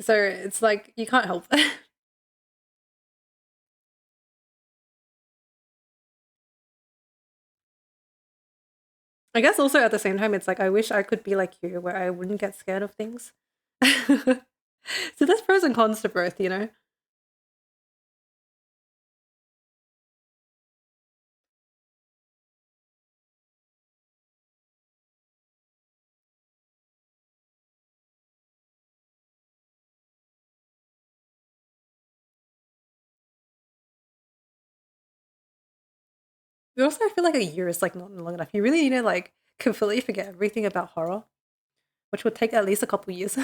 So it's like you can't help it. I guess also at the same time, it's like I wish I could be like you, where I wouldn't get scared of things. So there's pros and cons to both, you know. But also, I feel like a year is like not long enough. You really need to like completely forget everything about horror, which would take at least a couple years.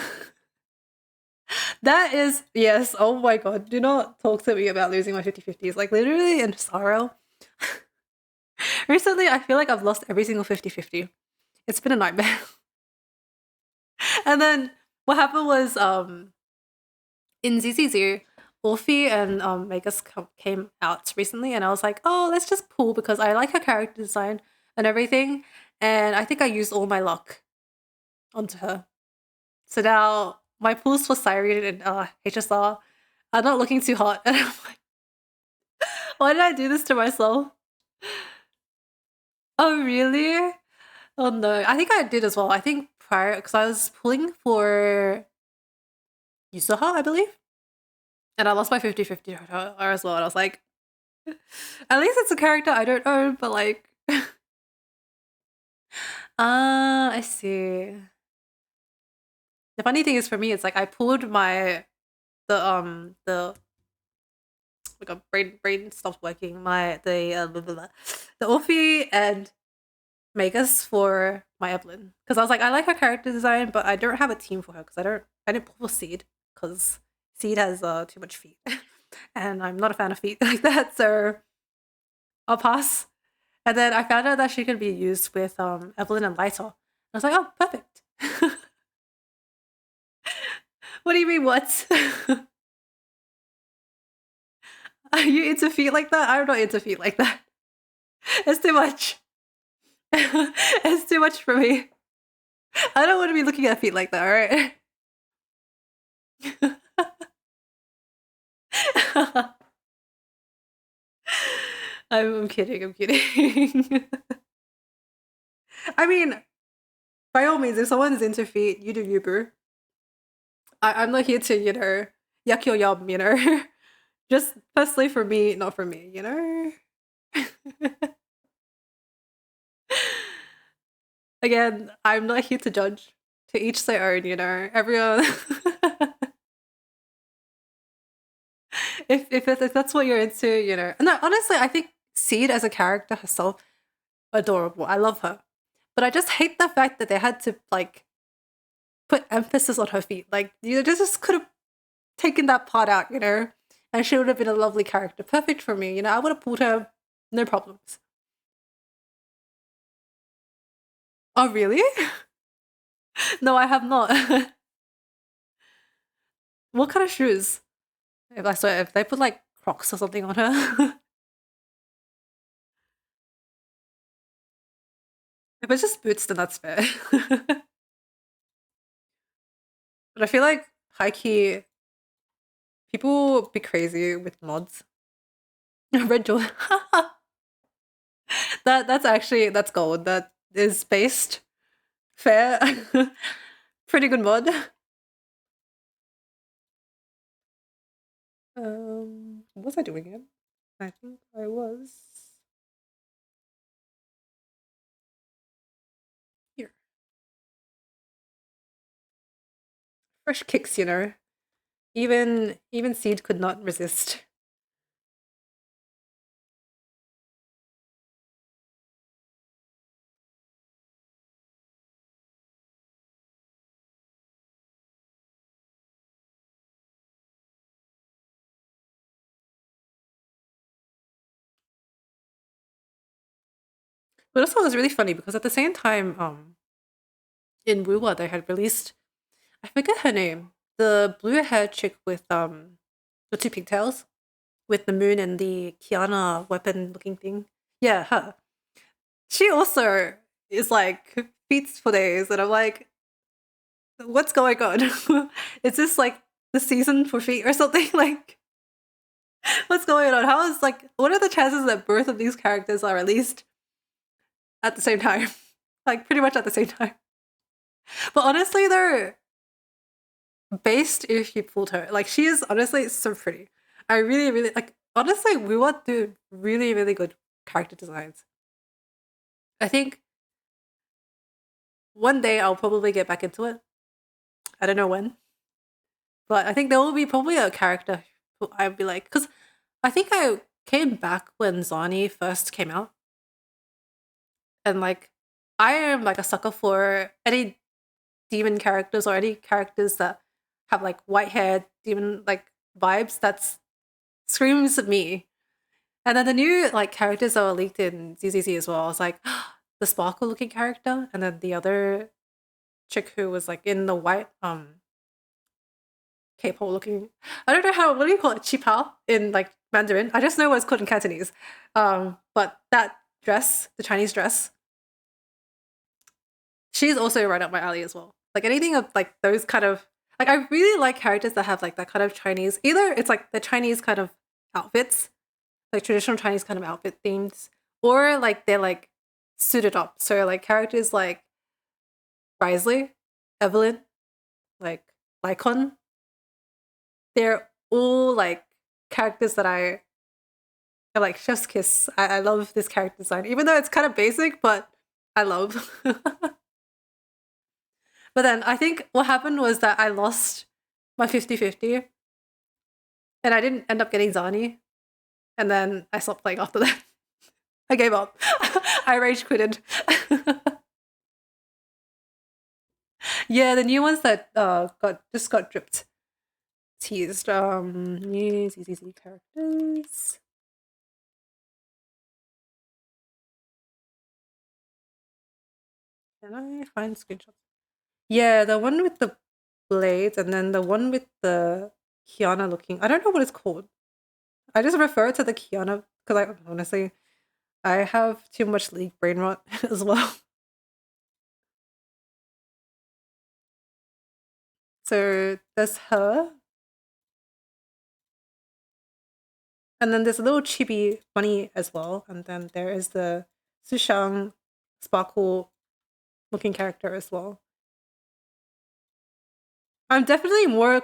That is, yes, oh my god, do not talk to me about losing my 50/50s. Like, literally in sorrow. Recently, I feel like I've lost every single 50/50. It's been a nightmare. And then what happened was, in ZZZ, Wolfie and Megas came out recently, and I was like, oh, let's just pool because I like her character design and everything. And I think I used all my luck onto her. So now my pools for Siren and HSR are not looking too hot. And I'm like, why did I do this to myself? Oh, really? Oh no. I think I did as well. I think prior, because I was pulling for Yusuha, I believe. And I lost my 50/50 to her as well. And I was like, at least it's a character I don't own, but like. Ah, I see. The funny thing is for me, it's like I pulled the like a brain stopped working. The Orphe and Magus for my Evelyn, because I was like, I like her character design, but I don't have a team for her because I didn't pull Seed because Seed has too much feet, and I'm not a fan of feet like that, so I'll pass. And then I found out that she could be used with Evelyn and Lyta. I was like, oh, perfect. What do you mean, what? Are you into feet like that? I'm not into feet like that. It's too much. It's too much for me. I don't want to be looking at feet like that, alright? I'm kidding, I'm kidding. I mean, by all means, if someone's into feet, you do you, boo. I'm not here to, yuck your yum, Just personally for me, not for me, Again, I'm not here to judge. To each their own, Everyone. If that's what you're into, No, honestly, I think Seed as a character herself, adorable. I love her. But I just hate the fact that they had to like put emphasis on her feet. Like, just could have taken that part out, and she would have been a lovely character. Perfect for me, I would have pulled her, no problems. Oh, really? No, I have not. What kind of shoes? If I swear, if they put like Crocs or something on her. If it's just boots, then that's fair. But I feel like high key people be crazy with mods. Red Jordan. That's actually that's gold. That is based fair. Pretty good mod. What was I doing again? I think I was here. Fresh kicks, you know. Even Seed could not resist. But also it was really funny because at the same time, in Wuwa they had released I forget her name. The blue haired chick with the two pigtails with the moon and the Kiana weapon looking thing. Yeah, her. She also is like feats for days, and I'm like, what's going on? Is this like the season for feet or something? Like, what's going on? How is like, what are the chances that both of these characters are released at the same time? Like, pretty much at the same time. But honestly, they're based if you pulled her. Like, she is honestly so pretty. I really, really like. Honestly, we want to do really, really good character designs. I think one day I'll probably get back into it. I don't know when, but I think there will be probably a character who I'd be like, because I think I came back when Zani first came out, and like I am like a sucker for any demon characters or any characters that have like white hair demon like vibes. That's screams at me. And then the new like characters that were leaked in ZZZ as well. I was like the sparkle looking character, and then the other chick who was like in the white K-pop looking. I don't know how. What do you call it? Chipao in like Mandarin. I just know what it's called in Cantonese. But that dress, the Chinese dress, she's also right up my alley as well. Like anything of like those kind of like I really like characters that have like that kind of Chinese. Either it's like the Chinese kind of outfits, like traditional Chinese kind of outfit themes, or like they're like suited up. So like characters like Risley, Evelyn, like Lycon, they're all like characters that I like. Chef's Kiss. I love this character design, even though it's kind of basic, but I love. But then I think what happened was that I lost my 50-50 and I didn't end up getting Zani. And then I stopped playing after that. I gave up. I rage quitted. Yeah, the new ones that got dripped. Teased. New ZZZ characters. Can I find screenshots? Yeah, the one with the blades and then the one with the Kiana looking. I don't know what it's called. I just refer to the Kiana because I honestly I have too much League brain rot as well. So there's her. And then there's a little chibi bunny as well. And then there is the Sushang sparkle looking character as well. I'm definitely more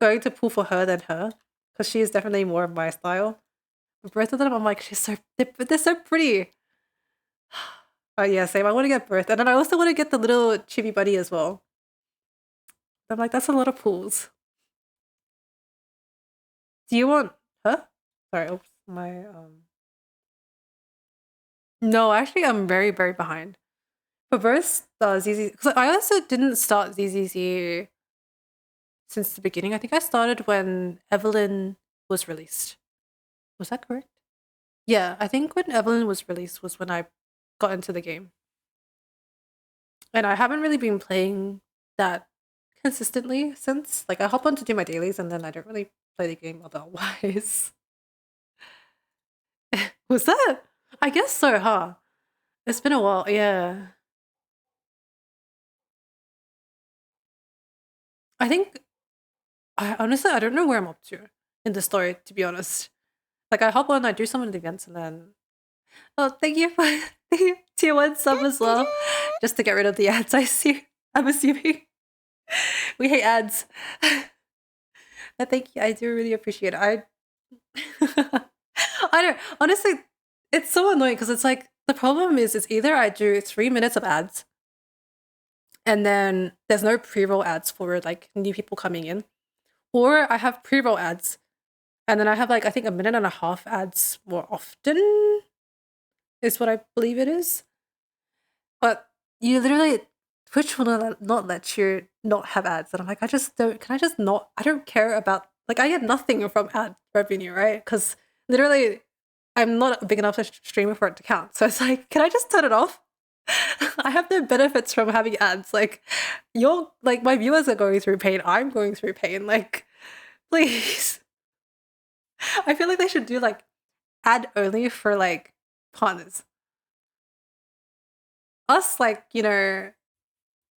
going to pull for her than her because she is definitely more of my style. But both of them, I'm like, they're so pretty. Oh yeah, same. I want to get both, and then I also want to get the little chibi bunny as well. I'm like, that's a lot of pulls. Do you want her? Sorry, oops, my No, actually, I'm very very behind. For both ZZ, because I also didn't start ZZZ since the beginning. I think I started when Evelyn was released. Was that correct? Yeah, I think when Evelyn was released was when I got into the game. And I haven't really been playing that consistently since. Like I hop on to do my dailies and then I don't really play the game otherwise. Was that? I guess so, huh? It's been a while, yeah. I think I honestly I don't know where I'm up to in the story, to be honest. Like I hop on, I do some of the events, and then oh, thank you for the tier 1 sub as well, just to get rid of the ads. I see. I'm assuming we hate ads. But thank you. I do really appreciate it. I don't honestly. It's so annoying because it's like the problem is it's either I do 3 minutes of ads, and then there's no pre-roll ads for like new people coming in, or I have pre-roll ads, and then I have like I think a minute and a half ads more often, is what I believe it is. But you literally Twitch will not let you not have ads, and I'm like, I just don't. Can I just not? I don't care about like I get nothing from ad revenue, right? Because literally, I'm not a big enough streamer for it to count. So it's like, can I just turn it off? I have no benefits from having ads. Like, you're like my viewers are going through pain. I'm going through pain. Like, please. I feel like they should do like ad only for like partners. Us, like, you know,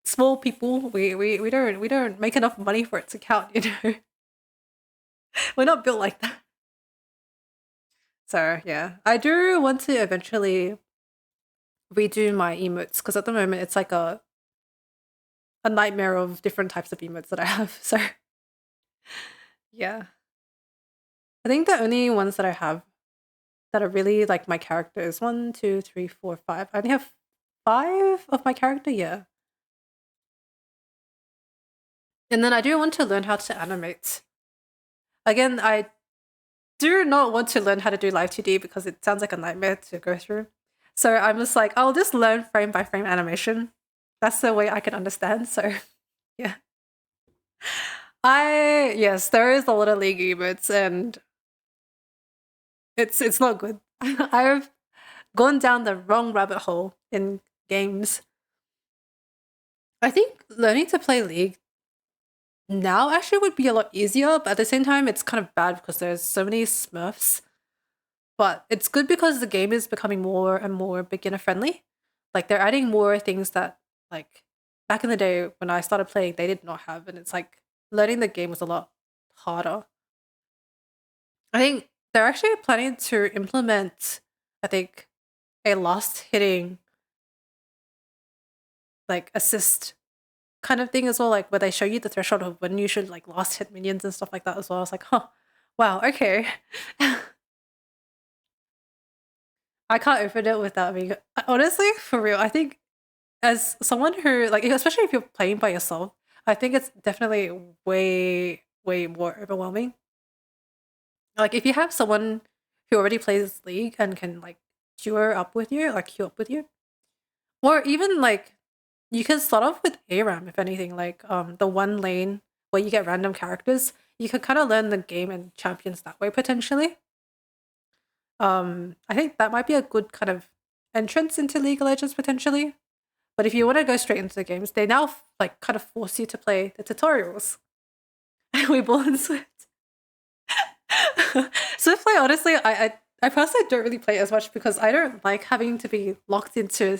small people, we don't make enough money for it to count, you know. We're not built like that. So yeah, I do want to eventually redo my emotes because at the moment it's like a nightmare of different types of emotes that I have. So yeah, I think the only ones that I have that are really like my character is 1, 2, 3, 4, 5. I only have 5 of my character, yeah. And then I do want to learn how to animate. Again, I do not want to learn how to do live 2D because it sounds like a nightmare to go through. So I'm just like, I'll just learn frame by frame animation. That's the way I can understand. So yeah. Yes, there is a lot of League emotes and it's not good. I've gone down the wrong rabbit hole in games. I think learning to play League now actually would be a lot easier, but at the same time it's kind of bad because there's so many smurfs. But it's good because the game is becoming more and more beginner friendly. Like they're adding more things that like back in the day when I started playing they did not have, and it's like learning the game was a lot harder. I think they're actually planning to implement, I think, a last hitting like assist kind of thing as well, like where they show you the threshold of when you should like last hit minions and stuff like that as well. I was like, huh, wow, okay. I can't open it without being honestly, for real, I think as someone who like especially if you're playing by yourself, I think it's definitely way, way more overwhelming. Like if you have someone who already plays League and can like queue up with you, like queue up with you. Or even like you can start off with ARAM if anything, like the one lane where you get random characters. You could kind of learn the game and champions that way potentially. I think that might be a good kind of entrance into League of Legends potentially. But if you want to go straight into the games, they now like kind of force you to play the tutorials. We born Swift. Swift play, honestly, I personally don't really play as much because I don't like having to be locked into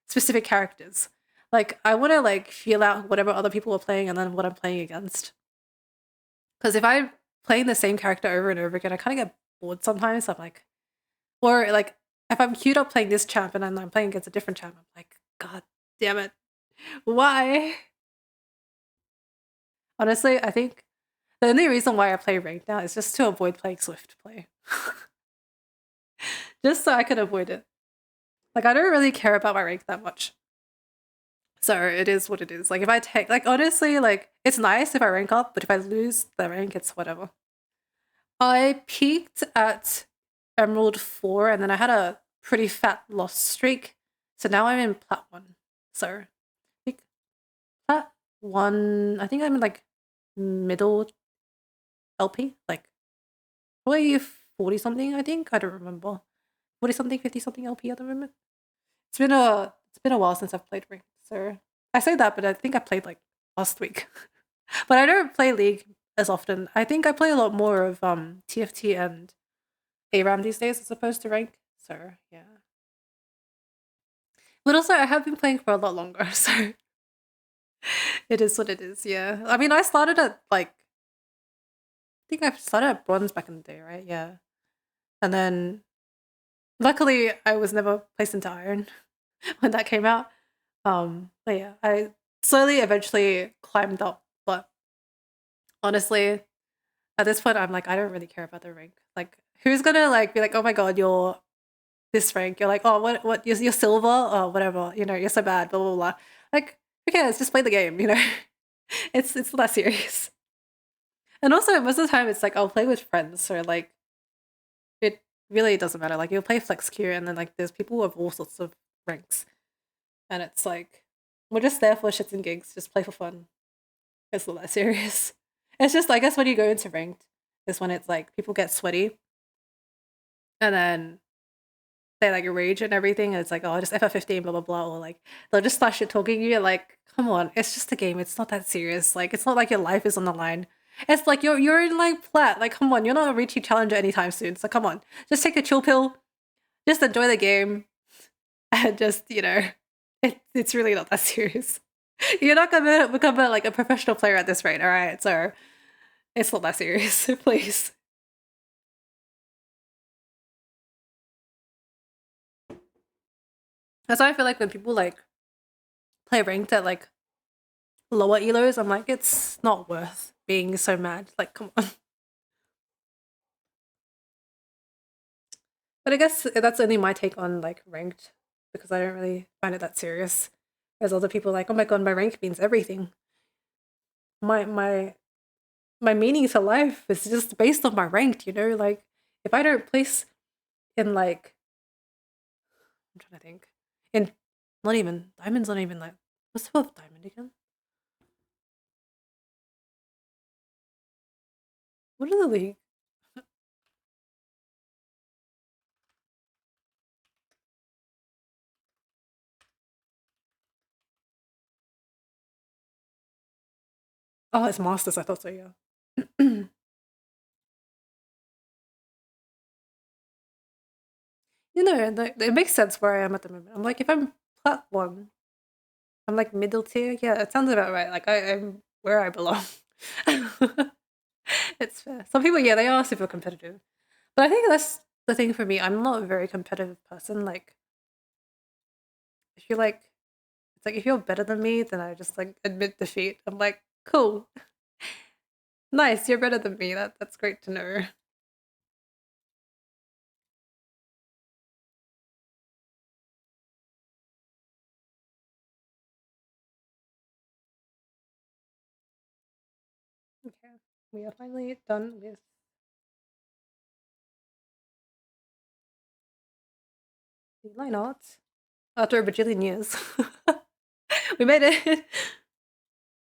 specific characters. Like I want to like feel out whatever other people are playing and then what I'm playing against. Because if I'm playing the same character over and over again, I kind of get bored sometimes. I'm like, or like if I'm queued up playing this champ and I'm playing against a different champ, I'm like, God damn it, why? Honestly, I think the only reason why I play ranked now is just to avoid playing Swift play. Just so I can avoid it. Like I don't really care about my rank that much. So it is what it is. Like if I take like honestly, like it's nice if I rank up, but if I lose the rank, it's whatever. I peaked at Emerald 4 and then I had a pretty fat loss streak. So now I'm in Plat 1. So I think Plat 1, I think I'm in like middle LP, like probably 40 something, I think. I don't remember. 40 something, 50 something LP at the moment. It's been a while since I've played ranked, so I say that, but I think I played like last week. But I don't play League as often. I think I play a lot more of TFT and ARAM these days as opposed to rank. So yeah. But also I have been playing for a lot longer, so it is what it is, yeah. I mean I started at like I think I started at bronze back in the day, right? Yeah. And then luckily I was never placed into iron when that came out. But yeah, I slowly eventually climbed up, but honestly, at this point I'm like I don't really care about the rank. Like who's gonna like be like, "Oh my god, you're this rank." You're like, "Oh, what you're silver or whatever, you know, you're so bad, blah blah blah." Like who cares? Just play the game, you know? It's not that serious. And also most of the time it's like I'll play with friends, so like it really doesn't matter. Like you'll play flex queue and then like there's people of all sorts of ranks. And it's like we're just there for shits and gigs, just play for fun. It's not that serious. It's just I guess when you go into ranked is when it's like people get sweaty and then they like rage and everything and it's like, oh just FF15, blah blah blah, or like they'll just start shit talking you like, come on, it's just a game, it's not that serious. Like it's not like your life is on the line. It's like you're in like plat, like come on, you're not reaching challenger anytime soon. So come on. Just take a chill pill, just enjoy the game, and just, you know, it's really not that serious. You're not gonna become like a professional player at this rate, alright? So it's not that serious, please. That's why I feel like when people like play ranked at like lower elos, I'm like, it's not worth being so mad. Like, come on. But I guess that's only my take on like ranked because I don't really find it that serious. There's other people like, oh my god, my rank means everything. My meaning to life is just based on my ranked, you know? Like if I don't place in like I'm trying to think. In not even diamond's not even like what's above diamond again? What are the league? Oh, it's masters. I thought so. Yeah. You know, it makes sense where I am at the moment. I'm like, if I'm plat one, I'm like middle tier. Yeah, it sounds about right. Like I'm where I belong. It's fair. Some people, yeah, they are super competitive, but I think that's the thing for me. I'm not a very competitive person. Like, if you're like, it's like if you're better than me, then I just like admit defeat. I'm like, cool, nice, you're better than me. That's great to know. Okay, we are finally done with the line art after a bajillion years. We made it.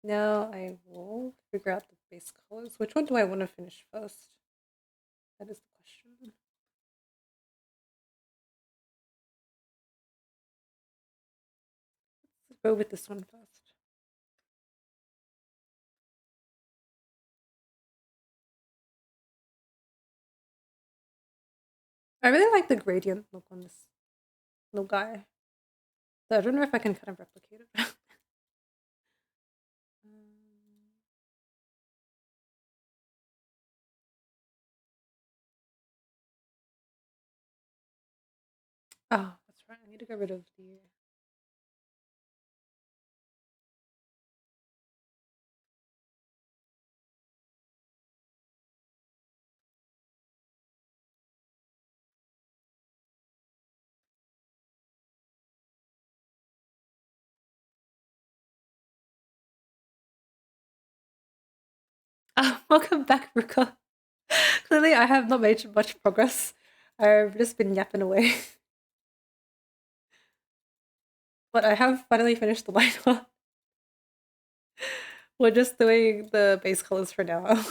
Now I will figure out the base colors. Which one do I want to finish first? That is the question. Let's go with this one first. I really like the gradient look on this little guy. So I don't know if I can kind of replicate it. Oh, that's right. I need to get rid of the. Oh, welcome back, Ruka. Clearly, I have not made much progress. I've just been yapping away. But I have finally finished the lineup. We're just doing the base colors for now.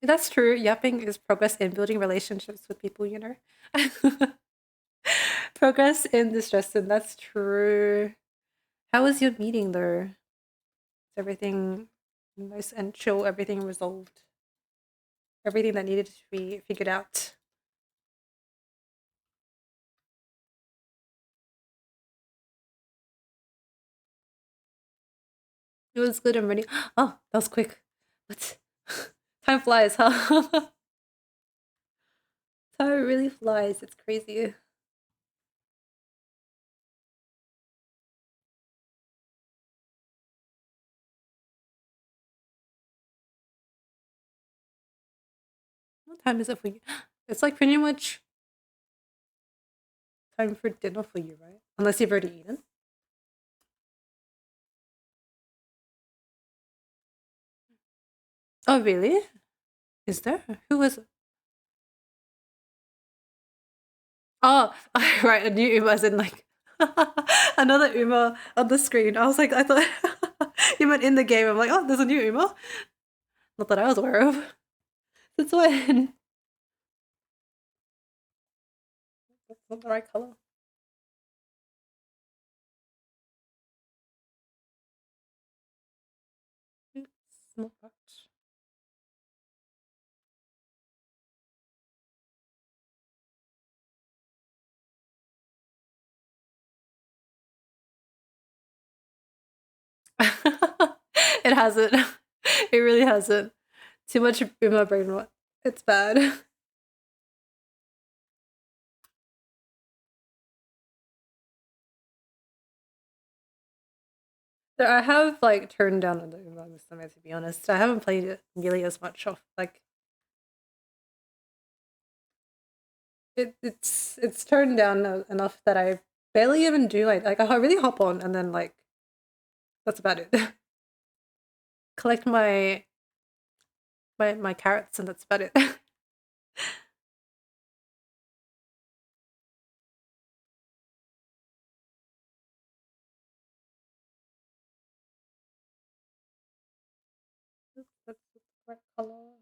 That's true. Yapping is progress in building relationships with people, you know? Progress in distressing, that's true. How was your meeting though? Is everything nice and chill? Everything resolved? Everything that needed to be figured out? It was good and ready. Oh, that was quick. What? Time flies, huh? Time really flies. It's crazy. What time is it for you? It's like pretty much time for dinner for you, right? Unless you've already eaten. Oh, really? Is there? Who was it? Oh, right. A new Uma as in like another Uma on the screen. I was like, I thought you meant in the game. I'm like, oh, there's a new Uma. Not that I was aware of. Since when? That's not the right color. It's not that. It hasn't. It really hasn't. Too much in my brain. What? It's bad. So I have like turned down on the Uma Musume, to be honest. I haven't played it nearly as much of like it's turned down enough that I barely even do like I really hop on and then like that's about it. Collect my carrots and that's about it. That's the right color.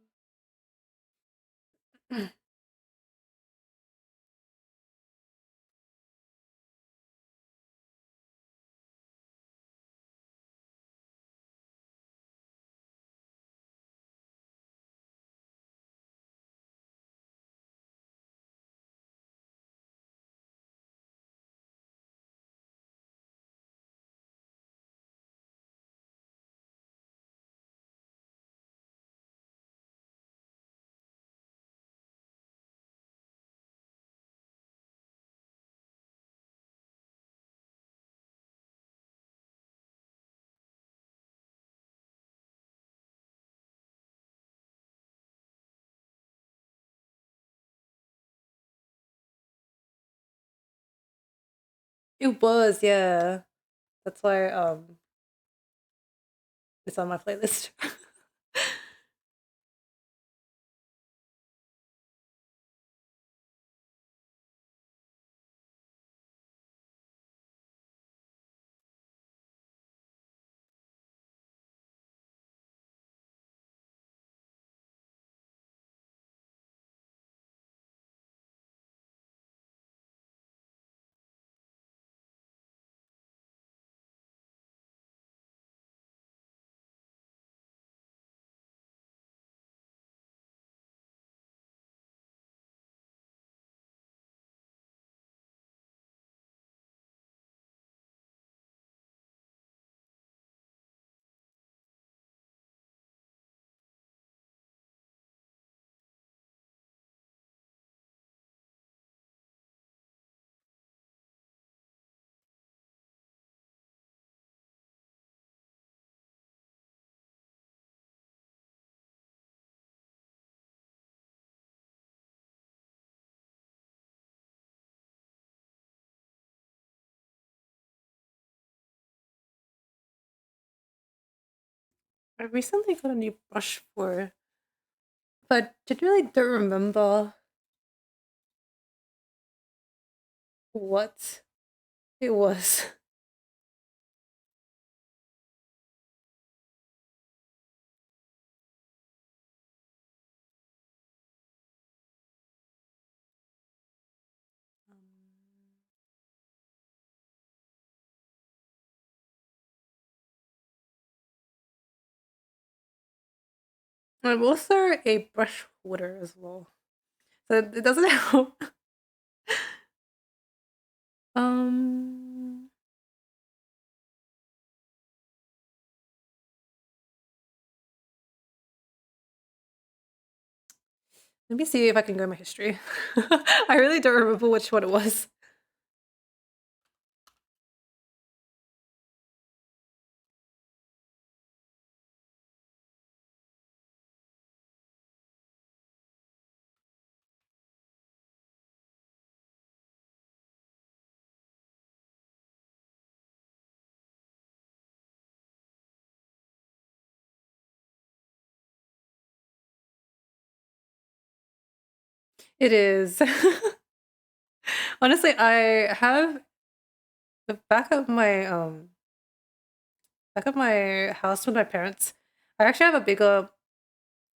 It was, yeah. That's why it's on my playlist. I recently got a new brush for but genuinely don't remember what it was. I'm also a brush holder as well. So it doesn't help. Um, Let me see if I can go in my history. I really don't remember which one it was. It is. Honestly, I have the back of my house with my parents. I actually have a bigger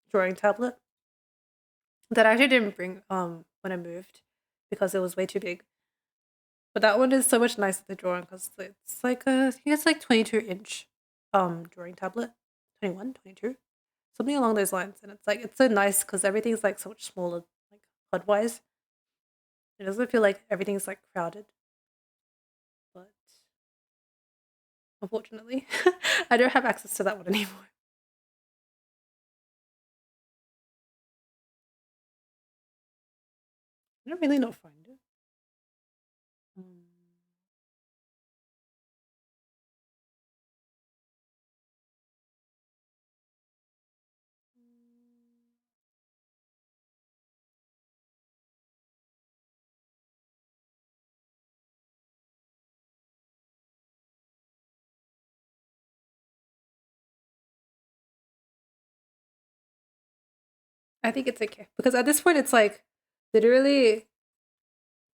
drawing tablet that I actually didn't bring when I moved because it was way too big. But that one is so much nicer to draw on because it's like I think it's like 22-inch drawing tablet. 21, 22, something along those lines. And it's like it's so nice because everything's like so much smaller, like HUD wise. It doesn't feel like everything's like crowded. But unfortunately, I don't have access to that one anymore. I don't really not find it. Um, I think it's okay because at this point it's like literally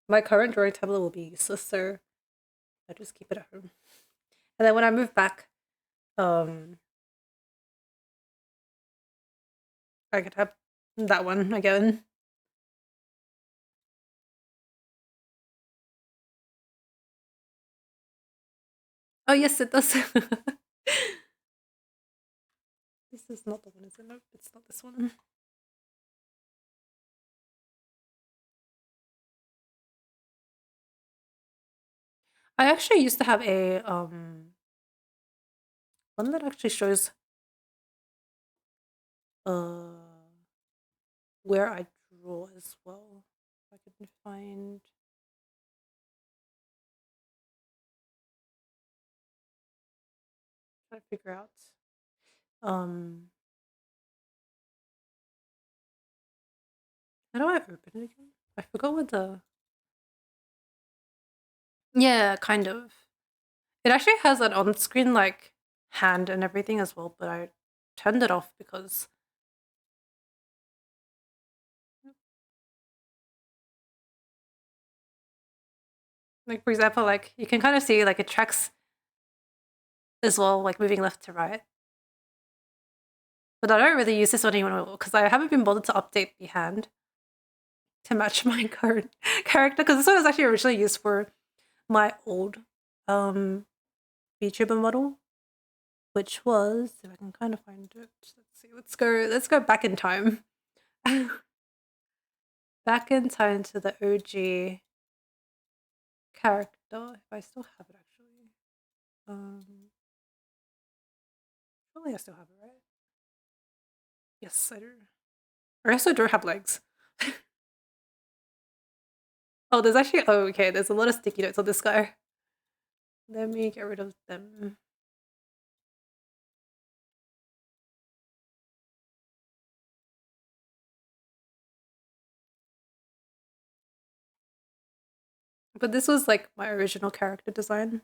my current drawing tablet will be useless, so I just keep it at home. And then when I move back, um, I could have that one again. Oh yes, it does. This is not the one, is it? Nope, it's not this one. I actually used to have a one that actually shows uh where I draw as well. If I can find try to figure out. Um how do I open it again? I forgot what the yeah, kind of. It actually has an on-screen like hand and everything as well, but I turned it off because like for example, like you can kind of see like it tracks as well, like moving left to right. But I don't really use this one anymore because I haven't been bothered to update the hand to match my current character because this one was actually originally used for my old VTuber model, which was if I can kind of find it. Let's see. Let's go back in time. Back in time to the OG character. If I still have it actually. Probably I still have it, right? Yes, I do. I also don't have legs. Oh, there's actually oh okay, there's a lot of sticky notes on this guy. Let me get rid of them. But this was like my original character design.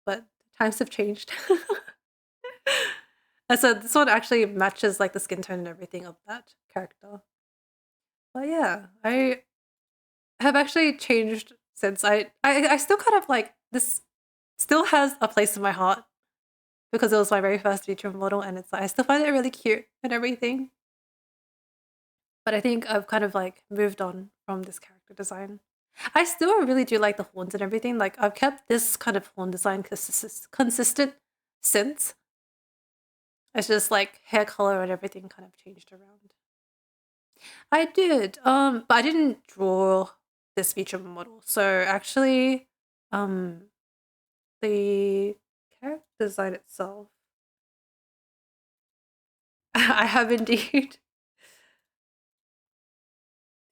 But times have changed. And so this one actually matches like the skin tone and everything of that character. But yeah, I have actually changed since I still kind of like this still has a place in my heart because it was my very first VTuber model and it's like I still find it really cute and everything. But I think I've kind of like moved on from this character design. I still really do like the horns and everything. Like I've kept this kind of horn design consistent since. It's just like hair color and everything kind of changed around. I did, but I didn't draw this feature model. So actually, um, the character design itself, I have indeed.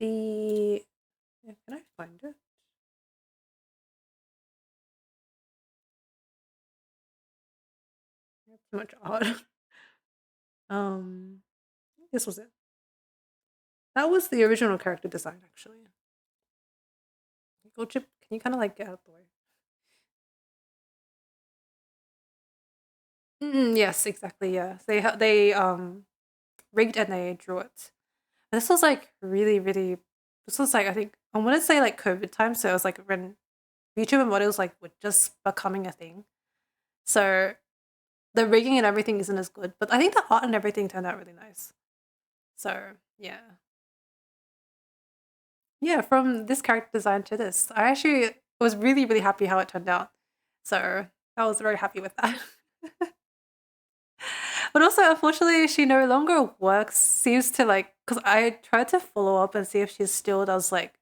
The can I find it? Too much art. um, this was it. That was the original character design, actually. Go Chip, can you kind of like get out the way? Yes, exactly. Yeah, they rigged and they drew it. And this was like really, really. This was like I think I want to say like COVID time, so it was like when YouTuber models like were just becoming a thing. So the rigging and everything isn't as good, but I think the art and everything turned out really nice. So yeah, yeah. From this character design to this, I actually was really, really happy how it turned out. So I was very happy with that. But also, unfortunately, she no longer works. Seems to like because I tried to follow up and see if she still does like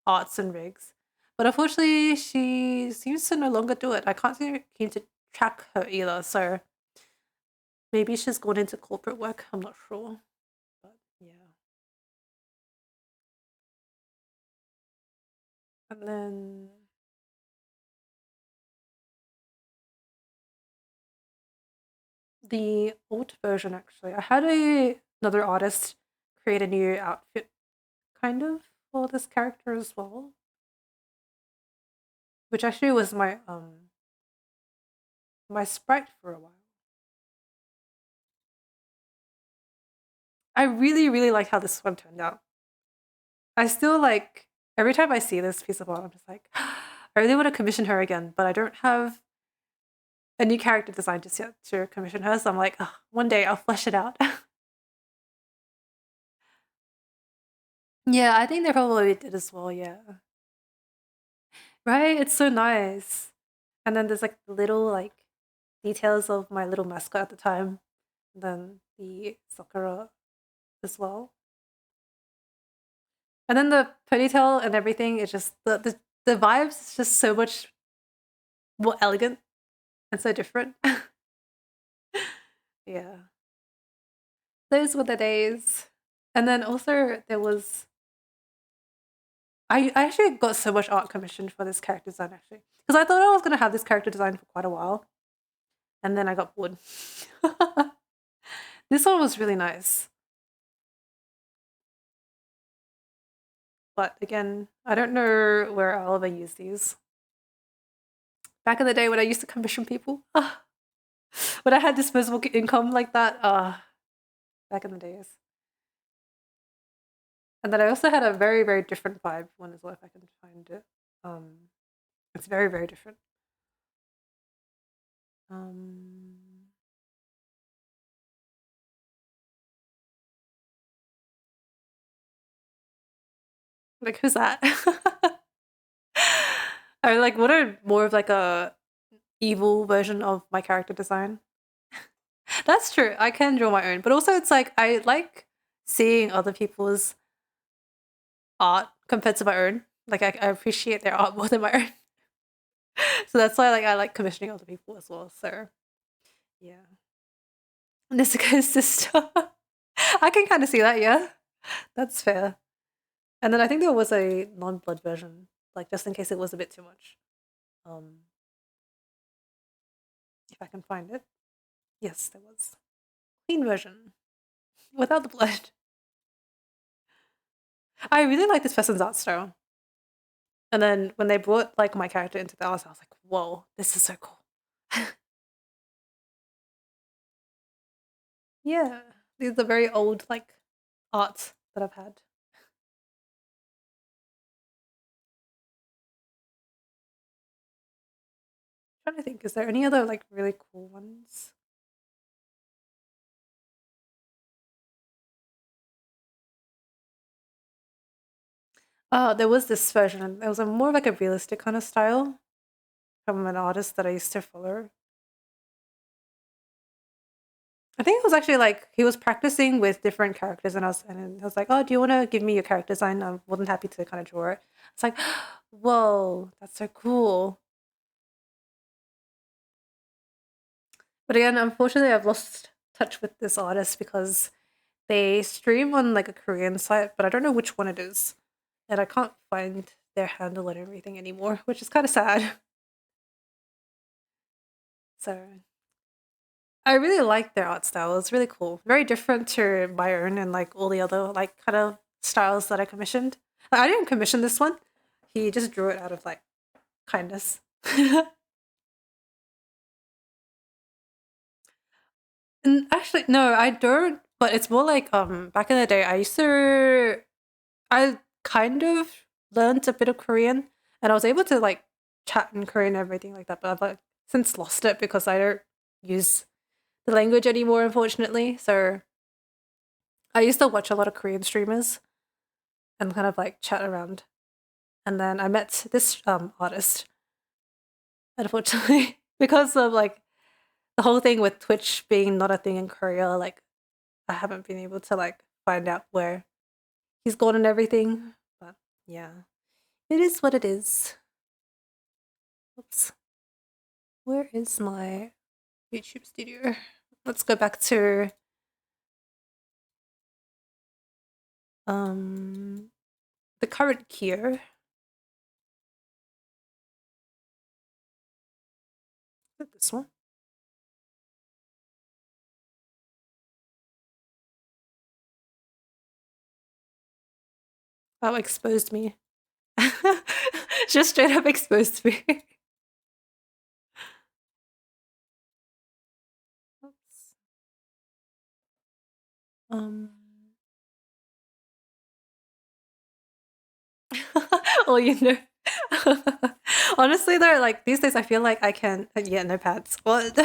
arts and rigs, but unfortunately, she seems to no longer do it. I can't seem to track her either. So maybe she's gone into corporate work. I'm not sure, but yeah. And then the old version, actually, I had another artist create a new outfit, kind of, for this character as well, which actually was my sprite for a while. I really, really like how this one turned out. I still like every time I see this piece of art, I'm just like, I really want to commission her again, but I don't have a new character design just yet to commission her. So I'm like, oh, one day I'll flesh it out. Yeah, I think they probably did as well. Yeah, right. It's so nice. And then there's like little like details of my little mascot at the time. And then the Sakura as well. And then the ponytail and everything is just the vibes is just so much more elegant and so different. Yeah. Those were the days. And then also there was I actually got so much art commissioned for this character design actually. Because I thought I was gonna have this character design for quite a while. And then I got bored. This one was really nice. But again, I don't know where I'll ever use these. Back in the day when I used to commission people, when I had disposable income like that, back in the days. And then I also had a very, very different vibe one as well, if I can find it. It's very, very different. Um, like who's that? I like what are more of like a evil version of my character design. That's true. I can draw my own, but also it's like I like seeing other people's art compared to my own. Like I appreciate their art more than my own. So that's why like I like commissioning other people as well. So yeah. Nisuka's sister. I can kind of see that, yeah. That's fair. And then I think there was a non-blood version, like just in case it was a bit too much. Um, if I can find it. Yes, there was. Clean version. Without the blood. I really like this person's art style. And then when they brought like my character into the art, I was like, whoa, this is so cool. Yeah. These are very old like art that I've had. I'm trying to think, is there any other like really cool ones? Oh, there was this version. It was a more like a realistic kind of style from an artist that I used to follow. I think it was actually like he was practicing with different characters, and I was like, "Oh, do you want to give me your character design? I'm more than happy to kind of draw it." It's like, whoa, that's so cool. But again, unfortunately, I've lost touch with this artist because they stream on like a Korean site, but I don't know which one it is, and I can't find their handle and everything anymore, which is kind of sad. So I really like their art style. It's really cool. Very different to my own and like all the other like kind of styles that I commissioned. I didn't commission this one. He just drew it out of like kindness. And actually, no, I don't. But it's more like back in the day, I kind of learned a bit of Korean, and I was able to like chat in Korean and everything like that. But I've like since lost it because I don't use the language anymore, unfortunately. So I used to watch a lot of Korean streamers and kind of like chat around. And then I met this artist, unfortunately, because of like the whole thing with Twitch being not a thing in Korea. Like I haven't been able to like find out where he's gone and everything. But yeah, it is what it is. Oops. Where is my YouTube studio? Let's go back to um the current Kyo. Is it this one? Oh, exposed me. Just straight up exposed me. Oops. Um. Well, you know. Honestly, though, like these days, I feel like I can. Yeah, no pants. What?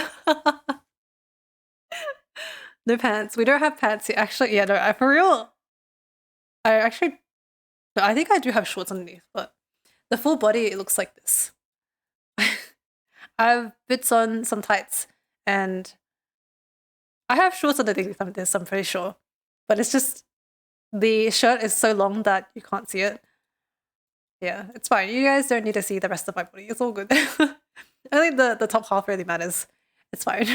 No pants. We don't have pants here. Actually, yeah, no. For real, I actually, no, I think I do have shorts underneath, but the full body it looks like this. I have bits on, some tights, and I have shorts underneath some of this. I'm pretty sure, but it's just the shirt is so long that you can't see it. Yeah, it's fine. You guys don't need to see the rest of my body. It's all good. I think the top half really matters. It's fine.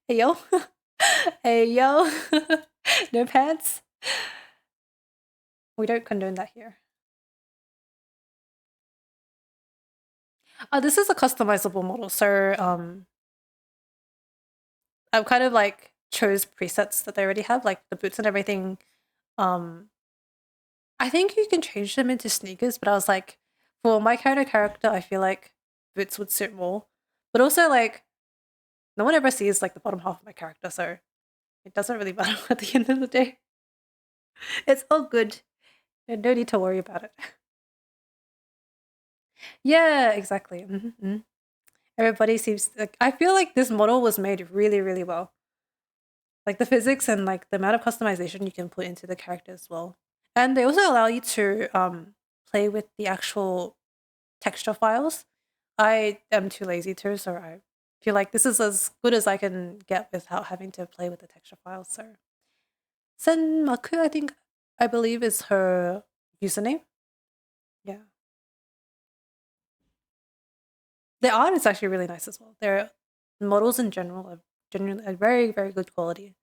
Hey yo. Hey yo. No pants. We don't condone that here. This is a customizable model, so I've kind of like chose presets that they already have, like the boots and everything. Um I think you can change them into sneakers, but I was like, for my kind of character, I feel like boots would suit more. But also like no one ever sees like the bottom half of my character, so it doesn't really matter at the end of the day. It's all good. No need to worry about it. Yeah, exactly. Everybody seems like I feel like this model was made really, really well. Like the physics and like the amount of customization you can put into the character as well. And they also allow you to play with the actual texture files. I am too lazy to, so I feel like this is as good as I can get without having to play with the texture files. So Senmaku, I believe is her username. Yeah. The art is actually really nice as well. Their models in general are genuinely very, very good quality.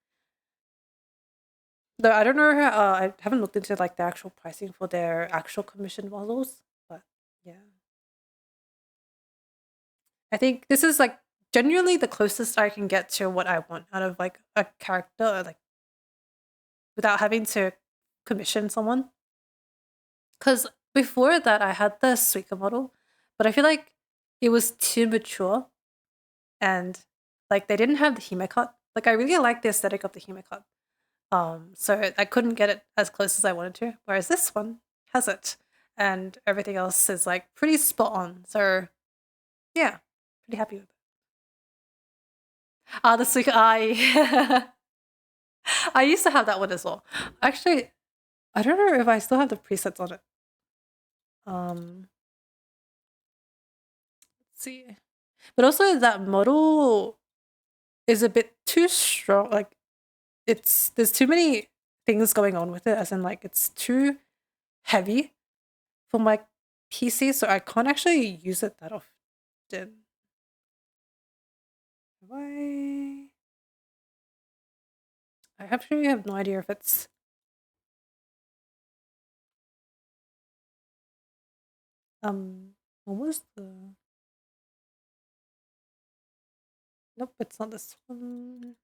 Though I don't know I haven't looked into like the actual pricing for their actual commission models, but yeah. I think this is like genuinely the closest I can get to what I want out of like a character, or, like without having to commission someone. Because before that, I had the Suika model, but I feel like it was too mature and like they didn't have the hime cut. Like I really like the aesthetic of the hime cut. So I couldn't get it as close as I wanted to. Whereas this one has it, and everything else is like pretty spot on. So yeah, pretty happy with it. Ah, the Suika. I I used to have that one as well. Actually, I don't know if I still have the presets on it. Let's see. But also that model is a bit too strong. Like there's too many things going on with it, as in like it's too heavy for my PC, so I can't actually use it that often. Why? I actually have no idea if it's what was the nope, it's not this one.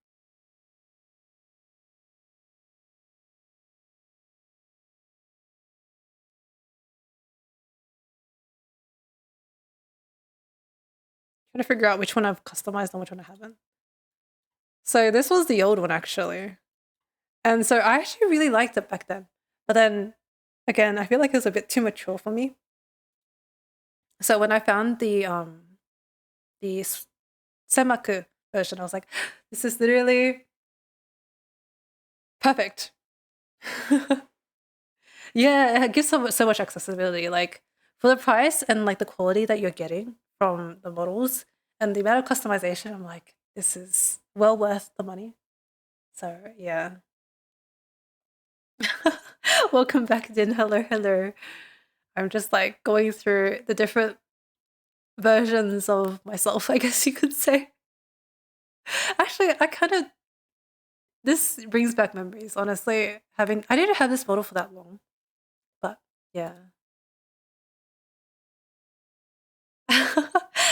Trying to figure out which one I've customized and which one I haven't. So this was the old one actually. And so I actually really liked it back then. But then again, I feel like it was a bit too mature for me. So when I found the Semaku version, I was like, this is literally perfect. Yeah, it gives so much accessibility. Like for the price and like the quality that you're getting from the models and the amount of customization, I'm like, this is well worth the money. So yeah. Welcome back, Din. Hello, hello. I'm just like going through the different versions of myself, I guess you could say. Actually, I kind of this brings back memories, honestly. I didn't have this model for that long, but yeah.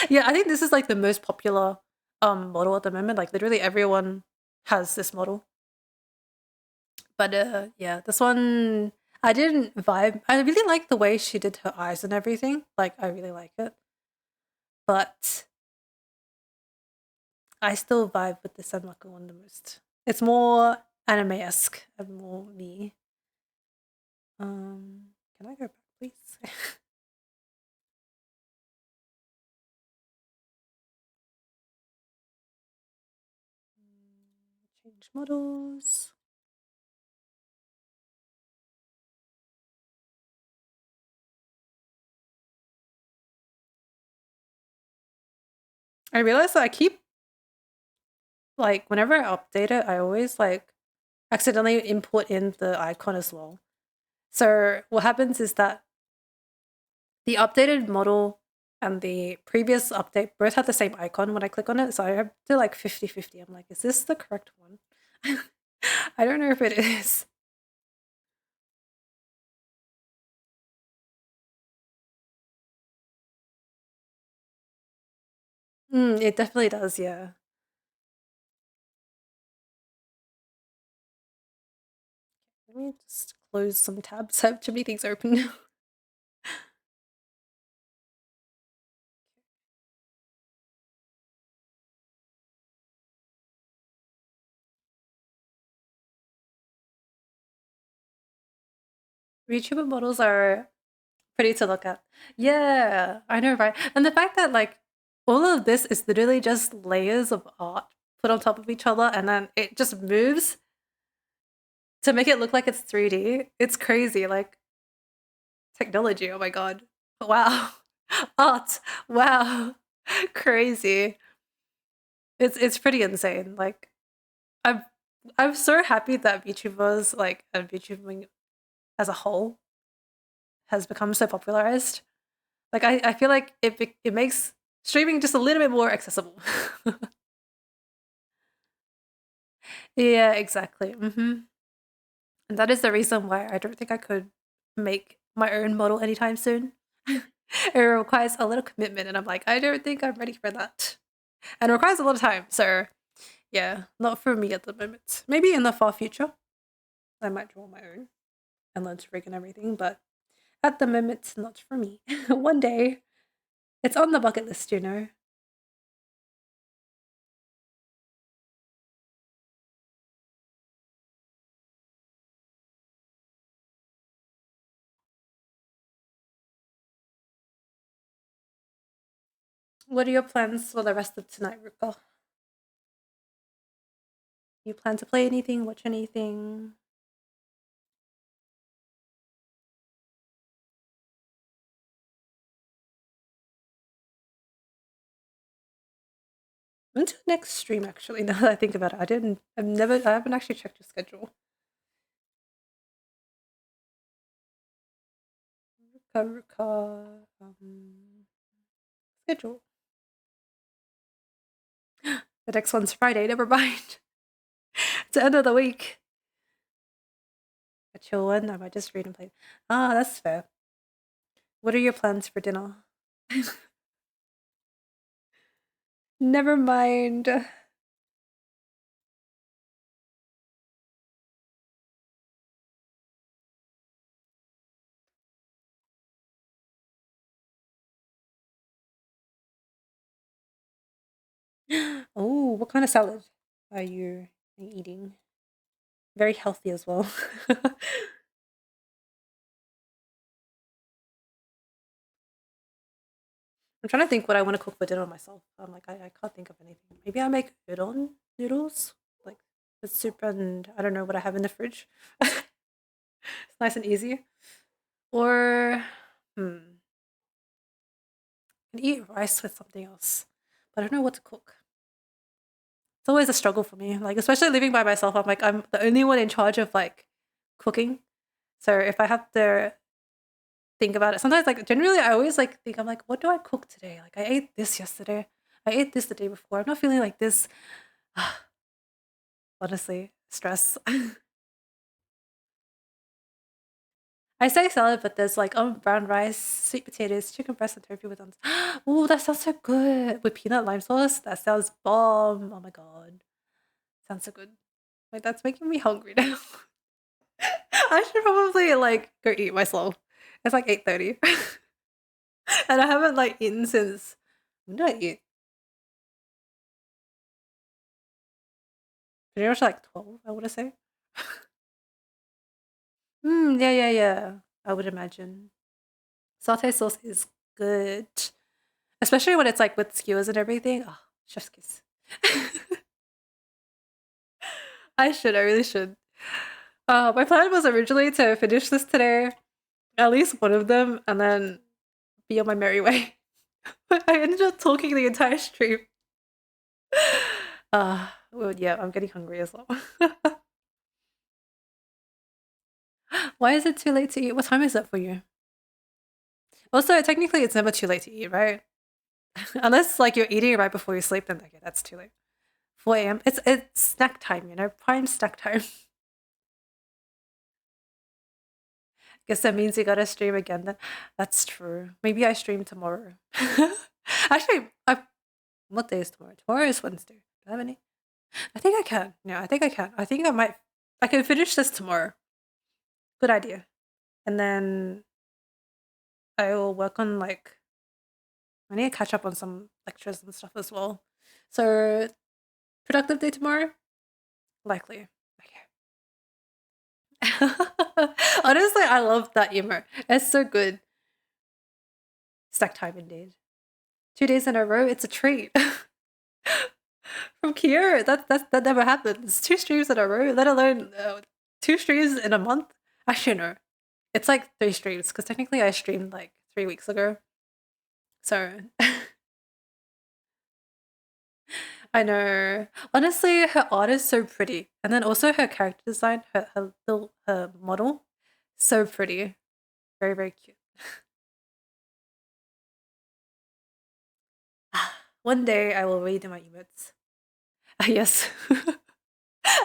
Yeah, I think this is like the most popular model at the moment. Like literally everyone has this model. But yeah, this one I didn't vibe. I really like the way she did her eyes and everything. Like I really like it. But I still vibe with the Senmaku one the most. It's more anime-esque and more me. Can I go back, please? Change models. I realize that I keep like whenever I update it, I always like accidentally import in the icon as well. So what happens is that the updated model and the previous update both have the same icon when I click on it. So I have to like 50-50. I'm like, is this the correct one? I don't know if it is. It definitely does, yeah. Let me just close some tabs. I have too many things open. VTuber models are pretty to look at. Yeah, I know, right? And the fact that like all of this is literally just layers of art put on top of each other and then it just moves to make it look like it's 3D. It's crazy. Like technology, oh my god. Wow. Art. Wow. Crazy. It's pretty insane. Like I'm I'm so happy that VTubers like and VTubing as a whole has become so popularized. Like I feel like it makes streaming just a little bit more accessible. Yeah, exactly. And that is the reason why I don't think I could make my own model anytime soon. It requires a little commitment, and I'm like, I don't think I'm ready for that. And it requires a lot of time, so yeah, not for me at the moment. Maybe in the far future, I might draw my own and learn to rig and everything, but at the moment, not for me. One day, it's on the bucket list, you know. What are your plans for the rest of tonight, Ruka? You plan to play anything, watch anything? When's your next stream actually? Now that I think about it, I haven't actually checked your schedule. Schedule. The next one's Friday, never mind. It's the end of the week. A chill one, I might just read and play. Ah, that's fair. What are your plans for dinner? Never mind. Oh, what kind of salad are you eating? Very healthy as well. I'm trying to think what I want to cook for dinner myself. I'm like, I can't think of anything. Maybe I make udon noodles, like the soup, and I don't know what I have in the fridge. It's nice and easy. Or, I can eat rice with something else, but I don't know what to cook. It's always a struggle for me. Like, especially living by myself, I'm like, I'm the only one in charge of like cooking. So if I have to think about it, sometimes like generally I always like think I'm like, what do I cook today? Like I ate this yesterday. I ate this the day before. I'm not feeling like this. Honestly, stress. I say salad, but there's like brown rice, sweet potatoes, chicken breast, and tofu with onions. Oh, that sounds so good with peanut lime sauce. That sounds bomb. Oh my god, sounds so good. Like that's making me hungry now. I should probably like go eat myself. It's like 8:30, and I haven't like eaten since when did I eat? Pretty much like 12, I want to say. Yeah, yeah, yeah. I would imagine. Satay sauce is good. Especially when it's like with skewers and everything. Oh, chef's kiss. I really should. My plan was originally to finish this today, at least one of them, and then be on my merry way. But I ended up talking the entire stream. Well, yeah, I'm getting hungry as well. Why is it too late to eat? What time is it for you? Also, technically, it's never too late to eat, right? Unless like you're eating right before you sleep, then okay, that's too late. 4 a.m. It's snack time, prime snack time. Guess that means you gotta stream again then. That's true. Maybe I stream tomorrow. Actually, what day is tomorrow? Tomorrow is Wednesday. Do I have any? I think I can. Yeah, I think I can. I can finish this tomorrow. Good idea. And then I will work on like I need to catch up on some lectures and stuff as well. So productive day tomorrow? Likely. Okay. Honestly, I love that emote. It's so good. Stack time indeed. 2 days in a row, it's a treat. From Kier, that never happens. 2 streams in a row, let alone 2 streams in a month. Actually, no, it's like 3 streams because technically I streamed like 3 weeks ago. So I know. Honestly, her art is so pretty, and then also her character design, her model, so pretty, very very cute. One day I will read my emotes. Yes.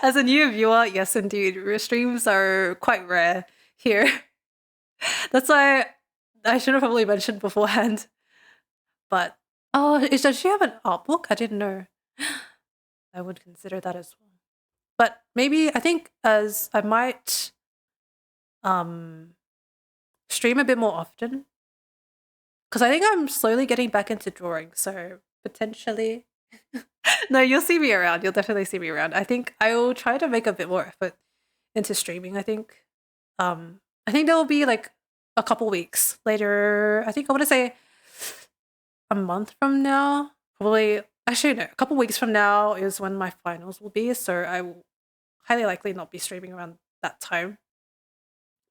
As a new viewer, yes, indeed, streams are quite rare here. That's why I should have probably mentioned beforehand. But does she have an art book? I didn't know. I would consider that as well. But maybe I think as I might stream a bit more often because I think I'm slowly getting back into drawing. So potentially, no, you'll see me around. You'll definitely see me around. I think I will try to make a bit more effort into streaming. I think there will be like a couple weeks later. I think I want to say a month from now. Probably, actually, no, a couple weeks from now is when my finals will be. So I will highly likely not be streaming around that time.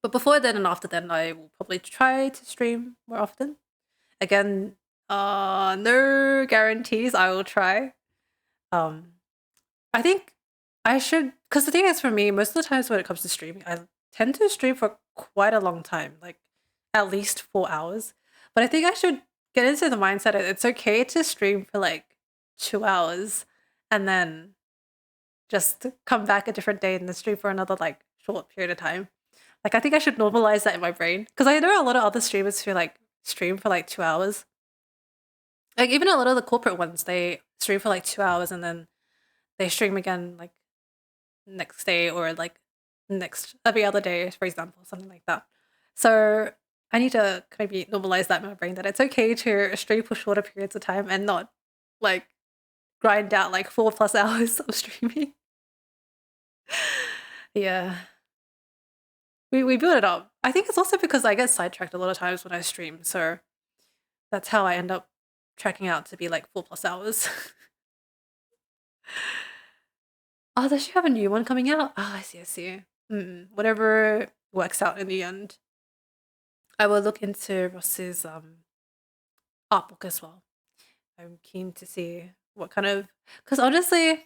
But before then and after then, I will probably try to stream more often. Again, no guarantees. I will try. Um, I think I should, because the thing is for me, most of the times when it comes to streaming, I tend to stream for quite a long time, like at least 4 hours. But I think I should get into the mindset that it's okay to stream for like 2 hours and then just come back a different day and then stream for another like short period of time. Like I think I should normalize that in my brain because I know a lot of other streamers who like stream for like 2 hours. Like even a lot of the corporate ones, they stream for like 2 hours and then they stream again like next day or like next every other day, for example, something like that. So I need to kind of normalize that in my brain that it's okay to stream for shorter periods of time and not like grind out like 4+ hours of streaming. Yeah. We build it up. I think it's also because I get sidetracked a lot of times when I stream, so that's how I end up tracking out to be like 4+ hours. Oh, does she have a new one coming out? Oh, I see, I see. Whatever works out in the end. I will look into Ross's art book as well. I'm keen to see what kind of, because honestly,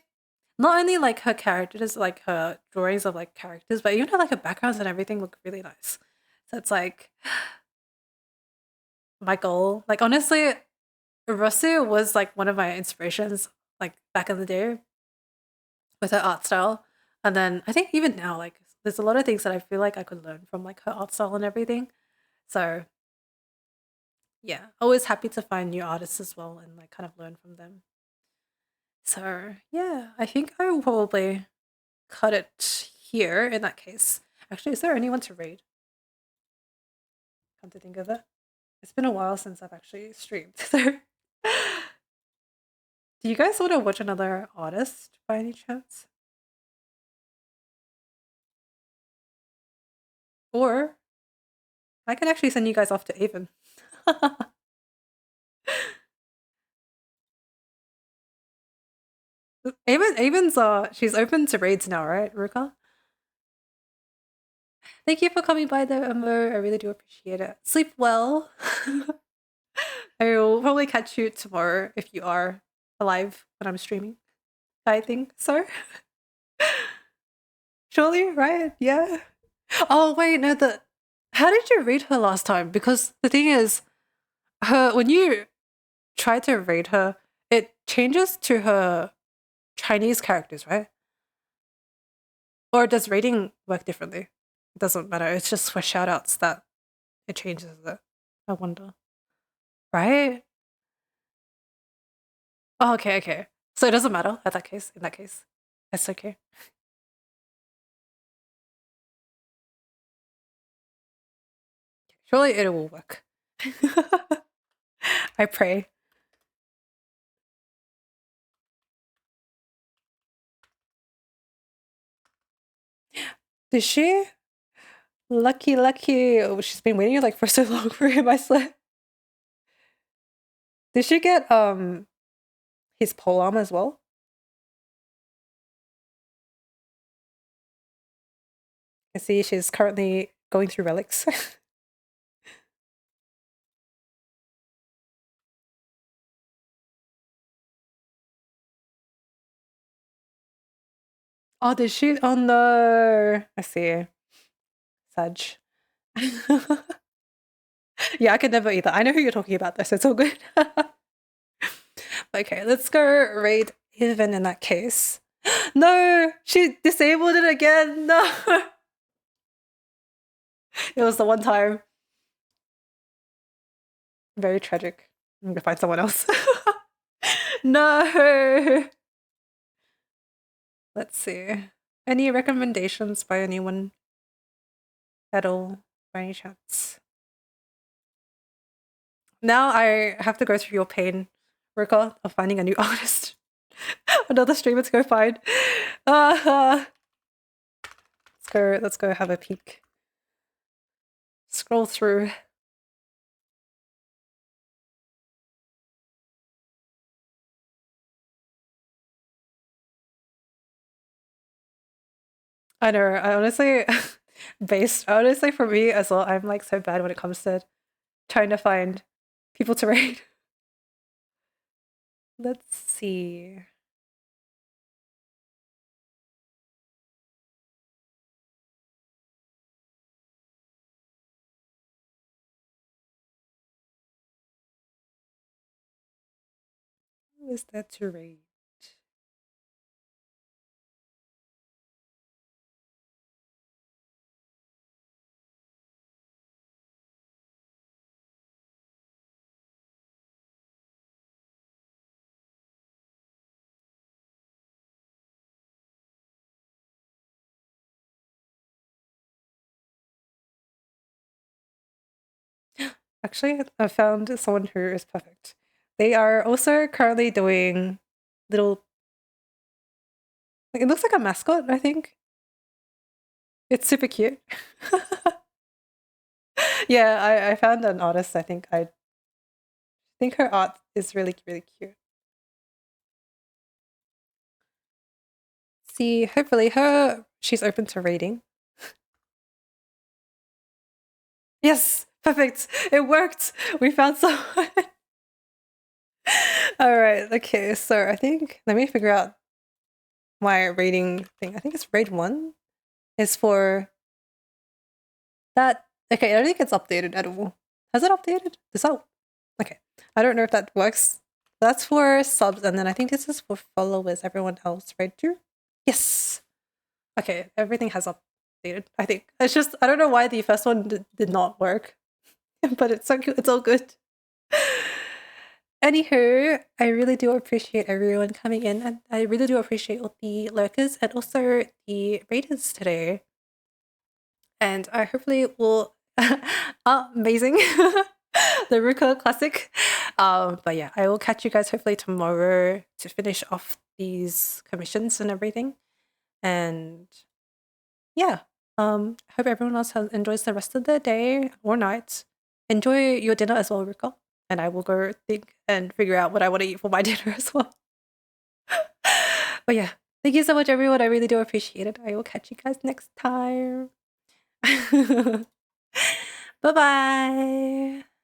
not only like her characters, like her drawings of like characters, but even her like her backgrounds and everything look really nice. So it's like my goal. Like honestly, Rossi was like one of my inspirations like back in the day with her art style. And then I think even now, like there's a lot of things that I feel like I could learn from like her art style and everything. So yeah, always happy to find new artists as well and like kind of learn from them. So yeah, I think I will probably cut it here in that case. Actually, is there anyone to raid? Come to think of it. It's been a while since I've actually streamed. So do you guys want to watch another artist by any chance? Or I can actually send you guys off to Avon. Avon's she's open to raids now, right, Ruka? Thank you for coming by though, Ember. I really do appreciate it. Sleep well. I will probably catch you tomorrow if you are alive when I'm streaming. I think so. Surely, right? Yeah. Oh wait, no, the how did you read her last time? Because the thing is, her when you try to read her, it changes to her Chinese characters, right? Or does rating work differently? It doesn't matter. It's just for shoutouts that it changes it. I wonder. Right? Oh, okay, okay. So it doesn't matter at that case. In that case, it's okay. Surely it will work. I pray. Did she? Lucky, lucky. Oh, she's been waiting like for so long for him, I swear. Did she get his polearm as well? I see she's currently going through relics. Oh, did she? Oh no. I see. Sag. Yeah, I could never either. I know who you're talking about though, so it's all good. Okay, let's go raid even in that case. No, she disabled it again. No. It was the one time. Very tragic. I'm gonna find someone else. No. Let's see. Any recommendations by anyone at all, by any chance? Now I have to go through your pain, Rika, of finding a new artist. Another streamer to go find. Let's go have a peek. Scroll through. I know, I honestly honestly for me as well, I'm like so bad when it comes to trying to find people to raid. Let's see. is there to rate? Actually, I found someone who is perfect. They are also currently doing little, like, it looks like a mascot, I think. It's super cute. Yeah, I found an artist. I think her art is really, really cute. See, hopefully she's open to reading. Yes, perfect. It worked. We found someone. All right. Okay. So I think let me figure out my rating thing. I think it's grade 1 is for that. Okay, I don't think it's updated at all. Has it updated? Is that okay? I don't know if that works. That's for subs, and then I think this is for followers. Everyone else, right? Too. Yes. Okay, everything has updated. I think it's just I don't know why the first one did not work, but it's all good. Anywho, I really do appreciate everyone coming in, and I really do appreciate all the lurkers and also the raiders today. And I hopefully will amazing the Ruka Classic. But yeah, I will catch you guys hopefully tomorrow to finish off these commissions and everything. And yeah, hope everyone else enjoys the rest of the day or night. Enjoy your dinner as well, Ruka. And I will go think and figure out what I want to eat for my dinner as well. But yeah, thank you so much, everyone. I really do appreciate it. I will catch you guys next time. Bye bye.